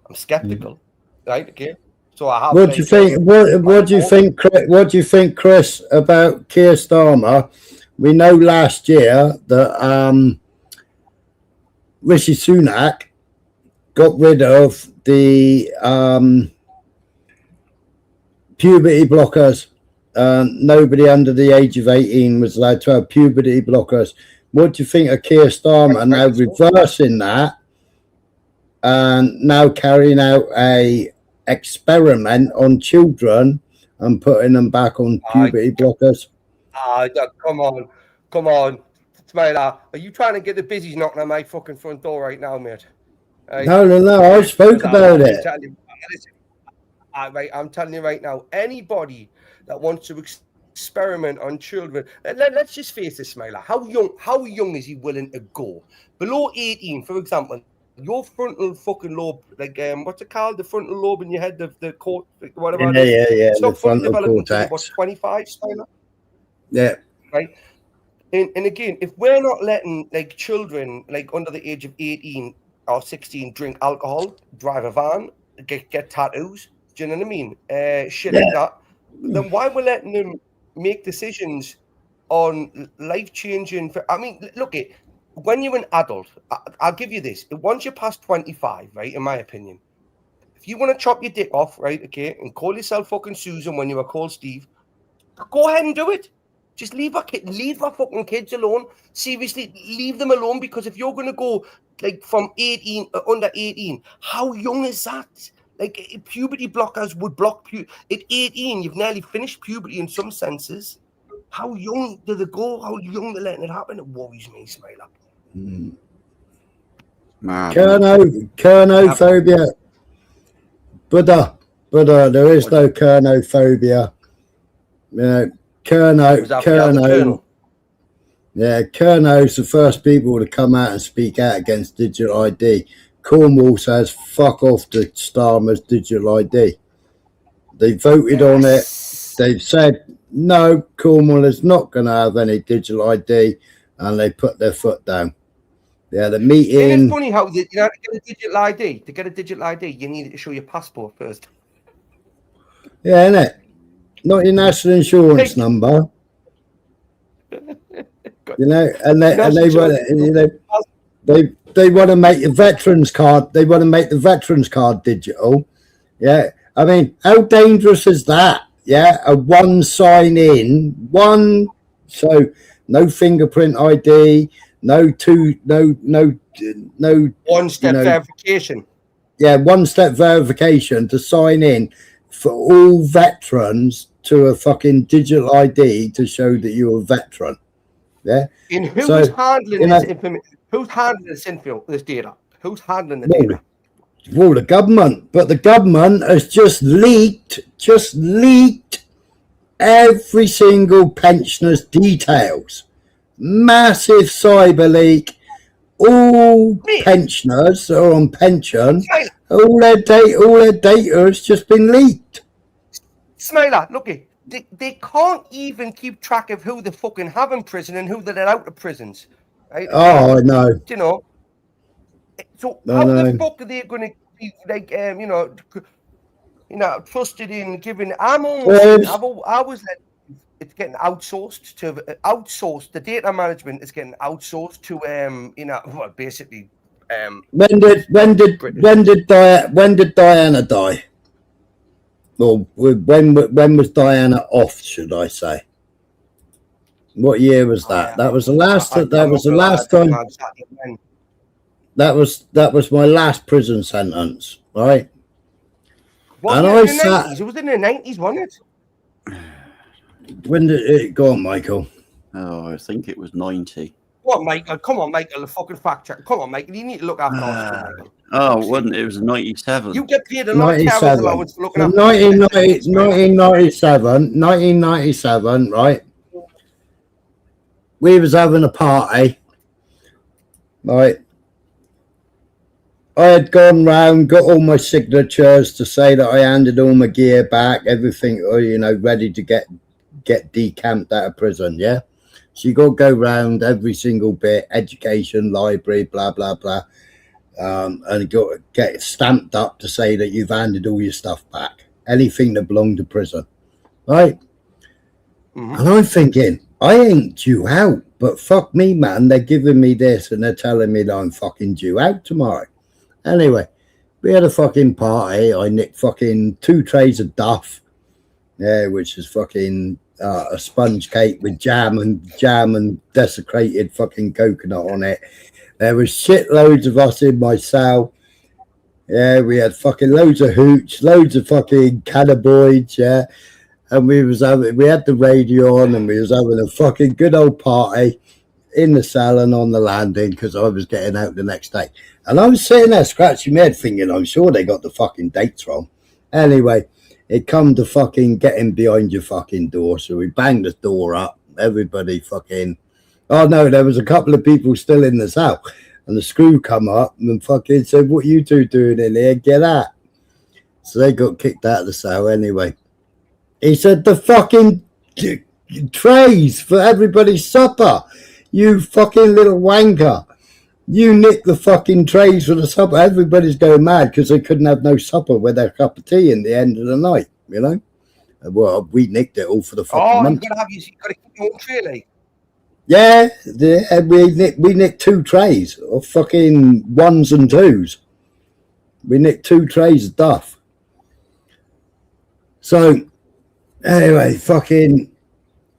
I'm skeptical, right? Okay. So I have. What do you think? What do you think? What do you think, Chris, about Keir Starmer? We know last year that Rishi Sunak got rid of the puberty blockers. Nobody under the age of 18 was allowed to have puberty blockers. What do you think of Keir Starmer now reversing that and now carrying out a experiment on children and putting them back on puberty blockers? Come on, Smiler. Are you trying to get the busies knocking on my fucking front door right now, mate? No. I spoke about it. I'm telling you right now. Anybody that wants to experiment on children, let's just face it, Smiler. How young is he willing to go? Below 18, for example. Your frontal fucking lobe, like what's it called? The frontal lobe in your head, the court, whatever it is. Yeah. It's not fully developed cortex. until about 25, Smiler. Yeah. Right. And again, if we're not letting like children like under the age of 18 or 16 drink alcohol, drive a van, get tattoos, do you know what I mean? Shit like that. Then why we're letting them make decisions on life-changing? I mean, look it. When you're an adult, I'll give you this. Once you're past 25, right, in my opinion, if you want to chop your dick off, right, okay, and call yourself fucking Susan when you were called Steve, go ahead and do it. Just leave our fucking kids alone. Seriously, leave them alone, because if you're going to go like from 18, under 18, how young is that? Like puberty blockers would block at 18, you've nearly finished puberty in some senses. How young do they go? How young they're letting it happen? It worries me, Smiler. Kernophobia. Buddha, there is no kernophobia. You know, Kerno. Yeah, Kerno's the first people to come out and speak out against digital ID. Cornwall says, fuck off to Starmer's digital ID. They voted on it. They've said, no, Cornwall is not going to have any digital ID, and they put their foot down. Yeah, the meeting. It's funny how to get a digital ID. To get a digital ID, you need to show your passport first. Yeah, innit? Not your national insurance number. You know, and they want to make the veterans card. They want to make the veterans card digital. Yeah, I mean, how dangerous is that? Yeah, a one sign in, so no fingerprint ID, no one step verification. Yeah, one step verification to sign in for all veterans to a fucking digital ID to show that you're a veteran. Yeah. And who's handling this information? Who's handling this data? Who's handling the data? Well, the government, but the government has just leaked every single pensioner's details. Massive cyber leak. All pensioners that are on pension All their data has just been leaked. Smiler, look it. They can't even keep track of who they fucking have in prison and who they let out of prisons. Right? Oh, I know. You know. So I how know. the fuck are they going to be like trusted in giving? I'm almost. I was like, it's getting outsourced to the data management is getting outsourced to well, basically. When did Diana die? Well, when was Diana off? Should I say? What year was that? That was the last. That was the last time. That was my last prison sentence, right? Wasn't it in the 90s? It was in the 90s, wasn't it? When did it go on, Michael? Oh, I think it was 90. What, Michael? Come on, Michael, the fucking fact check. Come on, Michael. You need to look after us, Michael. Oh, it wasn't. It was 97. You get paid a lot of carers allowance for looking after 1997, right? We was having a party, right? I had gone round, got all my signatures to say that I handed all my gear back, everything, ready to get decamped out of prison, yeah? So you got to go round every single bit, education, library, blah, blah, blah, and got to get stamped up to say that you've handed all your stuff back, anything that belonged to prison, right? And I'm thinking, I ain't due out, but fuck me, man, they're giving me this and they're telling me that I'm fucking due out tomorrow. Anyway, we had a fucking party. I nicked fucking 2 trays of Duff, yeah, which is fucking a sponge cake with jam and desecrated fucking coconut on it. There was shitloads of us in my cell. Yeah, we had fucking loads of hooch, loads of fucking cannabinoids, yeah. And we had the radio on and we was having a fucking good old party in the cell and on the landing because I was getting out the next day. And I was sitting there scratching my head thinking, I'm sure they got the fucking dates wrong. Anyway, it come to fucking getting behind your fucking door. So we banged the door up. Everybody fucking... Oh, no, there was a couple of people still in the cell. And the screw come up and fucking said, what you two doing in here? Get out. So they got kicked out of the cell anyway. He said, the fucking trays for everybody's supper. You fucking little wanker. You nicked the fucking trays for the supper. Everybody's going mad because they couldn't have no supper with their cup of tea in the end of the night, you know? Well, we nicked it all for the fucking month. You gotta keep your own tray, like. Yeah, we nicked 2 trays of fucking 1s and 2s. We nicked 2 trays of Duff. So, anyway, fucking...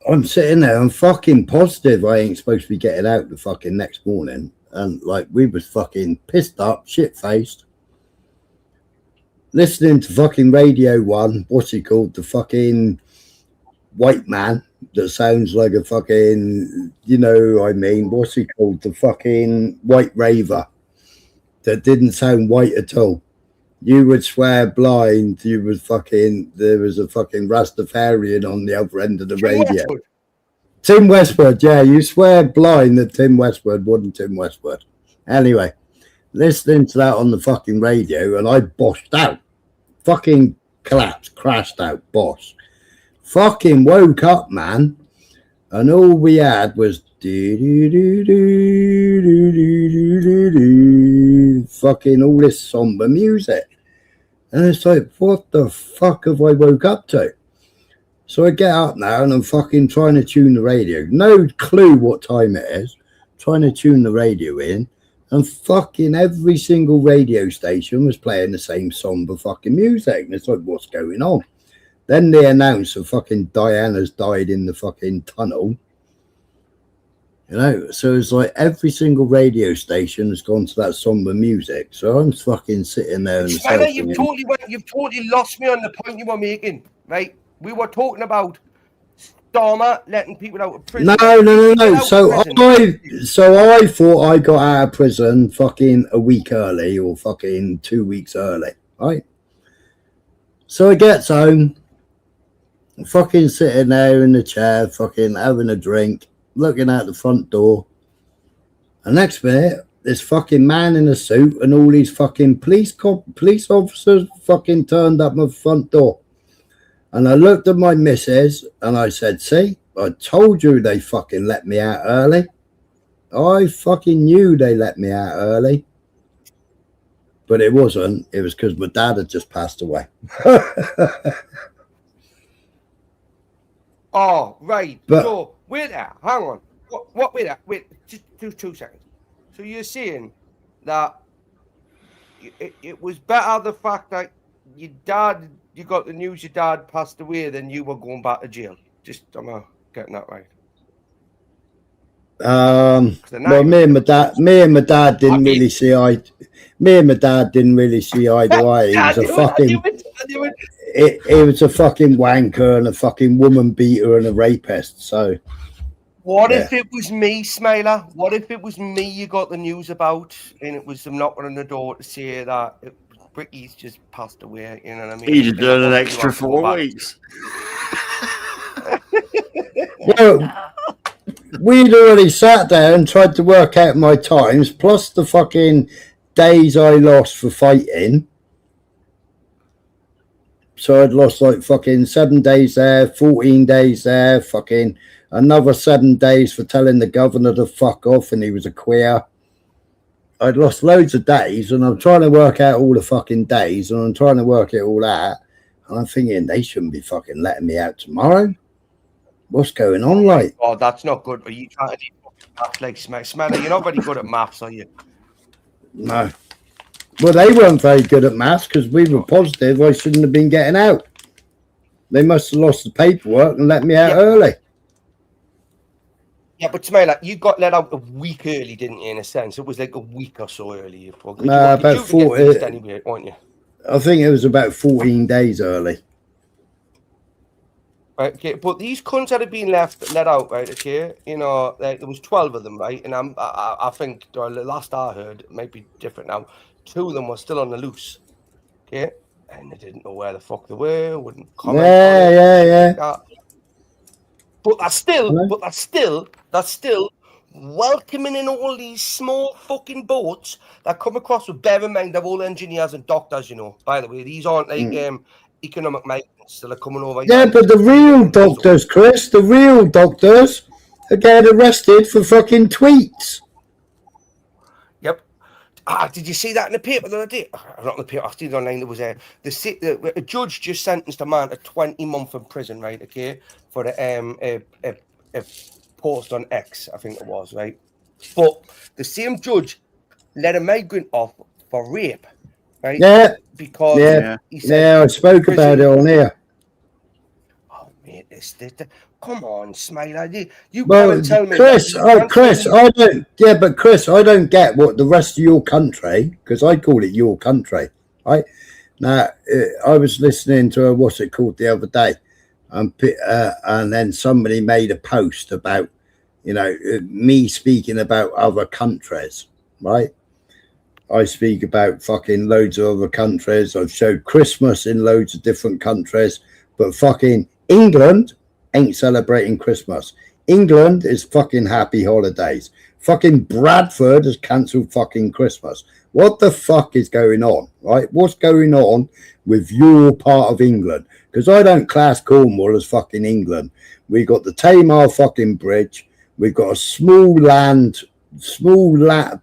I'm sitting there, I'm fucking positive I ain't supposed to be getting out the fucking next morning. And, like, we was fucking pissed up, shit-faced. Listening to fucking Radio 1, what's he called? The fucking white man that sounds like a fucking, what's he called? The fucking white raver that didn't sound white at all. You would swear blind there was a fucking Rastafarian on the other end of the radio. Tim Westwood, yeah, you swear blind that Tim Westwood wasn't Tim Westwood. Anyway, listening to that on the fucking radio, and I bossed out. Fucking collapsed, crashed out, boss. Fucking woke up, man. And all we had was fucking all this somber music. And it's like, what the fuck have I woke up to? So I get up now and I'm fucking trying to tune the radio. No clue what time it is. Trying to tune the radio in. And fucking every single radio station was playing the same somber fucking music. And it's like, what's going on? Then they announced that fucking Diana's died in the fucking tunnel. So it's like every single radio station has gone to that somber music. So I'm fucking sitting there and You've totally lost me on the point you were making, right? We were talking about Dharma letting people out of prison. No. So I thought I got out of prison fucking a week early or fucking 2 weeks early, right? So I gets home, fucking sitting there in the chair, fucking having a drink, looking out the front door. And next minute, this fucking man in a suit and all these fucking police officers fucking turned up my front door. And I looked at my missus and I said, see, I told you they fucking let me out early. I fucking knew they let me out early. But it wasn't. It was because my dad had just passed away. Oh, right. But- so, wait there. Hang on. What, wait there. Wait, just 2 seconds. So you're saying that it was better the fact that you got the news your dad passed away than you were going back to jail. Just, am I getting that right? Well, me and my dad didn't really see eye. Me and my dad didn't really see eye to eye. He was a fucking. It was a fucking wanker and a fucking woman beater and a rapist. So. What Yeah. if it was me, Smiler? What if it was me you got the news about and it was them knocking on the door to say that Ricky's just passed away? You know what I mean? He'd have done an Obviously, extra you have to go 4 back. weeks. Well, we'd already sat there and tried to work out my times, plus the fucking days I lost for fighting. So I'd lost like fucking 7 days there, 14 days there, fucking another 7 days for telling the governor to fuck off and he was a queer. I'd lost loads of days and I'm trying to work out all the fucking days and I'm trying to work it all out. And I'm thinking they shouldn't be fucking letting me out tomorrow. What's going on, like? Oh, that's not good. Are you trying to do maths like Smiler? You're not very good at maths, are you? No. Well, they weren't very good at maths because we were positive I shouldn't have been getting out. They must have lost the paperwork and let me out early. Yeah, but Smiler, you got let out a week early, didn't you, in a sense? It was like a week or so early. You were About due to get 4. released anyway, weren't you? I think it was about 14 days early. Right, okay, but these cunts that have been let out, right? Okay, you know, there was 12 of them, right? And I think the last I heard, it might be different now. 2 of them were still on the loose, okay, and they didn't know where the fuck they were, wouldn't comment. Yeah. But that's still welcoming in all these small fucking boats that come across with, bear in mind, they're all engineers and doctors, you know. By the way, these aren't like economic migrants that are coming over. Yeah, but the real doctors, Chris, the real doctors are getting arrested for fucking tweets. Yep. Did you see that in the paper the other day? Not in the paper, I've seen it online. There was a judge just sentenced a man to 20 months in prison, right? Okay, for a post on X, I think it was, right? But the same judge let a migrant off for rape, right? Yeah. Because he said, I spoke about it on here. Oh, mate, come on, Smiler. You Well, can't tell me. Chris, I don't. Yeah, but Chris, I don't get what the rest of your country, because I call it your country, right? Now, I was listening to what's it called the other day, and then somebody made a post about, you know, me speaking about other countries, right? I speak about fucking loads of other countries. I've showed Christmas in loads of different countries, but fucking England ain't celebrating Christmas. England is fucking happy holidays. Fucking Bradford has cancelled fucking Christmas. What the fuck is going on, right? What's going on with your part of England? Because I don't class Cornwall as fucking England. We got the Tamar fucking bridge. We've got a small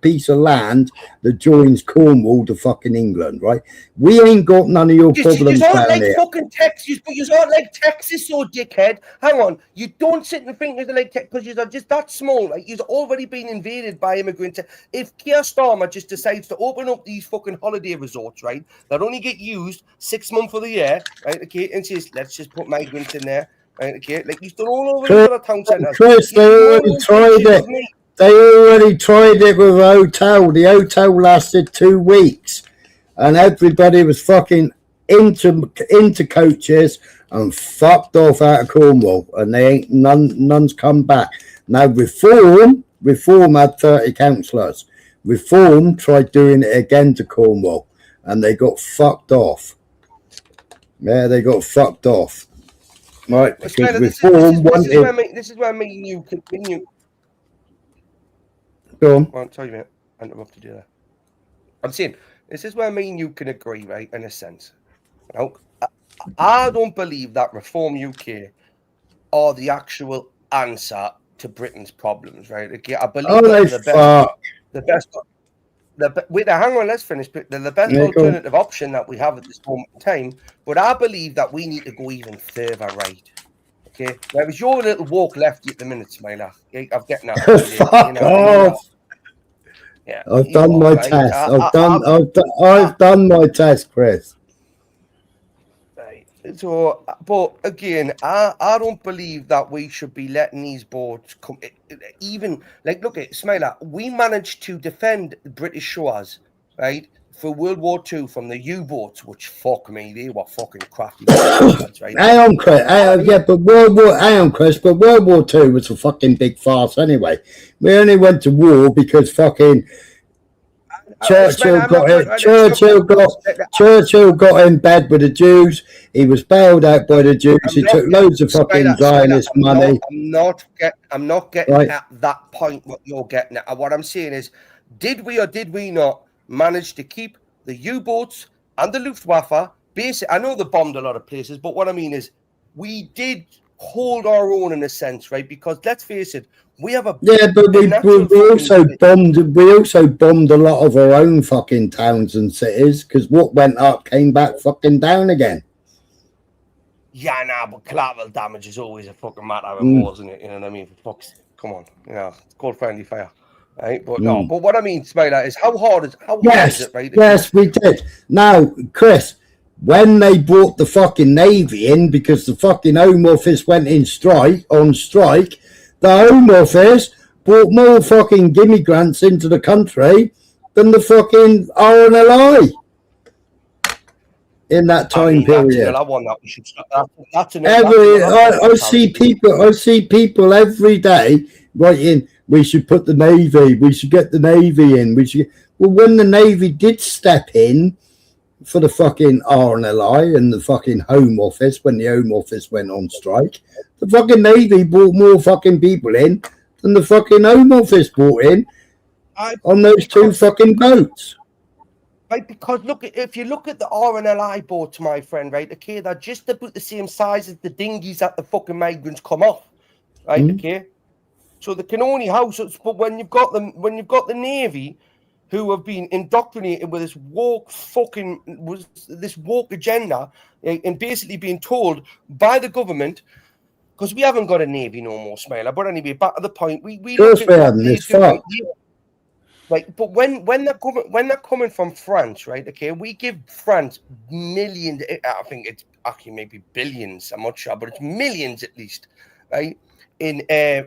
piece of land that joins Cornwall to fucking England, right? We ain't got none of your problems You aren't down like here. fucking Texas, but you aren't like Texas, so dickhead. Hang on, you don't sit and think you're like Texas because you're just that small. Like you've already been invaded by immigrants. If Keir Starmer just decides to open up these fucking holiday resorts, right, that only get used 6 months of the year, right? Okay, and says let's just put migrants in there, right? Okay, like you've done all over these other town centres. Chris, they already tried it. They already tried it with a hotel. The hotel lasted 2 weeks, and everybody was fucking into coaches and fucked off out of Cornwall, and they ain't none's come back. Now Reform had 30 councillors. Reform tried doing it again to Cornwall, and they got fucked off. Yeah, they got fucked off. Right, because Reform wanted. This is where me and you continue. Go on. Well, tell you, mate. interrupted you there. I'm saying this is where me and you can agree, right? In a sense, I don't believe that Reform UK are the actual answer to Britain's problems, right? Okay, I believe that they're the best. Wait, hang on, let's finish. They're the best alternative option that we have at this moment in time. But I believe that we need to go even further right. Okay, there was your little walk left at the minute, Smiler. Okay? I'm getting that. Fuck off. Yeah, I've done my test. I've done my test, Chris. So, but again, I don't believe that we should be letting these boats come. Even like, look at Smiler. We managed to defend British shores, right, for World War II from the U-boats, which fuck me, they were fucking crafty. Right? Hang on, Chris. But World War II was a fucking big farce anyway. We only went to war because fucking Churchill got in bed with the Jews. He was bailed out by the Jews. He took loads of fucking Zionist money. I'm not getting at that point what you're getting at. What I'm saying is, did we or did we not manage to keep the U-boats and the Luftwaffe basic? I know they bombed a lot of places, but what I mean is, we did hold our own in a sense, right? Because let's face it, we have a but we also bombed a lot of our own fucking towns and cities because what went up came back fucking down again. Yeah, but collateral damage is always a fucking matter in wars, isn't it? You know what I mean? Come on, it's called friendly fire, right? But no, but what I mean, Smiler, is how hard is it, right? Yes, we did. Now, Chris, when they brought the fucking Navy in because the fucking Home Office went on strike, the Home Office brought more fucking gimme grants into the country than the fucking RNLI in that time period. I see people every day writing, we should put the Navy, we should get the Navy in. Well, when the Navy did step in for the fucking RNLI and the fucking Home Office, when the Home Office went on strike, the fucking Navy brought more fucking people in than the fucking Home Office brought in on those two fucking boats. Right, because look, if you look at the RNLI boats, my friend, right, okay, they're just about the same size as the dinghies that the fucking migrants come off, right, okay. So they can only house us, but when you've got the Navy, who have been indoctrinated with this woke agenda, and basically being told by the government, because we haven't got a Navy no more, Smiler. But anyway, back to the point, we look at what they do. Right, but when they're coming from France, right? Okay, we give France millions. I think it's actually maybe billions. I'm not sure, but it's millions at least, right? In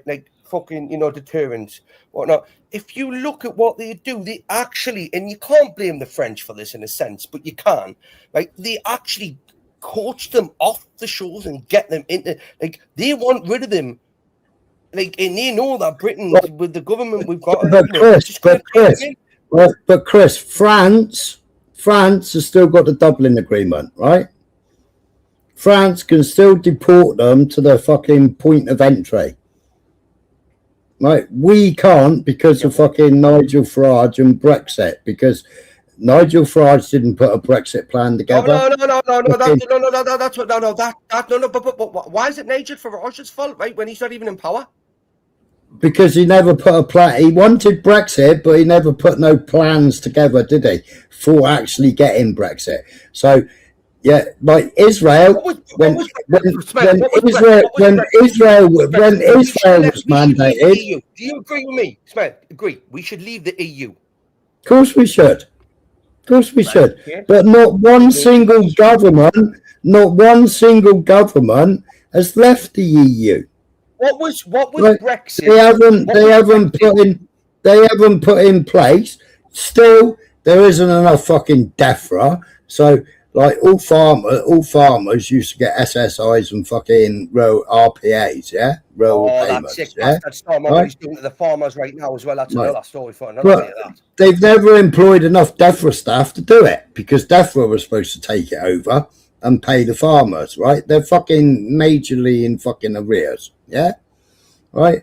like fucking deterrence, whatnot. If you look at what they do, they actually, and you can't blame the French for this in a sense, but you can, right? They actually coach them off the shores and get them into, like, they want rid of them. Like, and they know that Britain, with the government we've got. But Chris, France has still got the Dublin Agreement, right? France can still deport them to their fucking point of entry. Right? We can't because of fucking Nigel Farage and Brexit, because Nigel Farage didn't put a Brexit plan together. But why is it Nigel Farage's fault, right? When he's not even in power? Because he never put a plan. He wanted Brexit, but he never put no plans together, did he, for actually getting Brexit? So, yeah, like Israel, when Israel was mandated. Do you agree with me? Smith, agree. We should leave the EU. Of course we should. Of course we should. But not one single government has left the EU. What was Brexit? They haven't put in place. Still, there isn't enough fucking DEFRA. So, like, all farmers used to get SSIs and fucking RPAs, yeah, rural payments. That's sick. Yeah, that's what he's doing to the farmers right now as well. That's another story for another day of that. They've never employed enough DEFRA staff to do it because DEFRA was supposed to take it over and pay the farmers, right? They're fucking majorly in fucking arrears, yeah, right?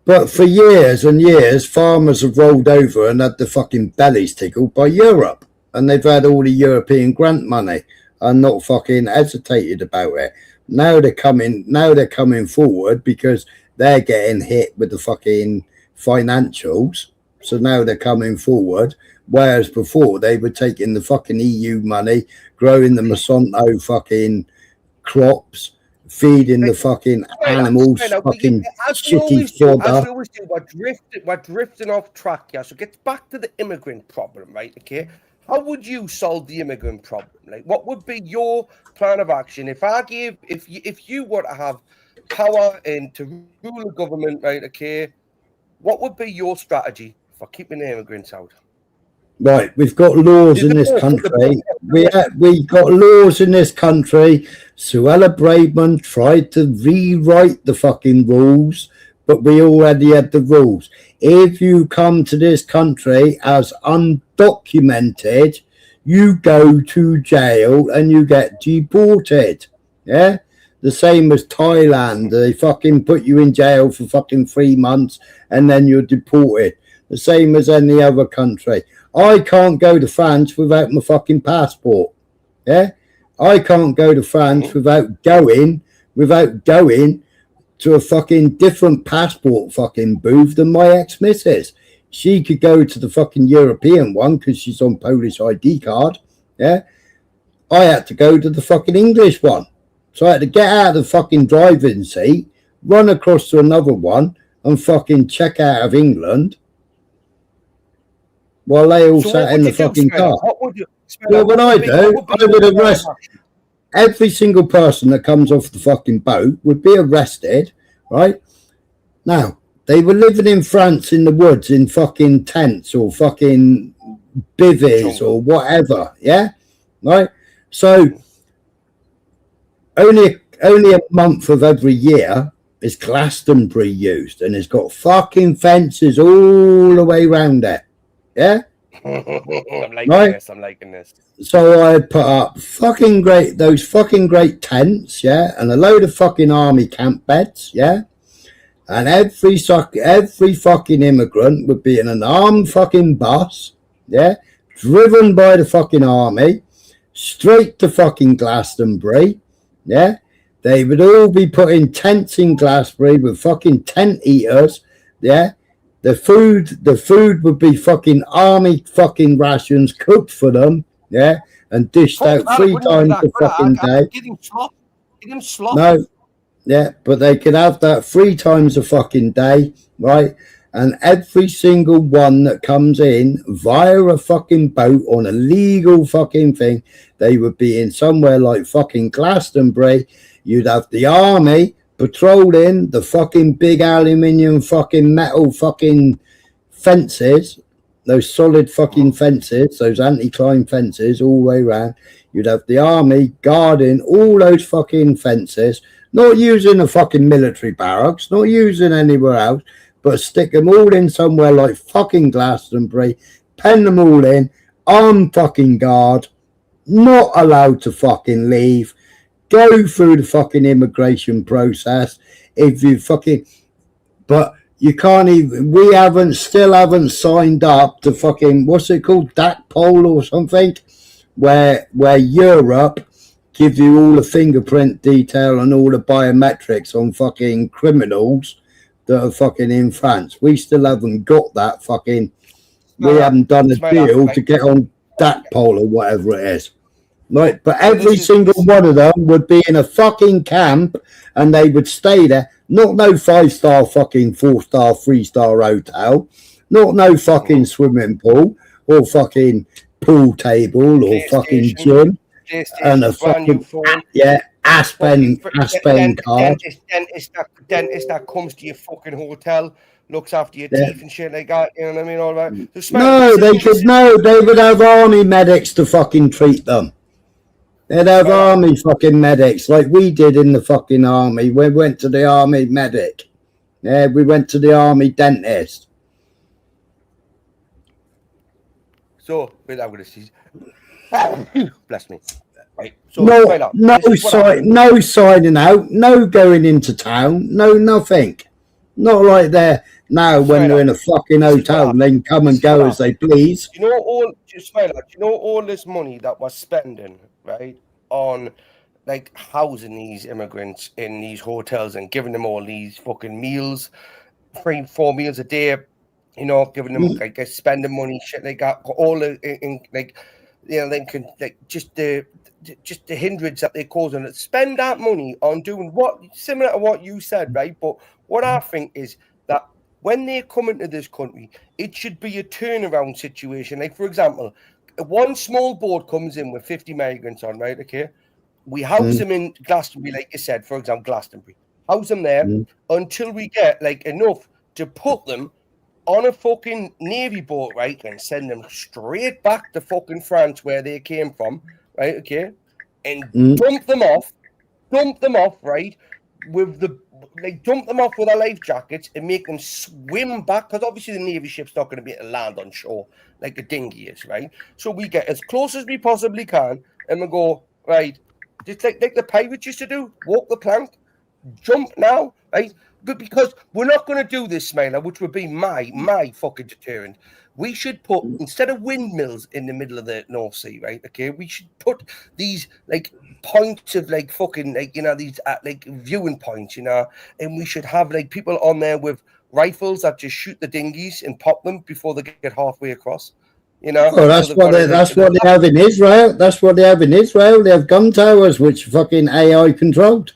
But for years and years, farmers have rolled over and had the fucking bellies tickled by Europe. And they've had all the European grant money and not fucking hesitated about it. Now they're coming forward because they're getting hit with the fucking financials. So now they're coming forward. Whereas before they were taking the fucking EU money, growing the Monsanto fucking crops, feeding the fucking animals, fucking shitty fodder. As we always do, we're drifting off track here. So it gets back to the immigrant problem, right? Okay. How would you solve the immigrant problem? Like, what would be your plan of action if you were to have power and to rule the government, right? Okay. What would be your strategy for keeping the immigrants out? Right, we've got laws in this country. We got laws in this country. Suella Braverman tried to rewrite the fucking rules, but we already had the rules. If you come to this country as undocumented, you go to jail and you get deported. Yeah? The same as Thailand. They fucking put you in jail for fucking 3 months and then you're deported. The same as any other country. I can't go to France without my fucking passport. Yeah? I can't go to France without going to a fucking different passport fucking booth than my ex-missus. She could go to the fucking European one because she's on Polish ID card. Yeah? I had to go to the fucking English one. So I had to get out of the fucking driving seat, run across to another one and fucking check out of England while they all sat in the fucking car. Well, what I would arrest every single person that comes off the fucking boat would be arrested, right? Now, they were living in France in the woods in fucking tents or fucking bivvies or whatever, yeah? Right? So, only a month of every year is Glastonbury used, and it's got fucking fences all the way around it. Yeah? I'm liking this. So I put up those fucking great tents, yeah, and a load of fucking army camp beds, yeah. And every fucking immigrant would be in an armed fucking bus, yeah, driven by the fucking army, straight to fucking Glastonbury, yeah. They would all be put in tents in Glastonbury with fucking tent eaters, yeah. The food would be fucking army fucking rations cooked for them, yeah, and dished out 3 times a fucking day. Give him slop. No, yeah, but they could have that 3 times a fucking day, right? And every single one that comes in via a fucking boat on a legal fucking thing, they would be in somewhere like fucking Glastonbury. You'd have the army patrolling the fucking big aluminium fucking metal fucking fences, those solid fucking fences, those anti-climb fences all the way around. You'd have the army guarding all those fucking fences, not using a fucking military barracks, not using anywhere else, but stick them all in somewhere like fucking Glastonbury, pen them all in, armed fucking guard, not allowed to fucking leave, go through the fucking immigration process. If you fucking, but you can't even, still haven't signed up to fucking, what's it called, DACPOL or something, where Europe give you all the fingerprint detail and all the biometrics on fucking criminals that are fucking in France. We still haven't got that fucking, we haven't done a deal to get on DACPOL or whatever it is. Right, but every single one of them would be in a fucking camp and they would stay there. Not no 5-star fucking 4-star, 3-star hotel. Not no fucking swimming pool or fucking pool table or fucking gym. And a fucking, Aspen card. Dentist that comes to your fucking hotel, looks after your teeth and shit like that. You know what I mean? All that. No, they would have army medics to fucking treat them. They'd have army fucking medics like we did in the fucking army. We went to the army medic. Yeah, we went to the army dentist. So, wait, I'm going to see. Bless me. Right. So, no signing out, no going into town, no nothing. Not like they're Now, when they're in a fucking hotel, they can come and go as they please. You know all this money that we're spending, right, on like housing these immigrants in these hotels and giving them all these fucking meals, 3-4 meals a day, you know, giving them like spending money, shit they got all in like, you know, they can like just the hindrance that they're causing. Spend that money on doing what similar to what you said, right? But what I think is that when they come into this country, it should be a turnaround situation. Like, for example, one small boat comes in with 50 migrants on, right? Okay. We house them in Glastonbury, like you said, for example, Glastonbury. House them there until we get like enough to put them on a fucking Navy boat, right? And send them straight back to fucking France where they came from, right? Okay. And dump them off, right? With the dump them off with their life jackets and make them swim back, because obviously the Navy ship's not going to be able to land on shore like a dinghy is, right? So we get as close as we possibly can and we go, right, just like the pirates used to do, walk the plank, jump now, right? But because we're not going to do this, Smiler, which would be my fucking deterrent. We should put, instead of windmills in the middle of the North Sea, right? Okay, we should put these like points of like fucking like, you know, these like viewing points, you know, and we should have like people on there with rifles that just shoot the dinghies and pop them before they get halfway across. You know, well, that's what they have in Israel. That's what they have in Israel. They have gun towers which are fucking AI controlled.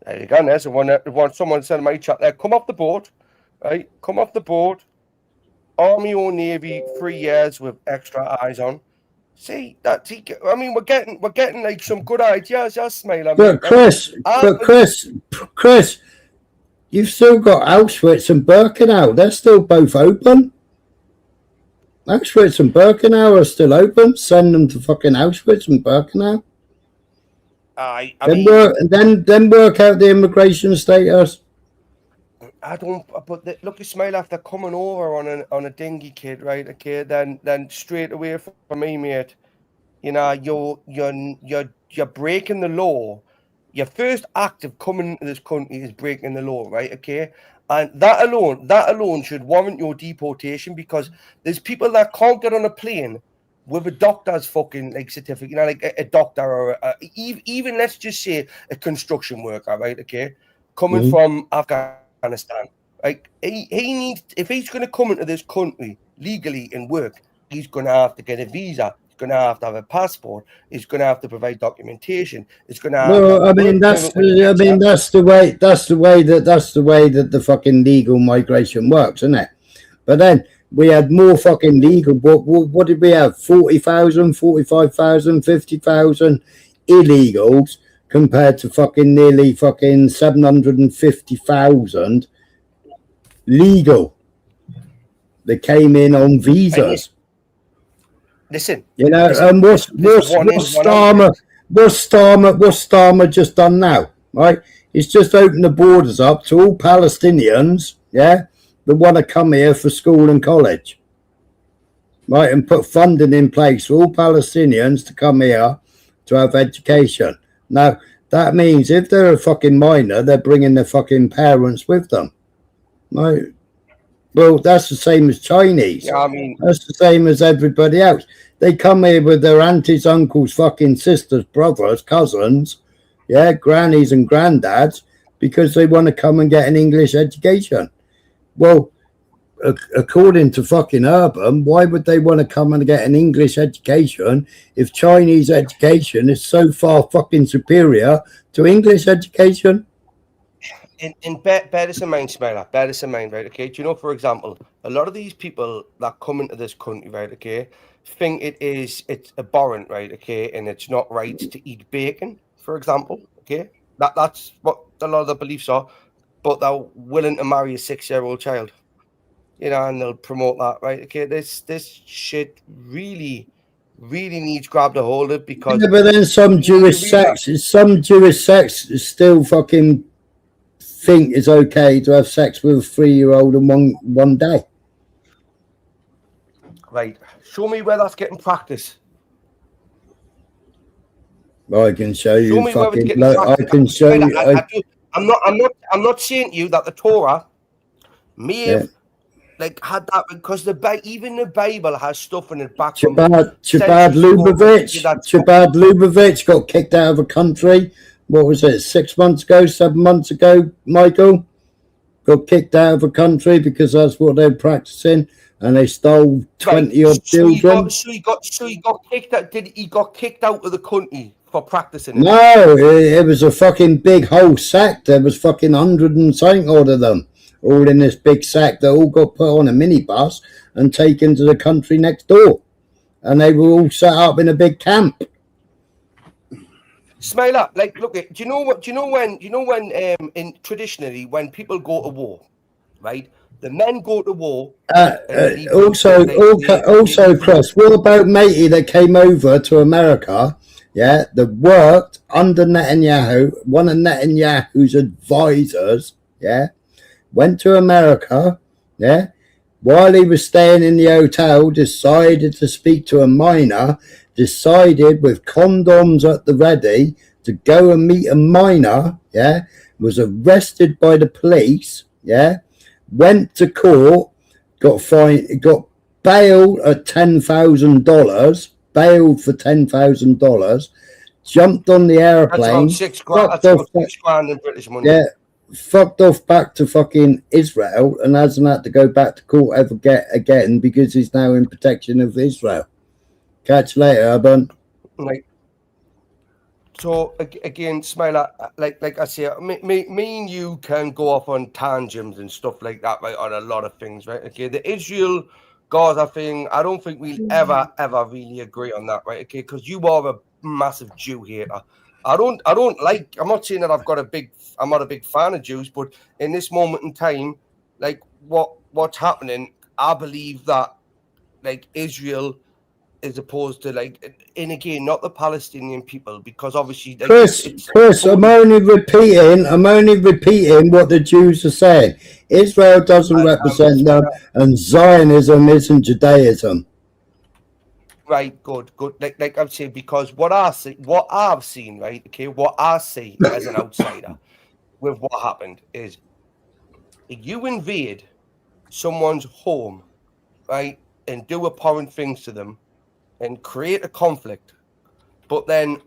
There you go. There's one. Someone said in my chat there, come off the board, right? Come off the board. Army or Navy, 3 years with extra eyes on. See that? I mean, we're getting like some good ideas, yes, Smail. But Chris, you've still got Auschwitz and Birkenau. They're still both open. Auschwitz and Birkenau are still open. Send them to fucking Auschwitz and Birkenau. Then work out the immigration status. I don't. But look, Ismail, after coming over on a dinghy, kid, right? Okay, then straight away from me, mate. You know, you're breaking the law. Your first act of coming into this country is breaking the law, right? Okay, and that alone should warrant your deportation, because there's people that can't get on a plane with a doctor's fucking like certificate, you know, like a doctor or even let's just say a construction worker, right? Okay, coming from Afghanistan, like he needs, if he's going to come into this country legally and work, he's going to have to get a visa. He's going to have a passport. He's going to have to provide documentation. He's going to have. Well, I mean that's the way that the fucking legal migration works, isn't it? But then we had more fucking legal. What did we have? 40,000, 45,000, 50,000 illegals compared to fucking nearly fucking 750,000 legal that came in on visas. Listen, you know, and what's Starmer just done now, right? He's just opened the borders up to all Palestinians, yeah, that want to come here for school and college, right, and put funding in place for all Palestinians to come here to have education. Now, that means if they're a fucking minor, they're bringing their fucking parents with them, right? Well, that's the same as Chinese. Yeah, I mean, that's the same as everybody else. They come here with their aunties, uncles, fucking sisters, brothers, cousins, yeah, grannies and granddads, because they want to come and get an English education. Well, according to fucking Urban, why would they want to come and get an English education if Chinese education is so far fucking superior to English education? And bear this in mind, Smiler, bear this in mind, right, okay? Do you know, for example, a lot of these people that come into this country, right, okay, think it's abhorrent, right, okay, and it's not right to eat bacon, for example, okay? That's what a lot of the beliefs are, but they're willing to marry a 6-year-old child, you know, and they'll promote that, right, okay? This shit really needs grabbed a hold of, because... Yeah, but then some Jewish sects is still fucking... think it's okay to have sex with a 3-year-old in one day. Right. Show me where that's getting practice. I can show you Show me where it's fucking. getting I can show you. I'm not saying to you that the Torah may have like had that because even the Bible has stuff in it back from Chabad Lubavitch got kicked out of a country. What was it? 6 months ago, 7 months ago, Michael got kicked out of a country because that's what they're practicing, and they stole 20 odd children. So he got kicked out. He got kicked out of the country for practicing it? No, it was a fucking big whole sect. There was fucking 100 and something odd of them, all in this big sack that all got put on a minibus and taken to the country next door, and they were all set up in a big camp. Smiler, like, look, do you know what? Do you know when? In traditionally, when people go to war, right? The men go to war. Also, Chris, what about matey that came over to America? Yeah, that worked under Netanyahu. One of Netanyahu's advisors. Yeah, went to America. Yeah, while he was staying in the hotel, decided to speak to a minor. Decided with condoms at the ready to go and meet a minor. Yeah, was arrested by the police. Yeah. Went to court, got bailed at $10,000, bailed for $10,000, jumped on the airplane. That's about six grand in British money. Yeah, fucked off back to fucking Israel and hasn't had to go back to court ever again because he's now in protection of Israel. Catch you later, Urban. Like, so again, Smiler, like I say, me and you can go off on tangents and stuff like that, right? On a lot of things, right? Okay, the Israel Gaza thing, I don't think we'll ever really agree on that, right? Okay, because you are a massive Jew hater. I'm not saying that I'm not a big fan of Jews, but in this moment in time, like what's happening, I believe that like Israel, as opposed to and again, not the Palestinian people, because obviously, Chris, I'm only repeating what the Jews are saying. Israel doesn't represent them, and Zionism isn't Judaism. Right, good. Like I'm saying, because what I've seen, right? Okay, what I see as an outsider with what happened is you invade someone's home, right, and do abhorrent things to them and create a conflict, but then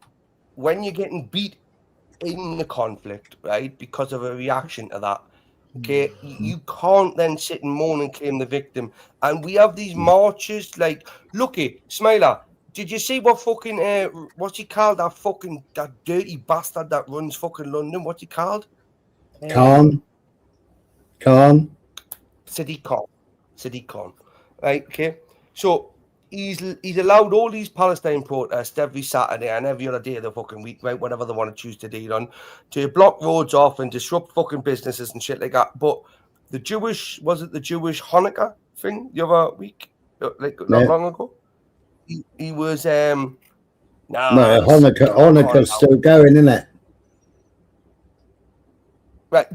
when you're getting beat in the conflict, right, because of a reaction to that, okay, you can't then sit and moan and claim the victim. And we have these marches like, looky, Smiler, did you see what fucking what's he called, that dirty bastard that runs fucking London? What's he called? Khan. Sadiq Khan, right? Okay, so he's allowed all these Palestine protests every Saturday and every other day of the fucking week, right? Whatever they want to choose to do on, to block roads off and disrupt fucking businesses and shit like that. But the Jewish Hanukkah thing the other week, not long ago, he was Hanukkah's still going, isn't it? Right,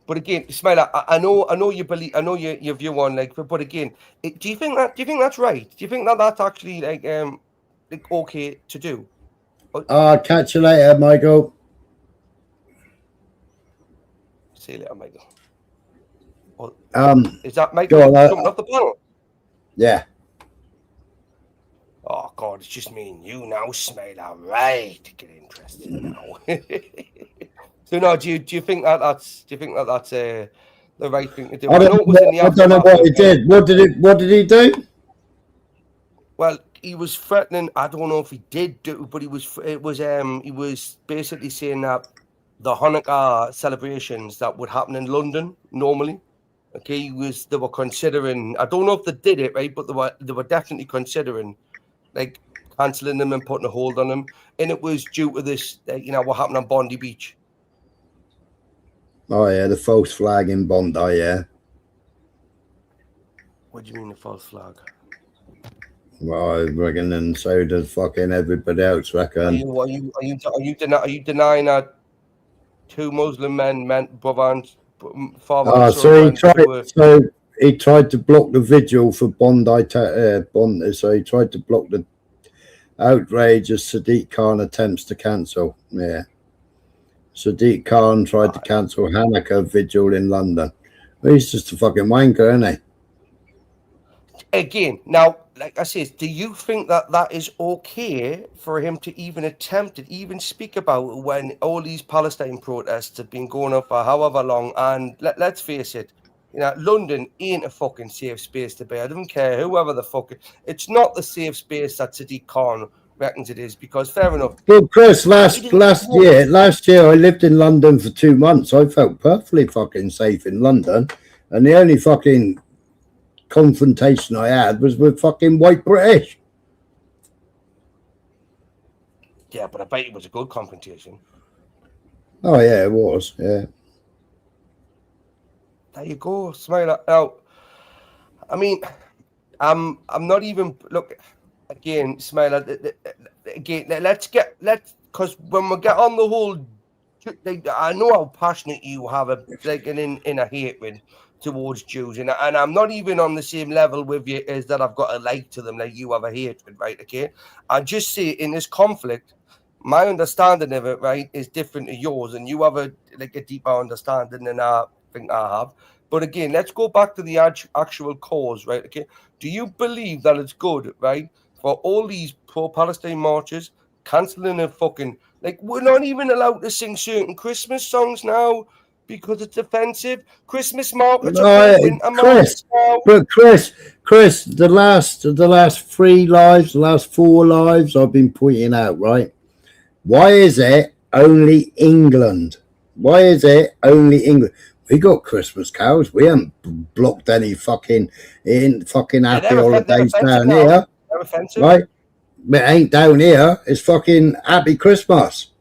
but again, Ismail, I know you believe, I know your view on but again, do you think that's right? Do you think that that's actually like okay to do? Catch you later, Michael. See you later, Michael. Well, is that go Michael on, jumping off the panel? Yeah. Oh God, it's just me and you now, Ismail. Right, get interested now. So no, do you think that's the right thing to do? I don't know what he did. What did he do? Well, he was threatening. I don't know if he did do, but he was basically saying that the Hanukkah celebrations that would happen in London normally, okay, they were considering. I don't know if they did it right, but they were definitely considering like cancelling them and putting a hold on them, and it was due to this, what happened on Bondi Beach. Oh yeah, the false flag in Bondi, yeah. What do you mean the false flag? Well, I reckon, and so does fucking everybody else, reckon. Are you denying that two Muslim men, brother and father? And So he tried to block the vigil for Bondi. So he tried to block the outrageous Sadiq Khan attempts to cancel. Yeah. Sadiq Khan tried to cancel Hanukkah vigil in London. Well, he's just a fucking wanker, isn't he? Again, now, like I said, do you think that that is okay for him to even attempt it, even speak about it when all these Palestine protests have been going on for however long? And let's face it, you know, London ain't a fucking safe space to be. I don't care whoever the fuck it's not the safe space that Sadiq Khan reckons it is, because fair enough. Well, Chris, last year I lived in London for 2 months. I felt perfectly fucking safe in London, and the only fucking confrontation I had was with fucking white British. Yeah, but I bet it was a good confrontation. Oh yeah, it was. Yeah. There you go, Smiler. Now, I mean, I'm not even look again, Smiler. Again, because when we get on the whole, like, I know how passionate you have an inner hatred towards Jews, and I'm not even on the same level with you as that I've got a like to them, like you have a hatred, right? Okay, I just say in this conflict, my understanding of it, right, is different to yours, and you have a deeper understanding than I think I have. But again, let's go back to the actual cause, right? Okay, do you believe that it's good, right, for all these pro-Palestine marches cancelling a fucking, like, we're not even allowed to sing certain Christmas songs now because it's offensive? Christmas markets are winter markets now. But Chris, the last 3 lives, the last 4 lives I've been pointing out, right? Why is it only England? Why is it only England? We got Christmas carols. We haven't blocked any fucking happy holidays down here, right? But it ain't down here. It's fucking happy Christmas,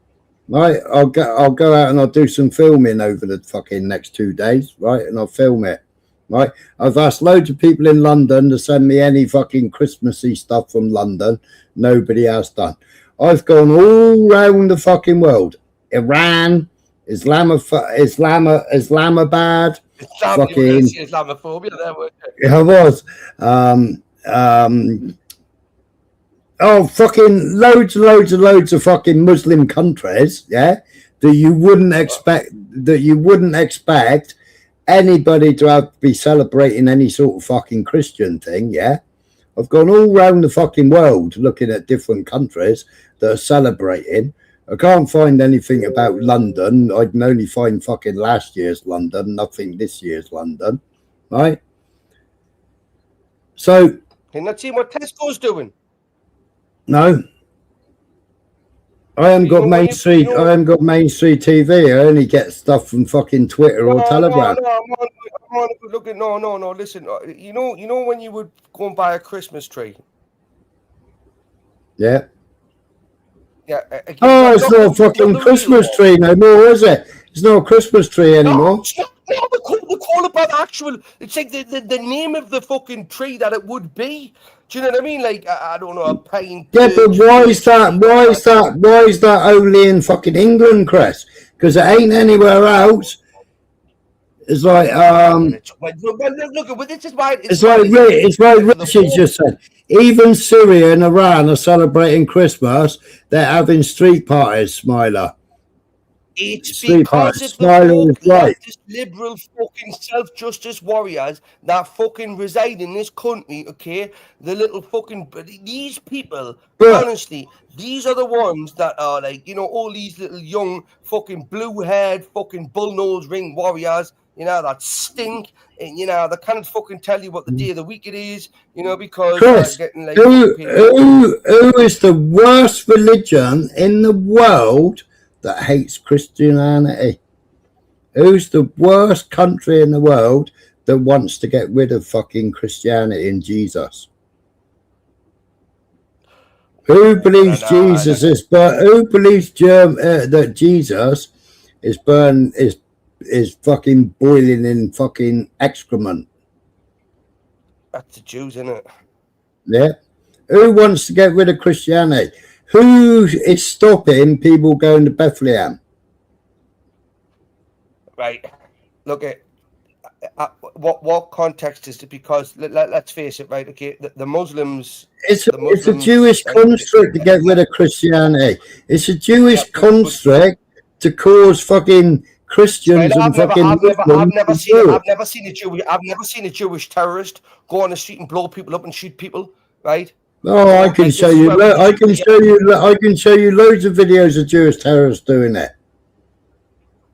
right? I'll go out and I'll do some filming over the fucking next 2 days, right? And I'll film it, right? I've asked loads of people in London to send me any fucking Christmassy stuff from London. Nobody has done. I've gone all round the fucking world. Iran, Islamabad, fucking Islamophobia there, weren't you? I was. Oh, fucking loads of fucking Muslim countries, yeah, that you wouldn't expect anybody to be celebrating any sort of fucking Christian thing, yeah. I've gone all round the fucking world looking at different countries that are celebrating. I can't find anything about London. I can only find fucking last year's London, nothing this year's London, right? So, Can you not see what Tesco's doing? no. I haven't got Main Street. I haven't got Main Street TV. I only get stuff from fucking Twitter or Telegram. No. Listen, you know when you would go and buy a Christmas tree. Yeah. Yeah. Oh, it's not a fucking Christmas tree no more, is it? It's not a Christmas tree anymore. No, it's not. No, they call it by the actual. It's like the name of the fucking tree that it would be. Do you know what I mean? Like, I don't know, a pine. Yeah, but why is that only in fucking England, Chris? Because it ain't anywhere else. It's like Look, this is why it's like Richard just said. Even Syria and Iran are celebrating Christmas. They're having street parties, Smiler. It's because of the leftist, liberal, fucking self-justice warriors that fucking reside in this country, okay? The little fucking... These people, honestly, these are the ones that are like, you know, all these little young fucking blue-haired fucking bull-nose ring warriors, you know, that stink, and, you know, they can't fucking tell you what the day of the week it is, you know, because Chris, getting like... who is the worst religion in the world that hates Christianity? Who's the worst country in the world that wants to get rid of fucking Christianity and Jesus? Who believes Jesus is who believes that Jesus is fucking boiling in fucking excrement? That's the Jews, isn't it? Yeah. Who wants to get rid of Christianity? Who is stopping people going to Bethlehem? Right. Look, what context is it? Because let's face it, right? Okay, the Muslims. It's Muslims, a Jewish construct to get rid of Christianity. It's a Jewish construct to cause fucking Christians and fucking Muslims I've never seen a Jewish terrorist go on the street and blow people up and shoot people, right? Oh, I can show you. I can show you. I can show you loads of videos of Jewish terrorists doing it.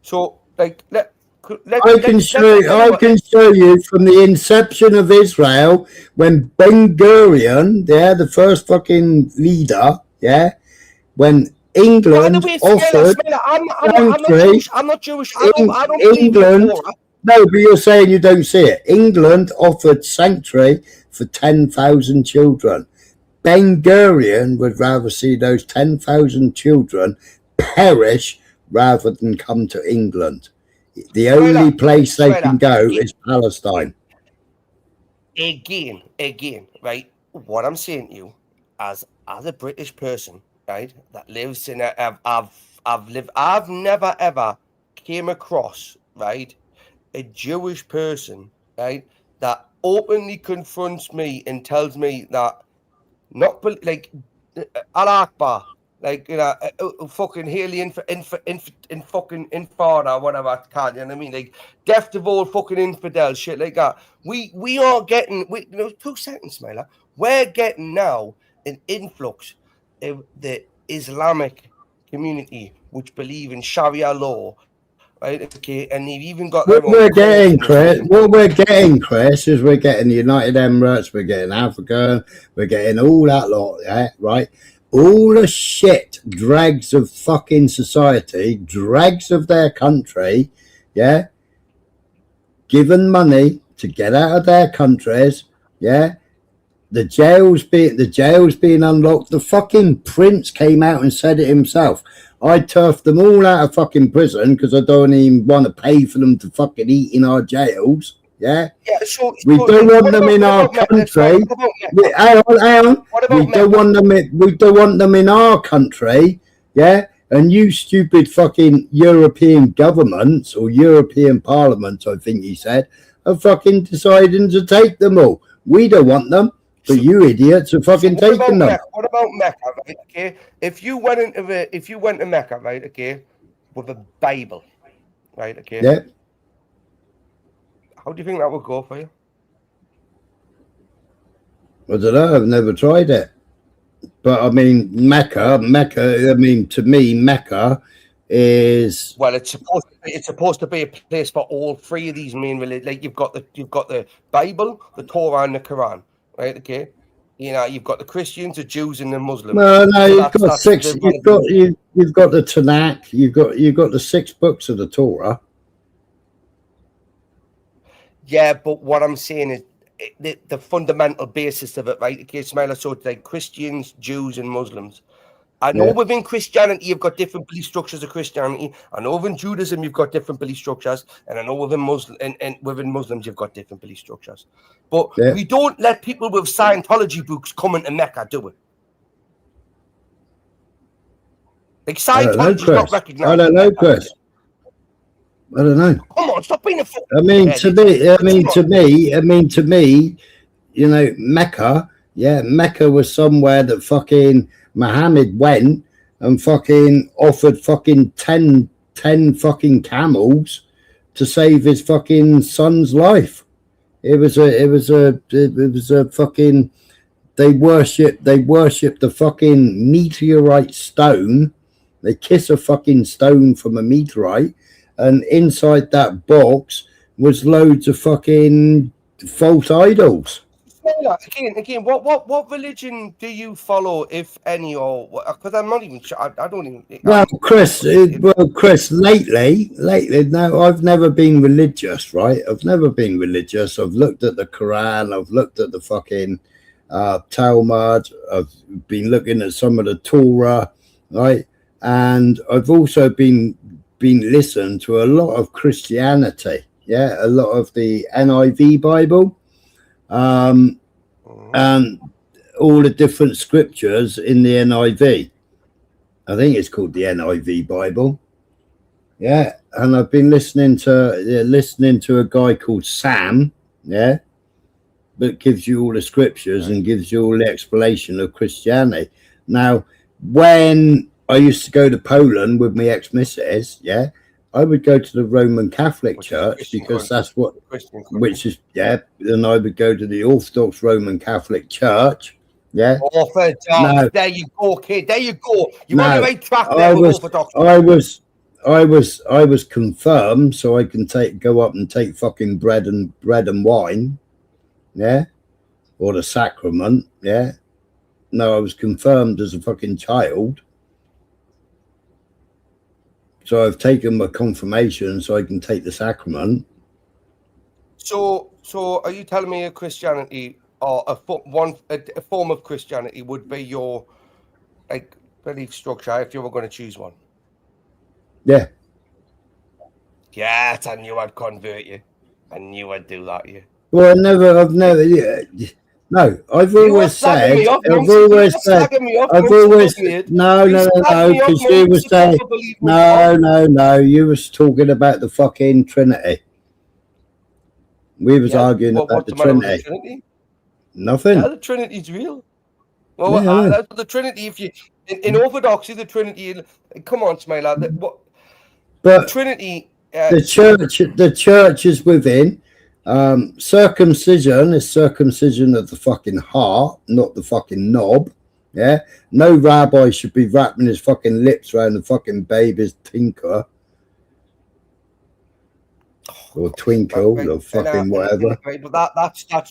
So, like, I can show you from the inception of Israel when Ben Gurion, the first fucking leader, when England offered sanctuary. I'm not Jewish. England. No, but you're saying you don't see it. England offered sanctuary for 10,000 children. Ben Gurion would rather see those 10,000 children perish rather than come to England. The only place they can go is Palestine. Again, right? What I'm saying to you, as a British person, right, that lives in I've never ever came across, right, a Jewish person, right, that openly confronts me and tells me that not like Al Akbar, like, you know, fucking hail the fucking infada, whatever it's called, you know what I mean? Like, death to all fucking infidels, shit like that. We are getting, 2 seconds, Smiler. We're getting now an influx of the Islamic community which believe in Sharia law, right? Okay, and they've even got their What we're getting, Chris, is we're getting the United Emirates, we're getting Africa, we're getting all that lot, right? All the shit dregs of fucking society, dregs of their country, given money to get out of their countries, the jails being unlocked. The fucking prince came out and said it himself. I turfed them all out of fucking prison because I don't even want to pay for them to fucking eat in our jails. We don't want them in our country. Hang on. We don't want them in our country. And you stupid fucking European governments or European parliaments, I think he said, are fucking deciding to take them all. We don't want them, but you idiots are fucking taking them. What about Mecca, right? Okay, if you went to Mecca, right? Okay, with a Bible, right? Okay. Yeah. How do you think that would go for you? I don't know. I've never tried it, but I mean, Mecca. I mean, to me, Mecca is it's supposed to be a place for all 3 of these main religions. Like you've got the Bible, the Torah, and the Quran, right? Okay, you know, you've got the Christians, the Jews, and the Muslims. No, you've got 6. You've got the Tanakh. You've got the 6 books of the Torah. Yeah, but what I'm saying is the fundamental basis of it, right? Okay, Smiler, so it's like Christians, Jews, and Muslims. I know within Christianity you've got different belief structures of Christianity. I know within Judaism you've got different belief structures, and I know within within Muslims you've got different belief structures. But we don't let people with Scientology books come into Mecca, do it. Like Scientology is not recognized. I don't know, Chris. I don't know. Come on, stop being a fucking. To me, you know, Mecca. Yeah, Mecca was somewhere that fucking Muhammad went and fucking offered fucking 10 fucking camels to save his fucking son's life. It was a fucking. They worship the fucking meteorite stone. They kiss a fucking stone from a meteorite. And inside that box was loads of fucking false idols. Again, what religion do you follow, if any, or because I'm not even sure. I don't even. Well, Chris, lately, no, I've never been religious, right? I've never been religious. I've looked at the Quran. I've looked at the fucking Talmud. I've been looking at some of the Torah, right? And I've also been listened to a lot of Christianity, a lot of the NIV Bible, and all the different scriptures in the NIV. I think it's called the NIV Bible. Yeah, and I've been listening to a guy called Sam, yeah, that gives you all the scriptures and gives you all the explanation of Christianity. Now, when I used to go to Poland with my ex-missus, yeah, I would go to the Roman Catholic Church because that's what, which is, yeah, and I would go to the Orthodox Roman Catholic Church, yeah. Orthodox. No. There you go, kid. There you go. You're on No, the right track there with Orthodox. I was confirmed, so I can go up and take fucking bread and wine, yeah, or the sacrament, yeah. No, I was confirmed as a fucking child, so I've taken my confirmation, so I can take the sacrament. So are you telling me a Christianity or a form of Christianity would be your like belief structure if you were going to choose one? Yeah. Yes, I knew I'd convert you. I knew I'd do that. You. Well, I've never. Yeah, no, I've always said. No, because you were saying. No, you was talking about the fucking Trinity. We was arguing about the Trinity. Nothing. Yeah, the Trinity's real. Well, that's the Trinity. If you in Orthodoxy, the Trinity. Come on, Smiler. What? But the Trinity. The church is within. Circumcision is circumcision of the fucking heart, not the fucking knob. Yeah. No rabbi should be wrapping his fucking lips around the fucking baby's tinker. Or twinkle or fucking whatever. But that's like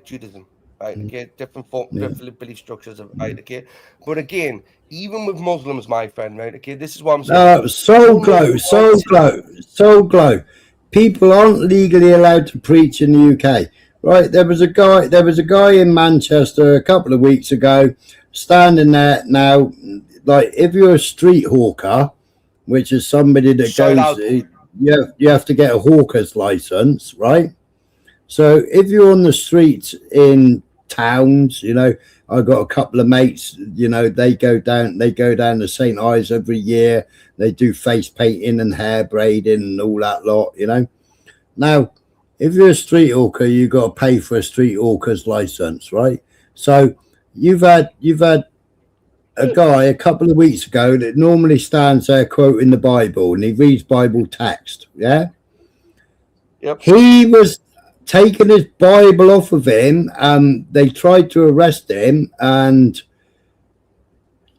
Judaism, right? Okay, different different belief structures, right? Okay, but again, even with Muslims, my friend, right? Okay, this is what I'm saying. Soul glow. People aren't legally allowed to preach in the UK, right? There was a guy in Manchester a couple of weeks ago, standing there. Now, like if you're a street hawker, which is somebody that goes. You have to get a hawker's license, right? So if you're on the streets in towns, you know, I've got a couple of mates, you know, they go down to St. Ives every year. They do face painting and hair braiding and all that lot, you know. Now, if you're a street hawker, you've got to pay for a street hawker's license, right? So you've had a guy a couple of weeks ago that normally stands there quoting the Bible and he reads Bible text, yeah? Yep. He was taking his Bible off of him and they tried to arrest him, and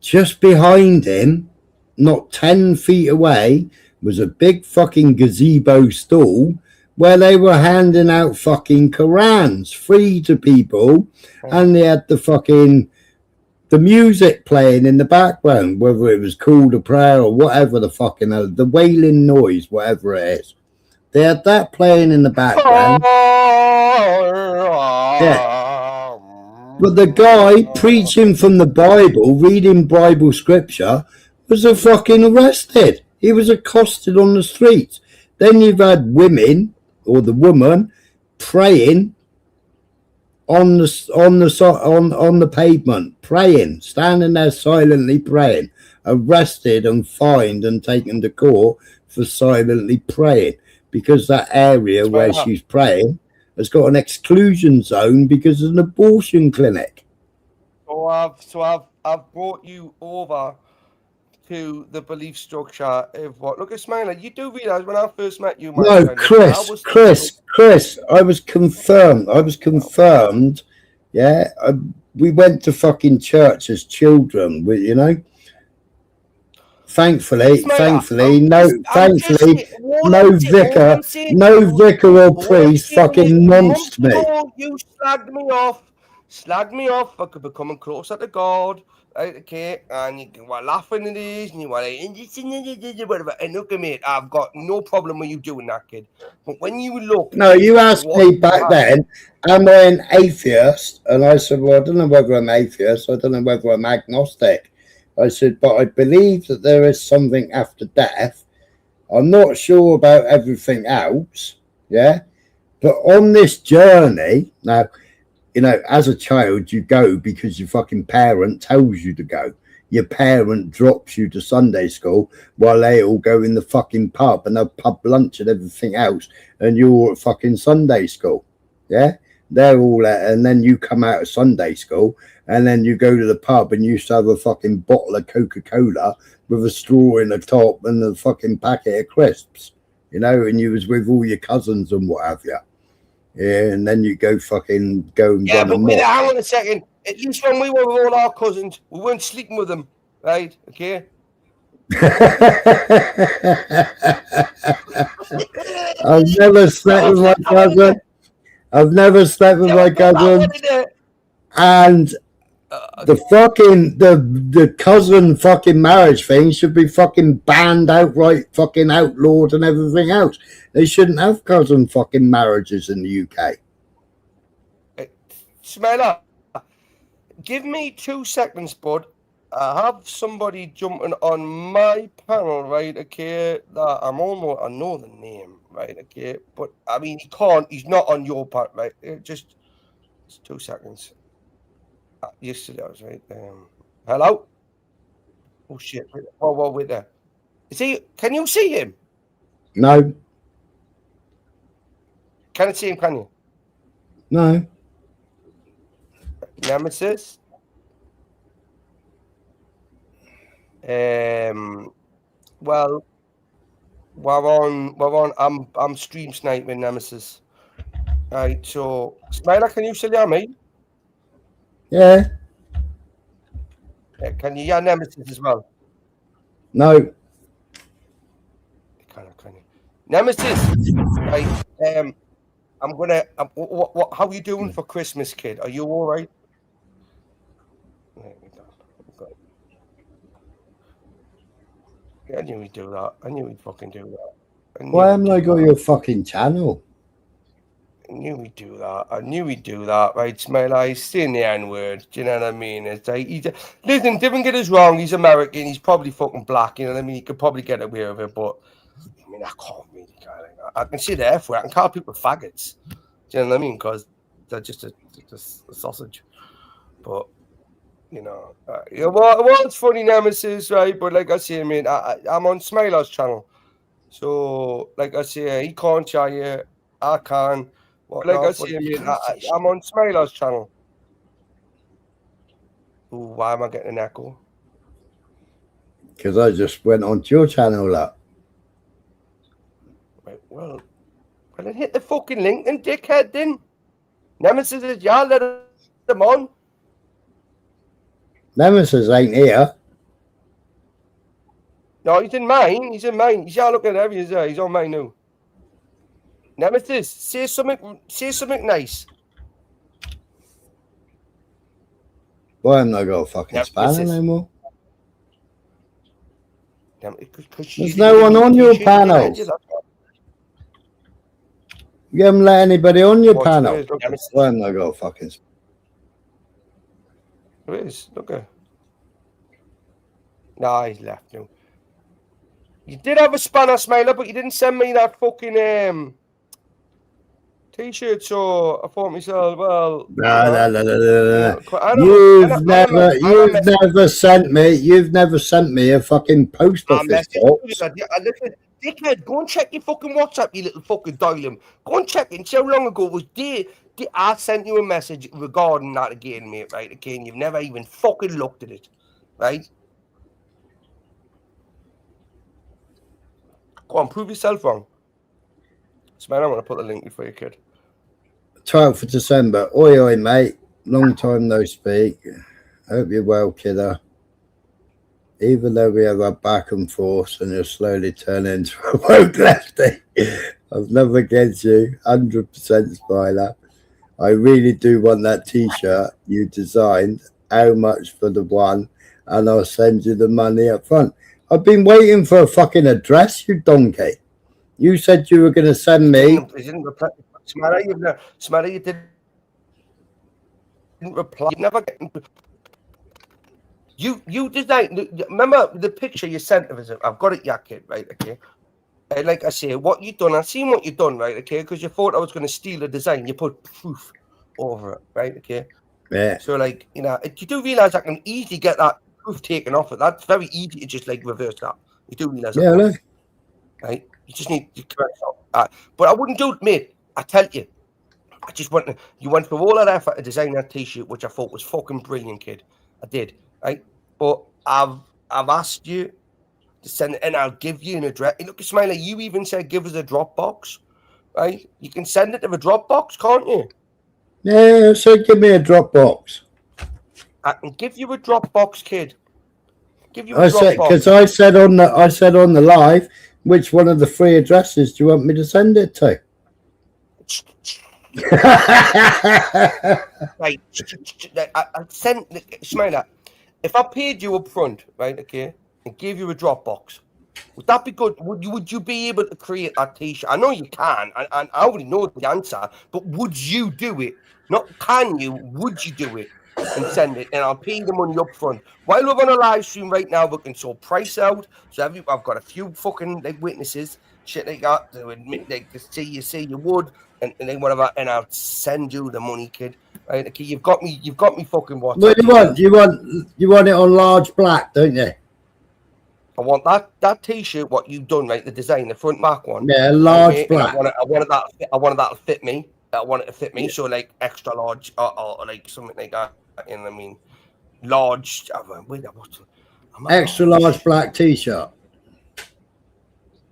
just behind him, not 10 feet away, was a big fucking gazebo stall where they were handing out fucking Qurans free to people, and they had the music playing in the background, whether it was call to prayer or whatever the fucking the wailing noise, whatever it is. They had that playing in the background. Yeah. But the guy preaching from the Bible, reading Bible scripture, was fucking arrested. He was accosted on the streets. Then you've had women, or the woman, praying on the pavement, praying, standing there silently praying, arrested and fined and taken to court for silently praying, because that area where she's praying has got an exclusion zone because of an abortion clinic. So I've brought you over to the belief structure of what. Look at Smiler. You do realize when I first met you, my No, friend, Chris, I was confirmed. Yeah, we went to fucking church as children. You know. Thankfully, no vicar or priest fucking nonced me. You slagged me off. I could be coming closer to God. Right, okay, and you were laughing at this, and you were like, whatever. And look at me, I've got no problem with you doing that, kid. But when you look, no, you asked me back then, am I an atheist? And I said, well, I don't know whether I'm atheist. I don't know whether I'm agnostic. I said, but I believe that there is something after death. I'm not sure about everything else. Yeah, but on this journey now. You know, as a child, you go because your fucking parent tells you to go. your parent drops you to Sunday school while they all go in the fucking pub and have pub lunch and everything else, and you're all at fucking Sunday school. Yeah, they're all at, and then you come out of Sunday school and then you go to the pub and you used to have a fucking bottle of Coca-Cola with a straw in the top and a fucking packet of crisps, you know, and you was with all your cousins and what have you. Yeah, and then you go fucking go and Yeah, run a but wait, mob. hang on a second. At least when we were with all our cousins, we weren't sleeping with them, right? Okay. I've never slept with my cousin. I've never slept with my cousin. And the fucking the cousin fucking marriage thing should be fucking banned outright, fucking outlawed and everything else. They shouldn't have cousin fucking marriages in the UK. Smiler, give me 2 seconds, bud. I have somebody jumping on my panel, right? Okay, that I know the name, right? Okay, but I mean, he's not on your part, right? Just 2 seconds. Yesterday, I was right. Hello? Oh shit! Whoa, wait there. Is he? Can you see him? No, Can I see him? Can you? no. Nemesis. Well, we're on. I'm stream sniping Nemesis. Right. So, Smiler, can you still hear me? Yeah, Can you hear Nemesis as well? no. Can you? Nemesis. Right. I'm gonna. What? How are you doing for Christmas, kid? Are you all right? I knew he'd do that. I knew he'd fucking do that. Why haven't I got your fucking channel? I knew he'd do that. I knew he'd do that, right, Smiler? He's saying the N-word. Do you know what I mean? It's like, listen, don't get us wrong. He's American. He's probably fucking black. You know what I mean? He could probably get away with it, but I mean, I can't really. I can say the F word. I can call people faggots. Do you know what I mean? Because they're just a sausage. But you know, well, it's funny, Nemesis, right? But like I say, I mean, I'm on Smiler's channel, so like I say, he can't share you. I can. Well, like I say, I mean, I'm on Smiler's channel. Ooh, why am I getting an echo? Because I just went onto your channel up. Right, well, then hit the fucking link then, dickhead, then. Nemesis is, yeah, let him on. Nemesis ain't here. No, he's in mine. He's in mine. He's looking at everything. He's on mine now. Nemesis, say something nice. Why haven't I got a fucking spanner no more? There's no one on your panel. You haven't let anybody on your panel. Why haven't I got a fucking spanner? There is. Look at. Nah, he's left now. You did have a spanner, Smiler, but you didn't send me that fucking T-shirt, so I thought myself, well. No. You've never sent me a fucking post office box. Dickhead, go and check your fucking WhatsApp, you little fucking dial. Go and check it and see how long ago it was there. I sent you a message regarding that again, mate, right? Again, you've never even fucking looked at it, right? Go on, prove yourself wrong. Man, I want to put the link before you, kid. 12th of December. Oi, mate. Long time no speak. Hope you're well, kidder. Even though we have our back and forth and you'll slowly turn into a woke lefty, I've never against you. 100% Smiler. I really do want that T-shirt you designed. How much for the one? And I'll send you the money up front. I've been waiting for a fucking address, you donkey. You said you were going to send me. Smiler, you didn't reply. You never get. You designed. Remember the picture you sent of us? I've got it, yeah, kid. Right, okay. Like I say, what you done? I've seen what you done, right? Okay, because you thought I was going to steal the design. You put proof over it, right? Okay. Yeah. So, like, you know, you do realize I can easily get that We've taken off it. That's very easy to just like reverse that. You do realize Yeah, it, look. right? You just need to correct that. But I wouldn't do it, mate. I tell you. I just went. You went through all that effort to design that T-shirt, which I thought was fucking brilliant, kid. I did, right? But I've asked you to send it, and I'll give you an address. Look, Smiley, you even said give us a Dropbox, right? You can send it to a Dropbox, can't you? Yeah, so give me a Dropbox. I can give you a Dropbox, kid. Give you a I said Dropbox. because I said on the live, which one of the 3 addresses do you want me to send it to? Right, I sent Smiler. If I paid you up front, right, okay, and gave you a Dropbox, would that be good? Would you be able to create that T-shirt? I know you can, and I already know the answer, but would you do it? Not can you? Would you do it and send it? And I'll pay you the money up front. While we're on a live stream right now, we can sort price out. So I've got a few fucking like witnesses, shit they got to admit, like to say you would, and then whatever, and I'll send you the money, kid. Right? Okay, you've got me fucking WhatsApp. What do you want? You want it on large black, don't you? I want that T-shirt. What you've done, right? The design, the front back one. Yeah, large okay? black. I wanted that to fit me. I want it to fit me. So like extra large or like something like that. You know what I mean? Large. Extra large black T-shirt.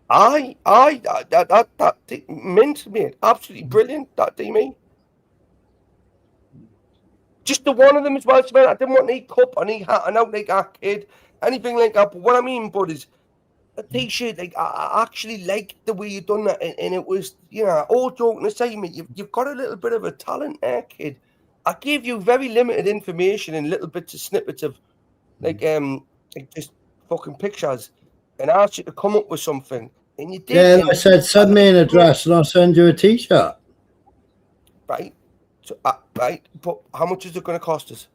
That mint, mate. Absolutely brilliant. That me. Just the one of them as well, man. I didn't want any cup, any hat, and out like a kid, anything like that. But what I mean, bud, is a T-shirt. Like I actually like the way you done that, and it was, you know, all joking aside, mate. You've got a little bit of a talent there, kid. I gave you very limited information and little bits of snippets of, like just fucking pictures, and I asked you to come up with something, and you did. Yeah, I said send me an address and I'll send you a T-shirt. Right. So, right, but how much is it going to cost us?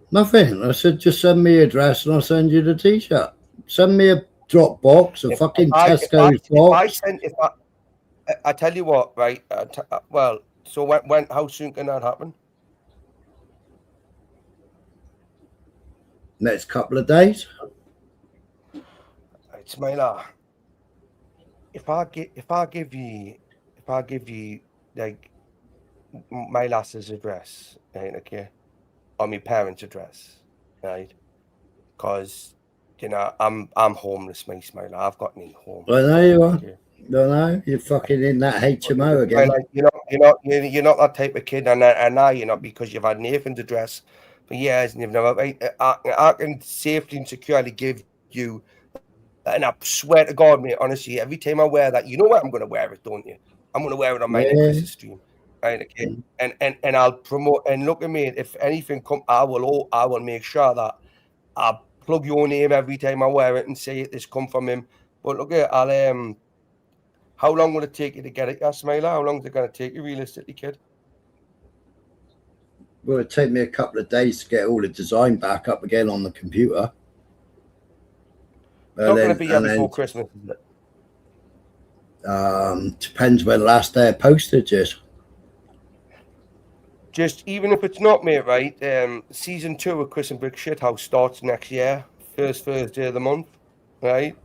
Nothing. I said just send me your address and I'll send you the T-shirt. Send me a Dropbox, a fucking Tesco's box. I tell you what, right? Well, so when how soon can that happen? Next couple of days. It's my If I give you like my lass's address, right? Okay, or my parents' address, right? Because you know I'm homeless, mate, Smiler. I've got no home. I know you are. I know you're fucking in that HMO again. Like, you're not that type of kid, and now you're not, because you've had Nathan's address for years and you've never. I can safely and securely give you, and I swear to God, mate, honestly, every time I wear that, you know what, I'm going to wear it, don't you? I'm going to wear it on my Chris's stream, right? Okay, and I'll promote. And look at me, if anything come, I will make sure that I plug your name every time I wear it and say it. This come from him. But look at, I'll how long will it take you to get it, Smiler? How long is it going to take you, realistically, kid? Well, it'd take me a couple of days to get all the design back up again on the computer. It's not going to be before Christmas, is it? Depends when the last day of postage is. Just even if it's not, mate, right? Season 2 of Chris and Brick Shithouse starts next year, first Thursday of the month, right?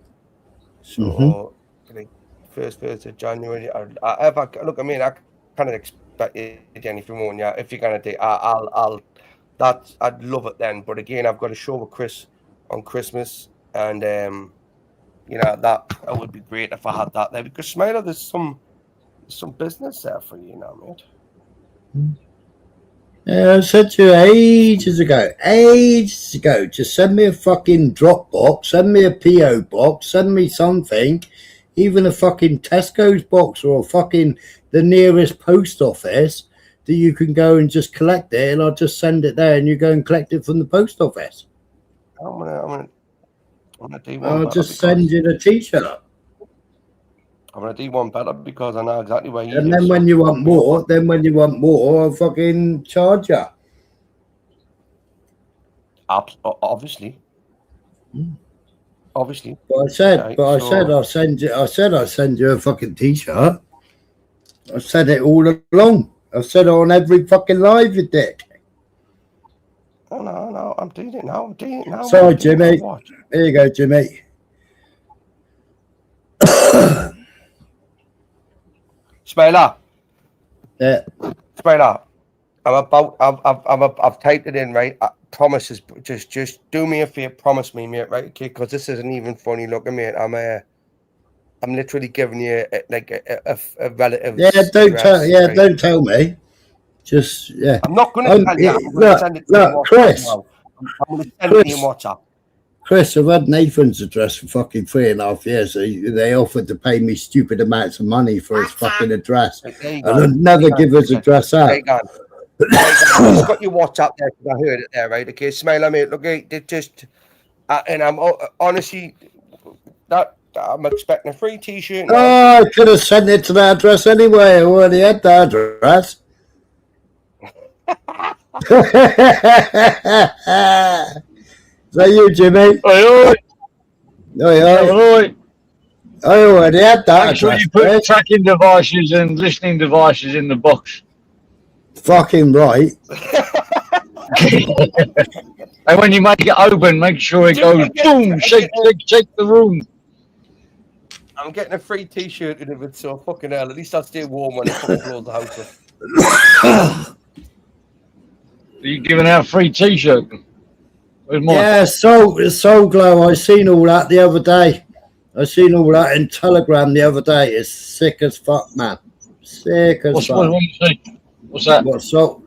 So, like, first Thursday of January. Look, I mean, I kind of expect anything more. Yeah, if you're gonna do, I'd love it then. But again, I've got a show with Chris on Christmas, and you know that would be great if I had that there, because Smiler, there's some business there for you now, mate. Yeah, I said to you ages ago, just send me a fucking Dropbox, send me a PO box, send me something, even a fucking Tesco's box or fucking the nearest post office that you can go and just collect it, and I'll just send it there and you go and collect it from the post office. I'm gonna do one. I'll just send you the T-shirt. I'm gonna do one better because I know exactly where you. And then when you want more, I'll fucking charge you. Obviously. Obviously. But I said I'll send you. I said I'll send you a fucking T-shirt. I've said it all along. I've said it on every fucking live, you dick. Oh no, I'm doing it now. I'm doing it now. Sorry, I'm doing it now. Jimmy. Watch. Here you go, Jimmy. Smiler. Yeah. Smiler. I've typed it in, right? Promises. Just do me a favor. Promise me, mate, right? Okay, because this isn't even funny. Look at me. I'm literally giving you a relative. Yeah, don't tell me. Just yeah. I'm not going to tell you. I'm going to send it to you in WhatsApp Chris. now. I'm going to send it to you in WhatsApp. Chris, I've had Nathan's address for fucking 3.5 years. They offered to pay me stupid amounts of money for his fucking address, and they'll never give his address out. I've just got your WhatsApp there because I heard it there, right? Okay, Smiler, mate. Look, it just, and I'm honestly that I'm expecting a free T-shirt. Oh, I could have sent it to that address anyway. I already had that address. Is that you, Jimmy? Oi. I already had that. Make sure you put tracking devices and listening devices in the box. Fucking right. And when you make it open, make sure it goes boom, shake the room. I'm getting a free T-shirt in it, so fucking hell. At least I'll stay warm when I fucking close the house up. Are you giving out free T-shirt? Yeah, Soul Glow. I seen all that the other day. I seen all that in Telegram the other day. It's sick as fuck, man. Sick as fuck. What's that? What's up?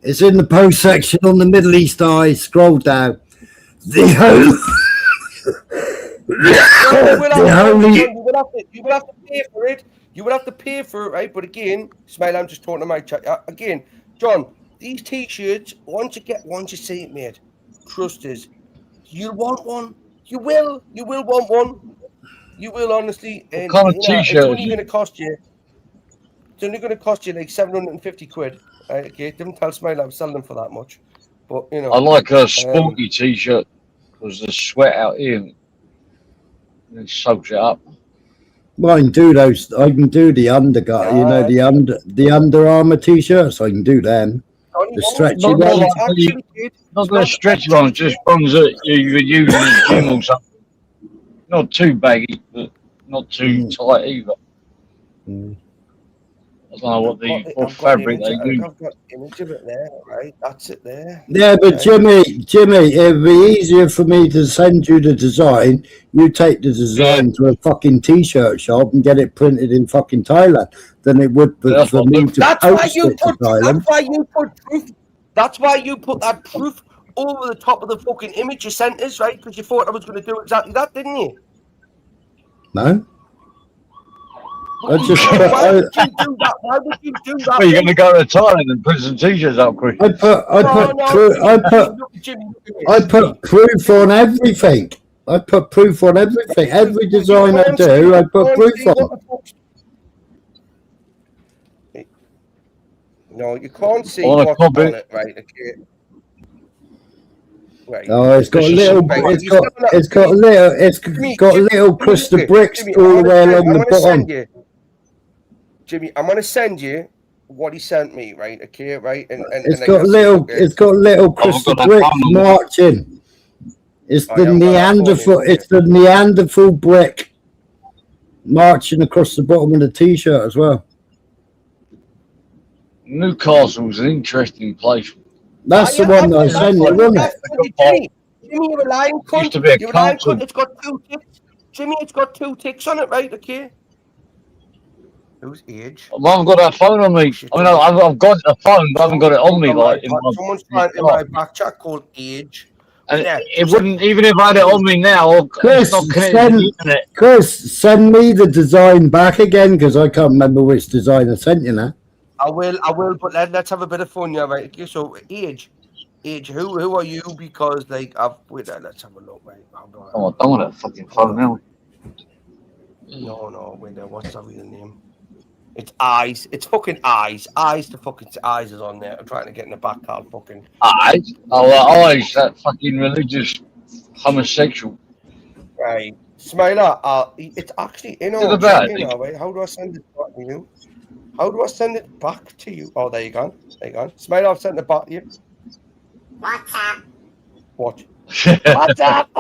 It's in the post section on the Middle East Eye. Scroll down. You will have to pay for it. You will have to pay for it, right? But again, Smile, I'm just talking to my chat. Again, John, these T-shirts, once you see it made, trust us, you'll want one. You will want one. You will, honestly. And, what kind of T-shirt? It's only going to cost you. It's only going to cost you like 750 quid. Right, okay, didn't tell Smile I'm selling them for that much. But you know, I like a sporty T-shirt because the sweat out here and it soaks it up. Well, I can do those. I can do the undergut. You know, the Under Armour T-shirts. I can do them. The stretchy ones. Not the stretchy ones, just ones that you would use in the gym or something. Not too baggy, but not too tight either. I don't know what fabric they use. I've got the image of it there, right? That's it there. Yeah, but Jimmy, it'd be easier for me to send you the design. You take the design to a fucking T-shirt shop and get it printed in fucking Thailand than it would for me to post it to Thailand. That's why you put that proof over the top of the fucking image you sent us, right? Because you thought I was going to do exactly that, didn't you? No. Why would you do that? Why would you do that? Well, you're going to go to Thailand and print some T-shirts out quick. I put proof on everything. I put proof on everything. Every design I do, I put proof on. No, you can't see what's on it, right? Okay. Right. Oh, it's got little crystal bricks all the way along the bottom. Jimmy, I'm gonna send you what he sent me, right? Okay, right? And it's got little crystal bricks marching. It's the Neanderthal. It's the Neanderthal brick marching across the bottom of the T-shirt as well. Newcastle's an interesting place. That's the one that I sent you, wasn't it? Jimmy, you're a lying cunt. Used to be a You're a lying council. cunt. It's got 2 ticks. Jimmy, it's got 2 ticks on it, right? Okay. Whose age? I haven't got that phone on me. I mean, I've got a phone, but I haven't got it on me. Someone's trying in my back chat called age. And it wouldn't, even if I had it on me now, Chris, it's not connected to the internet. Chris, send me the design back again because I can't remember which design I sent you now. I will, but let's have a bit of fun, yeah, right? Okay, so age, who are you? Because like, let's have a look, right? Oh, I don't want that fucking phone now. No, wait there. What's that real name? It's Eyes. It's fucking Eyes. Eyes is on there. I'm trying to get in the back card, fucking Eyes. Oh, Eyes, that fucking religious homosexual. Right, Smiler. It's actually in our right? How do I send it back to you? How do I send it back to you? Oh, there you go. Smiler, I've sent it back to you. What's up? What? What's up?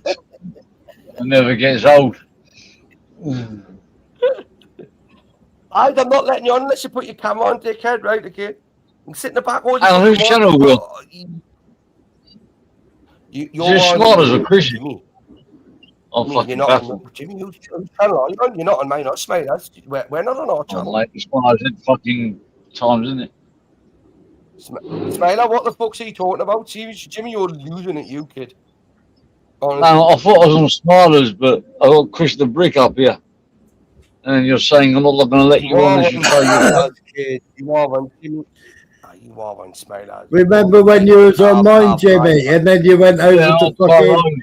It never gets old. I'm not letting you on unless you put your camera on, dickhead. Right, okay? And sit in the back. Oh, whose channel, Will? You're Is it on smart as a Christian? Jimmy. I'm Jimmy, fucking you're not baffled. on Jimmy. Whose channel are you on? You're not on mine. That's mate. We're not on our Oh, channel. mate, it's one of those fucking times, isn't it? Smiler, what the fuck's he talking about? Jimmy, you're losing it, you kid. Honestly. No, I thought I was on Smilers, but I got Chris the Brick up here. And you're saying I'm not going to let you on unless you show your kid. You are one, Jimmy. You are one, Smiler. Remember when you was on mine, Jimmy, and then you went over to fucking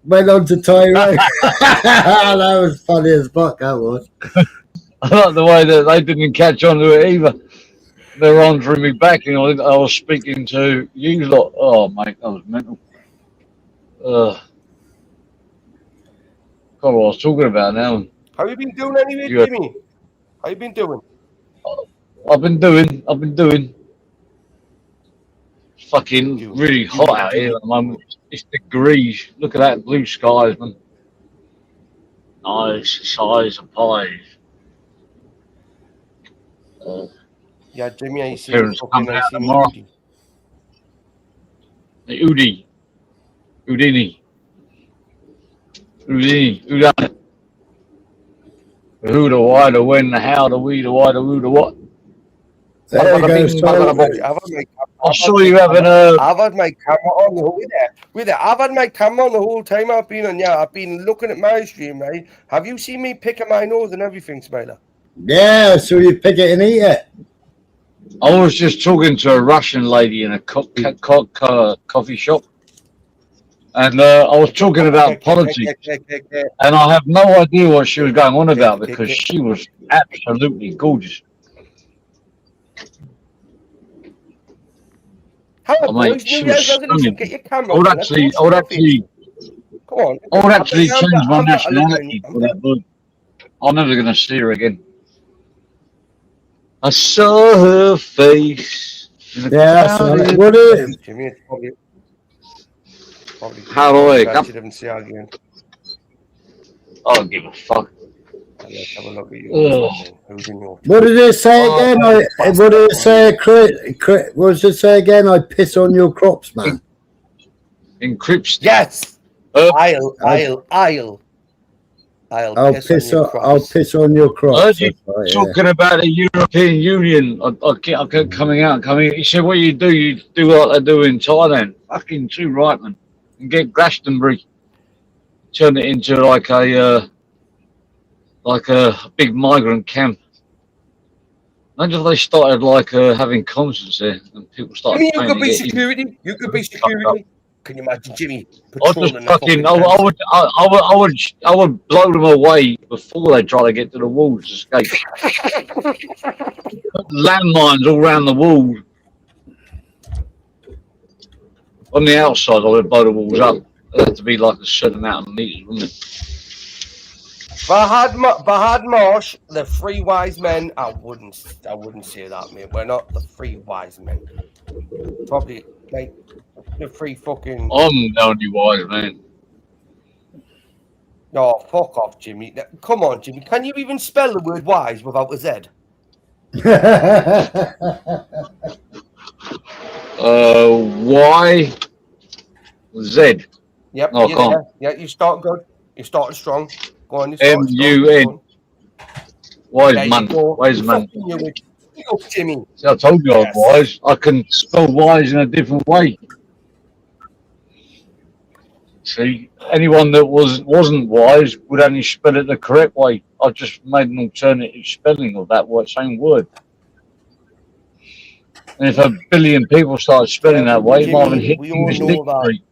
went on to Tyrone? That was funny as fuck. That was. I like the way that they didn't catch on to it either. They were answering me back, and I was speaking to you lot. Oh, mate, that was mental. God, what I was talking about now. How you been doing anyway, You- Jimmy? How you been doing? I've been doing. It's fucking really hot out here at the moment. It's degrees. Look at that blue skies, man. Nice size of pies. Yeah, Jimmy, I see. Parents Fucking coming I out see me. tomorrow. The Houdini. Who done it? The who, the why, the when, the how, the we, the why, the who, the what. There you go, so I saw you having a. I've had my camera on the whole with it. I've had my camera on the whole time I've been on. Yeah, I've been looking at my stream, right? Have you seen me picking my nose and everything, Smiler? Yeah, so you pick it and eat it. I was just talking to a Russian lady in a coffee shop, and I was talking about politics, and I have no idea what she was going on about because she was absolutely gorgeous. How mate, she was stunning. Get your camera. I would actually Come on. I would actually change my nationality for that book. I'm never going to see her again. I saw her face. Yeah, that's right. What is? Jimmy, it's probably How do I? glad you didn't see her again. I don't give a fuck. Let's have a look at you. Ugh. Who's in your What did it say again? What did it say? What does it say again? I piss on your crops, man. Encrypts. Yes. I'll piss on your crops. I heard you talking about the European Union. I kept coming out. He said, what you do what they do in Thailand. Fucking too right, man. And get Glastonbury. Turn it into like a big migrant camp. Imagine if they started having concerts there and people started. You could be security. You could be security. Can you imagine Jimmy I would blow them away before they try to get to the walls to escape. Landmines all around the wall. On the outside, I would blow the walls up. It had to be like a certain amount of meters, wouldn't it? Bahad Marsh, the three wise men. I wouldn't say that, mate. We're not the three wise men. Probably like the three fucking. I'm the only wise man. No, fuck off, Jimmy. Come on, Jimmy. Can you even spell the word wise without a Z? Y Z. Yep. No, I can't. Yeah, you start good. You started strong. Go on. M-U-N. Wise man. Wise man. Jimmy. See, I told you I was wise. I can spell wise in a different way. See, anyone that wasn't wise would only spell it the correct way. I just made an alternative spelling of that same word. And if 1 billion people started spelling that way, it might have hit English dictionary.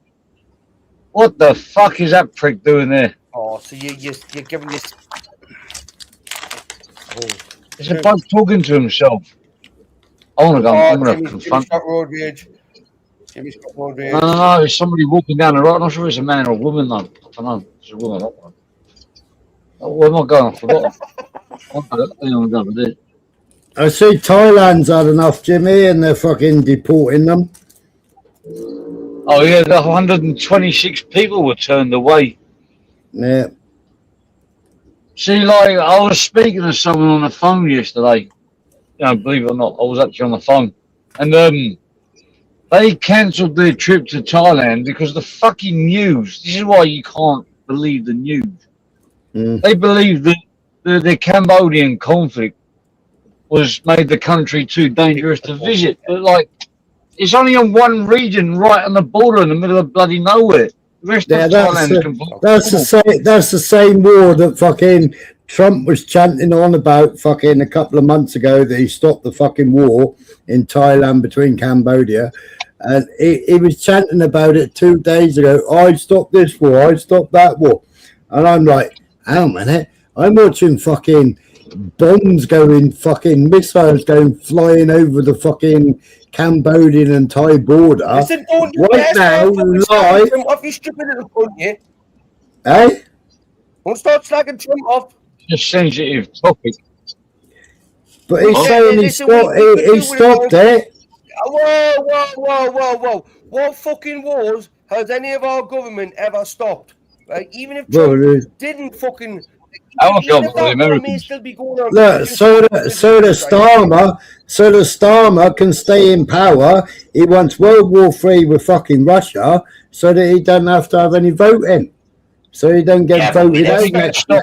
What the fuck is that prick doing there? Oh, so you're giving this. It's a bug talking to himself. I want to go. I'm going to confront. Jimmy's got road rage. Jimmy's got road rage. No. It's somebody walking down the road. I'm not sure it's a man or a woman, though. I don't know. It's a woman. Where am I going? I forgot. I'm going with it. I see Thailand's had enough, Jimmy, and they're fucking deporting them. Oh yeah, the 126 people were turned away. Yeah. See, like I was speaking to someone on the phone yesterday. You know, believe it or not, I was actually on the phone, and they cancelled their trip to Thailand because the fucking news. This is why you can't believe the news. They believe that the Cambodian conflict was made the country too dangerous to visit, but like it's only in one region, right on the border, in the middle of bloody nowhere. The rest Yeah, of that's Thailand is completely that's the same war that fucking Trump was chanting on about fucking a couple of months ago, that he stopped the fucking war in Thailand between Cambodia, and he was chanting about it 2 days ago. I stopped this war, I stopped that war, and I'm like, hang on a minute, I'm watching fucking bombs going, fucking missiles going flying over the fucking Cambodian and Thai border Listen, don't you right dare now, start fucking live. slagging Trump off, you stupid little cunt, yeah? Eh? Don't start slagging Trump off. a sensitive topic. But he's Yeah, saying he listen, we stopped, could do he with stopped more- it. Whoa. What fucking wars has any of our government ever stopped? Right? Even if Well, Trump didn't fucking... Our even job if for the that war may Americans. still be going on... Look, so the Starmer can stay in power. He wants World War III with fucking Russia, so that he doesn't have to have any voting, so he don't get voted out next year.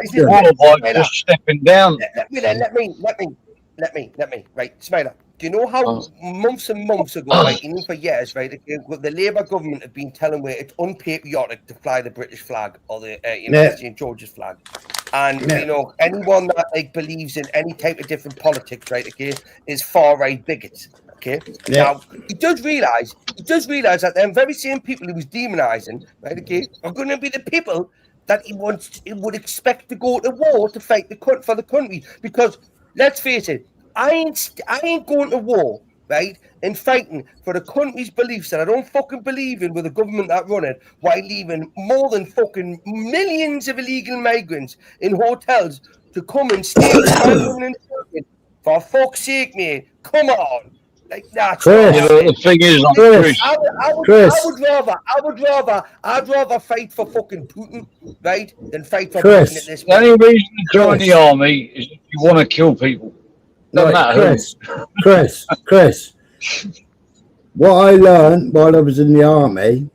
Just stepping down. Let me. Right, Smiler. Do you know how months and months ago, right, even for years, right, the Labour government have been telling me it's unpatriotic to fly the British flag or the St. George's flag, and you know anyone that like believes in any type of different politics, right, okay, is far right bigots. Okay, now he does realise that them very same people he was demonising, right, okay, are going to be the people that he would expect to go to war to fight for the country, because let's face it, I ain't going to war, right, and fighting for the country's beliefs that I don't fucking believe in with the government that run it, while leaving more than fucking millions of illegal migrants in hotels to come and stay with my women and children. For fuck's sake, mate, come on. Like that's Chris. Yeah, but the thing is, I'd rather fight for fucking Putin, right, than fight for Chris. Putin at this The only point. reason to join the army is if you want to kill people. Doesn't matter Chris. What I learned while I was in the army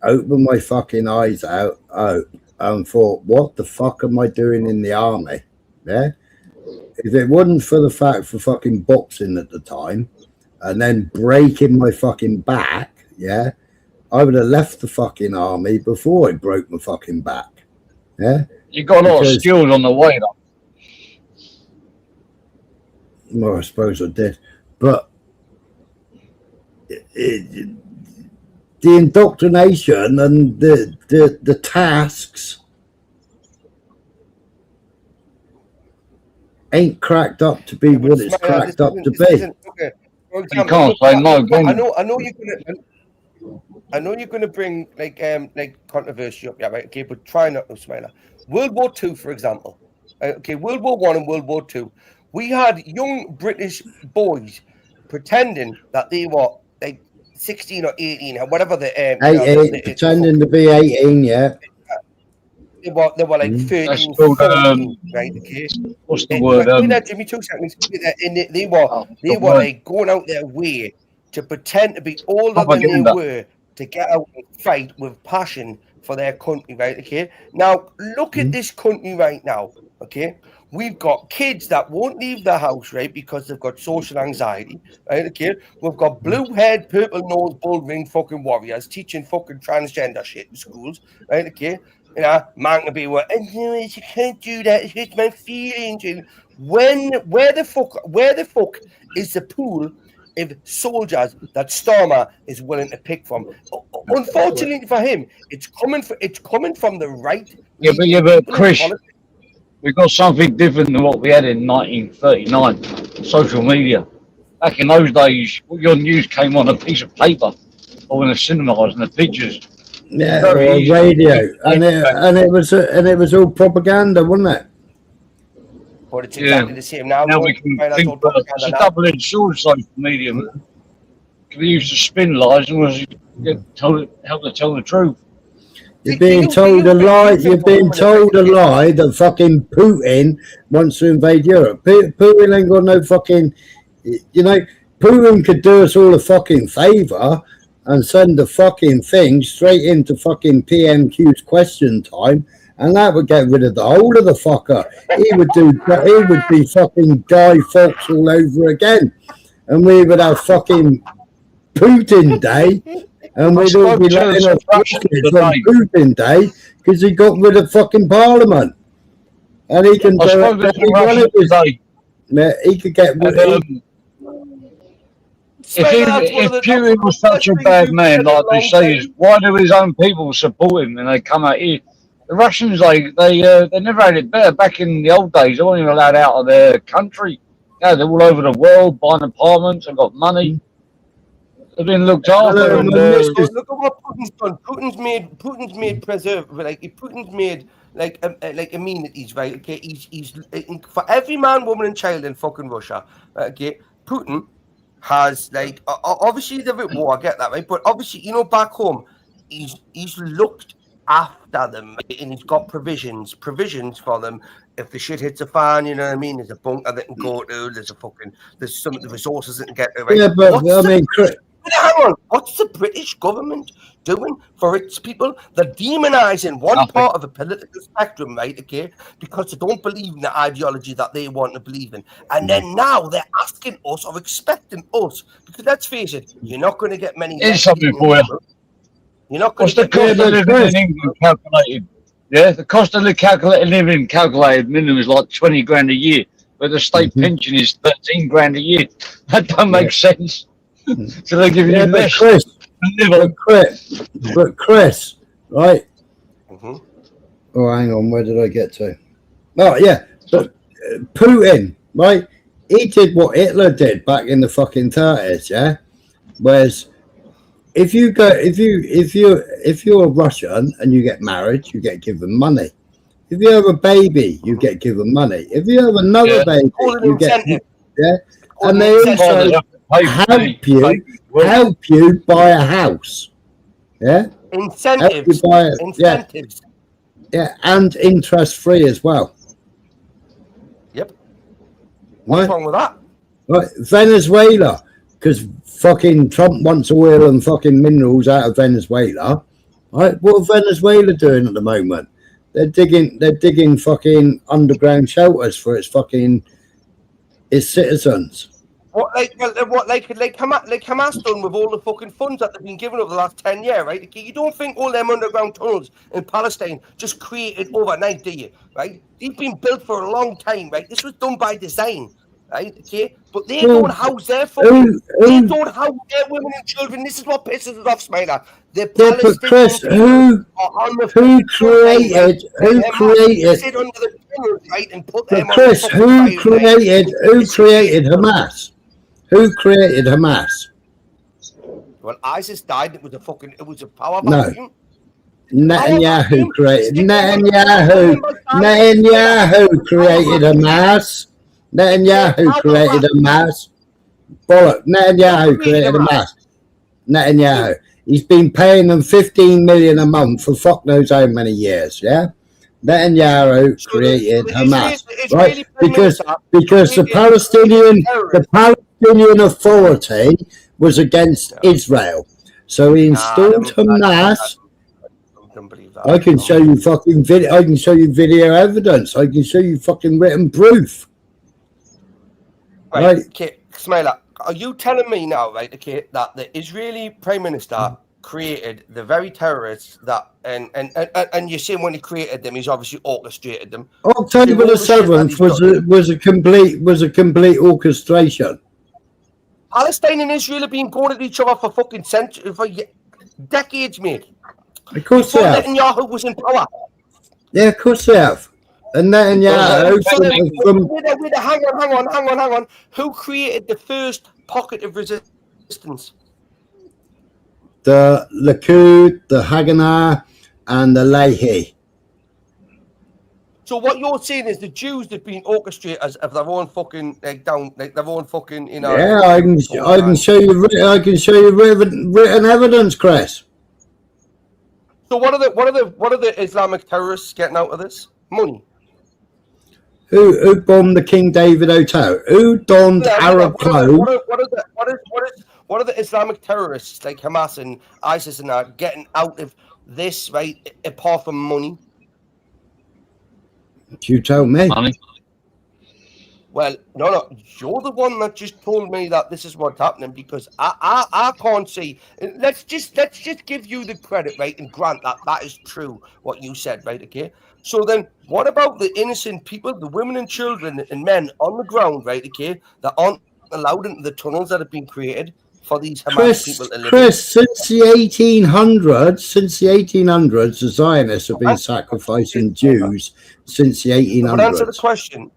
opened my fucking eyes out and thought, what the fuck am I doing in the army? Yeah. If it wasn't for the fact for fucking boxing at the time and then breaking my fucking back, yeah, I would have left the fucking army before I broke my fucking back. Yeah. You got a lot of skills on the way, though. Well, I suppose I did, but the indoctrination and the tasks ain't cracked up to be what it's cracked up to be. Okay. You can't say no. I know you're gonna bring like controversy up, yeah, right? Okay, but try not to, Smiler. World War II, for example. Okay, World War I and World War II. We had young British boys pretending that they were like 16 or 18 or whatever the 18, pretending to be 18, yeah. They were like 13, called, 14, right? Okay. What's the word? Give me 2 seconds. And they were like going out their way to pretend to be older than they were, to get out and fight with passion for their country, right? Okay. Now look at this country right now. Okay. We've got kids that won't leave the house, right, because they've got social anxiety, right? Okay. We've got blue-haired, purple-nosed, bull-ringed fucking warriors teaching fucking transgender shit in schools, right? Okay. You know, man can be what, you can't do that, it hurts my feelings. Where the fuck is the pool of soldiers that Starmer is willing to pick from? Unfortunately for him, it's coming from the right. Yeah, but Chris, we've got something different than what we had in 1939. Social media. Back in those days, your news came on a piece of paper or in the cinemas and the pictures. Yeah, or radio, and it was all propaganda, wasn't it? But it's exactly the same now. Now we can think it's a double-edged sword, social media. could be used to spin lies and was help to tell the truth. You're being told a lie. You're being told a lie that fucking Putin wants to invade Europe. Putin ain't got no fucking. You know, Putin could do us all a fucking favour and send the fucking thing straight into fucking PMQ's question time, and that would get rid of the whole of the fucker. He would be fucking Guy Fawkes all over again, and we would have fucking Putin Day, and we'd all be letting off rockets on Putin Day because he got rid of fucking Parliament, and he can do it. He could get rid of. If Putin was such a bad man, like they say, why do his own people support him and they come out here? The Russians, they never had it better. Back in the old days, they weren't even allowed out of their country. Yeah, they're all over the world buying apartments and got money. They've been looked after. Look at what Putin's done. Putin's made Putin's made like amenities, right? Okay, he's for every man, woman, and child in fucking Russia. Okay, Putin has like obviously they're at war. I get that, right? But obviously, you know, back home, he's looked after them, right? And he's got provisions for them. If the shit hits a fan, you know what I mean. There's a bunker that can go to. There's some of the resources that can get to. Right? Yeah, but Hang on. What's the British government doing for its people? They're demonizing one part of the political spectrum, right? Okay, because they don't believe in the ideology that they want to believe in, and then now they're asking us or expecting us. Because let's face it, you're not going to get many. Here's something for you. You're not going What's the cost of living in England calculated? Yeah, the cost of living calculated minimum is like 20 grand a year, but the state pension is 13 grand a year. That don't make sense. So they give you less. But Chris, right? Oh, hang on. Where did I get to? Oh, yeah. But Putin, right? He did what Hitler did back in the fucking 30s, yeah. Whereas if you're a Russian and you get married, you get given money. If you have a baby, you get given money. If you have another baby, you get and they also help you buy a house. Yeah, incentives. Incentives. Yeah, and interest free as well. Yep. What's wrong with that? Right, Venezuela, because fucking Trump wants oil and fucking minerals out of Venezuela. Right, what are Venezuela doing at the moment? They're digging fucking underground shelters for its citizens. What Hamas done with all the fucking funds that they've been given over the last 10 years, right? Okay, you don't think all them underground tunnels in Palestine just created overnight, do you? Right? They've been built for a long time, right? This was done by design, right? Okay, but they don't house their fucking, they don't house their women and children. This is what pisses us off, Smiler. The but Chris, who created sit under the tunnels, right, and put them Chris, on who created Hamas? Who created Hamas? Well, ISIS died. It was a power No. vacuum. Netanyahu created Netanyahu created Hamas. Netanyahu created Hamas. Bollock. Netanyahu created Hamas. Netanyahu. He's been paying them 15 million a month for fuck knows how many years. Yeah. Netanyahu created Hamas, right? Because the Palestinian Authority was against Israel, so he installed Hamas. I can show you fucking video. I can show you video evidence. I can show you fucking written proof. Right. Okay, Smiler, are you telling me now, right? Okay, that the Israeli Prime Minister created the very terrorists that, and you're saying when he created them, he's obviously orchestrated them. October the 7th was a complete orchestration. Palestine and Israel have been going at each other for fucking centuries, for decades, mate. Of course they have. Netanyahu was in power. Yeah, of course they have. And Netanyahu hang on. Who created the first pocket of resistance? The Likud, the Haganah, and the Lehi. So what you're saying is the Jews have been orchestrators of their own fucking their own fucking Yeah, I can show you written evidence, Chris. So what are the Islamic terrorists getting out of this? Money. Who bombed the King David Hotel? Who donned Arab clothes? What are the Islamic terrorists like Hamas and ISIS and that getting out of this, right? Apart from money. You tell me. Well, no, you're the one that just told me that this is what's happening because I can't see. Let's just give you the credit, right, and grant that is true what you said, right? Okay. So then, what about the innocent people, the women and children and men on the ground, right? Okay, that aren't allowed into the tunnels that have been created for these Hamas people to live in? Since the 1800s, the Zionists have been sacrificing Jews since the 1800s. But answer the question.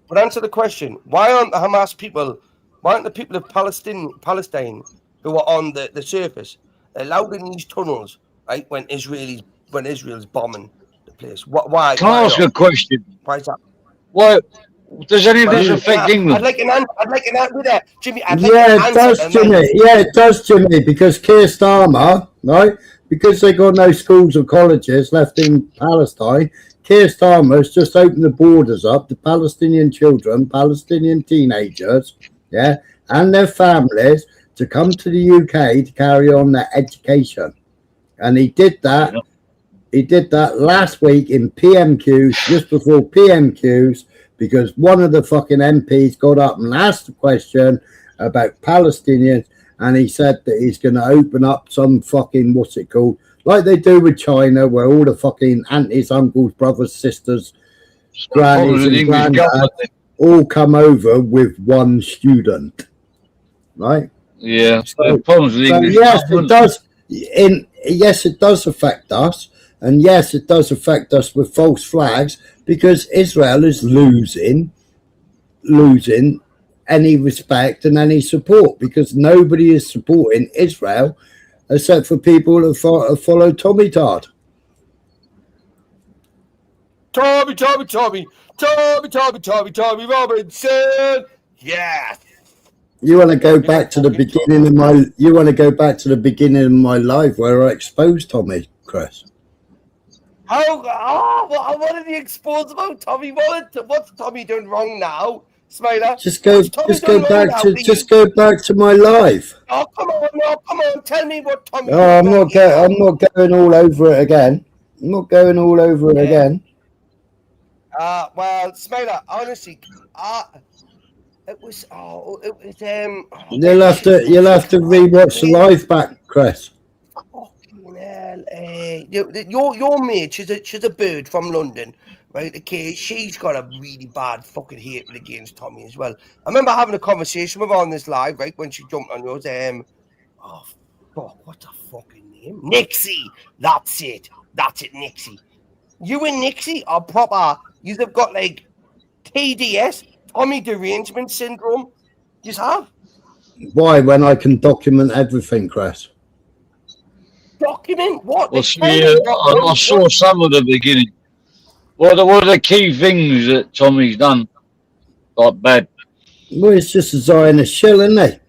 But answer the question: why aren't the Hamas people? Why aren't the people of Palestine who are on the surface allowed in these tunnels? Right when Israel's bombing the place. Why? Can I ask a question? Why is that? Why does any of this affect England? I'd like an answer with that, Jimmy. It does, Jimmy. Yeah, it does, Jimmy. Because Keir Starmer, right? Because they got no schools or colleges left in Palestine. Keir Starmer has just opened the borders up to Palestinian children, Palestinian teenagers, yeah, and their families to come to the UK to carry on their education. And he did that. Yeah. He did that last week in PMQs, just before PMQs, because one of the fucking MPs got up and asked a question about Palestinians, and he said that he's going to open up some fucking, what's it called, like they do with China, where all the fucking aunties, uncles, brothers, sisters, grannies, and granddads all come over with one student, right? Yeah. So yes, it does. Yes, it does affect us, and yes, it does affect us with false flags because Israel is losing any respect and any support because nobody is supporting Israel except for people who follow Tommy Todd. Tommy Robinson. Yes. You want to go back to the beginning of my? You want to go back to the beginning of my life where I exposed Tommy, Chris? What did he expose about Tommy? What's Tommy doing wrong now, Smiler? Just go back to my life. Oh, come on, tell me what Tommy. Oh, I'm not going all over it again. I'm not going all over it again. Well, Smiler, honestly, it was. You'll have to rewatch the live back, Chris. Your mate, she's a bird from London, right? Okay, she's got a really bad fucking hatred against Tommy as well. I remember having a conversation with her on this live, right, when she jumped on yours. Oh fuck, what's her fucking name? Nixie. That's it, Nixie. You and Nixie are proper. You've got like TDS, Tommy derangement syndrome. You have. Why? When I can document everything, Chris. Document what? Well, I saw some of the beginning. What are the key things that Tommy's done? Like bad. Well, it's just a Zionist shill, isn't it?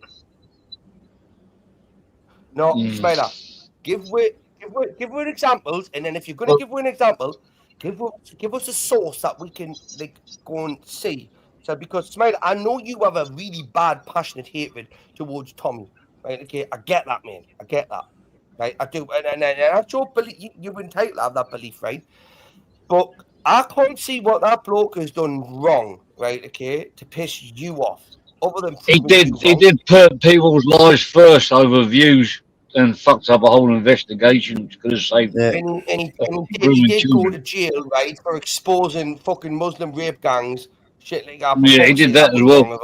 No, Smiler. Give away examples, and then if you're going to give away an example, give us a source that we can like go and see. So, because Smiler, I know you have a really bad, passionate hatred towards Tommy, right? Okay, I get that, man. I get that. Right, I do, and I don't believe you're entitled to have that belief, right? But I can't see what that bloke has done wrong, right? Okay, to piss you off. Other than he did put people's lives first over views and fucked up a whole investigation because saved. And he did go to jail, right, for exposing fucking Muslim rape gangs, shit like that. Yeah, he did that as well.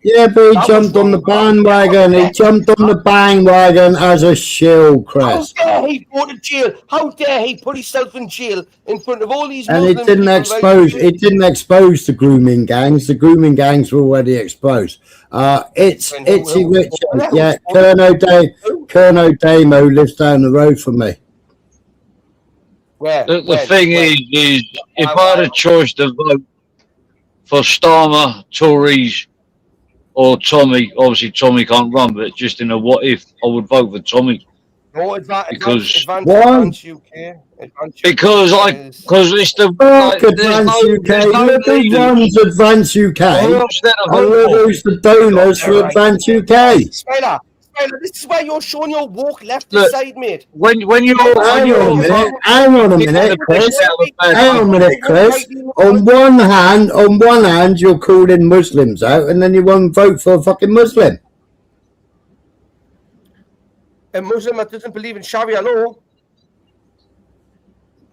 Yeah, but he jumped on the bandwagon. He jumped on the bandwagon as a shill, Chris. How dare he go to jail? How dare he put himself in jail in front of all these? And Muslim it didn't expose. It didn't expose the grooming gangs. The grooming gangs were already exposed. It's Itsy Richard. Yeah, Kerno Damo lives down the road from me. The thing is, if I had a choice to vote for Starmer, Tories, or Tommy, obviously Tommy can't run, but just in a what if, I would vote for Tommy. No, Because advance UK. because it's the Fuck like, there's Advance no UK. leaders. Look who runs Advance UK. Who else then I And vote look for? who's the donors for Advance UK. Spider, this is why you're showing your woke leftist Look, side, mate. When you're Hang on a minute, Chris. Hang on a minute, Chris. On one hand, you're calling Muslims out, and then you won't vote for a fucking Muslim. A Muslim that doesn't believe in Sharia law.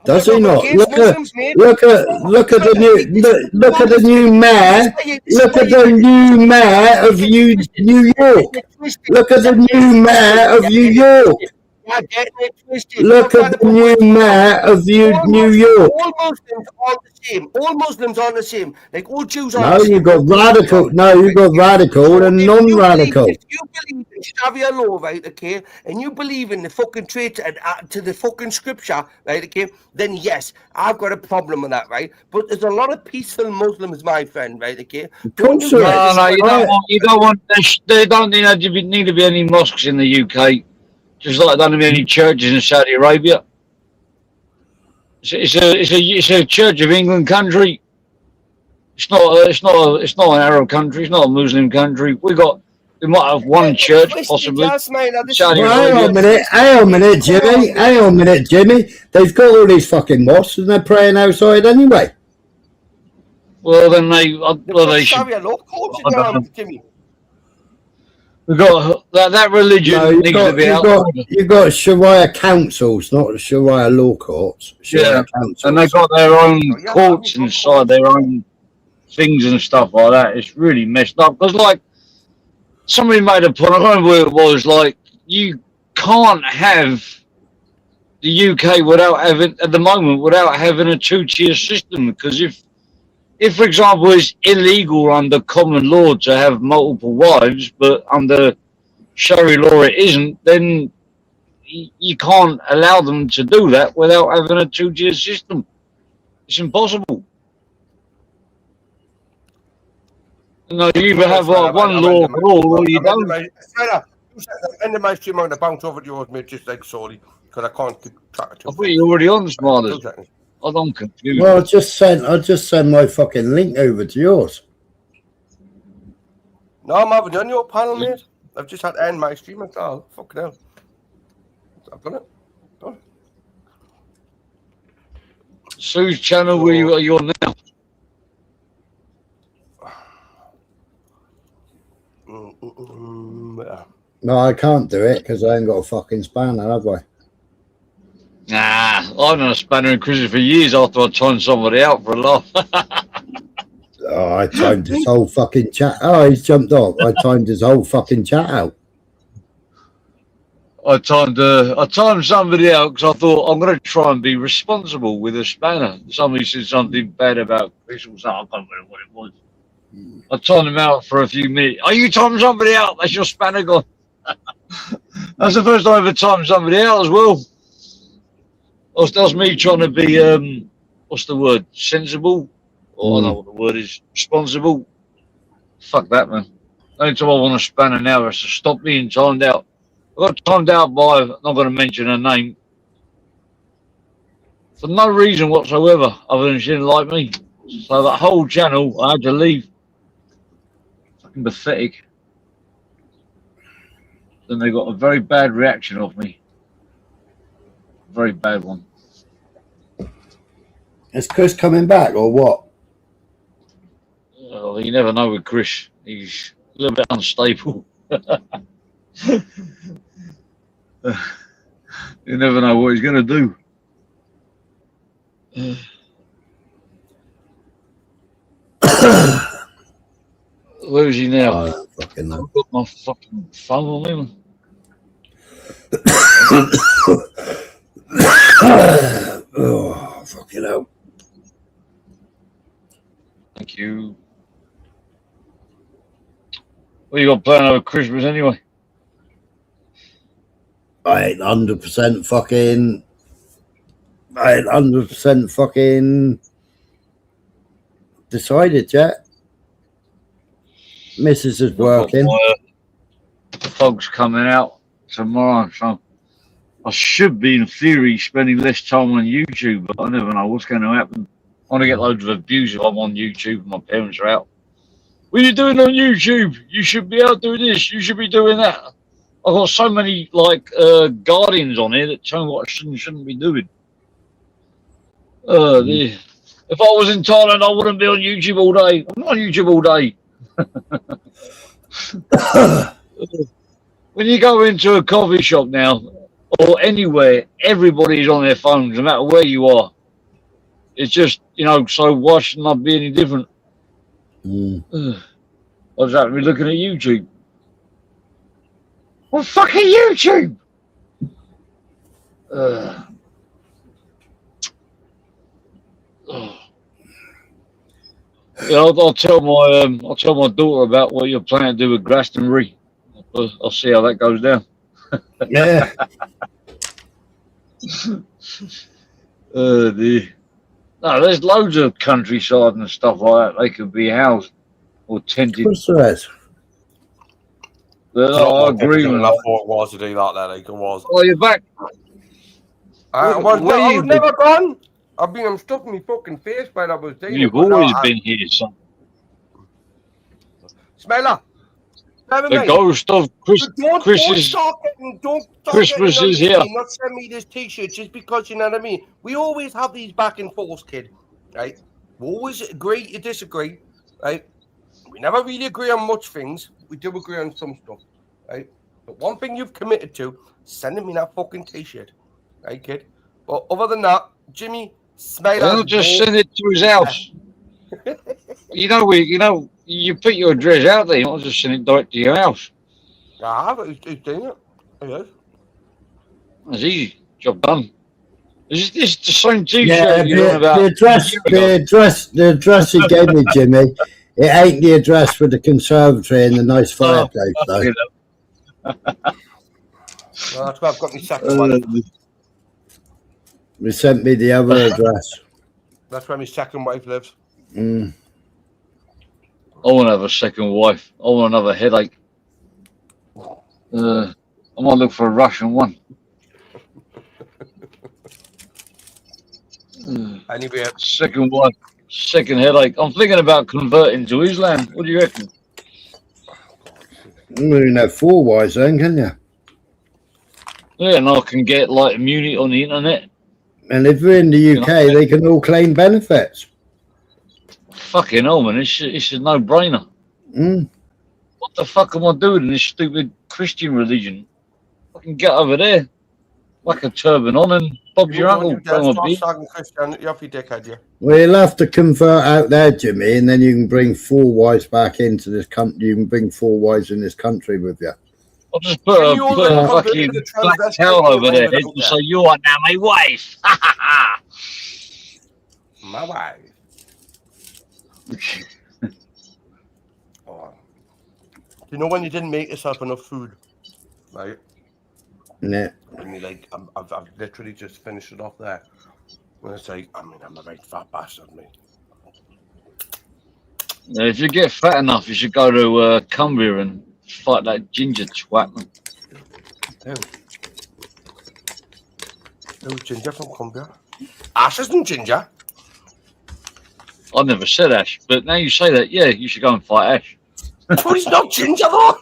Does he not? Against Muslims, mate. Look at the new mayor. Look at the new mayor of New York. Look at the new mayor of New York. Look at the new mayor of New York. All Muslims aren't the same. All Muslims aren't the same. Like all Jews aren't No, the same. you got radical. No, you got radical and non-radical. If you believe in Sharia law, right, okay, and you believe in the fucking trait and to the fucking scripture, right, okay, then yes, I've got a problem with that, right? But there's a lot of peaceful Muslims, my friend, right, okay? No, you don't want. There don't need to be any mosques in the UK. Just like there don't need any churches in Saudi Arabia. It's a Church of England country. It's not an Arab country. It's not a Muslim country. We might have one church possibly. Hang on a minute, Jimmy. They've got all these fucking mosques and they're praying outside anyway. Well, then they should. Sharia law, of course you can, Jimmy. We've got that religion No, needs to be out. You've got Sharia councils, not Sharia law courts. Sharia councils. And they've got their own courts inside, their own things and stuff like that. It's really messed up. Because, like, somebody made a point, I don't know where it was, like, you can't have the UK without having a two-tier system. Because if, for example, it's illegal under common law to have multiple wives, but under Sharia law it isn't, then you can't allow them to do that without having a two-tier system. It's impossible. No, you either have one law for all, or you don't. End of my stream, I'm going to bounce over to yours, mate, just like sorry, because I can't keep track of I thought you were already on, Smarters. I'm confused. Well, I just sent my fucking link over to yours. No, I'm having on your panel, mate. I've just had to end my stream. Oh, fucking hell. I've done it. Done. Sue's channel, where are you on now? No, I can't do it because I ain't got a fucking spanner, have I? Nah, I've done a spanner in Christmas for years after I timed somebody out for a laugh. Oh, I timed his whole fucking chat. Oh, he's jumped off. I timed his whole fucking chat out. I timed somebody out because I thought I'm going to try and be responsible with a spanner. Somebody said something bad about Chris or something. I can't remember what it was. I timed him out for a few minutes. Are you timing somebody out? That's your spanner gone. That's the first time I ever timed somebody out as well. That's me trying to be, what's the word? Sensible? Or I don't know what the word is. Responsible? Fuck that, man. The only time I want a spanner now is to stop being timed out. I got timed out by, I'm not going to mention her name, for no reason whatsoever other than she didn't like me. So that whole channel, I had to leave. Fucking pathetic. Then they got a very bad reaction of me. Very bad one. Is Chris coming back or what? Well, you never know with Chris. He's a little bit unstable. You never know what he's going to do. Where is he now? I don't fucking know. I've got my fucking phone on me, man. Oh, fucking hell. Thank you. What you got planned over Christmas anyway? I ain't 100% fucking I ain't 100% fucking decided yet. Mrs. is I've got working. my folks coming out tomorrow, so I should be, in theory, spending less time on YouTube, but I never know what's going to happen. I want to get loads of abuse if I'm on YouTube and my parents are out. What are you doing on YouTube? You should be out doing this. You should be doing that. I've got so many guardians on here that tell me what I shouldn't be doing. If I was in Thailand, I wouldn't be on YouTube all day. I'm not on YouTube all day. When you go into a coffee shop now, or anywhere, everybody's on their phones, no matter where you are. It's just, so why shouldn't I be any different? I just have to be looking at YouTube. Well, fucking YouTube! Yeah, I'll tell my daughter about what you're planning to do with Glastonbury. I'll see how that goes down. Yeah. No, there's loads of countryside and stuff like that. They could be housed or tented. Of course there is. But I agree with I that. thought it was to do that, then. It was. Oh, you're back. I was never gone. I'm stuck in my fucking face when I was doing it. You've always been here, son. Smeller. The ghost of Christmas is here. Not send me this T-shirt just because, you know what I mean. We always have these back and forths, kid. Right? We always agree to disagree. Right? We never really agree on much things. We do agree on some stuff. Right? But one thing you've committed to, sending me that fucking T-shirt. Right, kid? But other than that, Jimmy, Smeller. I'll just send it to his house. You put your address out there. I'll just send it direct to your house. He's doing it. He is. That's easy. Job done. Is this the same T-shirt Yeah, you're on about? the address he gave me, Jimmy, it ain't the address for the conservatory and the nice fireplace, though. Well, that's why I've got my second one. He sent me the other address. That's where my second wife lives. Mm. I want to have a second wife. I want another headache. I might look for a Russian one. Anyway, second wife, second headache. I'm thinking about converting to Islam. What do you reckon? You can have 4 wives then, can you? Yeah, and I can get like immunity on the internet. And if we're in the UK, they can all claim benefits. Fucking hell, man. It's a no-brainer. Mm. What the fuck am I doing in this stupid Christian religion? Fucking get over there. Like a turban on and Bob's your uncle. Well, you'll have to convert out there, Jimmy, and then you can bring 4 wives back into this country. You can bring 4 wives in this country with you. I'll just put a fucking black towel over there and say, you are now my wife. My wife. You know when you didn't make yourself enough food, right? Yeah. And you're like, I've literally just finished it off there. And it's like, I'm a right fat bastard, mate. Yeah, if you get fat enough, you should go to Cumbria and fight that ginger twat. Who's Ginger from Cumbria? Ash isn't Ginger. I never said Ash, but now you say that, yeah, you should go and fight Ash. But he's not Ginger, though.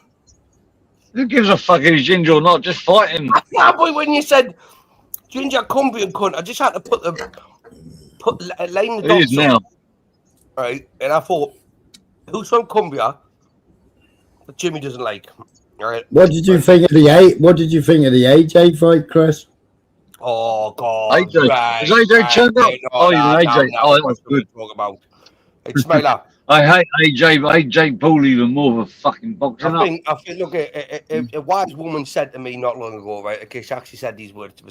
Who gives a fuck if he's ginger or not? Just fight him. Yeah, but when you said Ginger Cumbrian cunt, I just had to put a line the dots now. Right, and I thought, who's from Cumbria that Jimmy doesn't like? All right. What did you think of the AJ fight, Chris? Oh God! AJ. Is AJ turned up? Oh, you're AJ. Oh, that was good. Talk about. It's Smiler. I hate AJ, but AJ Paul even more of a fucking boxer. I think, look, a wise woman said to me not long ago, right? Okay, she actually said these words.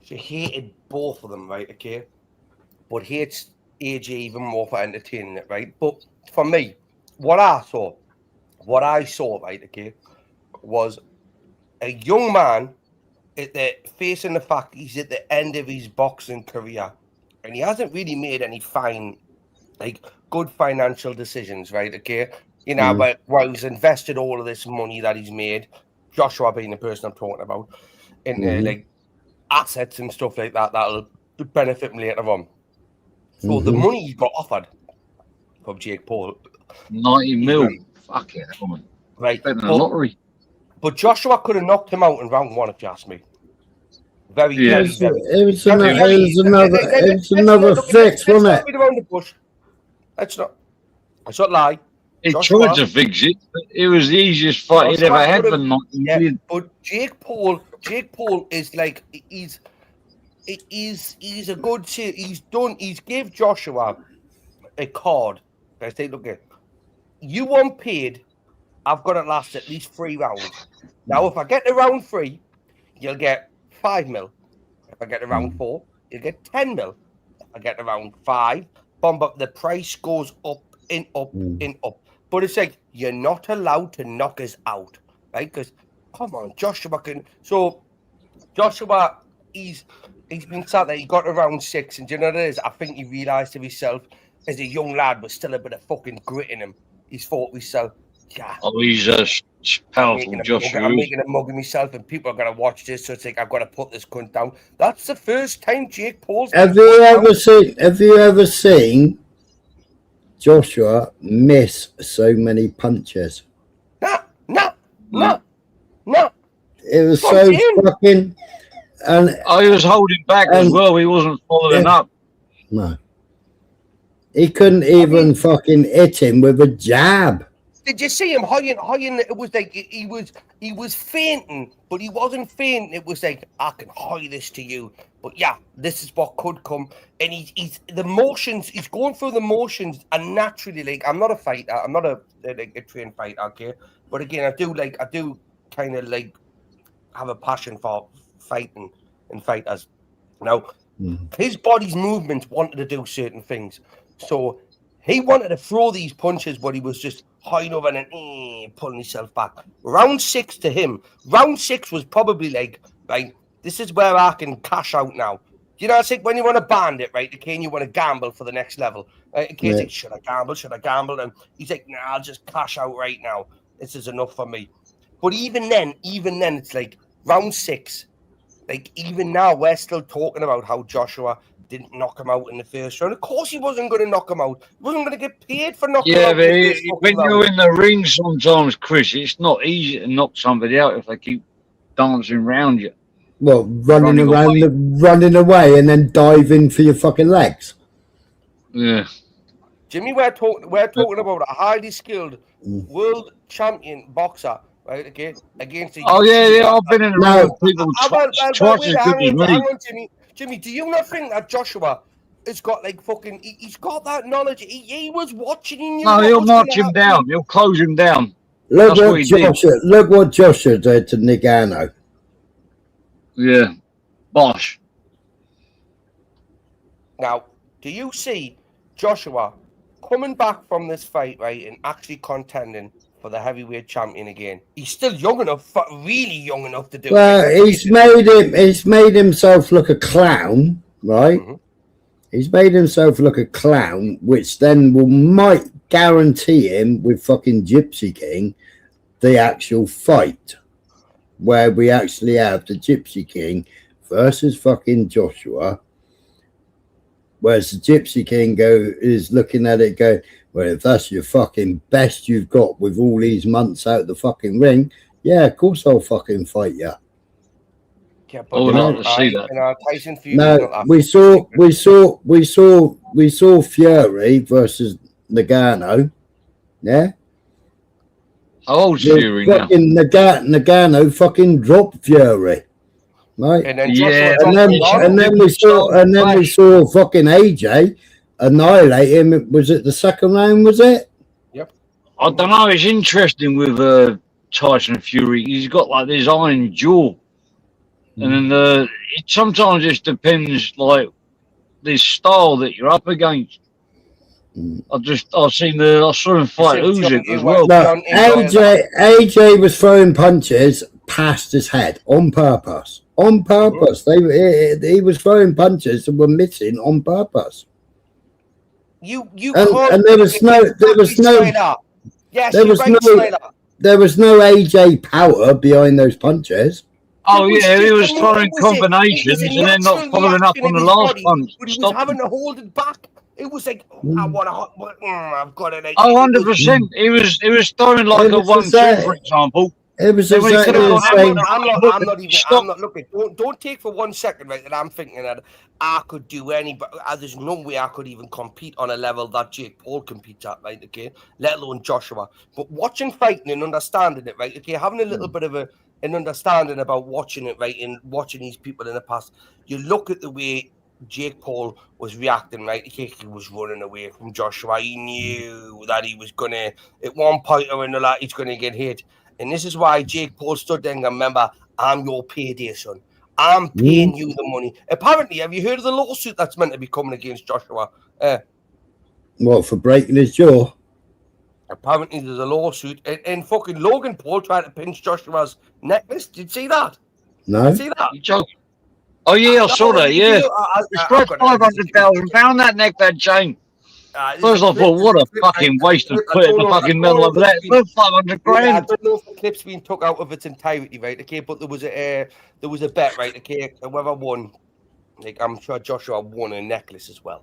She hated both of them, right? Okay, but hates AJ even more for entertaining it, right? But for me, what I saw, right? Okay, was a young man facing the fact he's at the end of his boxing career, and he hasn't really made any good financial decisions, right? Okay, you know, but he's invested all of this money that he's made, Joshua being the person I'm talking about, into assets and stuff like that that'll benefit him later on. So the money he got offered from Jake Paul, 90 mil. Fuck it, woman. Right, Better than a lottery. But Joshua could have knocked him out in round 1 if you ask me. Very. It was another fix, wasn't it? Let's not lie. He tried to fix it, but it was the easiest fight he'd ever had for 90 million. But Jake Paul is like he's a good. He's gave Joshua a card. I say, look at you want paid. I've got to last at least 3 rounds. Now, if I get to round 3, you'll get 5 mil. If I get to round 4, you'll get 10 mil. If I get to round 5, but the price goes up and up and up. But it's like you're not allowed to knock us out, right? Because come on, Joshua can. So Joshua, he's been sat there. He got to round 6, and do you know what it is? I think he realised to himself as a young lad, but still a bit of fucking grit in him. He's thought to himself, yeah. Oh, he's a powerful Joshua. I'm making a mug of myself, and people are going to watch this, so it's like I've got to put this cunt down. That's the first time Jake Paul's. Have you ever seen Joshua miss so many punches? No. It was so fucking. And he was holding back as well. He wasn't following up. No. He couldn't even fucking hit him with a jab. Did you see him hoying? It was like he was fainting, but he wasn't fainting. It was like, I can hoy this to you. But yeah, this is what could come. And he's the motions. He's going through the motions, and naturally, like, I'm not a fighter. I'm not a trained fighter, okay? But again, I do kind of like have a passion for fighting and fighters. Now, his body's movements wanted to do certain things. So he wanted to throw these punches, but he was just hiding over and pulling himself back. Round 6 to him. Round 6 was probably like, right, this is where I can cash out now. You know, it's like when you want to bandit, right? Okay, and you want to gamble for the next level. Okay, like, should I gamble? And he's like, nah, I'll just cash out right now. This is enough for me. But even then, it's like round 6. Like, even now, we're still talking about how Joshua didn't knock him out in the first round. Of course, he wasn't going to knock him out. He wasn't going to get paid for knocking him out. Yeah, but when you're in the ring sometimes, Chris, it's not easy to knock somebody out if they keep dancing around you. Well, running away and then diving for your fucking legs. Yeah. Jimmy, we're talking about a highly skilled world champion boxer, right? Okay, against a I've been in the ring with people twice as good as me. Hang on, Jimmy, do you not think that Joshua has got like fucking? He's got that knowledge. He was watching you. No, he'll march him down. He'll close him down. Look what Joshua did to Nagano. Yeah, bosh. Now, do you see Joshua coming back from this fight, right, and actually contending for the heavyweight champion again? He's still young enough, really young enough to do it. Well, he's made himself look a clown, right? He's made himself look a clown, which then might guarantee him with fucking Gypsy King the actual fight, where we actually have the Gypsy King versus fucking Joshua. Whereas the Gypsy King is looking at it going, well, if that's your fucking best you've got with all these months out the fucking ring, yeah, of course I'll fucking fight you. Yeah, but Tyson Fury. No, we saw Fury versus Nagano. Yeah. How old's Fury now? Nagano fucking dropped Fury. Right. And then we saw fucking AJ annihilate him. Was it the second round? Was it? Yep. I don't know. It's interesting with Tyson Fury. He's got like this iron jaw, and then it sometimes just depends like this style that you're up against. I saw him fight Usyk as well. No, AJ was throwing punches past his head on purpose. On purpose. He was throwing punches that were missing on purpose. You And there was no Yes, there you're was right, no Snyder. there was no AJ power behind those punches. Oh It was yeah, he just was a- throwing it was a- it was combinations a and then not natural following up reaction on of the his last body, punch. but he was Stop having him. to hold it back. It was like, I want to. I've got it. Oh, 100%. He was throwing like It a was 1-2, for example. It was Then when he could exactly have the gone same. I'm not even. I'm not looking. Don't take for 1 second, right? That I'm thinking that I could do any. But there's no way I could even compete on a level that Jake Paul competes at, right? Okay, let alone Joshua. But watching fighting and understanding it, right? Okay, having a little bit of an understanding about watching it, right, and watching these people in the past, you look at the way Jake Paul was reacting, right? He was running away from Joshua. He knew that he was gonna, at one point or another, he's gonna get hit. And this is why Jake Paul stood there and remember, I'm your payday, son. I'm paying you the money. Apparently, have you heard of the lawsuit that's meant to be coming against Joshua? What, for breaking his jaw? Apparently, there's a lawsuit, and fucking Logan Paul tried to pinch Joshua's necklace. Did you see that? No. Did you see that? You joking? Oh yeah, I saw that. Yeah, it's worth £500,000. That neck, that chain. First I thought, what a fucking waste of putting the fucking metal over that. For 500 grand. Yeah, I don't know if the clip's been took out of its entirety, right? Okay, but there was a bet, right? Okay, whoever won, like I'm sure Joshua won a necklace as well.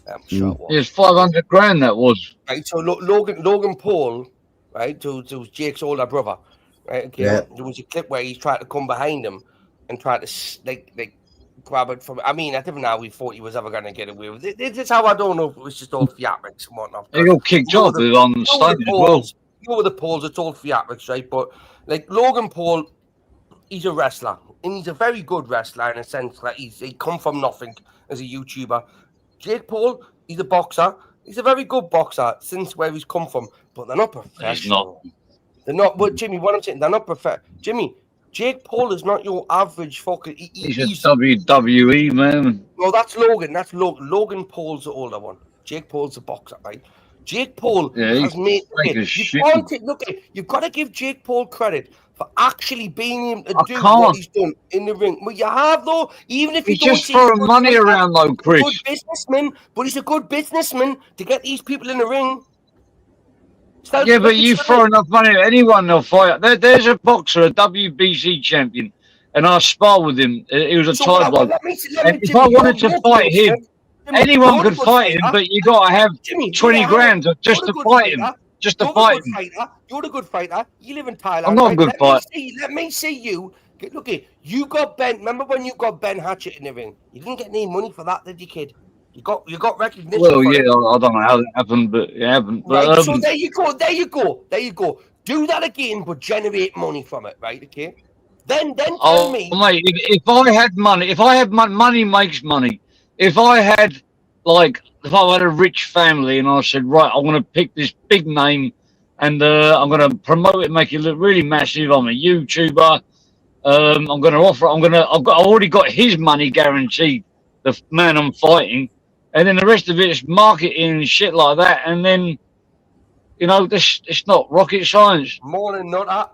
I'm sure it was. It's 500 grand. That was. Right, so Logan Paul, right? So it was Jake's older brother, right? Okay, Yeah. there was a clip where he tried to come behind him and try to like grab it from. I mean, I didn't know how we thought he was ever going to get away with it. This is how I don't know if it was just all theatrics and whatnot. He got kicked off on stage as well. You know the Pauls, it's all theatrics, right? But like Logan Paul, he's a wrestler, and he's a very good wrestler in a sense that he come from nothing as a YouTuber. Jake Paul, he's a boxer. He's a very good boxer since where he's come from, but they're not professional. They're not. But Jimmy, what I'm saying, they're not professional. Jimmy, Jake Paul is not your average fucking. He's a WWE man. No, that's Logan. That's Logan. Logan Paul's the older one. Jake Paul's a boxer, right? Jake Paul has made. You've got to give Jake Paul credit for actually being able to do what he's done in the ring. Well, you have though, even if He's you don't just throwing money around though, Chris. Good businessman, but he's a good businessman to get these people in the ring. Yeah, but you throw enough money at anyone, they'll fight. There's a boxer, a WBC champion, and I spar with him. He was a Thai bloke. If I wanted to fight him, anyone could fight him, but you got to have 20 grand just to fight him. Just to fight him. You're a good fighter. You live in Thailand. I'm not a good fighter. Let me see you. Look, you got Ben. Remember when you got Ben Hatchett in the ring? You didn't get any money for that, did you, kid? You got recognition. Well, yeah, I don't know how that happened, but it happened. But, right, so there you go. Do that again, but generate money from it, right? Okay. Then tell me, mate, if I had money makes money. If I had a rich family and I said, right, I want to pick this big name and I'm going to promote it, make it look really massive. I'm a YouTuber. I'm going to offer. I've already got his money guaranteed. The man I'm fighting. And then the rest of it is marketing and shit like that. And then, it's not rocket science. More than not that.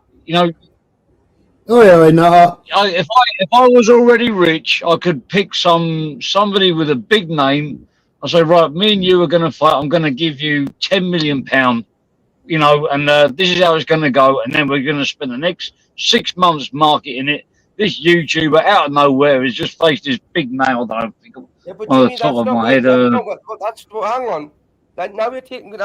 Oh yeah, no. If I was already rich, I could pick somebody with a big name. I say, right, me and you are going to fight. I'm going to give you £10 million, and this is how it's going to go. And then we're going to spend the next 6 months marketing it. This YouTuber out of nowhere has just faced this big name. I don't think. Yeah, but on the top of my head. Hang on. Now we're taking.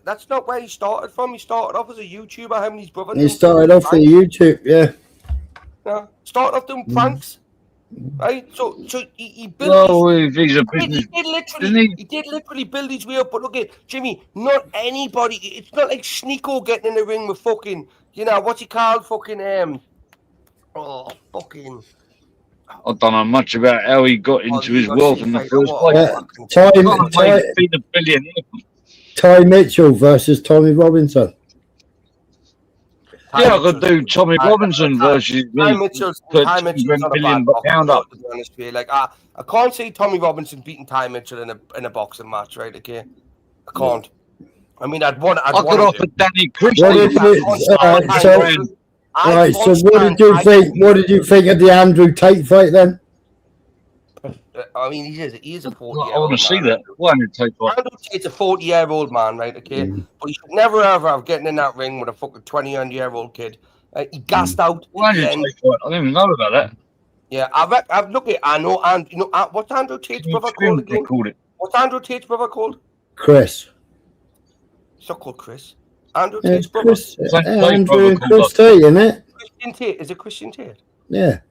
That's not where he started from. He started off as a YouTuber. How many brothers? He started off with YouTube, yeah. Yeah, started off doing pranks, right? So he built. Well, if he's a business, he did literally build his way up. But look at Jimmy. Not anybody. It's not like Sneeko getting in the ring with fucking. What's he called? Fucking fucking. I don't know much about how he got into his wealth in the first place. Ty Mitchell versus Tommy Robinson. Yeah, I could do Tommy Robinson versus Ty Mitchell's not a bad boxer, to be honest with you. Like I can't see Tommy Robinson beating Ty Mitchell in a boxing match, right? Okay, I can't. I mean, I could offer Danny Christie. Right. So what did you think? What did you think of the Andrew Tate fight then? I mean, he is a 40-year-old I want to see that. Why did it take like? Andrew Tate's a 40-year-old man, right? Okay, but you should never ever have getting in that ring with a fucking 20-year-old kid. He gassed out. Why did it take like? I didn't even know about that. Yeah, I've look at. I know, and you know what's Andrew Tate's brother called again? What's Andrew Tate's brother called? Chris. It's not called Chris. Andrew Yeah, Tate's brother. Andrew and Chris Tate, isn't it? Christian Tate. Is it Christian Tate? Yeah.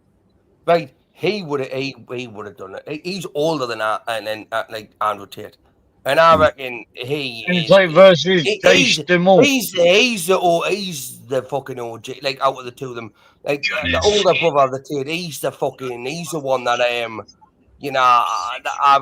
Right. He would have done it. He's older than that, and then like Andrew Tate. And I reckon he's versus he's the fucking OG, like out of the two of them, like the older brother of the Tate. He's the one that I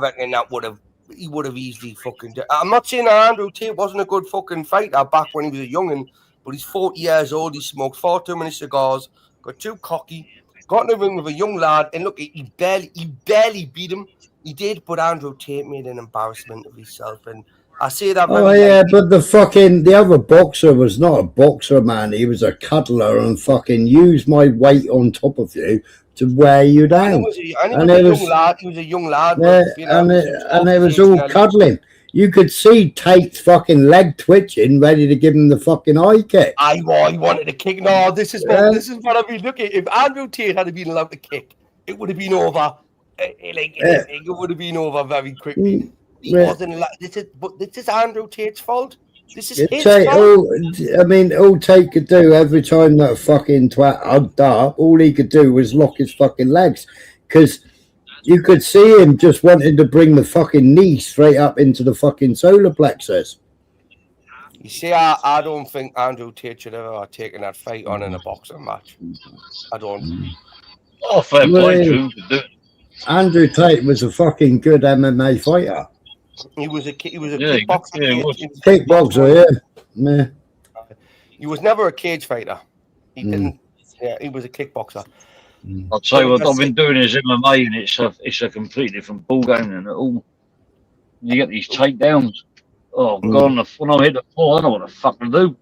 reckon that he would have easily fucking. I'm not saying that Andrew Tate wasn't a good fucking fighter back when he was a youngin', but he's 40 years old. He smoked far too many cigars, got too cocky, got in the ring with a young lad, and look, he barely beat him. He did, but Andrew Tate made an embarrassment of himself, and I say that. Oh yeah, but the other boxer was not a boxer, man. He was a cuddler and fucking used my weight on top of you to wear you down. He was a young lad. Yeah, and it was all cuddling. You could see Tate's fucking leg twitching, ready to give him the fucking eye kick. He wanted to kick. No, this is what I mean. Look, if Andrew Tate had been allowed to kick, it would have been over. It would have been over very quickly. He wasn't. This is Andrew Tate's fault. This is his fault. All Tate could do every time that fucking twat hugged up, all he could do was lock his fucking legs, because you could see him just wanting to bring the fucking knee straight up into the fucking solar plexus. You see, I don't think Andrew Tate should ever have taken that fight on in a boxing match. I don't. Oh, fair play to him. Andrew Tate was a fucking good MMA fighter. He was a kickboxer. Kickboxer, yeah. He was never a cage fighter. He didn't. Yeah, he was a kickboxer. I'll tell you what I've been doing is MMA, and it's a completely different ball game than it all. You get these takedowns. Oh God! When I hit the floor, I don't know what the fuck to do.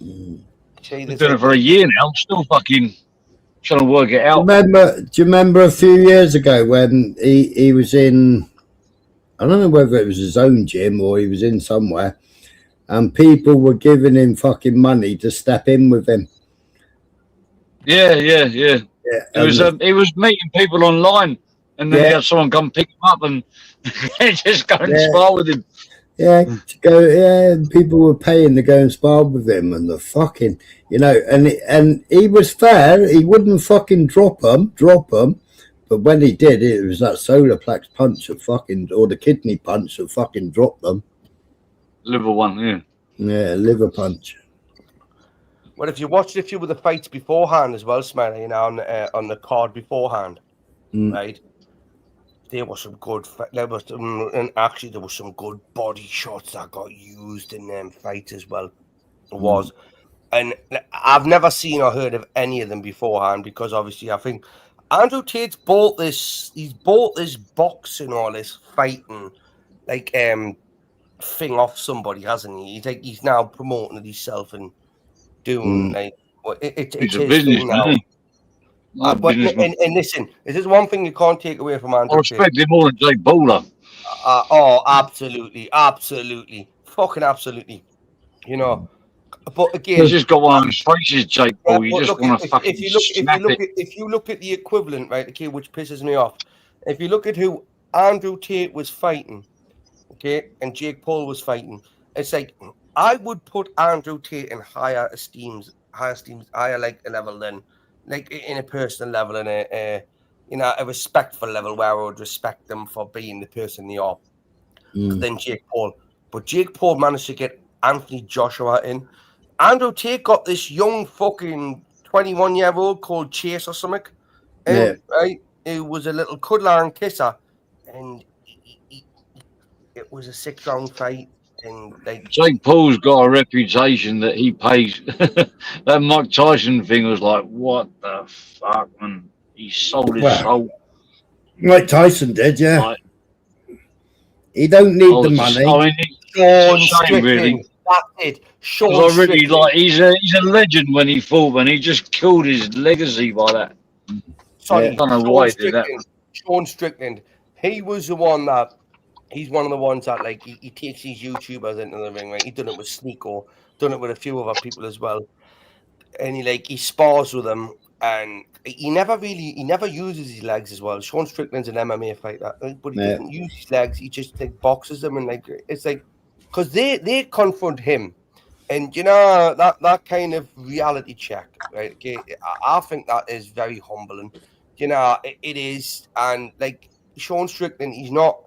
I've been doing it for a year now. I'm still fucking trying to work it out. Do you remember a few years ago when he was in, I don't know whether it was his own gym or he was in somewhere, and people were giving him fucking money to step in with him. Yeah. He was meeting people online, and then he had someone come pick him up and just go and spar with him. Yeah, people were paying to go and spar with him, and the fucking, and he was fair. He wouldn't fucking drop them, but when he did, it was that solar plex punch or the kidney punch that fucking dropped them. Liver one, yeah. Yeah, liver punch. Well, if you watched a few of the fights beforehand as well, Smiley, on the card beforehand, right? There was some good. There was some good body shots that got used in them fights as well. It was, and I've never seen or heard of any of them beforehand, because obviously I think Andrew Tate's bought this. He's bought this boxing or this fighting thing off somebody, hasn't he? He's now promoting it himself and doing it's his thing now. But and listen, this is one thing you can't take away from Andrew Tate. I respect him more than Jake Bowler. Absolutely, fucking absolutely. But again, he's just got one of his faces, Jake Paul. You just want to fucking if you look at the equivalent, right? Okay, which pisses me off. If you look at who Andrew Tate was fighting, okay, and Jake Paul was fighting, it's like I would put Andrew Tate in higher level than, like, in a personal level and a respectful level where I would respect them for being the person they are than Jake Paul. But Jake Paul managed to get Anthony Joshua in. Andrew Tate got this young fucking 21-year-old called Chase or something. Right? It was a little cuddler and kisser. And it was a 6-round fight. And Jake Paul's got a reputation that he pays. That Mike Tyson thing was like, what the fuck, man? He sold his soul. Mike Tyson did, yeah. He don't need the money. Sean Strickland. That's it. Sean Because I really Strickland. like. He's a legend when he fought, and he just killed his legacy by that. Sorry, I don't know Sean why he did that. Strickland. Sean Strickland. He was the one that. He's one of the ones that like he takes these YouTubers into the ring. Right, he done it with Sneeko, done it with a few other people as well, and he spars with them. And he never uses his legs as well. Sean Strickland's an MMA fighter, but he doesn't use his legs. He just like boxes them, and like it's like because they confront him, and you know that kind of reality check, right? Okay, I think that is very humbling. You know, it is, and like Sean Strickland, he's not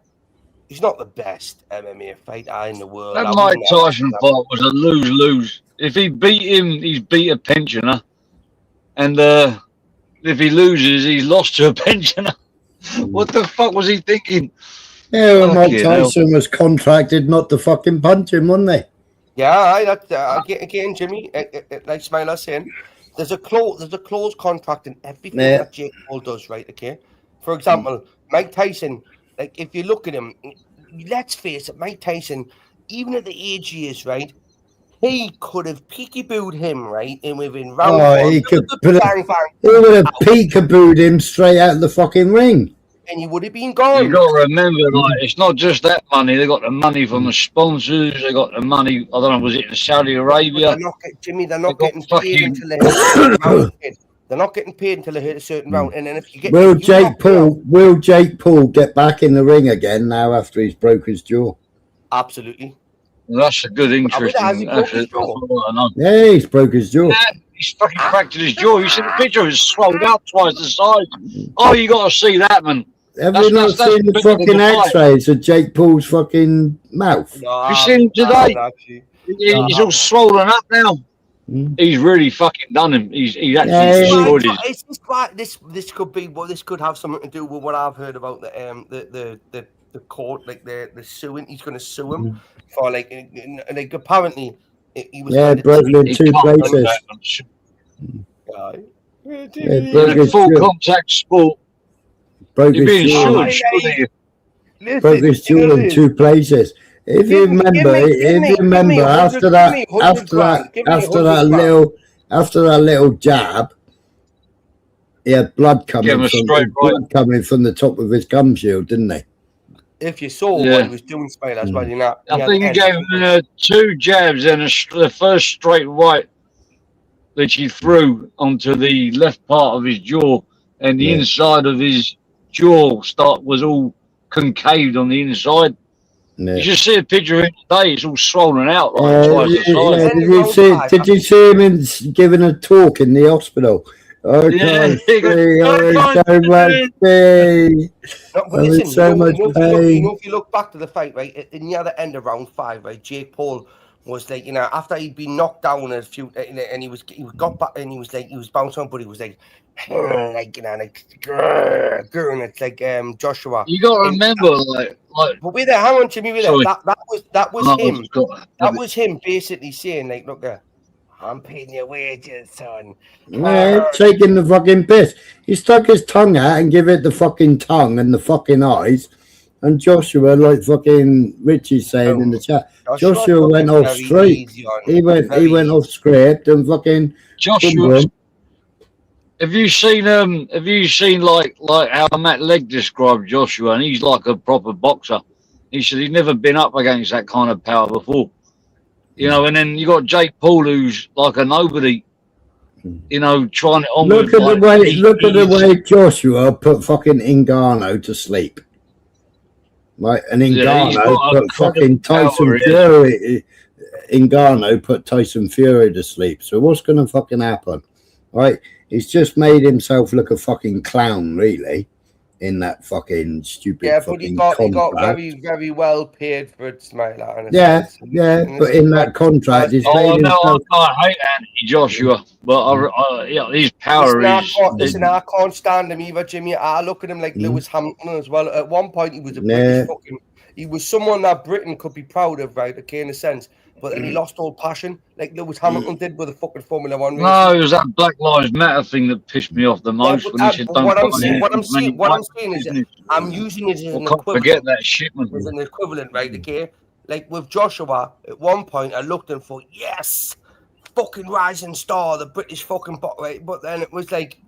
the best MMA fighter in the world. That Mike Tyson fight was a lose-lose. If he beat him, he's beat a pensioner, and if he loses, he's lost to a pensioner. What the fuck was he thinking? Yeah, well, Mike Fucking Tyson was contracted not to fucking punch him, wasn't they? Yeah, again, Jimmy, like Smiler saying, there's a clause contract in everything that Jake Paul does, right? Okay. For example, Mike Tyson, like if you look at him, let's face it, Mike Tyson, even at the age he is, right, he could have peekabooed him, right, and within round one, He would bang, have peekabooed him straight out of the fucking ring. and he would have been gone. You got to remember, like, it's not just that money. They got the money from the sponsors. They got the money. I don't know, was it in Saudi Arabia? They're not getting paid until they hit a certain round. They're not getting paid until they hit a certain round, and then if you get Will Jake Paul get back in the ring again now after he's broke his jaw? Absolutely. Well, that's a good interest. Yeah, he's broke his jaw. Yeah, he's fucking fractured his jaw. You see the picture? It's swelled out twice the size. Oh, you got to see that, man. Have you not seen the fucking X-rays of Jake Paul's fucking mouth? You seen him today? He's all swollen up now. He's really fucking done him. He's actually destroyed his. This could be this could have something to do with what I've heard about the court, like the suing. He's going to sue him for like apparently he was broken in two places. In a full contact sport. Broke his jaw in two places. If you remember, after that little jab, he had blood coming from the top of his gum shield, didn't he? If you saw what he was doing, Spain, as well, you know. I think he gave him 2 jabs and the first straight right which he threw onto the left part of his jaw, and the inside of his jaw was all concaved on the inside. You just see a picture of him today; it's all swollen out like twice the size. Did you see him giving a talk in the hospital? I can't see. I'm so much pain. I'm so much pain. If you look back to the fight, right, in the other end of round 5, right, Jake Paul was like, you know, after he'd been knocked down a few, and he got back, and he was bouncing, but he was like, like, you know, like, grrr, it's like Joshua. You got to remember, like. But with that, hang on, Jimmy, with that was him. That was him basically saying, like, look, I'm paying your wages, son. Yeah, taking the fucking piss. He stuck his tongue out and give it the fucking tongue and the fucking eyes. And Joshua, like fucking Richie's saying in the chat, Joshua went off straight. He went off script and fucking Joshua. Have you seen like how Matt Legg described Joshua, and he's like a proper boxer. He said he's never been up against that kind of power before. You know, and then you got Jake Paul, who's like a nobody, you know, trying it on. Look at the way Joshua put fucking Ngannou to sleep. Right, and Ngannou put fucking Tyson Fury. Ngannou put Tyson Fury to sleep. So what's going to fucking happen? Right, he's just made himself look a fucking clown, really, in that fucking stupid. Yeah, but he got very, very well paid for it, Smiler. But in that contract, he's made himself. I hate Anthony Joshua, but his power Listen, I can't stand him either, Jimmy. I look at him like Lewis Hamilton as well. At one point, he was a British fucking. He was someone that Britain could be proud of, right? Okay, in a sense. But then he lost all passion, like Lewis Hamilton did with the fucking Formula 1 race. No, it was that Black Lives Matter thing that pissed me off the most. What I'm saying is, I'm using it as an equivalent. Forget that shit, man. As an equivalent, right? Okay, like with Joshua, at one point I looked and thought, yes, fucking rising star, the British fucking right? But then it was like,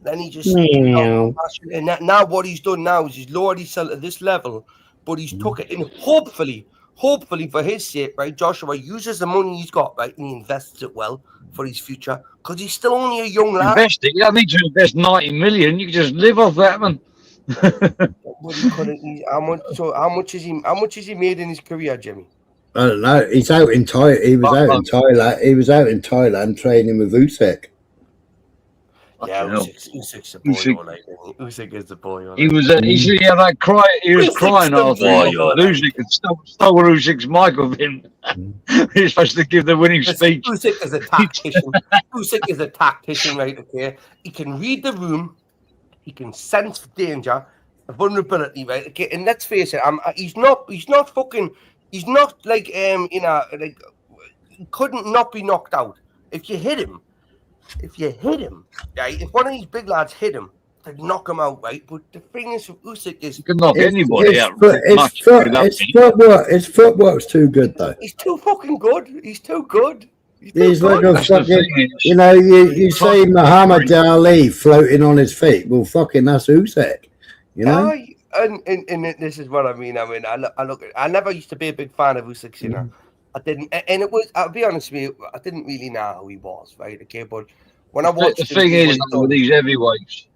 then he just and now what he's done now is he's lowered himself to this level, but he's took it in. Hopefully for his sake, right? Joshua uses the money he's got, right, and he invests it well for his future because he's still only a young lad. Invest it. You don't need to invest 90 million. You can just live off that, man. But he couldn't. How much is he made in his career, Jimmy? I don't know. He's out in Thailand. He was out in Thailand. He was out in Thailand training with Usyk. Yeah, Usyk's a boy. Usyk is the boy. He was. He had that cry. He was crying after Usyk and stole Usyk's mic of him. He's supposed to give the winning speech. Usyk is a tactician. Usyk is a tactician, right? Okay, he can read the room. He can sense danger, vulnerability, right? Okay, and let's face it, he's not like like he couldn't not be knocked out if you hit him. Right? If one of these big lads hit him, they'd knock him out, right? But the thing is, with Usyk is you can knock anybody out. His footwork's too good, though. He's too fucking good. He's too good. He's like a fucking, you say Muhammad Ali floating on his feet. Well, fucking that's Usyk, you know. And this is what I mean. I never used to be a big fan of Usyk, you know. I didn't, and it was. I'll be honest with you, I didn't really know who he was, right? Okay, but when I watched, the thing is with these heavyweights,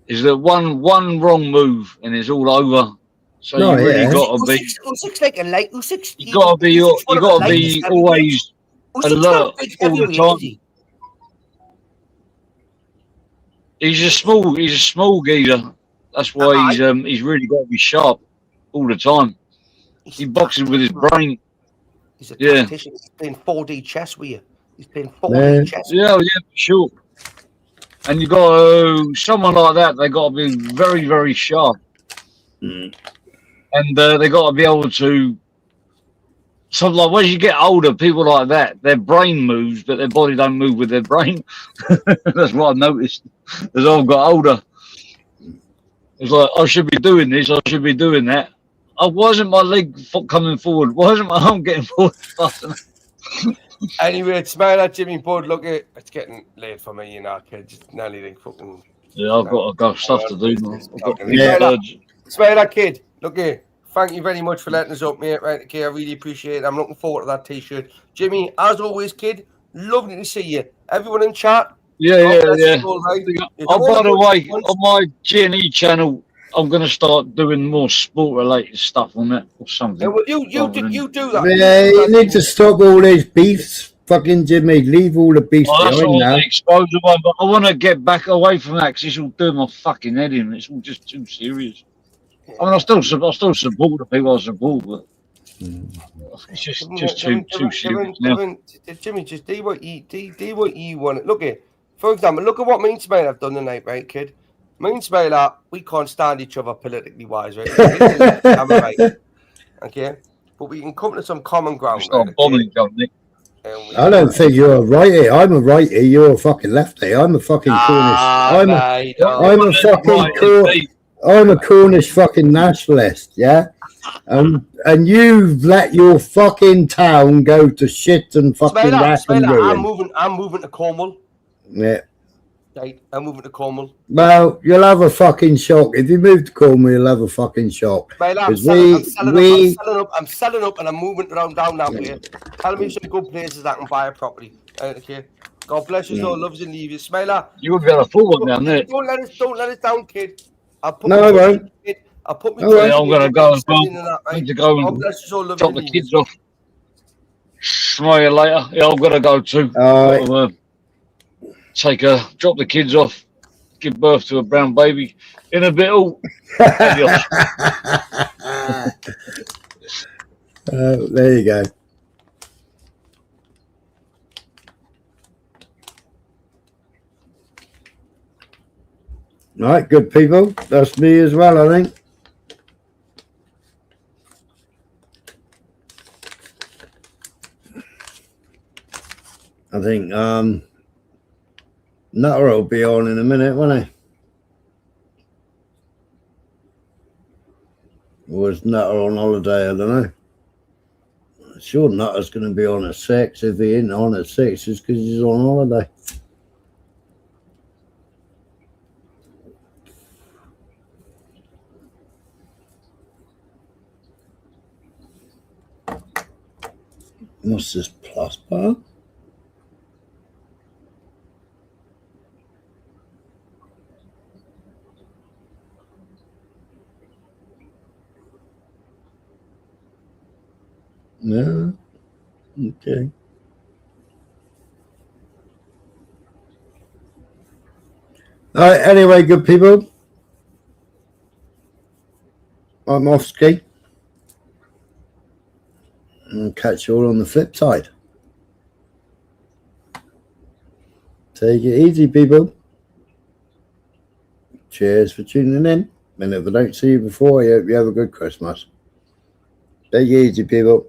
is that one wrong move and it's all over. So you really got to be. Usyk's like a light. Usyk's. You got to be. You got to be always alert all the time. He's a small geezer. That's why he's really got to be sharp all the time. He boxes with his brain. He's a tactician. He's playing 4D chess with you. He's playing 4D chess. Yeah, for sure. And you got someone like that. They got to be very, very sharp, and they got to be able to. Something like when you get older, people like that, their brain moves, but their body don't move with their brain. That's what I noticed as I've got older. It's like I should be doing this, I should be doing that. Why isn't my leg coming forward? Why isn't my arm getting forward faster? Anyway, smile at Jimmy Bud. Look, it's getting late for me, you know. I just nearly like fucking. Yeah, I've got stuff to do. Smile at kid. Look here. Thank you very much for letting us up, mate. Right, okay, I really appreciate it. I'm looking forward to that t-shirt. Jimmy, as always, kid, lovely to see you. Everyone in chat. Yeah. Oh, by the way, on my G&E channel, I'm going to start doing more sport-related stuff on that or something. Yeah, well, you do that. Yeah, you need to stop all these beefs, fucking Jimmy. Leave all the beefs behind now. But I want to get back away from that because it's all doing my fucking head in. It's all just too serious. I mean, I still support the people I support, but it's just too serious now. Jimmy, just do what you want. Look here, for example, look at what me and Smail have done tonight, right, kid? Me and Smail, we can't stand each other politically wise, right? Right? Okay, but we can come to some common ground. I don't think you're a righty. I'm a righty. You're a fucking lefty. I'm a fucking Cornish. I'm a Cornish fucking nationalist, yeah? And you've let your fucking town go to shit and fucking rat and ruin. I'm moving to Cornwall. Yeah. Right, I'm moving to Cornwall. Well, you'll have a fucking shock. If you move to Cornwall, you'll have a fucking shock. I'm selling up and I'm moving around down that way. Tell me some good places that can buy a property. Right, okay. God bless you, all loves and leave you. Smiler. You would be able to afford one down there. Don't let us down, kid. I won't. I'll put me. I'm gonna go as well. I need to go and drop the kids off. Smile you later. Yeah, I'm gonna go too. Drop the kids off, give birth to a brown baby in a bit. There you go. Right, good people. That's me as well, I think. Nutter will be on in a minute, won't he? Or was Nutter on holiday? I don't know. Sure, Nutter's going to be on a 6. If he ain't on a 6, it's because he's on holiday. What's this plus bar? No. Okay. All right. Anyway, good people. I'm off ski. And catch you all on the flip side. Take it easy, people. Cheers for tuning in. And if I don't see you before, I hope you have a good Christmas. Take it easy, people.